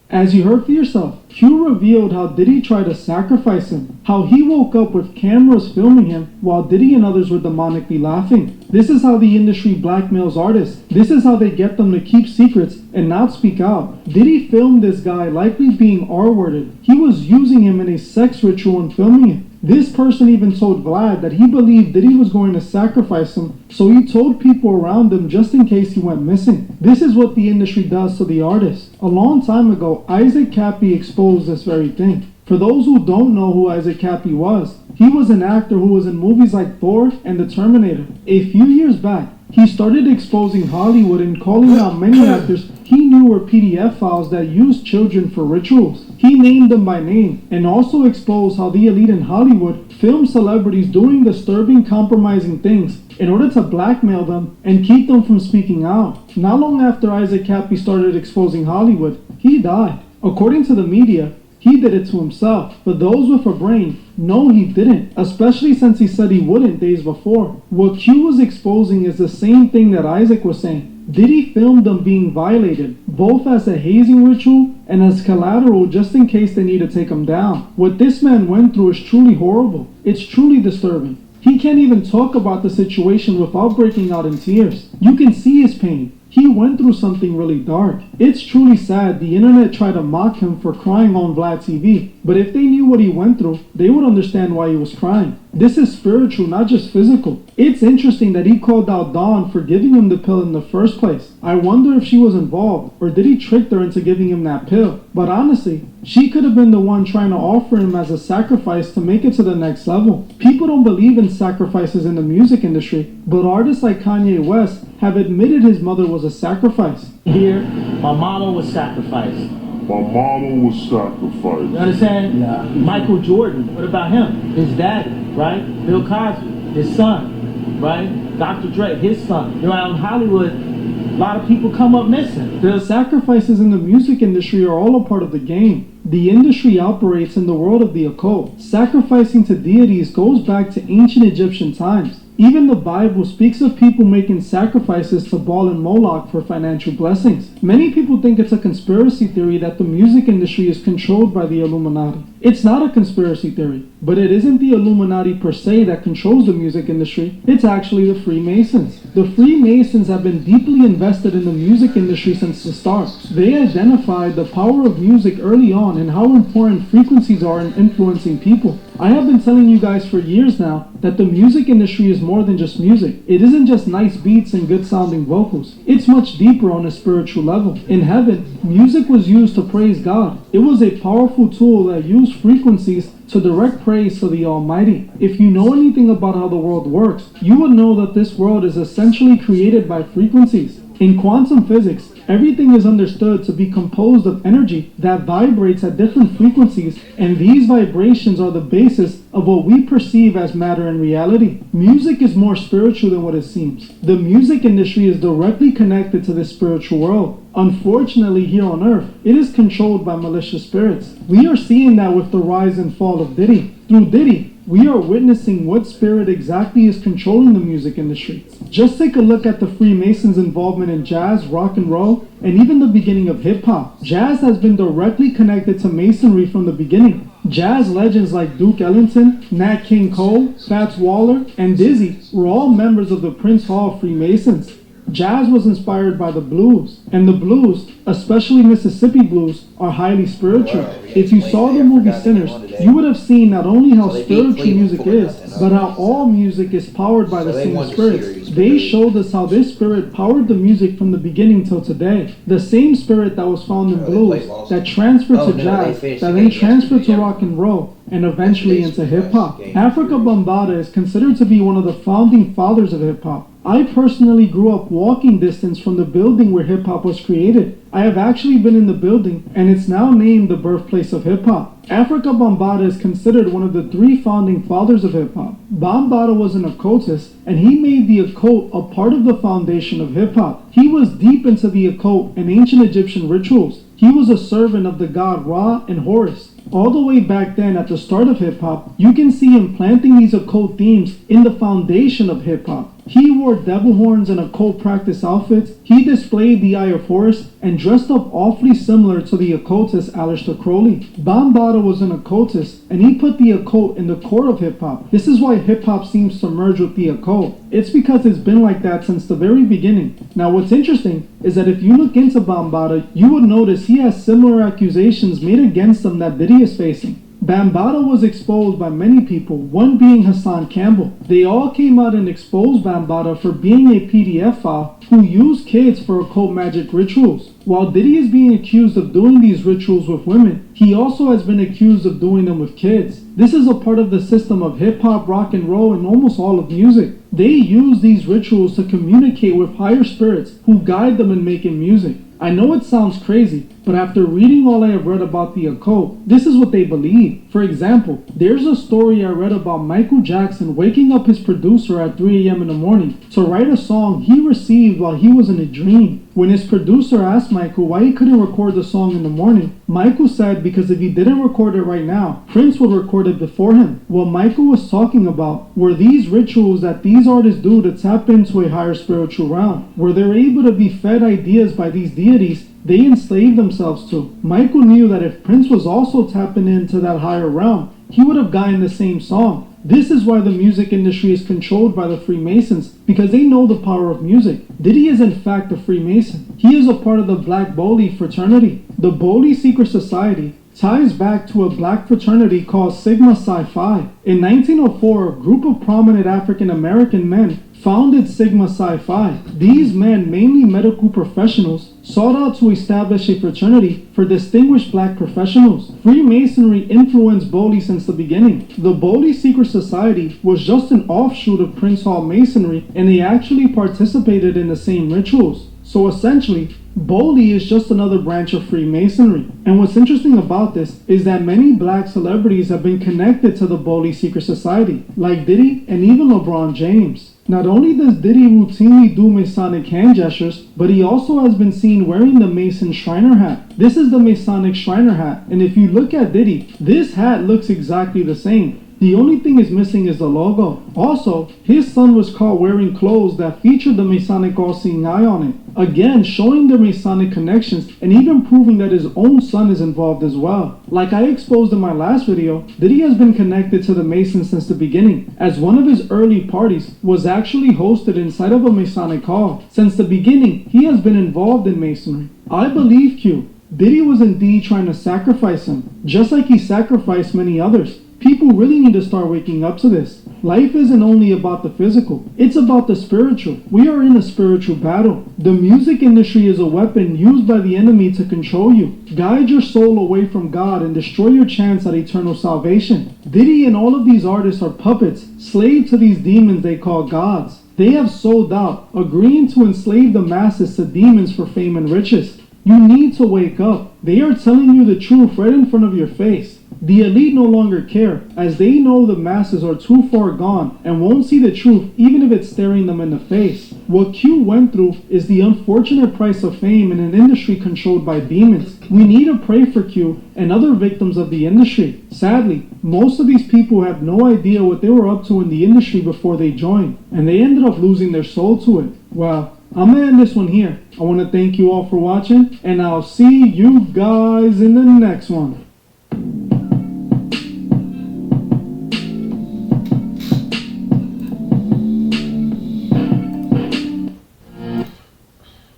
As you heard for yourself, Q revealed how Diddy tried to sacrifice him, how he woke up with cameras filming him while Diddy and others were demonically laughing. This is how the industry blackmails artists. This is how they get them to keep secrets and not speak out. Diddy filmed this guy likely being R-worded. He was using him in a sex ritual and filming it. This person even told Vlad that he believed Diddy was going to sacrifice him, so he told people around him just in case he went missing. This is what the industry does to the artist. A long time ago, Isaac Cappy exposed this very thing. For those who don't know who Isaac Cappy was, he was an actor who was in movies like Thor and The Terminator. A few years back, he started exposing Hollywood and calling out many actors he knew were PDF files that used children for rituals. He named them by name and also exposed how the elite in Hollywood filmed celebrities doing disturbing, compromising things in order to blackmail them and keep them from speaking out. Not long after Isaac Cappy started exposing Hollywood, he died. According to the media, he did it to himself, but those with a brain know he didn't, especially since he said he wouldn't days before. What Q was exposing is the same thing that Isaac was saying. Diddy filmed them being violated, both as a hazing ritual and as collateral just in case they need to take him down. What this man went through is truly horrible. It's truly disturbing. He can't even talk about the situation without breaking out in tears. You can see his pain. He went through something really dark. It's truly sad the internet tried to mock him for crying on Vlad TV, but if they knew what he went through, they would understand why he was crying. This is spiritual, not just physical. It's interesting that he called out Dawn for giving him the pill in the first place. I wonder if she was involved, or did he trick her into giving him that pill? But honestly, she could have been the one trying to offer him as a sacrifice to make it to the next level. People don't believe in sacrifices in the music industry, but artists like Kanye West have admitted his mother was a sacrifice. Here, my mama was sacrificed. My mama was sacrificed. You understand? Yeah. Michael Jordan, what about him? His daddy, right? Bill Cosby, his son, right? Dr. Dre, his son. You know, out in Hollywood, a lot of people come up missing. The sacrifices in the music industry are all a part of the game. The industry operates in the world of the occult. Sacrificing to deities goes back to ancient Egyptian times. Even the Bible speaks of people making sacrifices to Baal and Moloch for financial blessings. Many people think it's a conspiracy theory that the music industry is controlled by the Illuminati. It's not a conspiracy theory, but it isn't the Illuminati per se that controls the music industry. It's actually the Freemasons. The Freemasons have been deeply invested in the music industry since the start. They identified the power of music early on and how important frequencies are in influencing people. I have been telling you guys for years now that the music industry is more than just music. It isn't just nice beats and good sounding vocals. It's much deeper on a spiritual level. In heaven, music was used to praise God. It was a powerful tool that used frequencies to direct praise to the Almighty. If you know anything about how the world works, you would know that this world is essentially created by frequencies. In quantum physics, everything is understood to be composed of energy that vibrates at different frequencies, and these vibrations are the basis of what we perceive as matter in reality. Music is more spiritual than what it seems. The music industry is directly connected to this spiritual world. Unfortunately, here on Earth, it is controlled by malicious spirits. We are seeing that with the rise and fall of Diddy. Through Diddy, we are witnessing what spirit exactly is controlling the music industry. Just take a look at the Freemasons' involvement in jazz, rock and roll, and even the beginning of hip-hop. Jazz has been directly connected to Masonry from the beginning. Jazz legends like Duke Ellington, Nat King Cole, Fats Waller, and Dizzy were all members of the Prince Hall Freemasons. Jazz was inspired by the blues, and the blues, especially Mississippi blues, are highly spiritual. If you saw the movie Sinners, you would have seen not only how spiritual music is, but how all music is powered by the same spirit. They showed us how this spirit powered the music from the beginning till today. The same spirit that was found in blues, that transferred to jazz, that then transferred to rock and roll, and eventually into hip-hop. Afrika Bambaataa is considered to be one of the founding fathers of hip-hop. I personally grew up walking distance from the building where hip-hop was created. I have actually been in the building, and it's now named the birthplace of hip-hop. Africa Bambaataa is considered one of the 3 founding fathers of hip-hop. Bambaataa was an occultist, and he made the occult a part of the foundation of hip-hop. He was deep into the occult and ancient Egyptian rituals. He was a servant of the god Ra and Horus. All the way back then, at the start of hip-hop, you can see him planting these occult themes in the foundation of hip-hop. He wore devil horns and occult practice outfits. He displayed the Eye of Horus and dressed up awfully similar to the occultist Aleister Crowley. Bambaataa was an occultist, and he put the occult in the core of hip-hop. This is why hip-hop seems to merge with the occult. It's because it's been like that since the very beginning. Now what's interesting is that if you look into Bambaataa, you would notice he has similar accusations made against him that Diddy is facing. Bambaataa was exposed by many people, one being Hassan Campbell. They all came out and exposed Bambaataa for being a PDF file who used kids for occult magic rituals. While Diddy is being accused of doing these rituals with women, he also has been accused of doing them with kids. This is a part of the system of hip-hop, rock and roll, and almost all of music. They use these rituals to communicate with higher spirits who guide them in making music. I know it sounds crazy, but after reading all I have read about the occult, this is what they believe. For example, there's a story I read about Michael Jackson waking up his producer at 3 a.m. in the morning to write a song he received while he was in a dream. When his producer asked Michael why he couldn't record the song in the morning, Michael said because if he didn't record it right now, Prince would record it before him. What Michael was talking about were these rituals that these artists do to tap into a higher spiritual realm, where they're able to be fed ideas by these deities they enslaved themselves to. Michael knew that if Prince was also tapping into that higher realm, he would have gotten the same song. This is why the music industry is controlled by the Freemasons, because they know the power of music. Diddy is in fact a Freemason. He is a part of the Black Bowley fraternity. The Bowley secret society ties back to a black fraternity called Sigma Psi Phi. In 1904, a group of prominent African American men founded Sigma Psi Phi. These men, mainly medical professionals, sought out to establish a fraternity for distinguished black professionals. Freemasonry influenced Bowley since the beginning. The Bowley Secret Society was just an offshoot of Prince Hall Masonry, and they actually participated in the same rituals. So essentially, Bowley is just another branch of Freemasonry. And what's interesting about this is that many black celebrities have been connected to the Bowley Secret Society, like Diddy and even LeBron James. Not only does Diddy routinely do Masonic hand gestures, but he also has been seen wearing the Mason Shriner hat. This is the Masonic Shriner hat, and if you look at Diddy, this hat looks exactly the same. The only thing is missing is the logo. Also, his son was caught wearing clothes that featured the Masonic all-seeing eye on it. Again, showing the Masonic connections and even proving that his own son is involved as well. Like I exposed in my last video, Diddy has been connected to the Masons since the beginning, as one of his early parties was actually hosted inside of a Masonic hall. Since the beginning, he has been involved in Masonry. I believe Q. Diddy was indeed trying to sacrifice him, just like he sacrificed many others. People really need to start waking up to this. Life isn't only about the physical, it's about the spiritual. We are in a spiritual battle. The music industry is a weapon used by the enemy to control you, guide your soul away from God, and destroy your chance at eternal salvation. Diddy and all of these artists are puppets, slave to these demons they call gods. They have sold out, agreeing to enslave the masses to demons for fame and riches. You need to wake up. They are telling you the truth right in front of your face. The elite no longer care, as they know the masses are too far gone and won't see the truth even if it's staring them in the face. What Q went through is the unfortunate price of fame in an industry controlled by demons. We need to pray for Q and other victims of the industry. Sadly, most of these people have no idea what they were up to in the industry before they joined, and they ended up losing their soul to it. Well, I'm gonna end this one here. I want to thank you all for watching, and I'll see you guys in the next one.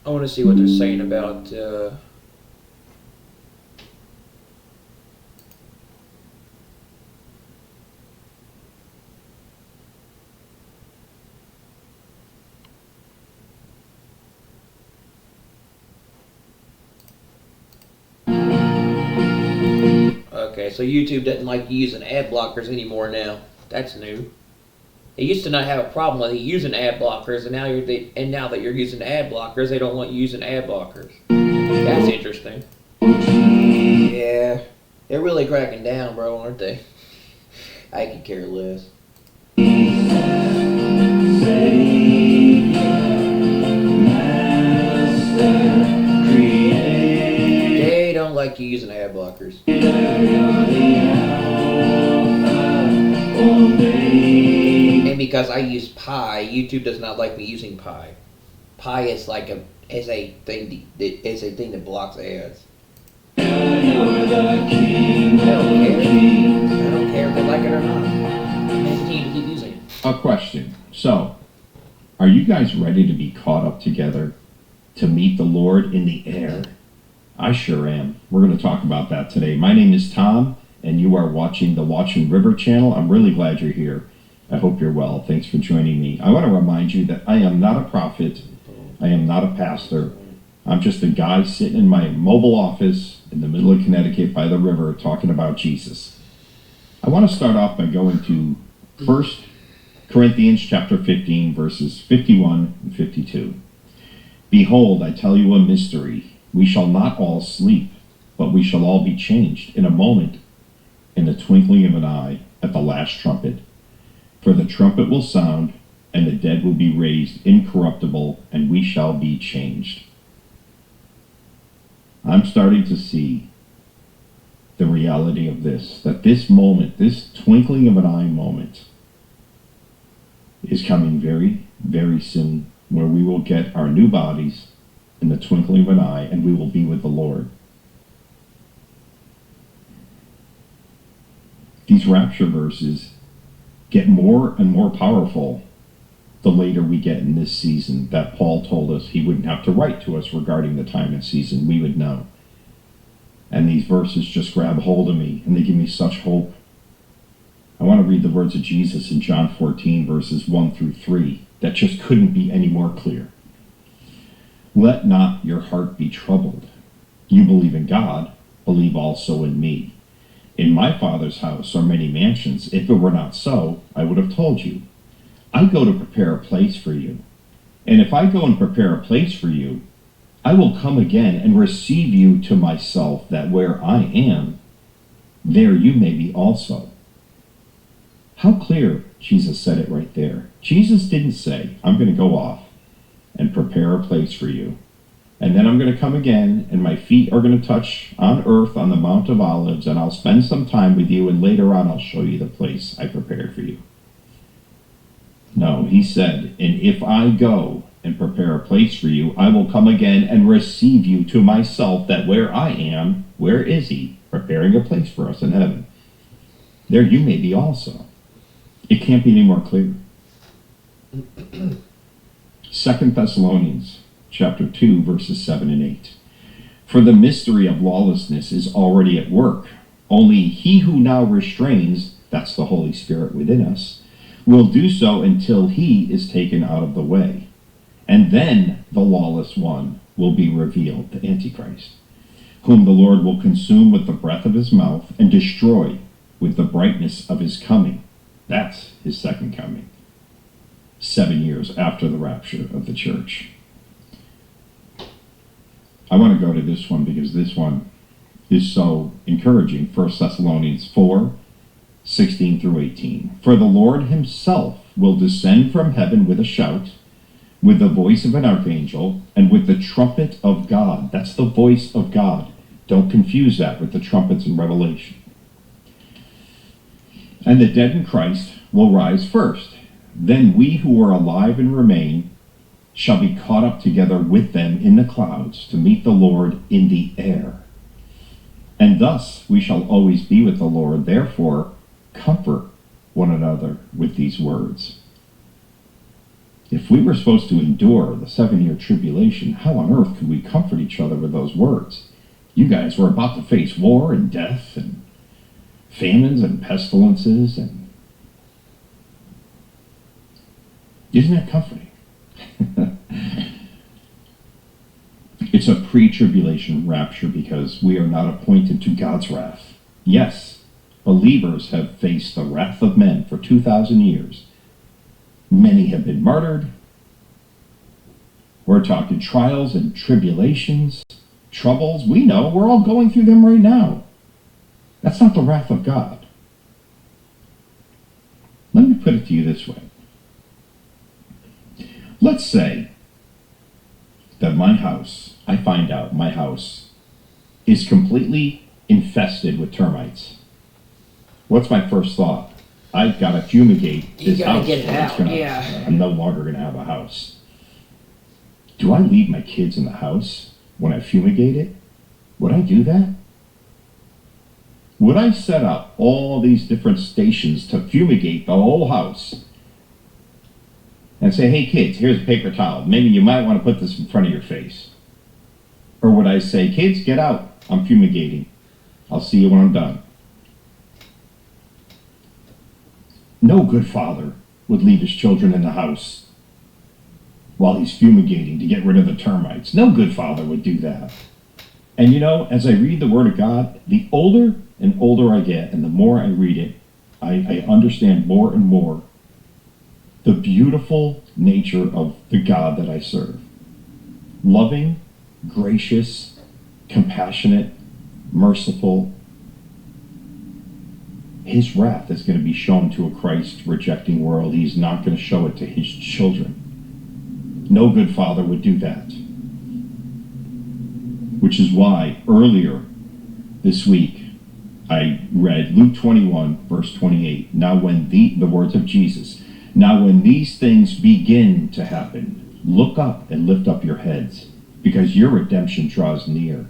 I want to see what they're saying about okay, so YouTube doesn't like using ad blockers anymore now. That's new. They used to not have a problem with you using ad blockers, and now that you're using ad blockers, they don't want you using ad blockers. That's interesting. Yeah, they're really cracking down, bro, aren't they? I could care less. They don't like you using ad blockers. And because I use Pi, YouTube does not like me using Pi. Pi is like a thing that blocks ads. I don't care if they like it or not. They continue to keep using it. A question. So, are you guys ready to be caught up together to meet the Lord in the air? I sure am. We're going to talk about that today. My name is Tom, and you are watching the Watching River channel. I'm really glad you're here. I hope you're well. Thanks for joining me. I want to remind you that I am not a prophet. I am not a pastor. I'm just a guy sitting in my mobile office in the middle of Connecticut by the river talking about Jesus. I want to start off by going to 1 Corinthians chapter 15, verses 51 and 52. Behold, I tell you a mystery. We shall not all sleep, but we shall all be changed in a moment, in the twinkling of an eye, at the last trumpet. For the trumpet will sound, and the dead will be raised incorruptible, and we shall be changed. I'm starting to see the reality of this, that this moment, this twinkling of an eye moment, is coming very, very soon, where we will get our new bodies in the twinkling of an eye, and we will be with the Lord. These rapture verses get more and more powerful the later we get in this season, that Paul told us he wouldn't have to write to us regarding the time and season. We would know. And these verses just grab hold of me, and they give me such hope. I want to read the words of Jesus in John 14, verses 1 through 3, that just couldn't be any more clear. Let not your heart be troubled. You believe in God, believe also in me. In my Father's house are many mansions. If it were not so, I would have told you. I go to prepare a place for you. And if I go and prepare a place for you, I will come again and receive you to myself, that where I am, there you may be also. How clear Jesus said it right there. Jesus didn't say, I'm going to go off and prepare a place for you, and then I'm going to come again, and my feet are going to touch on earth on the Mount of Olives, and I'll spend some time with you, and later on I'll show you the place I prepared for you. No, he said, and if I go and prepare a place for you, I will come again and receive you to myself, that where I am, where is he? Preparing a place for us in heaven. There you may be also. It can't be any more clear. 2 Thessalonians chapter 2, verses 7 and 8. For the mystery of lawlessness is already at work. Only he who now restrains, that's the Holy Spirit within us, will do so until he is taken out of the way. And then the lawless one will be revealed, the Antichrist, whom the Lord will consume with the breath of his mouth and destroy with the brightness of his coming. That's his second coming. 7 years after the rapture of the church. I want to go to this one because this one is so encouraging. 1 Thessalonians 4, 16 through 18. For the Lord himself will descend from heaven with a shout, with the voice of an archangel, and with the trumpet of God. That's the voice of God. Don't confuse that with the trumpets in Revelation. And the dead in Christ will rise first. Then we who are alive and remain shall be caught up together with them in the clouds to meet the Lord in the air. And thus we shall always be with the Lord. Therefore, comfort one another with these words. If we were supposed to endure the 7-year tribulation, how on earth could we comfort each other with those words? You guys were about to face war and death and famines and pestilences, and isn't that comforting? It's a pre-tribulation rapture because we are not appointed to God's wrath. Yes, believers have faced the wrath of men for 2,000 years, Many have been martyred. We're talking trials and tribulations, troubles. We know we're all going through them right now. That's not the wrath of God. Let me put it to you this way. Let's say that my house, I find out my house is completely infested with termites. What's my first thought? I've got to fumigate this house. Get it out, yeah. I'm no longer going to have a house. Do I leave my kids in the house when I fumigate it? Would I do that? Would I set up all these different stations to fumigate the whole house and say, hey kids, here's a paper towel. Maybe you might want to put this in front of your face. Or would I say, kids, get out. I'm fumigating. I'll see you when I'm done. No good father would leave his children in the house while he's fumigating to get rid of the termites. No good father would do that. And you know, as I read the Word of God, the older and older I get, and the more I read it, I understand more and more the beautiful nature of the God that I serve. Loving, gracious, compassionate, merciful. His wrath is going to be shown to a Christ-rejecting world. He's not going to show it to his children. No good father would do that. Which is why earlier this week I read Luke 21, verse 28. Now when the words of Jesus, now when these things begin to happen, look up and lift up your heads, because your redemption draws near.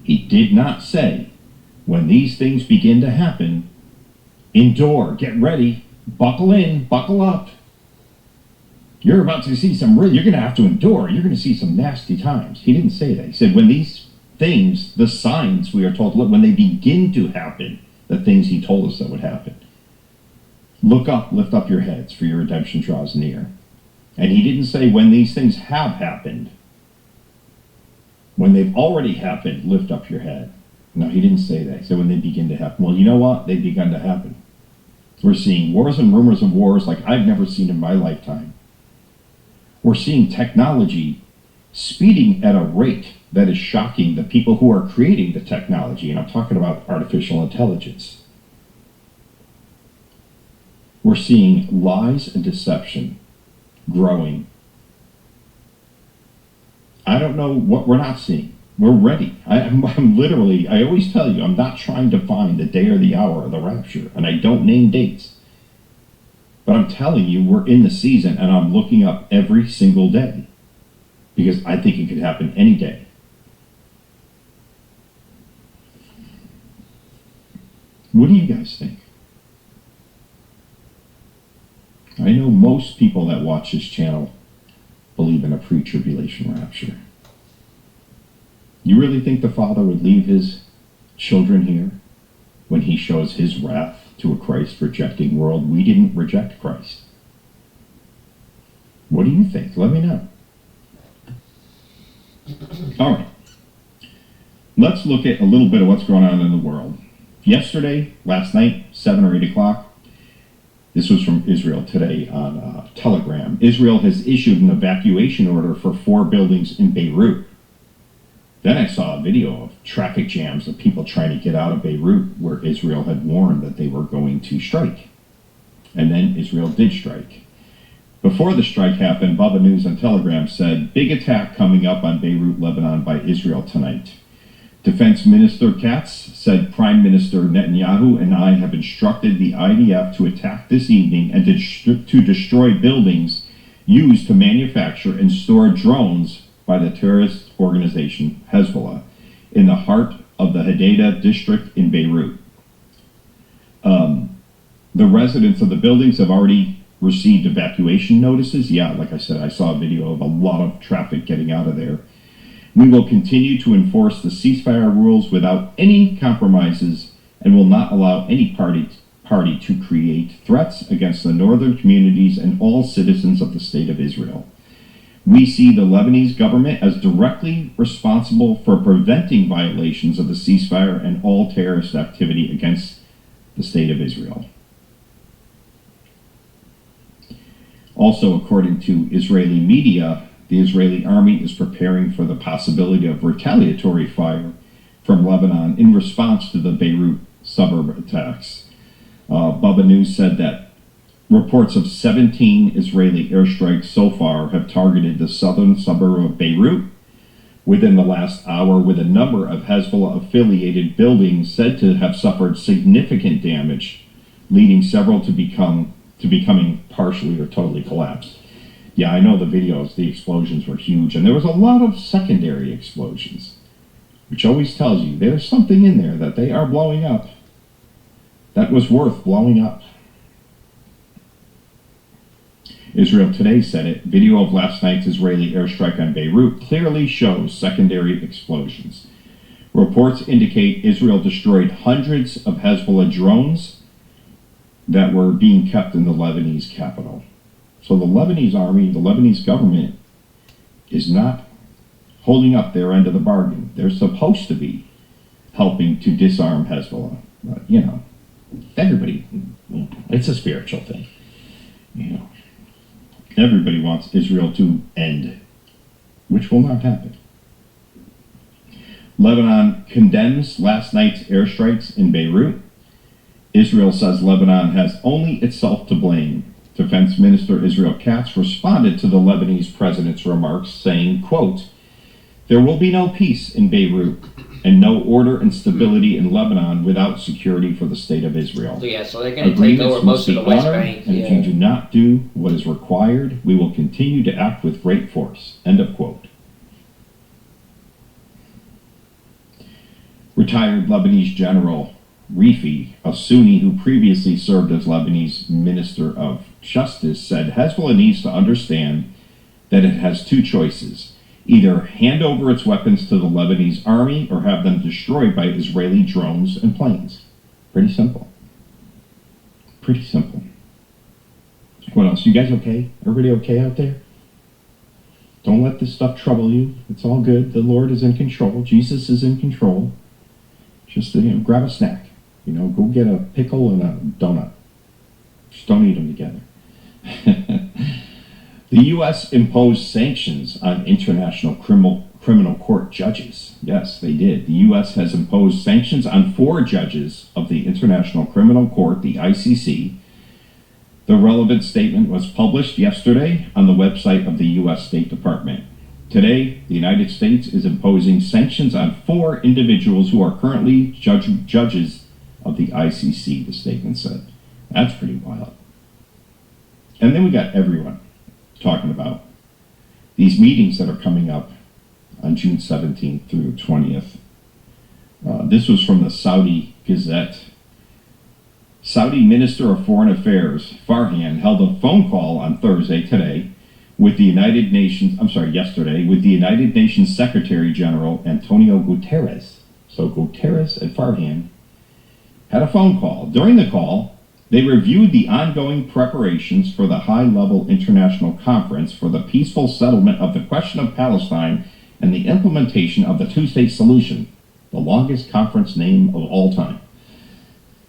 He did not say, when these things begin to happen, endure, get ready, buckle in, buckle up. You're about to see you're going to have to endure. You're going to see some nasty times. He didn't say that. He said, when these things, the signs we are told, look, when they begin to happen, the things he told us that would happen. Look up, lift up your heads, for your redemption draws near. And he didn't say when these things have happened. When they've already happened, lift up your head. No, he didn't say that. He said when they begin to happen. Well, you know what? They've begun to happen. We're seeing wars and rumors of wars like I've never seen in my lifetime. We're seeing technology speeding at a rate that is shocking the people who are creating the technology, and I'm talking about artificial intelligence. We're seeing lies and deception growing. I don't know what we're not seeing. We're ready. I'm literally, I always tell you, I'm not trying to find the day or the hour of the rapture, and I don't name dates. But I'm telling you, we're in the season, and I'm looking up every single day because I think it could happen any day. What do you guys think? I know most people that watch this channel believe in a pre-tribulation rapture. You really think the Father would leave his children here when he shows his wrath to a Christ-rejecting world? We didn't reject Christ. What do you think? Let me know. All right. Let's look at a little bit of what's going on in the world. Yesterday, last night, 7 or 8 o'clock, this was from Israel today on Telegram. Israel has issued an evacuation order for 4 buildings in Beirut. Then I saw a video of traffic jams of people trying to get out of Beirut where Israel had warned that they were going to strike. And then Israel did strike. Before the strike happened, Bubba News on Telegram said, big attack coming up on Beirut, Lebanon by Israel tonight. Defense Minister Katz said Prime Minister Netanyahu and I have instructed the IDF to attack this evening and to destroy buildings used to manufacture and store drones by the terrorist organization Hezbollah in the heart of the Hadida district in Beirut. The residents of the buildings have already received evacuation notices. Yeah, like I said, I saw a video of a lot of traffic getting out of there. We will continue to enforce the ceasefire rules without any compromises and will not allow any party to create threats against the northern communities and all citizens of the State of Israel. We see the Lebanese government as directly responsible for preventing violations of the ceasefire and all terrorist activity against the State of Israel. Also, according to Israeli media, the Israeli army is preparing for the possibility of retaliatory fire from Lebanon in response to the Beirut suburb attacks. Bubba News said that reports of 17 Israeli airstrikes so far have targeted the southern suburb of Beirut within the last hour, with a number of Hezbollah-affiliated buildings said to have suffered significant damage, leading several to becoming partially or totally collapsed. Yeah, I know the videos, the explosions were huge, and there was a lot of secondary explosions, which always tells you there's something in there that they are blowing up that was worth blowing up. Israel Today said it. Video of last night's Israeli airstrike on Beirut clearly shows secondary explosions. Reports indicate Israel destroyed hundreds of Hezbollah drones that were being kept in the Lebanese capital. So the Lebanese army, the Lebanese government, is not holding up their end of the bargain. They're supposed to be helping to disarm Hezbollah. But, you know, everybody, it's a spiritual thing. You know, everybody wants Israel to end, which will not happen. Lebanon condemns last night's airstrikes in Beirut. Israel says Lebanon has only itself to blame. Defense Minister Israel Katz responded to the Lebanese president's remarks, saying, quote, "There will be no peace in Beirut and no order and stability in Lebanon without security for the state of Israel. So, yeah, so they're going to take over most of the West Bank. And if you do not do what is required, we will continue to act with great force." End of quote. Retired Lebanese General Rifi, a Sunni who previously served as Lebanese Minister of Justice, said Hezbollah needs to understand that it has two choices: either hand over its weapons to the Lebanese army or have them destroyed by Israeli drones and planes. Pretty simple. Pretty simple. What else? You guys okay? Everybody okay out there? Don't let this stuff trouble you. It's all good. The Lord is in control. Jesus is in control. Just, grab a snack. Go get a pickle and a donut. Just don't eat them together. The U.S. imposed sanctions on international criminal court judges. Yes, they did. The U.S. has imposed sanctions on 4 judges of the International Criminal Court, the ICC. The relevant statement was published yesterday on the website of the U.S. State Department. Today, the United States is imposing sanctions on 4 individuals who are currently judges of the ICC, the statement said. That's pretty wild. And then we got everyone talking about these meetings that are coming up on June 17th through 20th. This was from the Saudi Gazette. Saudi Minister of Foreign Affairs, Farhan, held a phone call on yesterday, with the United Nations Secretary General Antonio Guterres. So Guterres and Farhan had a phone call. During the call, they reviewed the ongoing preparations for the high-level international conference for the peaceful settlement of the question of Palestine and the implementation of the two-state solution, the longest conference name of all time.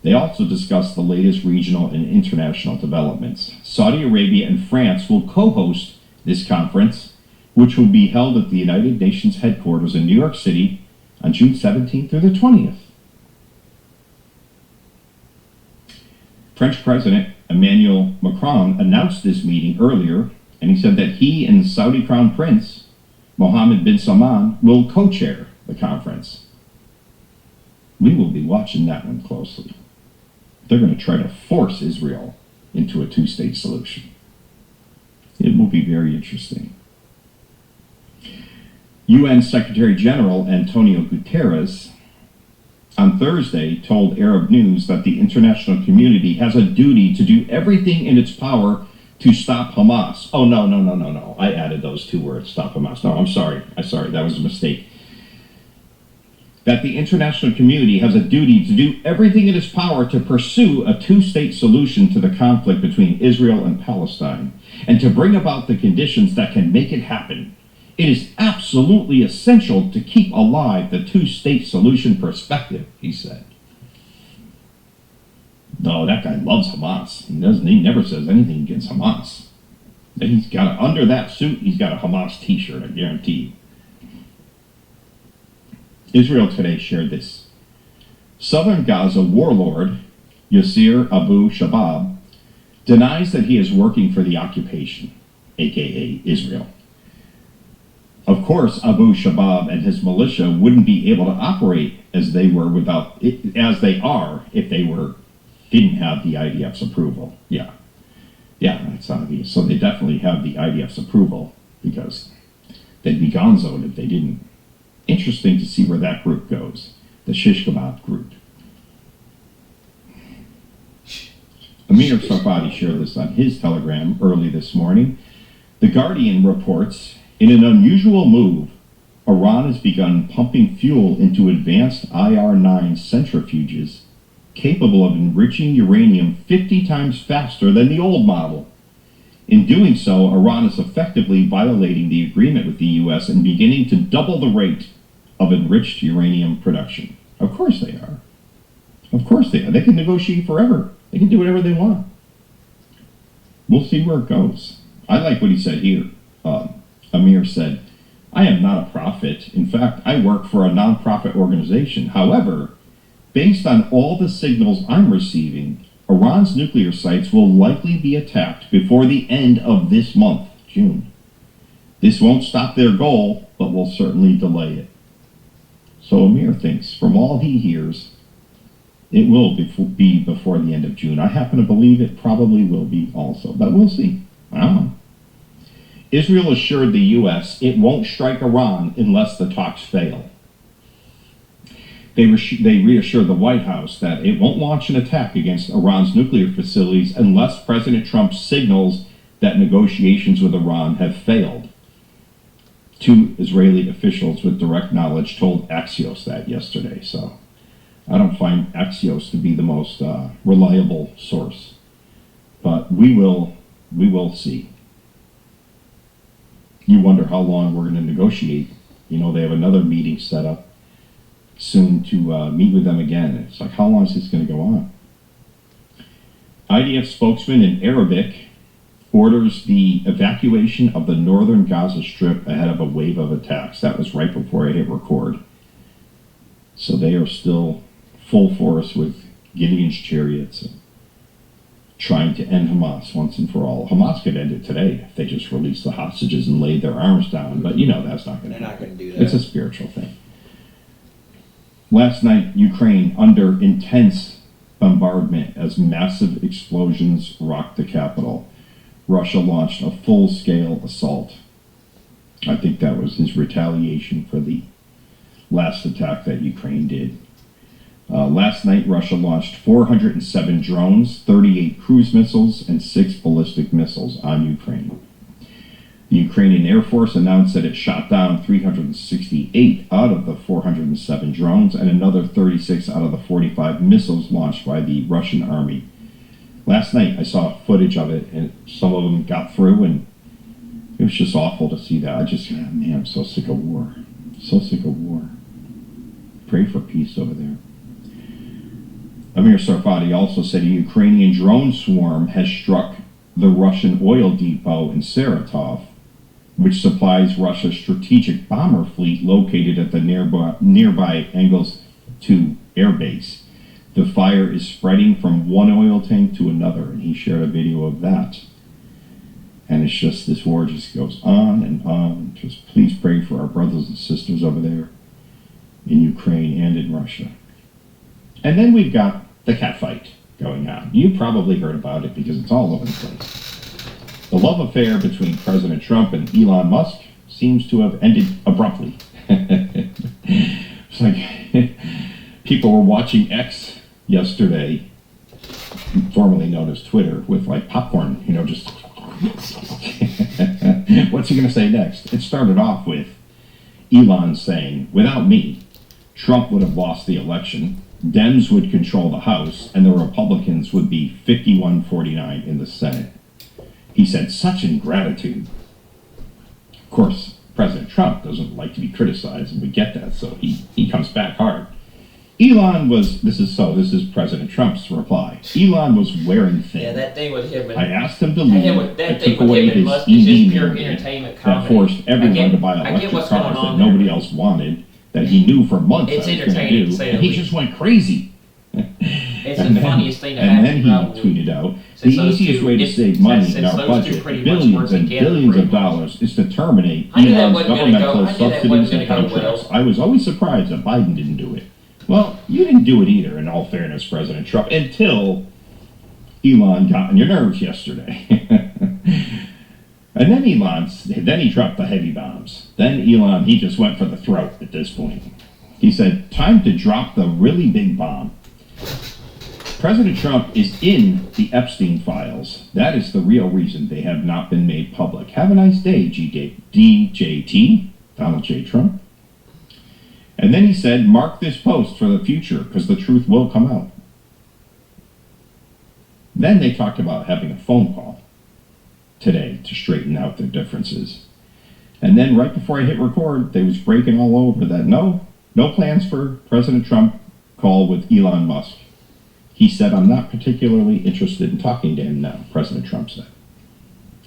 They also discussed the latest regional and international developments. Saudi Arabia and France will co-host this conference, which will be held at the United Nations headquarters in New York City on June 17th through the 20th. French President Emmanuel Macron announced this meeting earlier, and he said that he and Saudi Crown Prince Mohammed bin Salman will co-chair the conference. We will be watching that one closely. They're going to try to force Israel into a two-state solution. It will be very interesting. UN Secretary General Antonio Guterres on Thursday told Arab News that the international community has a duty to do everything in its power to stop Hamas. Oh, no. I added those 2 words, stop Hamas. No, I'm sorry. That was a mistake. That the international community has a duty to do everything in its power to pursue a two-state solution to the conflict between Israel and Palestine, and to bring about the conditions that can make it happen. It is absolutely essential to keep alive the two-state solution perspective, he said. No, that guy loves Hamas. He never says anything against Hamas. And he's got under that suit, he's got a Hamas t-shirt, I guarantee you. Israel Today shared this. Southern Gaza warlord Yasser Abu Shabab denies that he is working for the occupation, aka Israel. Of course, Abu Shabab and his militia wouldn't be able to operate as they are if they didn't have the IDF's approval. Yeah, that's obvious. So they definitely have the IDF's approval because they'd be gonzoed if they didn't. Interesting to see where that group goes, the Shish Kebab group. Amir Sarfati shared this on his Telegram early this morning. The Guardian reports, in an unusual move, Iran has begun pumping fuel into advanced IR-9 centrifuges capable of enriching uranium 50 times faster than the old model. In doing so, Iran is effectively violating the agreement with the U.S. and beginning to double the rate of enriched uranium production. Of course they are. Of course they are. They can negotiate forever. They can do whatever they want. We'll see where it goes. I like what he said here. Amir said, I am not a prophet. In fact, I work for a nonprofit organization. However, based on all the signals I'm receiving, Iran's nuclear sites will likely be attacked before the end of this month, June. This won't stop their goal, but will certainly delay it. So Amir thinks, from all he hears, it will be before the end of June. I happen to believe it probably will be also, but we'll see. I don't know. Israel assured the U.S. it won't strike Iran unless the talks fail. They reassured the White House that it won't launch an attack against Iran's nuclear facilities unless President Trump signals that negotiations with Iran have failed. Two Israeli officials with direct knowledge told Axios that yesterday, so I don't find Axios to be the most reliable source. But we will see. You wonder how long we're going to negotiate. You know, they have another meeting set up soon to meet with them again. It's like, how long is this going to go on? IDF spokesman in Arabic orders the evacuation of the northern Gaza Strip ahead of a wave of attacks. That was right before I hit record. So they are still full force with Gideon's chariots and trying to end Hamas once and for all. Hamas could end it today if they just released the hostages and laid their arms down, but you know that's not going to happen. They're not going to do that. It's a spiritual thing. Last night, Ukraine under intense bombardment as massive explosions rocked the capital. Russia launched a full-scale assault. I think that was his retaliation for the last attack that Ukraine did. Last night, Russia launched 407 drones, 38 cruise missiles, and 6 ballistic missiles on Ukraine. The Ukrainian Air Force announced that it shot down 368 out of the 407 drones and another 36 out of the 45 missiles launched by the Russian army. Last night, I saw footage of it, and some of them got through, and it was just awful to see that. Man, I'm so sick of war. So sick of war. Pray for peace over there. Amir Sarfati also said a Ukrainian drone swarm has struck the Russian oil depot in Saratov, which supplies Russia's strategic bomber fleet located at the nearby Engels 2 air base. The fire is spreading from one oil tank to another, and he shared a video of that. And it's just, this war just goes on and on. Just please pray for our brothers and sisters over there in Ukraine and in Russia. And then we've got the catfight going on. You probably heard about it because it's all over the place. The love affair between President Trump and Elon Musk seems to have ended abruptly. It's like people were watching X yesterday, formerly known as Twitter, with like popcorn, you know, just what's he going to say next? It started off with Elon saying, without me, Trump would have lost the election, Dems would control the House, and the Republicans would be 51-49 in the Senate. He said, such ingratitude. Of course, President Trump doesn't like to be criticized, and we get that, so he comes back hard. Elon was, this is President Trump's reply. Elon was wearing thin. Yeah, that thing with him and I asked him to leave that and thing took with away him and his Musk is just EV pure mandate entertainment that comedy. forced everyone to buy I get electric what's cars going that on nobody there. else wanted, that he knew for months It's I was going to entertaining, to do, say and the he least. just went crazy. It's And the then- funniest thing to And happen. then he probably. tweeted out, Since the those easiest two- way to it's- save money since in our those two budget, pretty much billions work and together billions pretty of much. dollars, is to terminate I knew that Elon's wasn't gonna go- governmental I knew that subsidies wasn't and gonna go well. contracts. I was always surprised that Biden didn't do it. Well, you didn't do it either, in all fairness, President Trump, until Elon got on your nerves yesterday. And then he dropped the heavy bombs. Then Elon, he just went for the throat at this point. He said, time to drop the really big bomb. President Trump is in the Epstein files. That is the real reason they have not been made public. Have a nice day, DJT, Donald J. Trump. And then he said, mark this post for the future, because the truth will come out. Then they talked about having a phone call today to straighten out their differences. And then right before I hit record, they was breaking all over that no plans for President Trump call with Elon Musk. He said, I'm not particularly interested in talking to him now, President Trump said.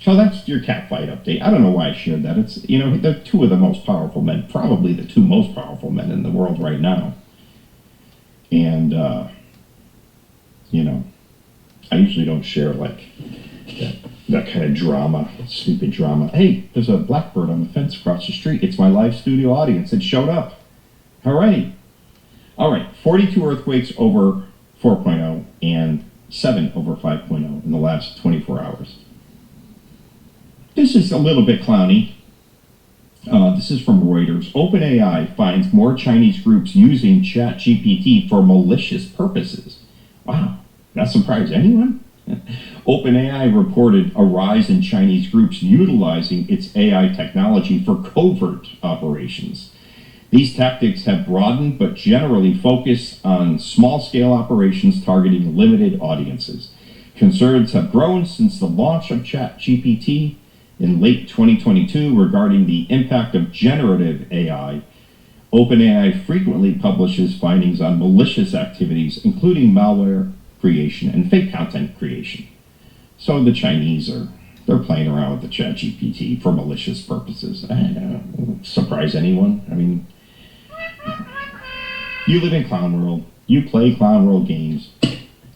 So that's your catfight update. I don't know why I shared that. It's, they're two of the most powerful men, probably the two most powerful men in the world right now. And, I usually don't share that kind of drama, stupid drama. Hey, there's a blackbird on the fence across the street. It's my live studio audience. It showed up. Hooray. All right, 42 earthquakes over 4.0 and 7 over 5.0 in the last 24 hours. This is a little bit clowny. This is from Reuters. OpenAI finds more Chinese groups using ChatGPT for malicious purposes. Wow, that surprised anyone? OpenAI reported a rise in Chinese groups utilizing its AI technology for covert operations. These tactics have broadened but generally focus on small-scale operations targeting limited audiences. Concerns have grown since the launch of ChatGPT in late 2022 regarding the impact of generative AI. OpenAI frequently publishes findings on malicious activities, including malware creation and fake content creation. So the Chinese they're playing around with the ChatGPT for malicious purposes. I don't surprise anyone. I mean, you live in Clown World, you play Clown World games,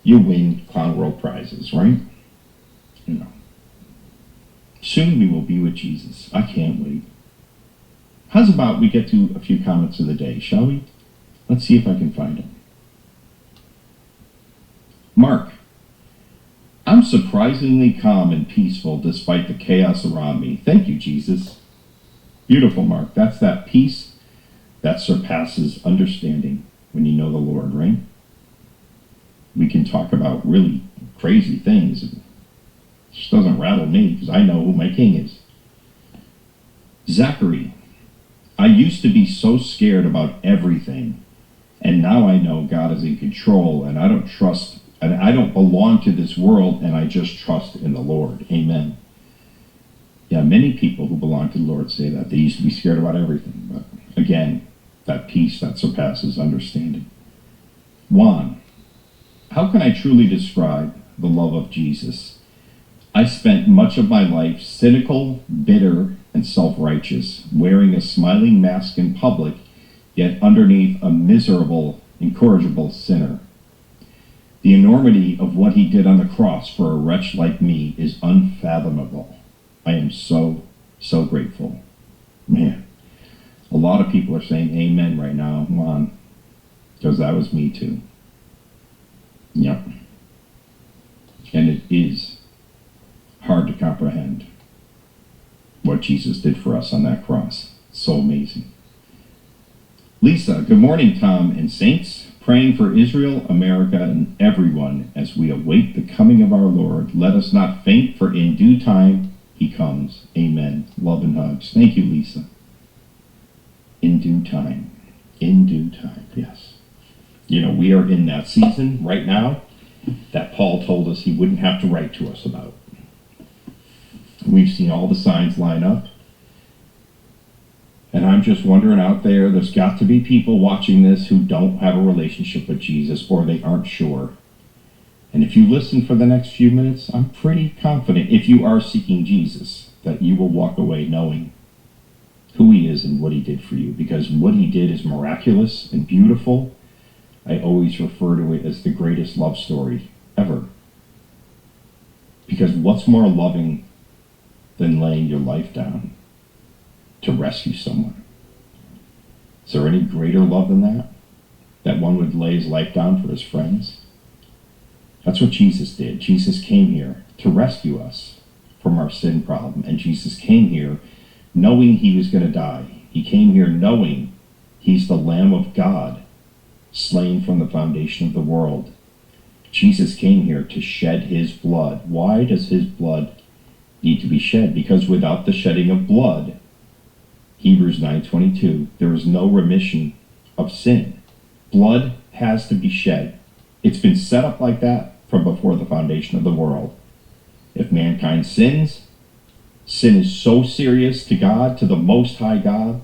you win Clown World prizes, right? Soon we will be with Jesus. I can't wait. How's about we get to a few comments of the day, shall we? Let's see if I can find them. Mark, I'm surprisingly calm and peaceful despite the chaos around me. Thank you, Jesus. Beautiful, Mark. That's that peace that surpasses understanding when you know the Lord, right? We can talk about really crazy things. It just doesn't rattle me because I know who my king is. Zachary, I used to be so scared about everything, and now I know God is in control, and I don't belong to this world, and I just trust in the Lord. Amen. Yeah, many people who belong to the Lord say that. They used to be scared about everything, but again, that peace that surpasses understanding. Juan, how can I truly describe the love of Jesus? I spent much of my life cynical, bitter, and self-righteous, wearing a smiling mask in public, yet underneath a miserable, incorrigible sinner. The enormity of what he did on the cross for a wretch like me is unfathomable. I am so, so grateful. Man, a lot of people are saying amen right now, Juan, because that was me too. Yep. And it is hard to comprehend what Jesus did for us on that cross. So amazing. Lisa, good morning, Tom and Saints. Praying for Israel, America, and everyone as we await the coming of our Lord. Let us not faint, for in due time he comes. Amen. Love and hugs. Thank you, Lisa. In due time. In due time, yes. We are in that season right now that Paul told us he wouldn't have to write to us about. We've seen all the signs line up. And I'm just wondering out there's got to be people watching this who don't have a relationship with Jesus, or they aren't sure. And if you listen for the next few minutes, I'm pretty confident, if you are seeking Jesus, that you will walk away knowing who he is and what he did for you. Because what he did is miraculous and beautiful. I always refer to it as the greatest love story ever. Because what's more loving than laying your life down to rescue someone? Is there any greater love than that? That one would lay his life down for his friends? That's what Jesus did. Jesus came here to rescue us from our sin problem. And Jesus came here knowing he was going to die. He came here knowing he's the Lamb of God, slain from the foundation of the world. Jesus came here to shed his blood. Why does his blood need to be shed? Because without the shedding of blood, Hebrews 9:22, there is no remission of sin. Blood has to be shed. It's been set up like that from before the foundation of the world. If mankind sins, sin is so serious to God, to the Most High God,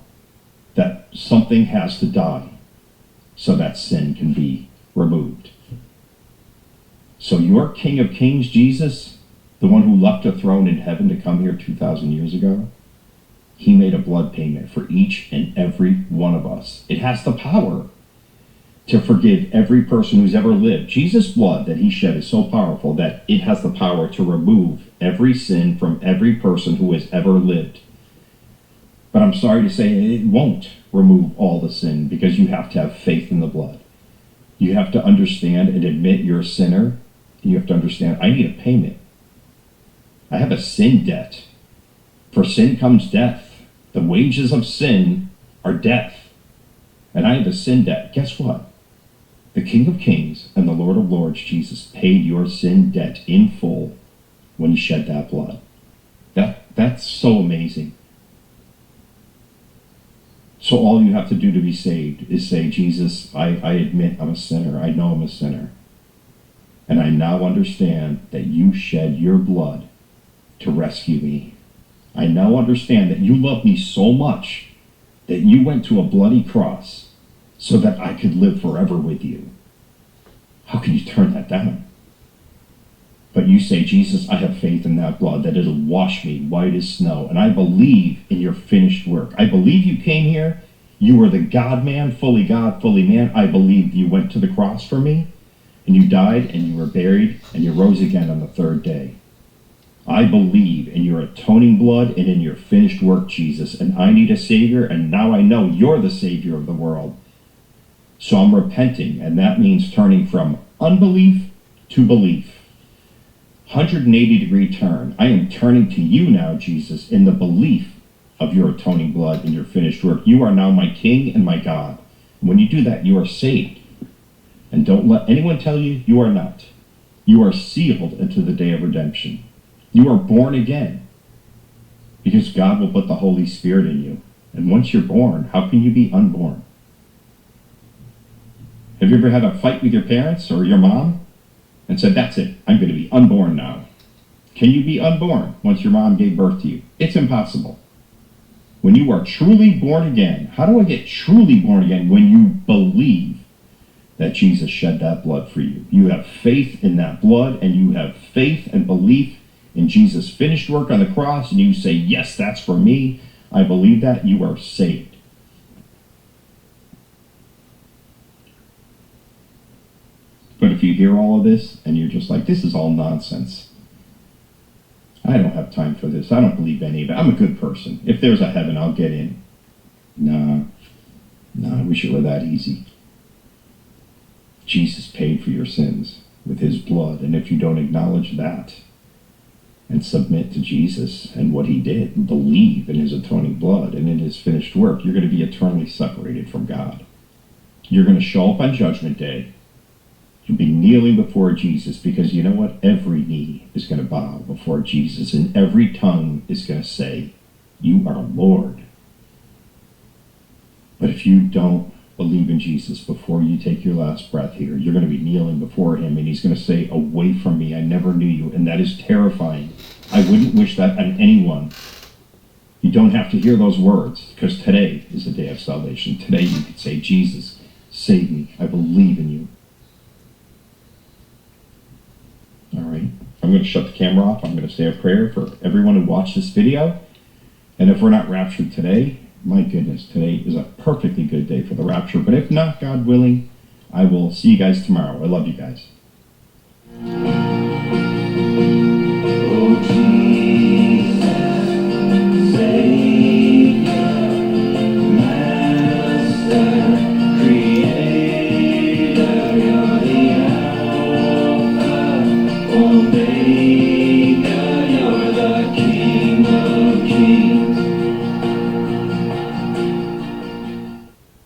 that something has to die so that sin can be removed. So your King of Kings, Jesus, the one who left a throne in heaven to come here 2,000 years ago, he made a blood payment for each and every one of us. It has the power to forgive every person who's ever lived. Jesus' blood that he shed is so powerful that it has the power to remove every sin from every person who has ever lived. But I'm sorry to say it won't remove all the sin, because you have to have faith in the blood. You have to understand and admit you're a sinner. And you have to understand, I need a payment. I have a sin debt. For sin comes death. The wages of sin are death. And I have a sin debt. Guess what? The King of Kings and the Lord of Lords, Jesus, paid your sin debt in full when he shed that blood. That's so amazing. So all you have to do to be saved is say, Jesus, I admit I'm a sinner. I know I'm a sinner. And I now understand that you shed your blood to rescue me. I now understand that you love me so much that you went to a bloody cross so that I could live forever with you. How can you turn that down? But you say, Jesus, I have faith in that blood, that it'll wash me white as snow. And I believe in your finished work. I believe you came here. You were the God-man, fully God, fully man. I believe you went to the cross for me. And you died, and you were buried, and you rose again on the third day. I believe in your atoning blood and in your finished work, Jesus. And I need a Savior, and now I know you're the Savior of the world. So I'm repenting, and that means turning from unbelief to belief. 180-degree turn. I am turning to you now, Jesus, in the belief of your atoning blood and your finished work. You are now my King and my God. And when you do that, you are saved. And don't let anyone tell you you are not. You are sealed into the day of redemption. You are born again, because God will put the Holy Spirit in you. And once you're born, how can you be unborn? Have you ever had a fight with your parents or your mom and said, that's it, I'm going to be unborn now? Can you be unborn once your mom gave birth to you? It's impossible. When you are truly born again, how do I get truly born again? When you believe that Jesus shed that blood for you. You have faith in that blood, and you have faith and belief in Jesus' finished work on the cross, and you say, yes, that's for me. I believe that. You are saved. But if you hear all of this and you're just like, this is all nonsense, I don't have time for this, I don't believe any of it, I'm a good person, if there's a heaven, I'll get in. No, I wish it were that easy. Jesus paid for your sins with his blood, and if you don't acknowledge that and submit to Jesus and what he did, and believe in his atoning blood and in his finished work, you're going to be eternally separated from God. You're going to show up on Judgment Day. You'll be kneeling before Jesus, because you know what? Every knee is going to bow before Jesus, and every tongue is going to say, you are Lord. But if you don't believe in Jesus before you take your last breath here, you're going to be kneeling before him, and he's going to say, away from me, I never knew you. And that is terrifying. I wouldn't wish that on anyone. You don't have to hear those words, because today is the day of salvation. Today you can say, Jesus, save me. I believe in you. All right. I'm going to shut the camera off. I'm going to say a prayer for everyone who watched this video. And if we're not raptured today, my goodness, today is a perfectly good day for the rapture. But if not, God willing, I will see you guys tomorrow. I love you guys. Oh, Jesus, Savior, Master, Creator, you're the Alpha, Omega, you're the King of Kings.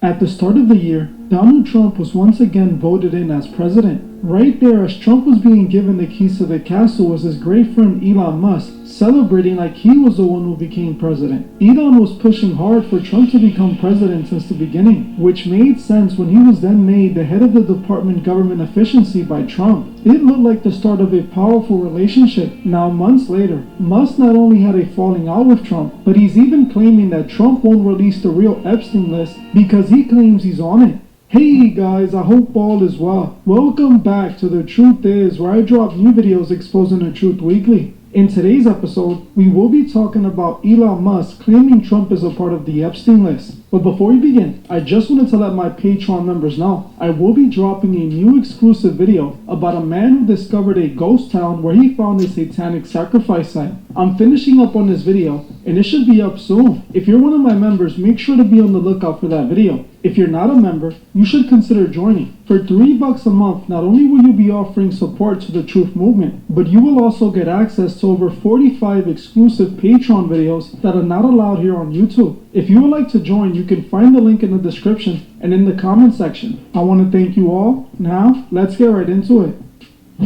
At the start of the year, Donald Trump was once again voted in as president. Right there, as Trump was being given the keys to the castle, was his great friend Elon Musk, celebrating like he was the one who became president. Elon was pushing hard for Trump to become president since the beginning, which made sense when he was then made the head of the Department of Government Efficiency by Trump. It looked like the start of a powerful relationship. Now, months later, Musk not only had a falling out with Trump, but he's even claiming that Trump won't release the real Epstein list because he claims he's on it. Hey guys, I hope all is well. Welcome back to The Truth Is, where I drop new videos exposing the truth weekly. In today's episode, we will be talking about Elon Musk claiming Trump is a part of the Epstein list. But before we begin, I just wanted to let my Patreon members know I will be dropping a new exclusive video about a man who discovered a ghost town where he found a satanic sacrifice site. I'm finishing up on this video, and it should be up soon. If you're one of my members, make sure to be on the lookout for that video. If you're not a member, you should consider joining. For $3 a month, not only will you be offering support to the Truth Movement, but you will also get access to over 45 exclusive Patreon videos that are not allowed here on YouTube. If you would like to join, you can find the link in the description and in the comment section. I want to thank you all. Now, let's get right into it.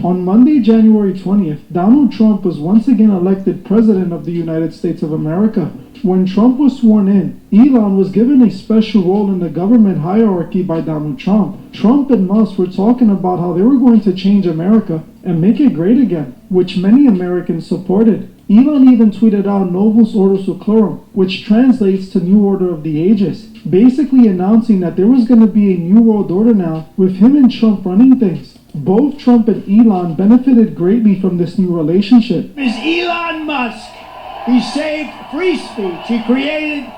On Monday, January 20th, Donald Trump was once again elected President of the United States of America. When Trump was sworn in, Elon was given a special role in the government hierarchy by Donald Trump. Trump and Musk were talking about how they were going to change America and make it great again, which many Americans supported. Elon even tweeted out Novus Ordo Seclorum, which translates to New Order of the Ages, basically announcing that there was going to be a new world order now with him and Trump running things. Both Trump and Elon benefited greatly from this new relationship. Is Elon Musk. He saved free speech. He created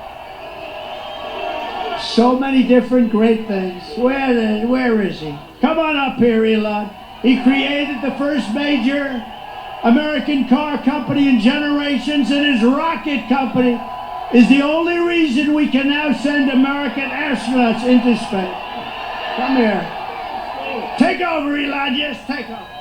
so many different great things. Where is he? Come on up here, Elon. He created the first major American car company in generations, and his rocket company is the only reason we can now send American astronauts into space. Come here. Take over, Elon. Yes, take over.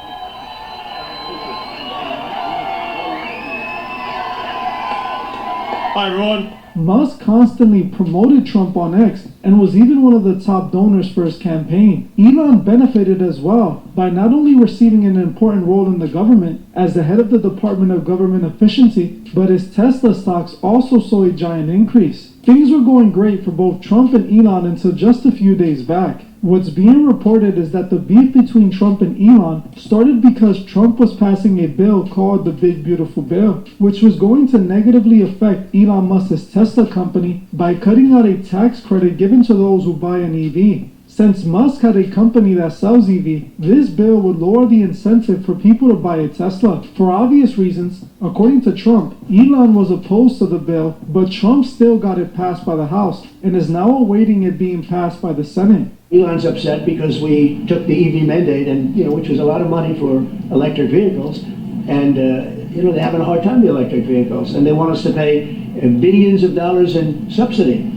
Hi, everyone. Musk constantly promoted Trump on X and was even one of the top donors for his campaign. Elon benefited as well by not only receiving an important role in the government as the head of the Department of Government Efficiency, but his Tesla stocks also saw a giant increase. Things were going great for both Trump and Elon until just a few days back. What's being reported is that the beef between Trump and Elon started because Trump was passing a bill called the Big Beautiful Bill, which was going to negatively affect Elon Musk's Tesla company by cutting out a tax credit given to those who buy an EV. Since Musk had a company that sells EV, this bill would lower the incentive for people to buy a Tesla. For obvious reasons, according to Trump, Elon was opposed to the bill, but Trump still got it passed by the House and is now awaiting it being passed by the Senate. Elon's upset because we took the EV mandate, and which was a lot of money for electric vehicles, and they're having a hard time with electric vehicles, and they want us to pay billions of dollars in subsidy.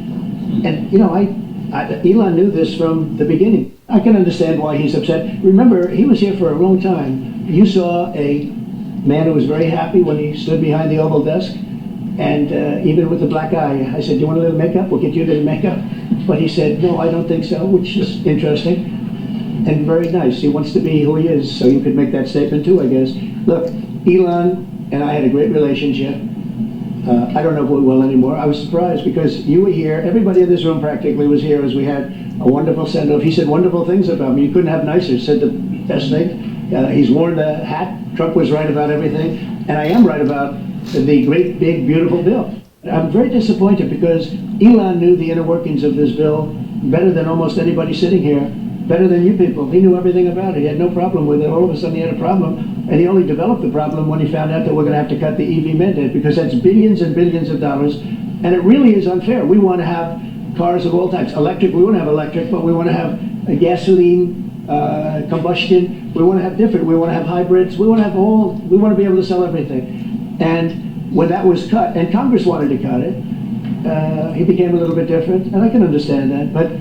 And Elon knew this from the beginning. I can understand why he's upset. Remember, he was here for a long time. You saw a man who was very happy when he stood behind the Oval Desk, and even with the black eye, I said, "Do you want a little makeup? We'll get you a little makeup." But he said, "No, I don't think so," which is interesting and very nice. He wants to be who he is, so you could make that statement too, I guess. Look, Elon and I had a great relationship. I don't know if we will anymore. I was surprised because you were here. Everybody in this room practically was here as we had a wonderful send-off. He said wonderful things about me. You couldn't have nicer. Said the best thing. He's worn the hat. Trump was right about everything. And I am right about the great, big, beautiful bill. I'm very disappointed because Elon knew the inner workings of this bill better than almost anybody sitting here, better than you people. He knew everything about it. He had no problem with it. All of a sudden he had a problem, and he only developed the problem when he found out that we're going to have to cut the EV mandate, because that's billions and billions of dollars, and it really is unfair. We want to have cars of all types. Electric, we want to have electric, but we want to have a gasoline, combustion. We want to have different. We want to have hybrids. We want to have all. We want to be able to sell everything. And when that was cut, and Congress wanted to cut it, he became a little bit different, and I can understand that. But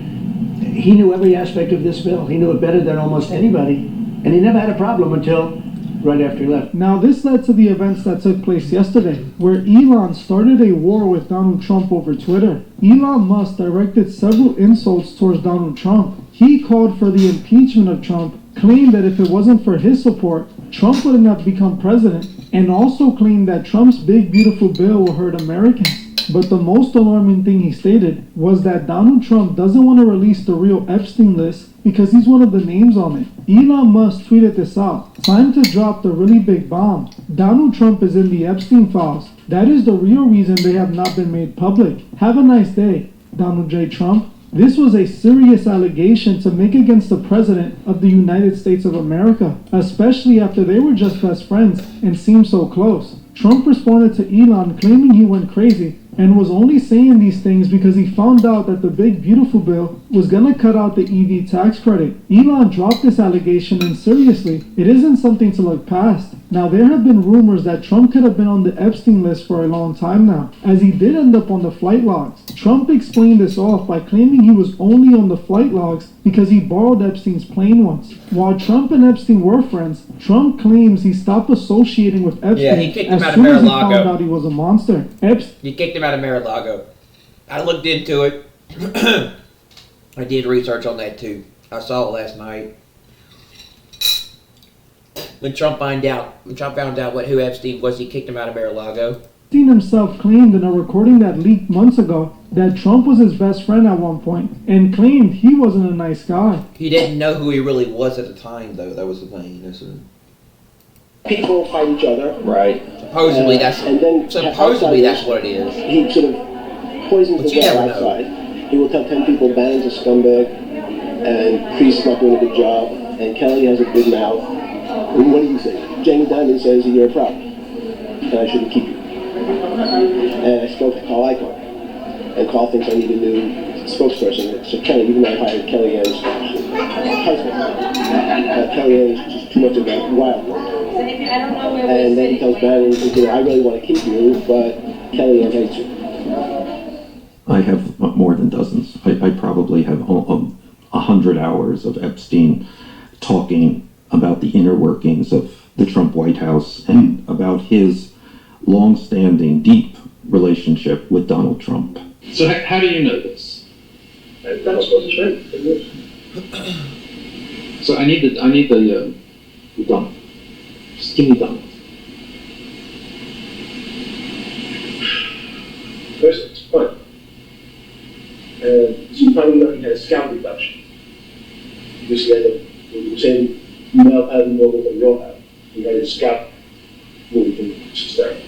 he knew every aspect of this bill. He knew it better than almost anybody, and he never had a problem until right after he left. Now, this led to the events that took place yesterday, where Elon started a war with Donald Trump over Twitter. Elon Musk directed several insults towards Donald Trump. He called for the impeachment of Trump, claimed that if it wasn't for his support, Trump wouldn't have become president, and also claimed that Trump's big beautiful bill will hurt Americans. But the most alarming thing he stated was that Donald Trump doesn't want to release the real Epstein list because he's one of the names on it. Elon Musk tweeted this out. Time to drop the really big bomb. Donald Trump is in the Epstein files. That is the real reason they have not been made public. Have a nice day, Donald J. Trump. This was a serious allegation to make against the President of the United States of America, especially after they were just best friends and seemed so close. Trump responded to Elon claiming he went crazy and was only saying these things because he found out that the big beautiful bill was gonna cut out the EV tax credit. Elon dropped this allegation, and seriously, it isn't something to look past. Now, there have been rumors that Trump could have been on the Epstein list for a long time now, as he did end up on the flight logs. Trump explained this off by claiming he was only on the flight logs because he borrowed Epstein's plane once. While Trump and Epstein were friends, Trump claims he stopped associating with Epstein as soon as he found out he was a monster. He kicked him out of Mar-a-Lago. I looked into it. I did research on that too. I saw it last night. When Trump found out who Epstein was, he kicked him out of Mar-a-Lago. Epstein himself claimed in a recording that leaked months ago that Trump was his best friend at one point, and claimed he wasn't a nice guy. He didn't know who he really was at the time, though. That was the thing. People fight each other. Right. Supposedly that's what it is. He sort of poisons the well outside. He will tell 10 people Bannon's a scumbag and Priest's not doing a good job and Kelly has a big mouth. And what do you think? Jamie Dimon says you're a problem and I shouldn't keep you. And I spoke to Carl Icahn, and Carl thinks I need a new spokesperson. So Kelly, even though I hired Kellyanne's husband, Kellyanne is just too much of a wild one. And then he tells Bannon, I really want to keep you, but Kellyanne hates you. I have more than dozens. I probably have 100 hours of Epstein talking about the inner workings of the Trump White House and about his long-standing, deep relationship with Donald Trump. So how do you know this? That's what it's right. So I need the dump. Just give me dump. First, it's fun. So you probably know he had a scalp reduction. Because he had the same male pattern model that we all have. He had his scalp moved from hysterical.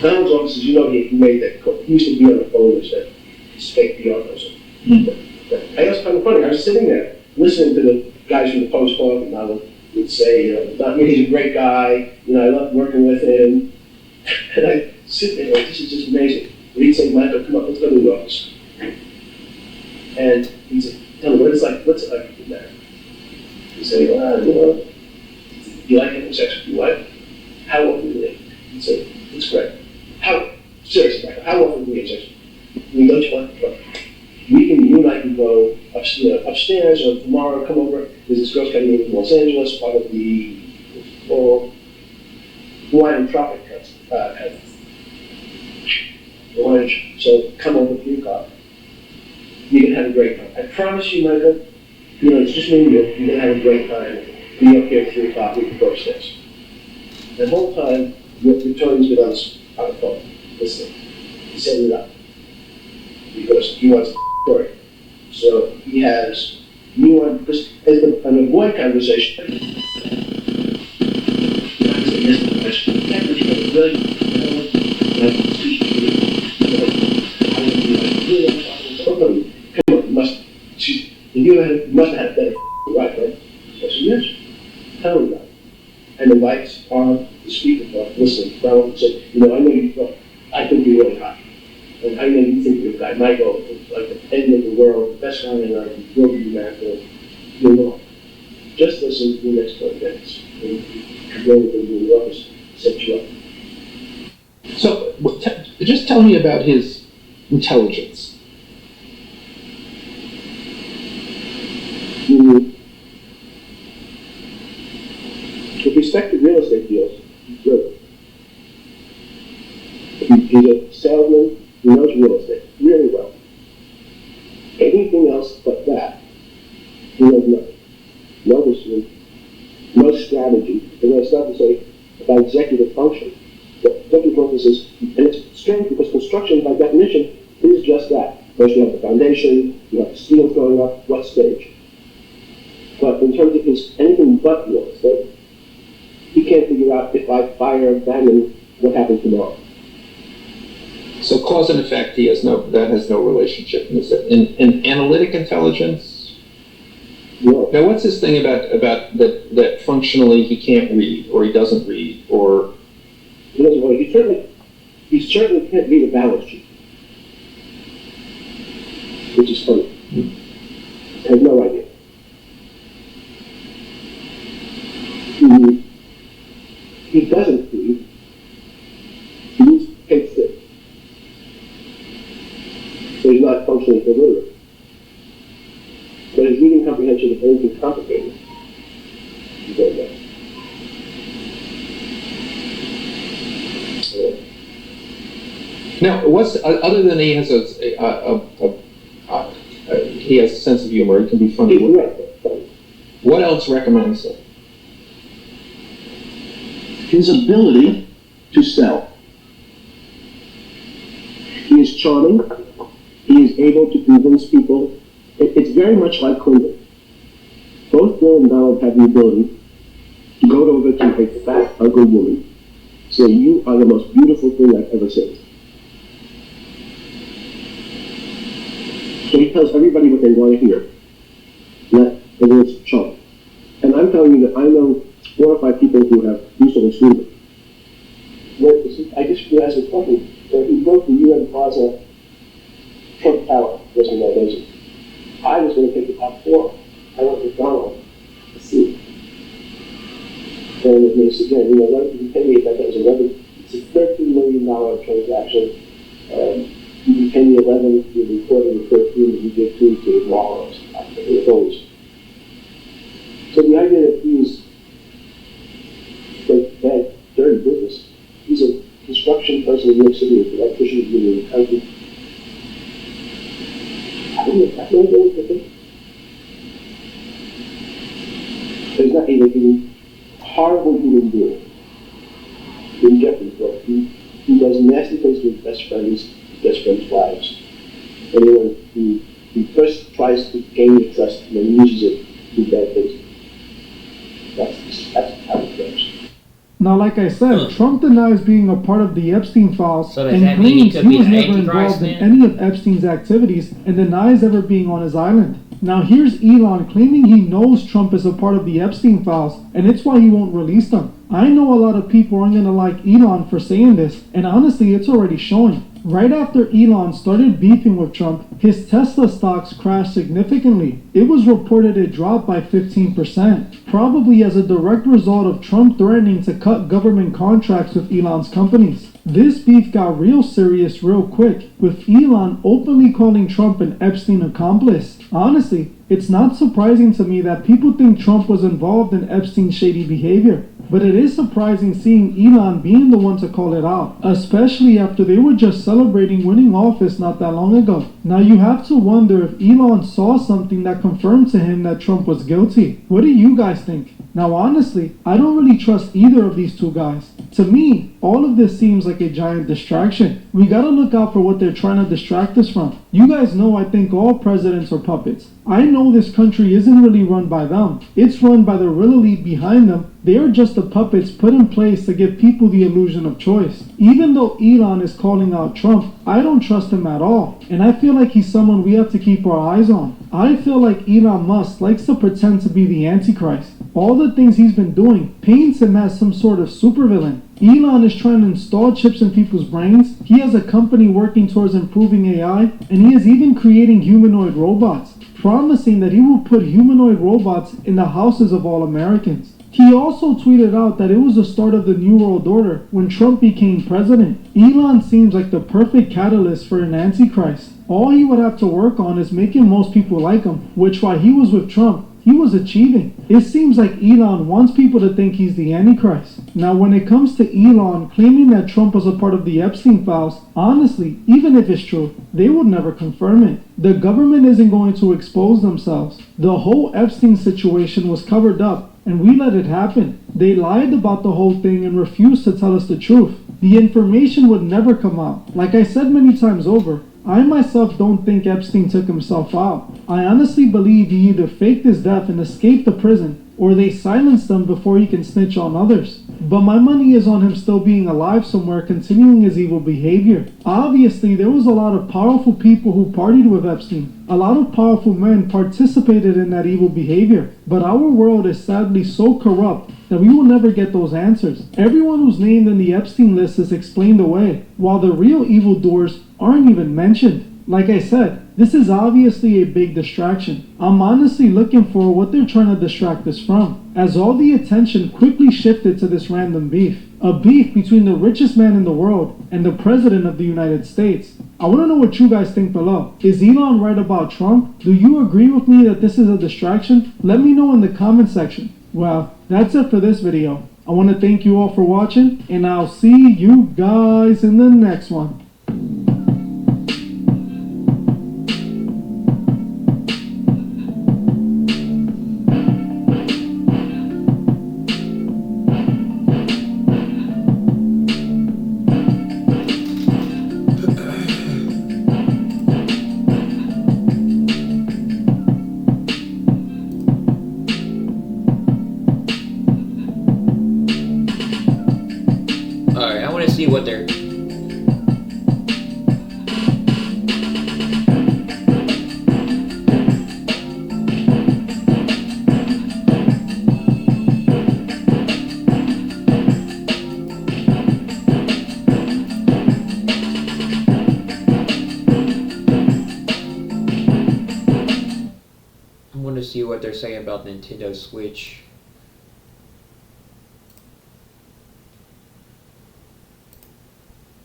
Donald's office, as you know, he made that call. He used to be on the phone and said, he's fake PR person. I was kind of funny. I was sitting there listening to the guys from the Post talk, and Donald would say, he's a great guy, I love working with him. And I sit there like, this is just amazing. And he'd say, Michael, come on, let's go to the office. And he'd say, tell me, what's it like to be married? He'd say, do you like having sex with your wife? How often do they? He'd say, it's great. Seriously, Michael, how often do we have sex? We don't you want to go? You and I can go upstairs, or tomorrow come over. There's this girl's coming in from Los Angeles, part of the Hawaiian Tropic Council. So come over to your car. You can have a great time. I promise you, Michael, it's just me and you. You're going to have a great time. Be up here at 3 o'clock, we can go upstairs. The whole time, Tony's been on the phone, listening. He's setting it up. Because he wants the story. So he has because as an avoid conversation, and invites the speaker to listen, Donald, and say, I know I think you're really hot. And I know you think you're guy might go like the end of the world, the best guy on earth, will be America, you're wrong. Just listen to the next 20 minutes. And go with the others, set you up. So, just tell me about his intelligence. With respect to real estate deals, he's good. He's a salesman who knows real estate really well. Anything else but that, he knows nothing. No history, no strategy. And I start to say about executive function. The executive function is, and it's strange because construction by definition is just that. First you have the foundation, you have the steel going up, what stage? But in terms of his anything but real estate, he can't figure out if I fire Bannon, what happens tomorrow. So cause and effect, that has no relationship. In analytic intelligence? No. Now what's this thing about that functionally he can't read, or he doesn't read, or... He doesn't want to. He certainly can't read a balance sheet. Which is funny. I have no idea. He doesn't read. He needs page 6. So he's not functionally illiterate. But his reading comprehension is anything complicated. He does that. Now, what's other than he has he has a sense of humor, he can be funny. What else recommends it? His ability to sell. He is charming. He is able to convince people. It's very much like Clinton. Both Bill and Donald have the ability to go over to a fat, ugly woman, say, you are the most beautiful thing I've ever seen. So he tells everybody what they want to hear. Not the words charm. And I'm telling you that I know 4 or 5 people who have recently sued him. I just realized it's funny. He broke the UN Plaza Trump Tower was in that vision. I was going to take the top 4. I went with Donald to see. And it makes again, you can pay me if that was 11. It's a $13 million transaction. You can pay me 11, you're recording the 13 that you give to the walls. It's always. So the idea that he's bad, dirty business, he's a construction person in New York City with electricians in the country. I don't know, that's no idea what to There's not a horrible human being in Jeffrey's book. He does nasty things to his best friends' wives. Anyone who first tries to gain your trust and then uses it to do bad things. That's how it goes. Now, like I said, Trump denies being a part of the Epstein files So does and that mean he claims could he be was the never Antichrist involved in then? any of Epstein's activities and denies ever being on his island. Now here's Elon claiming he knows Trump is a part of the Epstein files and it's why he won't release them. I know a lot of people aren't going to like Elon for saying this, and honestly it's already showing. Right after Elon started beefing with Trump, his Tesla stocks crashed significantly. It was reported it dropped by 15%, probably as a direct result of Trump threatening to cut government contracts with Elon's companies. This beef got real serious real quick, with Elon openly calling Trump an Epstein accomplice. Honestly, it's not surprising to me that people think Trump was involved in Epstein's shady behavior. But it is surprising seeing Elon being the one to call it out, especially after they were just celebrating winning office not that long ago. Now you have to wonder if Elon saw something that confirmed to him that Trump was guilty. What do you guys think? Now honestly, I don't really trust either of these two guys. To me, all of this seems like a giant distraction. We gotta look out for what they're trying to distract us from. You guys know I think all presidents are puppets. I know this country isn't really run by them. It's run by the real elite behind them. They are just the puppets put in place to give people the illusion of choice. Even though Elon is calling out Trump, I don't trust him at all. And I feel like he's someone we have to keep our eyes on. I feel like Elon Musk likes to pretend to be the Antichrist. All the things he's been doing paints him as some sort of supervillain. Elon is trying to install chips in people's brains. He has a company working towards improving AI, and he is even creating humanoid robots, promising that he will put humanoid robots in the houses of all Americans. He also tweeted out that it was the start of the New World Order when Trump became president. Elon seems like the perfect catalyst for an antichrist. All he would have to work on is making most people like him, which while he was with Trump, he was achieving. It seems like Elon wants people to think he's the Antichrist. Now, when it comes to Elon claiming that Trump was a part of the Epstein files, honestly, even if it's true, they would never confirm it. The government isn't going to expose themselves. The whole Epstein situation was covered up, and we let it happen. They lied about the whole thing and refused to tell us the truth. The information would never come out. Like I said many times over, I myself don't think Epstein took himself out. I honestly believe he either faked his death and escaped the prison, or they silenced him before he can snitch on others. But my money is on him still being alive somewhere, continuing his evil behavior. Obviously, there was a lot of powerful people who partied with Epstein. A lot of powerful men participated in that evil behavior. But our world is sadly so corrupt that we will never get those answers. Everyone who's named in the Epstein list is explained away, while the real evildoers aren't even mentioned. Like I said, this is obviously a big distraction. I'm honestly looking for what they're trying to distract us from, as all the attention quickly shifted to this random beef. A beef between the richest man in the world and the President of the United States. I want to know what you guys think below. Is Elon right about Trump? Do you agree with me that this is a distraction? Let me know in the comment section. Well, that's it for this video. I want to thank you all for watching, and I'll see you guys in the next one. Alright, I want to see what they're... I want to see what they're saying about Nintendo Switch.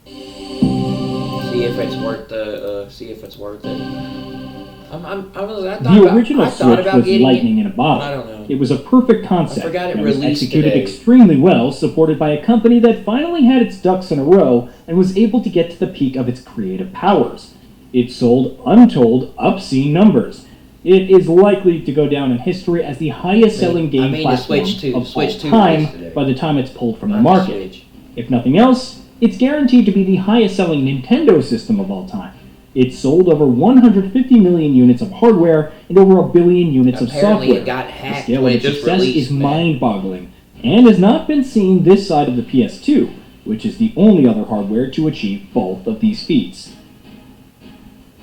See if it's worth the. See if it's worth it. The original Switch was lightning in a bottle. I don't know. It was a perfect concept. I forgot it that was released executed today. extremely well, supported by a company that finally had its ducks in a row and was able to get to the peak of its creative powers. It sold untold, obscene numbers. It is likely to go down in history as the highest-selling game platform of all time by the time it's pulled from the market. If nothing else, it's guaranteed to be the highest-selling Nintendo system of all time. It sold over 150 million units of hardware and over 1 billion units of Apparently software. it got hacked The scale when of it its just success released, is mind-boggling, and has not been seen this side of the PS2, which is the only other hardware to achieve both of these feats.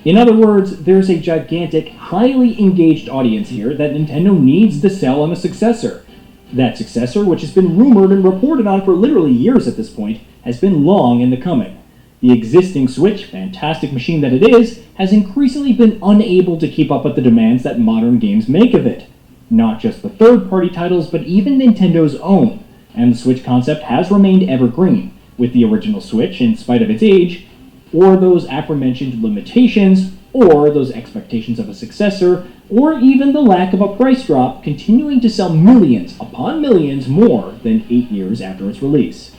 In other words, there's a gigantic, highly engaged audience here that Nintendo needs to sell on a successor. That successor, which has been rumored and reported on for literally years at this point, has been long in the coming. The existing Switch, fantastic machine that it is, has increasingly been unable to keep up with the demands that modern games make of it. Not just the third-party titles, but even Nintendo's own. And the Switch concept has remained evergreen, with the original Switch, in spite of its age, or those aforementioned limitations, or those expectations of a successor, or even the lack of a price drop, continuing to sell millions upon millions more than 8 years after its release.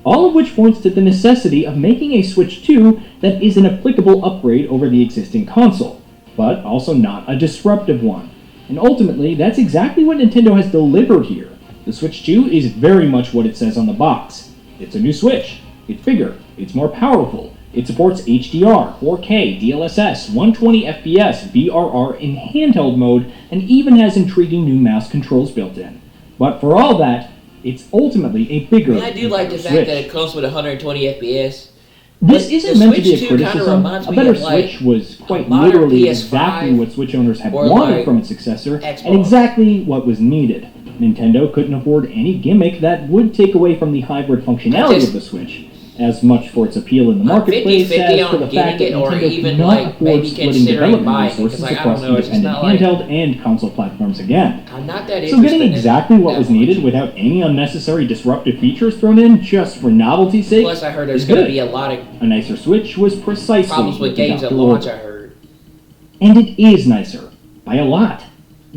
All of which points to the necessity of making a Switch 2 that is an applicable upgrade over the existing console, but also not a disruptive one. And ultimately, that's exactly what Nintendo has delivered here. The Switch 2 is very much what it says on the box. It's a new Switch. It's bigger. It's more powerful. It supports HDR, 4K, DLSS, 120 FPS, VRR in handheld mode, and even has intriguing new mouse controls built in. But for all that, it's ultimately a bigger I do like the fact Switch. that it comes with 120 FPS. This But isn't the meant to be Switch a 2 kinda criticism. reminds A me better of, like, Switch was quite modern literally PS5 exactly what Switch owners have or, wanted like, from its successor, Xbox. and exactly what was needed. Nintendo couldn't afford any gimmick that would take away from the hybrid functionality of the Switch, as much for its appeal in the marketplace 50-50 as for on the getting fact that it, or Nintendo even, could not like, afford maybe splitting considering development buying it, 'cause, resources like, I across don't know, it's just independent not, like- handheld and console platforms again. I'm not that So interested getting in it exactly what that was much. needed without any unnecessary disruptive features thrown in just for novelty's sake Plus, I heard there's is going to good. be a lot of A nicer Switch was precisely problems with what they games got at to launch, order. I heard. And it is nicer. By a lot.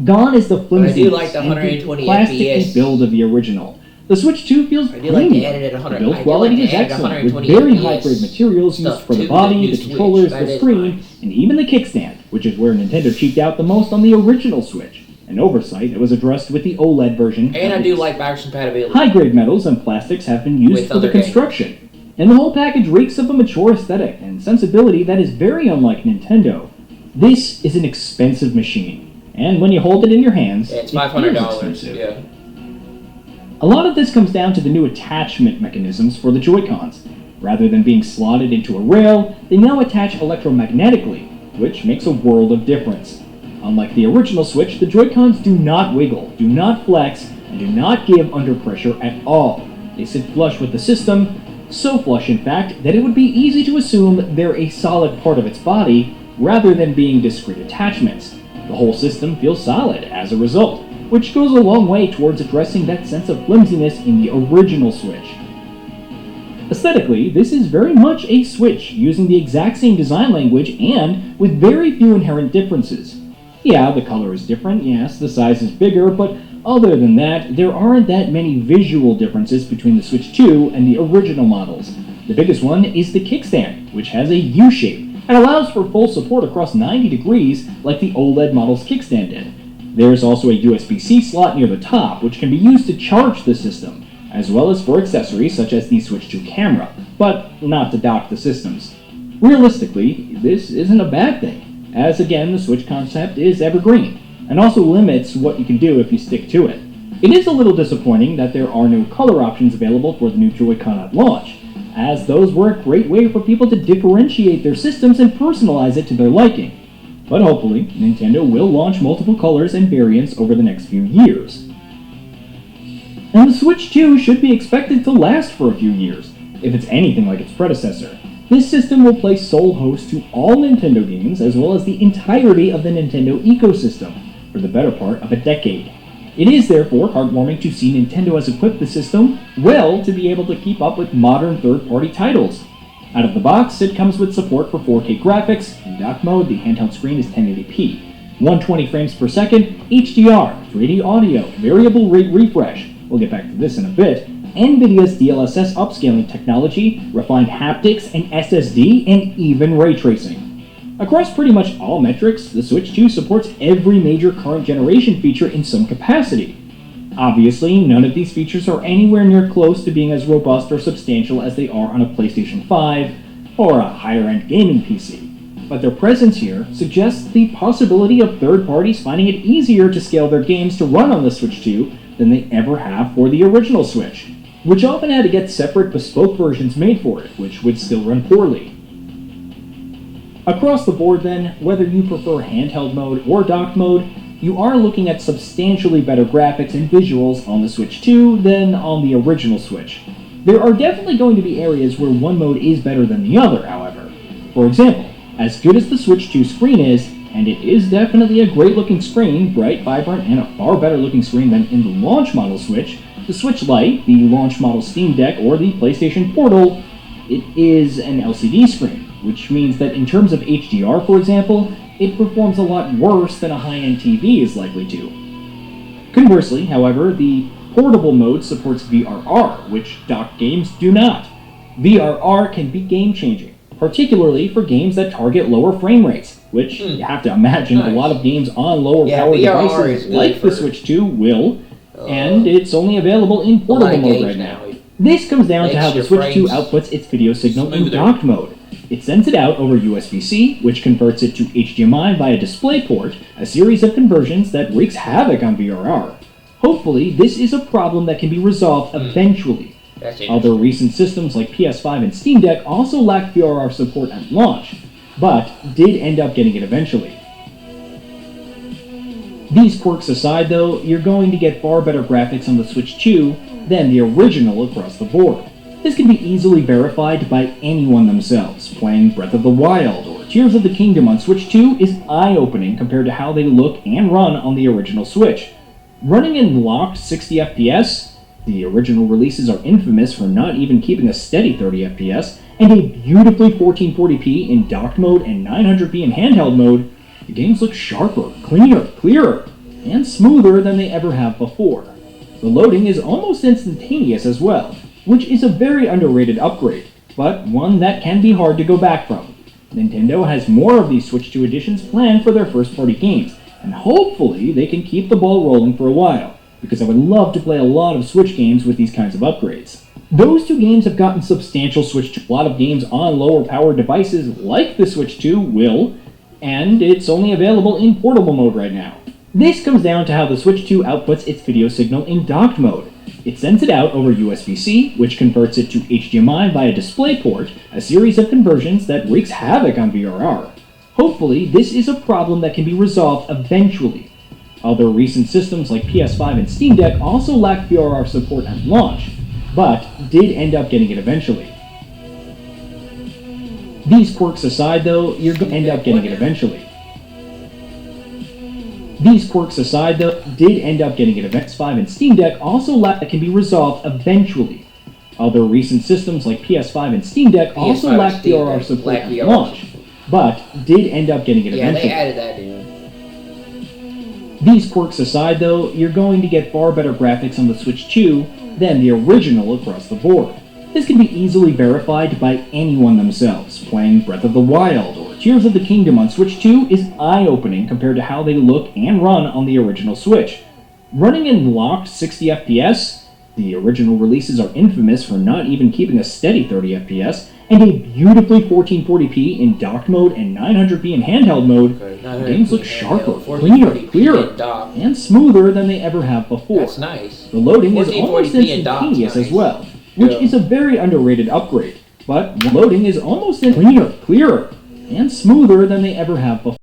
Gone is the But I flimsy do like the and 120 plasticky FPS. build of the original. The Switch 2 feels I do like to premium. edit at 100 The build I do quality like to is edit excellent, with 120 very FPS high-grade materials used stuff for the to body, new the Switch. controllers, That the is screen, and even the kickstand, which is where Nintendo cheaped out the most on the original Switch. An oversight that was addressed with the OLED version. And I do like backwards compatibility. High-grade metals and plastics have been used With for the other games. construction, and the whole package reeks of a mature aesthetic and sensibility that is very unlike Nintendo. This is an expensive machine, and when you hold it in your hands, Yeah, it's it feels $500. expensive. Yeah. A lot of this comes down to the new attachment mechanisms for the Joy-Cons. Rather than being slotted into a rail, they now attach electromagnetically, which makes a world of difference. Unlike the original Switch, the Joy-Cons do not wiggle, do not flex, and do not give under pressure at all. They sit flush with the system, so flush in fact that it would be easy to assume they're a solid part of its body rather than being discrete attachments. The whole system feels solid as a result, which goes a long way towards addressing that sense of flimsiness in the original Switch. Aesthetically, this is very much a Switch, using the exact same design language and with very few inherent differences. Yeah, the color is different, yes, the size is bigger, but other than that, there aren't that many visual differences between the Switch 2 and the original models. The biggest one is the kickstand, which has a U-shape and allows for full support across 90 degrees like the OLED model's kickstand did. There's also a USB-C slot near the top, which can be used to charge the system, as well as for accessories such as the Switch 2 camera, but not to dock the systems. Realistically, this isn't a bad thing, as again the Switch concept is evergreen, and also limits what you can do if you stick to it. It is a little disappointing that there are no color options available for the new Joy-Con at launch, as those were a great way for people to differentiate their systems and personalize it to their liking. But hopefully, Nintendo will launch multiple colors and variants over the next few years. And the Switch 2 should be expected to last for a few years, if it's anything like its predecessor. This system will play sole host to all Nintendo games as well as the entirety of the Nintendo ecosystem for the better part of a decade. It is therefore heartwarming to see Nintendo has equipped the system well to be able to keep up with modern third-party titles. Out of the box, it comes with support for 4K graphics. In dock mode, the handheld screen is 1080p, 120 frames per second, HDR, 3D audio, variable rate refresh, we'll get back to this in a bit, NVIDIA's DLSS upscaling technology, refined haptics and SSD, and even ray tracing. Across pretty much all metrics, the Switch 2 supports every major current generation feature in some capacity. Obviously, none of these features are anywhere near close to being as robust or substantial as they are on a PlayStation 5 or a higher-end gaming PC. But their presence here suggests the possibility of third parties finding it easier to scale their games to run on the Switch 2 than they ever have for the original Switch, which often had to get separate bespoke versions made for it, which would still run poorly. Across the board then, whether you prefer handheld mode or docked mode, you are looking at substantially better graphics and visuals on the Switch 2 than on the original Switch. There are definitely going to be areas where one mode is better than the other, however. For example, as good as the Switch 2 screen is, and it is definitely a great looking screen, bright, vibrant, and a far better looking screen than in the launch model Switch, the Switch Lite, the launch model Steam Deck, or the PlayStation Portal, it is an LCD screen, which means that in terms of HDR, for example, it performs a lot worse than a high-end TV is likely to. Conversely, however, the portable mode supports VRR, which docked games do not. VRR can be game-changing, particularly for games that target lower frame rates, which you have to imagine a lot of games on lower power devices like the Switch 2 will, and it's only available in portable mode right now. This comes down to how the Switch 2 outputs its video signal in docked mode. It sends it out over USB-C, which converts it to HDMI via DisplayPort, a series of conversions that wreaks havoc on VRR. Hopefully, this is a problem that can be resolved eventually, That's interesting. Although recent systems like PS5 and Steam Deck also lacked VRR support at launch, but did end up getting it eventually. These quirks aside though, you're going to get far better graphics on the Switch 2 than the original across the board. This can be easily verified by anyone themselves. Playing Breath of the Wild or Tears of the Kingdom on Switch 2 is eye-opening compared to how they look and run on the original Switch. Running in locked 60 FPS, the original releases are infamous for not even keeping a steady 30 FPS, and a beautifully 1440p in docked mode and 900p in handheld mode, the games look sharper, cleaner, clearer, and smoother than they ever have before. The loading is almost instantaneous as well, which is a very underrated upgrade, but one that can be hard to go back from. Nintendo has more of these Switch 2 editions planned for their first-party games, and hopefully they can keep the ball rolling for a while, because I would love to play a lot of Switch games with these kinds of upgrades. Those two games have gotten substantial Switch 2. A lot of games on lower-powered devices like the Switch 2 will, and it's only available in portable mode right now. This comes down to how the Switch 2 outputs its video signal in docked mode. It sends it out over USB-C, which converts it to HDMI via DisplayPort, a series of conversions that wreaks havoc on VRR. Hopefully, this is a problem that can be resolved eventually. Although recent systems like PS5 and Steam Deck also lacked VRR support at launch, but did end up getting it eventually. These quirks aside though, you're going to end up getting it eventually. These quirks aside though, did end up getting it. PS5 and Steam Deck also lack that can be resolved eventually. Although recent systems like PS5 and Steam Deck also lack VRR support at launch, but did end up getting it eventually. Yeah, they added that in. These quirks aside though, you're going to get far better graphics on the Switch 2 than the original across the board. This can be easily verified by anyone themselves. Playing Breath of the Wild or Tears of the Kingdom on Switch 2 is eye-opening compared to how they look and run on the original Switch. Running in locked 60 FPS, the original releases are infamous for not even keeping a steady 30 FPS, and a beautifully 1440p in docked mode and 900p in handheld mode, the games look sharper, cleaner, clearer, and smoother than they ever have before. That's nice. The loading is almost instantaneous as well, which is a very underrated upgrade, but loading is almost cleaner, clearer, and smoother than they ever have before.